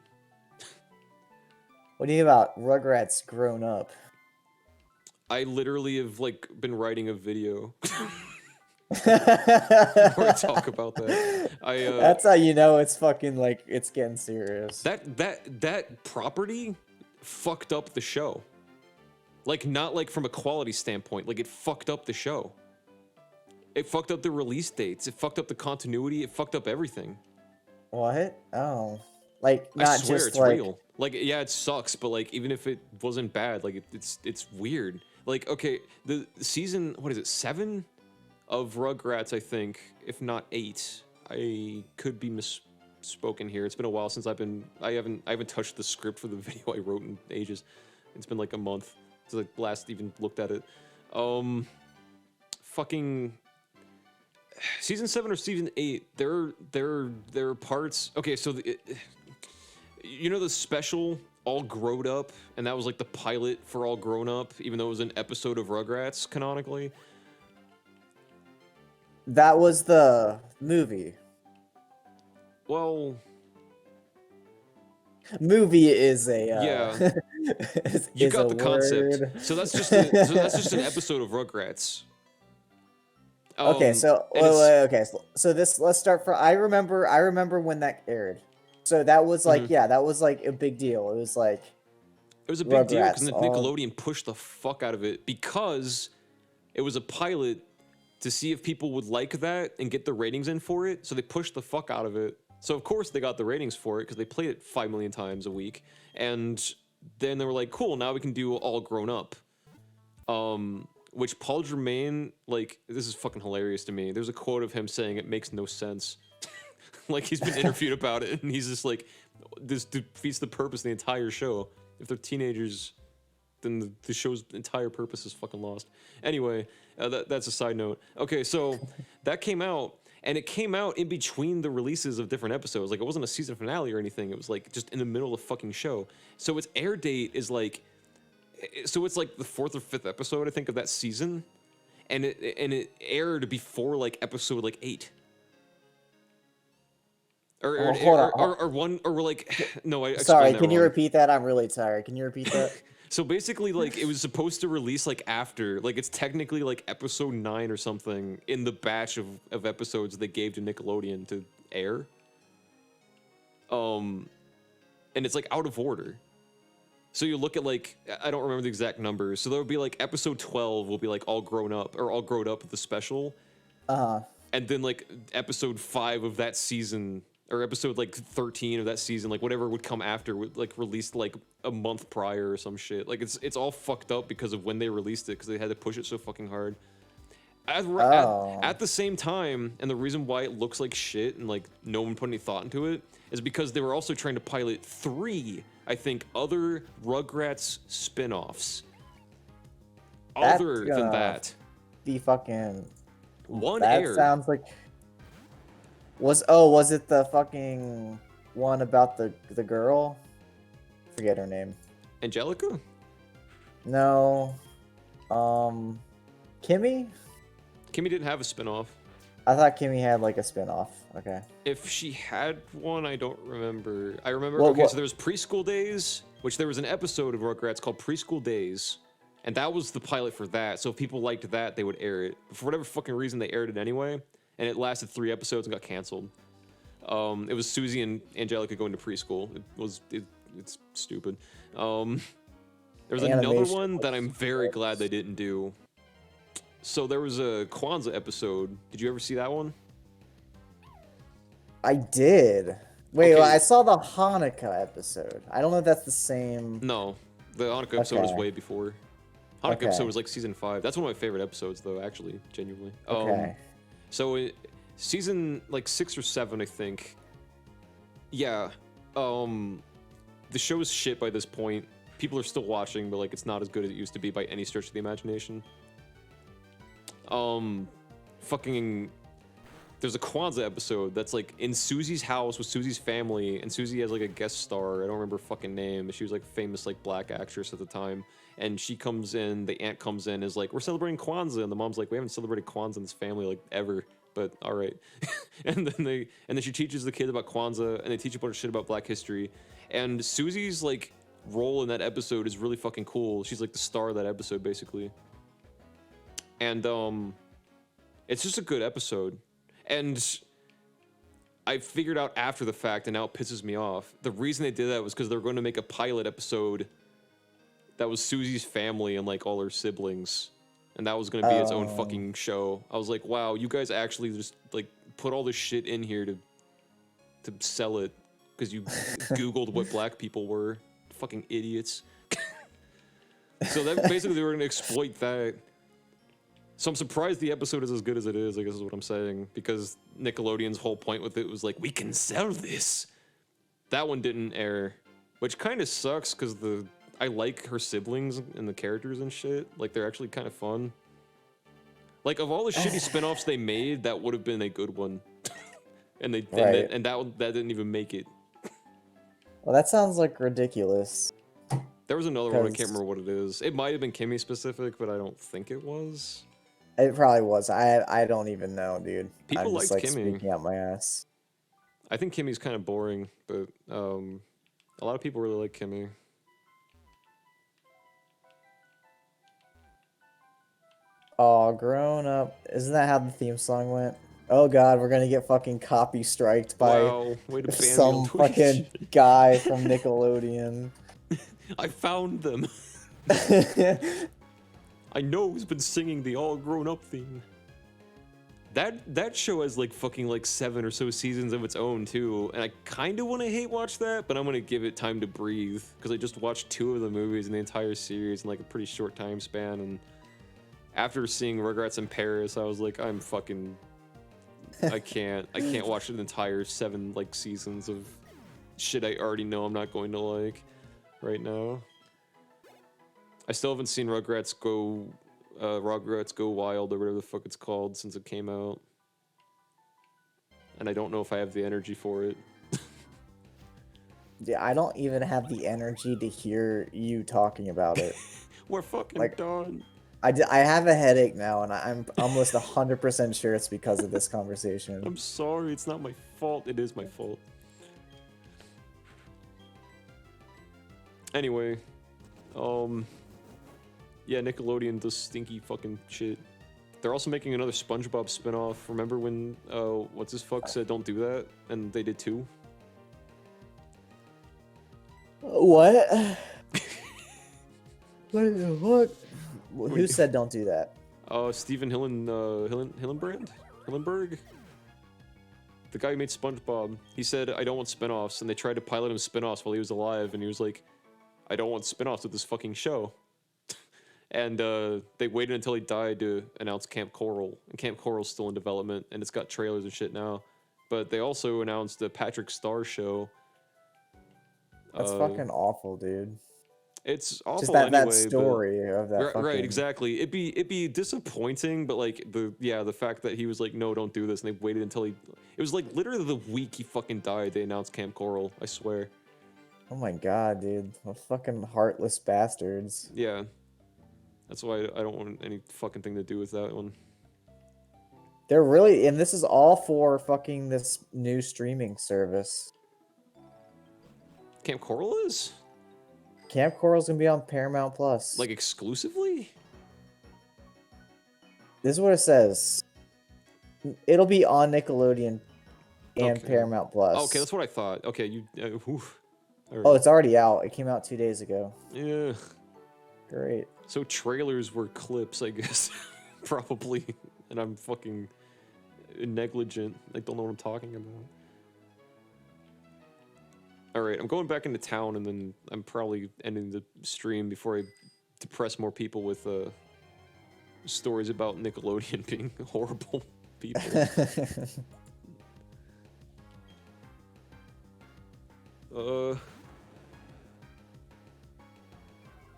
B: What do you think about Rugrats grown up?
A: I literally have like been writing a video where I talk about that.
B: That's how you know it's fucking like it's getting serious.
A: That property fucked up the show. Like not like from a quality standpoint, like it fucked up the show. It fucked up the release dates. It fucked up the continuity. It fucked up everything.
B: What? Oh, like not
A: I swear
B: just
A: it's
B: like
A: real. Like yeah, it sucks, but like even if it wasn't bad, like it's weird. Like okay, the season what is it 7 of Rugrats? I think if not 8. I could be misspoken here. It's been a while since I haven't touched the script for the video I wrote in ages. It's been like a month since I last even looked at it. Fucking season 7 or season 8. There are parts. Okay, so you know the special All Grown Up, and that was like the pilot for All Grown Up, even though it was an episode of Rugrats canonically.
B: that was the movie.
A: Well,
B: Movie is a
A: yeah, you got the concept. So that's just an episode of Rugrats.
B: Okay, so
A: and it's-
B: okay, so this let's start from. I remember when that aired. So that was like that was like a big deal. It was like
A: It was a big deal because
B: Rugrats,
A: Nickelodeon pushed the fuck out of it because it was a pilot to see if people would like that and get the ratings in for it. So they pushed the fuck out of it. So of course they got the ratings for it because they played it 5 million times a week. And then they were like, cool, now we can do All Grown Up. Which Paul Germain, like, this is fucking hilarious to me. There's a quote of him saying it makes no sense. Like he's been interviewed about it and he's just like, this defeats the purpose of the entire show. If they're teenagers, then the show's entire purpose is fucking lost. Anyway, that's a side note. Okay, so that came out, and it came out in between the releases of different episodes. Like, it wasn't a season finale or anything. It was, like, just in the middle of the fucking show. So its air date is, like... So it's, like, the 4th or 5th episode, I think, of that season. And it aired before, like, episode, like, 8. Or one, or like, no, I
B: sorry,
A: explained that
B: can you
A: wrong.
B: repeat that? I'm really tired. Can you repeat that?
A: So basically, like, it was supposed to release, like, after. Like, it's technically, like, episode 9 or something in the batch of episodes they gave to Nickelodeon to air. And it's, like, out of order. So you look at, like, I don't remember the exact numbers. So there would be, like, episode 12 will be, like, All Grown Up, or All Grown Up, the special. And then, like, episode 5 of that season... Or episode like 13 of that season, like whatever would come after, would like released like a month prior or some shit. Like it's all fucked up because of when they released it, because they had to push it so fucking hard. At the same time, and the reason why it looks like shit and like no one put any thought into it is because they were also trying to pilot 3, I think, other Rugrats spin-offs. Other than that,
B: The fucking
A: one
B: that
A: aired.
B: sounds like. Was it the fucking one about the girl? Forget her name.
A: Angelica?
B: No. Kimmy?
A: Kimmy didn't have a spin-off.
B: I thought Kimmy had like a spin-off. Okay.
A: If she had one, I don't remember. I remember,
B: What-
A: okay,
B: what-
A: so there was Preschool Days, which there was an episode of Rugrats called Preschool Days, and that was the pilot for that, so if people liked that, they would air it. But for whatever fucking reason, they aired it anyway, and it lasted 3 episodes and got canceled. It was Susie and Angelica going to preschool. It's stupid. There was another
B: Animation
A: one that I'm very
B: was-
A: glad they didn't do. So there was a Kwanzaa episode. Did you ever see that one?
B: I did. Wait,
A: Okay.
B: I saw the Hanukkah episode. I don't know if that's the same.
A: No, the Hanukkah episode was
B: Okay.
A: way before. Hanukkah
B: Okay.
A: episode was like season 5. That's one of my favorite episodes, though. Actually, genuinely.
B: Okay.
A: So season like 6 or 7, I think. Yeah. The show is shit by this point. People are still watching, but like it's not as good as it used to be by any stretch of the imagination. Fucking. there's a Kwanzaa episode that's like in Susie's house with Susie's family, and Susie has like a guest star. I don't remember her fucking name. She was like a famous like black actress at the time. And she comes in, the aunt comes in, is like, we're celebrating Kwanzaa, and the mom's like, we haven't celebrated Kwanzaa in this family like ever, but all right. and then she teaches the kid about Kwanzaa, and they teach a bunch of shit about Black history. And Susie's like role in that episode is really fucking cool. She's like the star of that episode basically. And it's just a good episode. And I figured out after the fact, and now it pisses me off. The reason they did that was because they were going to make a pilot episode that was Susie's family and like all her siblings, and that was going to be its own fucking show. I was like, wow, you guys actually just like put all this shit in here to sell it because you Googled what black people were. Fucking idiots. So that basically they were going to exploit that. So I'm surprised the episode is as good as it is, I guess is what I'm saying, because Nickelodeon's whole point with it was like, we can sell this. That one didn't air, which kind of sucks because I like her siblings and the characters and shit. Like, they're actually kind of fun. Like, of all the shitty spin-offs they made, that would have been a good one. and that didn't even make it.
B: Well, that sounds like ridiculous.
A: There was another one, I can't remember what it is. It might have been Kimmy specific, but I don't think it was.
B: It probably was. I don't even know, dude.
A: People
B: I'm just,
A: liked
B: like,
A: Kimmy.
B: speaking out my ass.
A: I think Kimmy's kind of boring, but a lot of people really like Kimmy.
B: Oh, grown up. Isn't that how the theme song went? Oh god, we're gonna get fucking copy striked by
A: Wow, way to ban me
B: some
A: on Twitch.
B: fucking guy from Nickelodeon.
A: I found them. I know who's been singing the all grown up theme. That show has like fucking like 7 or so seasons of its own too, and I kind of want to hate watch that, but I'm gonna give it time to breathe because I just watched 2 of the movies in the entire series in like a pretty short time span, and after seeing Rugrats in Paris, I was like, I can't watch an entire 7 like seasons of shit I already know I'm not going to like right now. I still haven't seen Rugrats Go Wild or whatever the fuck it's called since it came out. And I don't know if I have the energy for it.
B: Yeah, I don't even have the energy to hear you talking about it.
A: We're fucking
B: Like,
A: done.
B: I have a headache now, and I'm almost 100% sure it's because of this conversation.
A: I'm sorry, it's not my fault. It is my fault. Anyway, yeah, Nickelodeon does stinky fucking shit. They're also making another SpongeBob spinoff. Remember when what's his fuck said don't do that, and they did too?
B: What? What the fuck? Who said don't do that?
A: Steven Hillenberg? The guy who made SpongeBob. He said, I don't want spinoffs, and they tried to pilot him spinoffs while he was alive, and he was like, I don't want spinoffs with this fucking show. And they waited until he died to announce Camp Coral, and Camp Coral's still in development, and it's got trailers and shit now. But they also announced the Patrick Star show.
B: That's fucking awful, dude.
A: It's awful
B: Just that
A: anyway,
B: story of that.
A: right,
B: fucking...
A: exactly. It'd be disappointing, but like the fact that he was like, no, don't do this, and they waited until it was like literally the week he fucking died. They announced Camp Coral. I swear.
B: Oh my god, dude! What fucking heartless bastards.
A: Yeah, that's why I don't want any fucking thing to do with that one.
B: They're really, and this is all for fucking this new streaming service.
A: Camp Coral is?
B: Camp Coral's gonna be on Paramount Plus.
A: Like exclusively?
B: This is what it says. It'll be on Nickelodeon and
A: Okay.
B: Paramount Plus.
A: Okay, that's what I thought. Okay, you. Oof. All right.
B: Oh, it's already out. It came out 2 days ago.
A: Yeah.
B: Great.
A: So trailers were clips, I guess. Probably. And I'm fucking negligent. I don't know what I'm talking about. Alright, I'm going back into town, and then I'm probably ending the stream before I depress more people with stories about Nickelodeon being horrible people.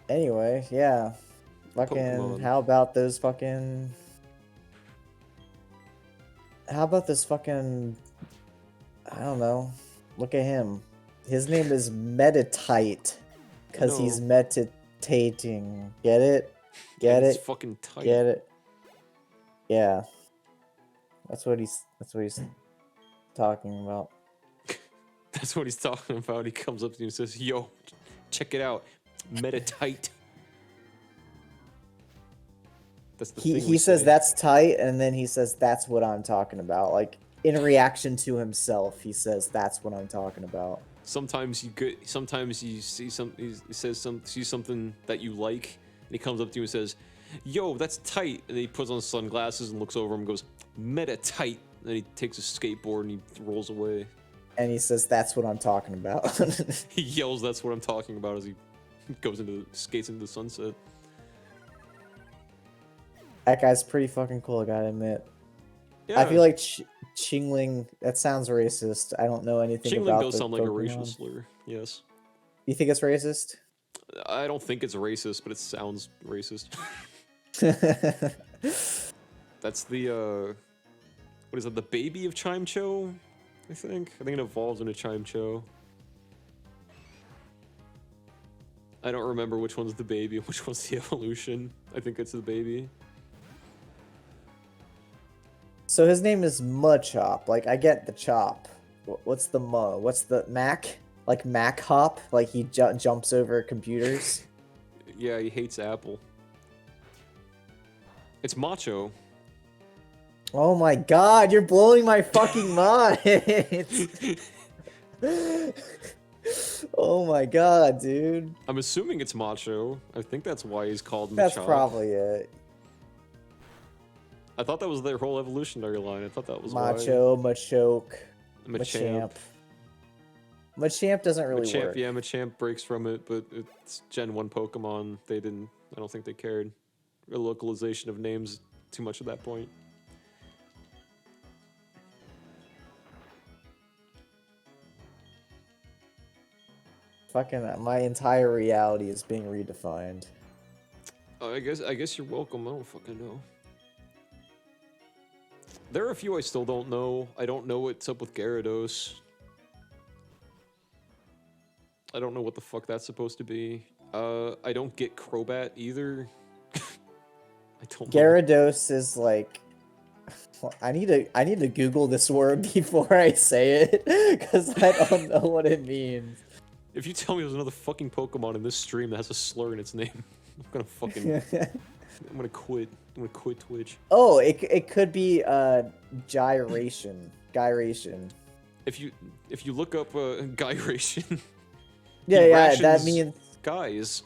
B: Anyway, yeah. Fucking,
A: Pokemon.
B: how about those fucking... How about this fucking... I don't know. Look at him. His name is Metatite. Because he's meditating. Get it? Get
A: It's
B: it?
A: fucking tight.
B: Get it? Yeah. That's what he's talking about.
A: That's what he's talking about. He comes up to you and says, "Yo, check it out, meta tight." That's the thing.
B: He says that's tight, and then he says that's what I'm talking about. Like in reaction to himself, he says that's what I'm talking about.
A: Sometimes you see see something that you like, and he comes up to you and says, "Yo, that's tight," and then he puts on sunglasses and looks over him and goes, "Meta tight," and then he takes a skateboard and he rolls away.
B: And he says that's what I'm talking about.
A: He yells, "That's what I'm talking about," as he skates into the sunset.
B: That guy's pretty fucking cool, I gotta admit.
A: Yeah.
B: I feel like Chingling, that sounds racist. I don't know anything about
A: Chingling does sound like a racial
B: Pokemon.
A: slur, yes.
B: You think it's racist?
A: I don't think it's racist, but it sounds racist. That's the, what is that, the baby of Chimecho? I think it evolves into Chimecho. I don't remember which one's the baby and which one's the evolution. I think it's the baby.
B: So his name is Machop. Like, I get the chop. What's the Mu? What's the Mac? Like Mac Hop? Like he jumps over computers?
A: Yeah, he hates Apple. It's Macho.
B: Oh my god, you're blowing my fucking mind! Oh my god, dude.
A: I'm assuming it's Macho. I think that's why he's called Machop.
B: That's probably it.
A: I thought that was their whole evolutionary line. I thought that was
B: Macho, Machoke,
A: Machamp.
B: Machamp doesn't really
A: Machamp,
B: work.
A: yeah, Machamp breaks from it, but it's Gen 1 Pokemon. I don't think they cared. The localization of names too much at that point.
B: Fucking my entire reality is being redefined.
A: I guess you're welcome. I don't fucking know. There are a few I still don't know. I don't know what's up with Gyarados. I don't know what the fuck that's supposed to be. I don't get Crobat either. I don't know.
B: Gyarados is like... I need to Google this word before I say it, because I don't know what it means.
A: If you tell me there's another fucking Pokemon in this stream that has a slur in its name, I'm gonna fucking... I'm gonna quit. I'm gonna quit Twitch.
B: Oh, it could be gyration. Gyration.
A: If you look up gyration...
B: Yeah, that means...
A: Guys.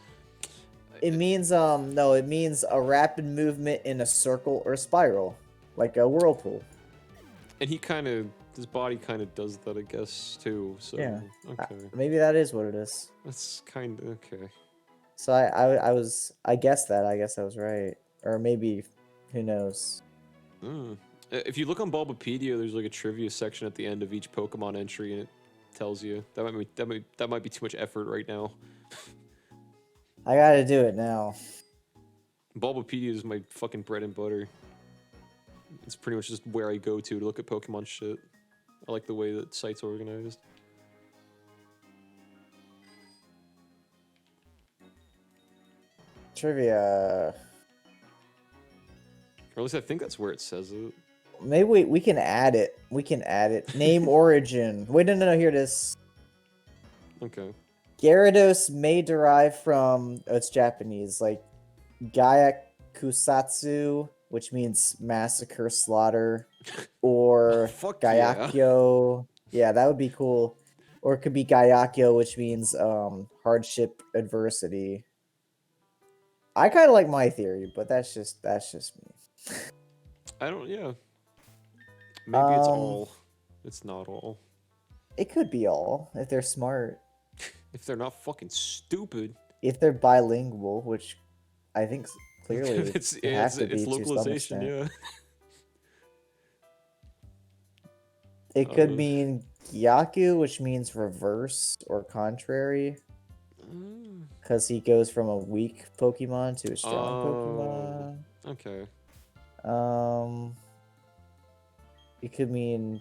B: It means, no, it means a rapid movement in a circle or spiral. Like a whirlpool.
A: And his body kind of does that, I guess, too, so...
B: Yeah.
A: Okay.
B: Maybe that is what it is.
A: That's kind of... Okay.
B: So I guess I was right. Or maybe, who knows.
A: If you look on Bulbapedia, there's like a trivia section at the end of each Pokemon entry, and it tells you. That might be too much effort right now.
B: I gotta do it now.
A: Bulbapedia is my fucking bread and butter. It's pretty much just where I go to look at Pokemon shit. I like the way that site's organized.
B: Trivia.
A: Or at least I think that's where it says it.
B: Maybe we can add it. We can add it. Name origin. Wait, no, here it is.
A: Okay.
B: Gyarados may derive from, oh, it's Japanese, like Gyakusatsu, which means massacre, slaughter, or
A: Fuck
B: Gyakyo. Yeah, that would be cool. Or it could be Gyakyo, which means hardship, adversity. I kind of like my theory, but that's just me.
A: Yeah. Maybe it's all. It's not all.
B: It could be all if they're smart.
A: If they're not fucking stupid.
B: If they're bilingual, which I think clearly
A: it's localization, yeah.
B: It could mean Gyaku, which means reverse or contrary. Because he goes from a weak Pokemon to a strong Pokemon.
A: Okay.
B: It could mean.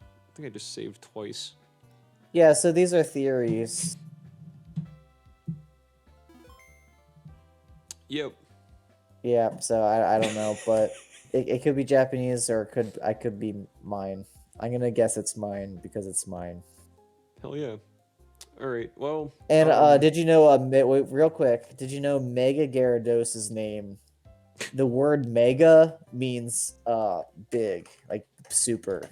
A: I think I just saved twice.
B: Yeah, so these are theories.
A: Yep.
B: Yeah, so I don't know, but it could be Japanese or I could be mine. I'm gonna guess it's mine because it's mine.
A: Hell yeah. All right. Well.
B: And did you know? Wait, real quick, did you know Mega Gyarados' name? The word Mega means big, like super.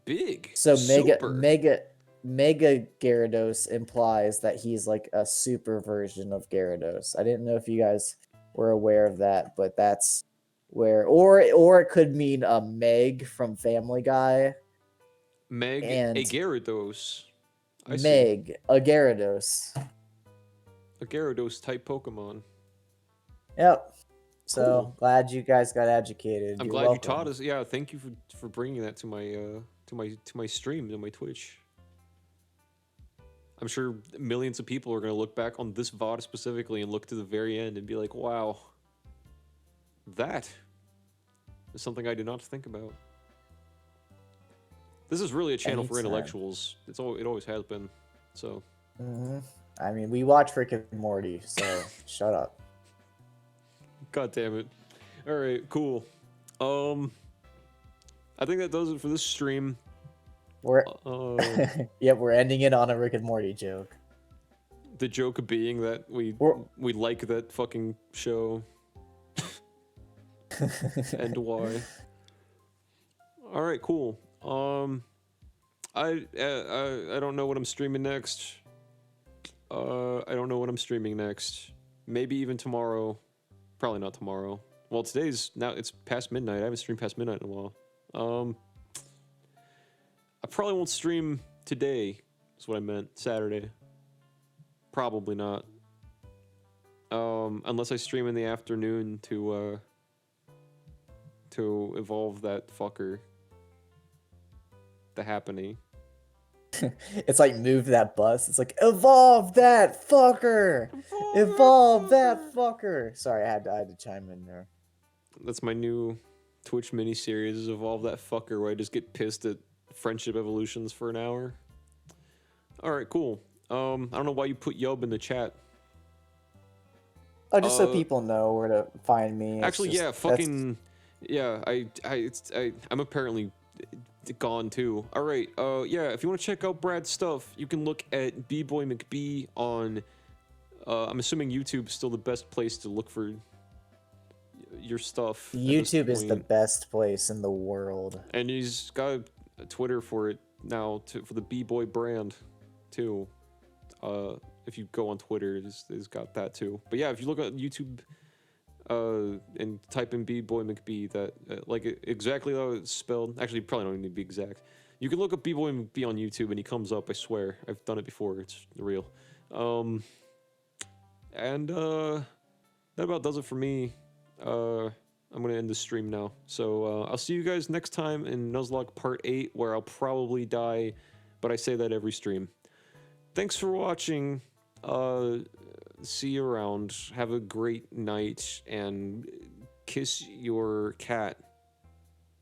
A: Big.
B: So
A: Super.
B: Mega Gyarados implies that he's like a super version of Gyarados. I didn't know if you guys were aware of that, but that's where or it could mean a Meg from Family Guy
A: Meg
B: and
A: a Gyarados. I see.
B: Meg, a Gyarados.
A: A Gyarados type Pokemon.
B: Yep. So
A: Cool.
B: glad you guys got educated.
A: I'm
B: You're
A: glad
B: welcome.
A: you taught us. Yeah, thank you for bringing that to my stream, to my Twitch. I'm sure millions of people are gonna look back on this VOD specifically and look to the very end and be like, "Wow, that is something I did not think about." This is really a channel for
B: Anytime.
A: intellectuals. It always has been. So.
B: I mean, we watch Rick and Morty, so shut up.
A: God damn it. All right, cool. I think that does it for this stream.
B: We're yep, we're ending it on a Rick and Morty joke.
A: The joke being that we like that fucking show. And why. All right, cool. I don't know what I'm streaming next. I don't know what I'm streaming next. Maybe even tomorrow. Probably not tomorrow. Well, it's past midnight. I haven't streamed past midnight in a while. I probably won't stream today. Is what I meant. Saturday. Probably not. Unless I stream in the afternoon to evolve that fucker. The happening.
B: It's like move that bus. It's like evolve that fucker. Evolve that fucker. Sorry, I had to chime in there.
A: That's my new Twitch miniseries, is Evolve That Fucker, where I just get pissed at friendship evolutions for an hour. Alright, cool. I don't know why you put Yub in the chat.
B: Oh, just so people know where to find me.
A: Actually, yeah, fucking... Yeah, I'm apparently gone too. Alright, yeah, if you want to check out Brad's stuff, you can look at B-Boi McB on... I'm assuming YouTube's still the best place to look for your stuff.
B: YouTube is the best place in the world.
A: And he's got a Twitter for it now, for the B-Boi brand, too. If you go on Twitter, it's got that too. But yeah, if you look at YouTube and type in B-Boi McB, that like exactly how it's spelled. Actually, you probably don't need to be exact. You can look up B-Boi McB on YouTube and he comes up. I swear, I've done it before. It's real. And that about does it for me. I'm gonna end the stream now. So I'll see you guys next time in Nuzlocke Part 8, where I'll probably die, but I say that every stream. Thanks for watching. See you around. Have a great night, and kiss your cat.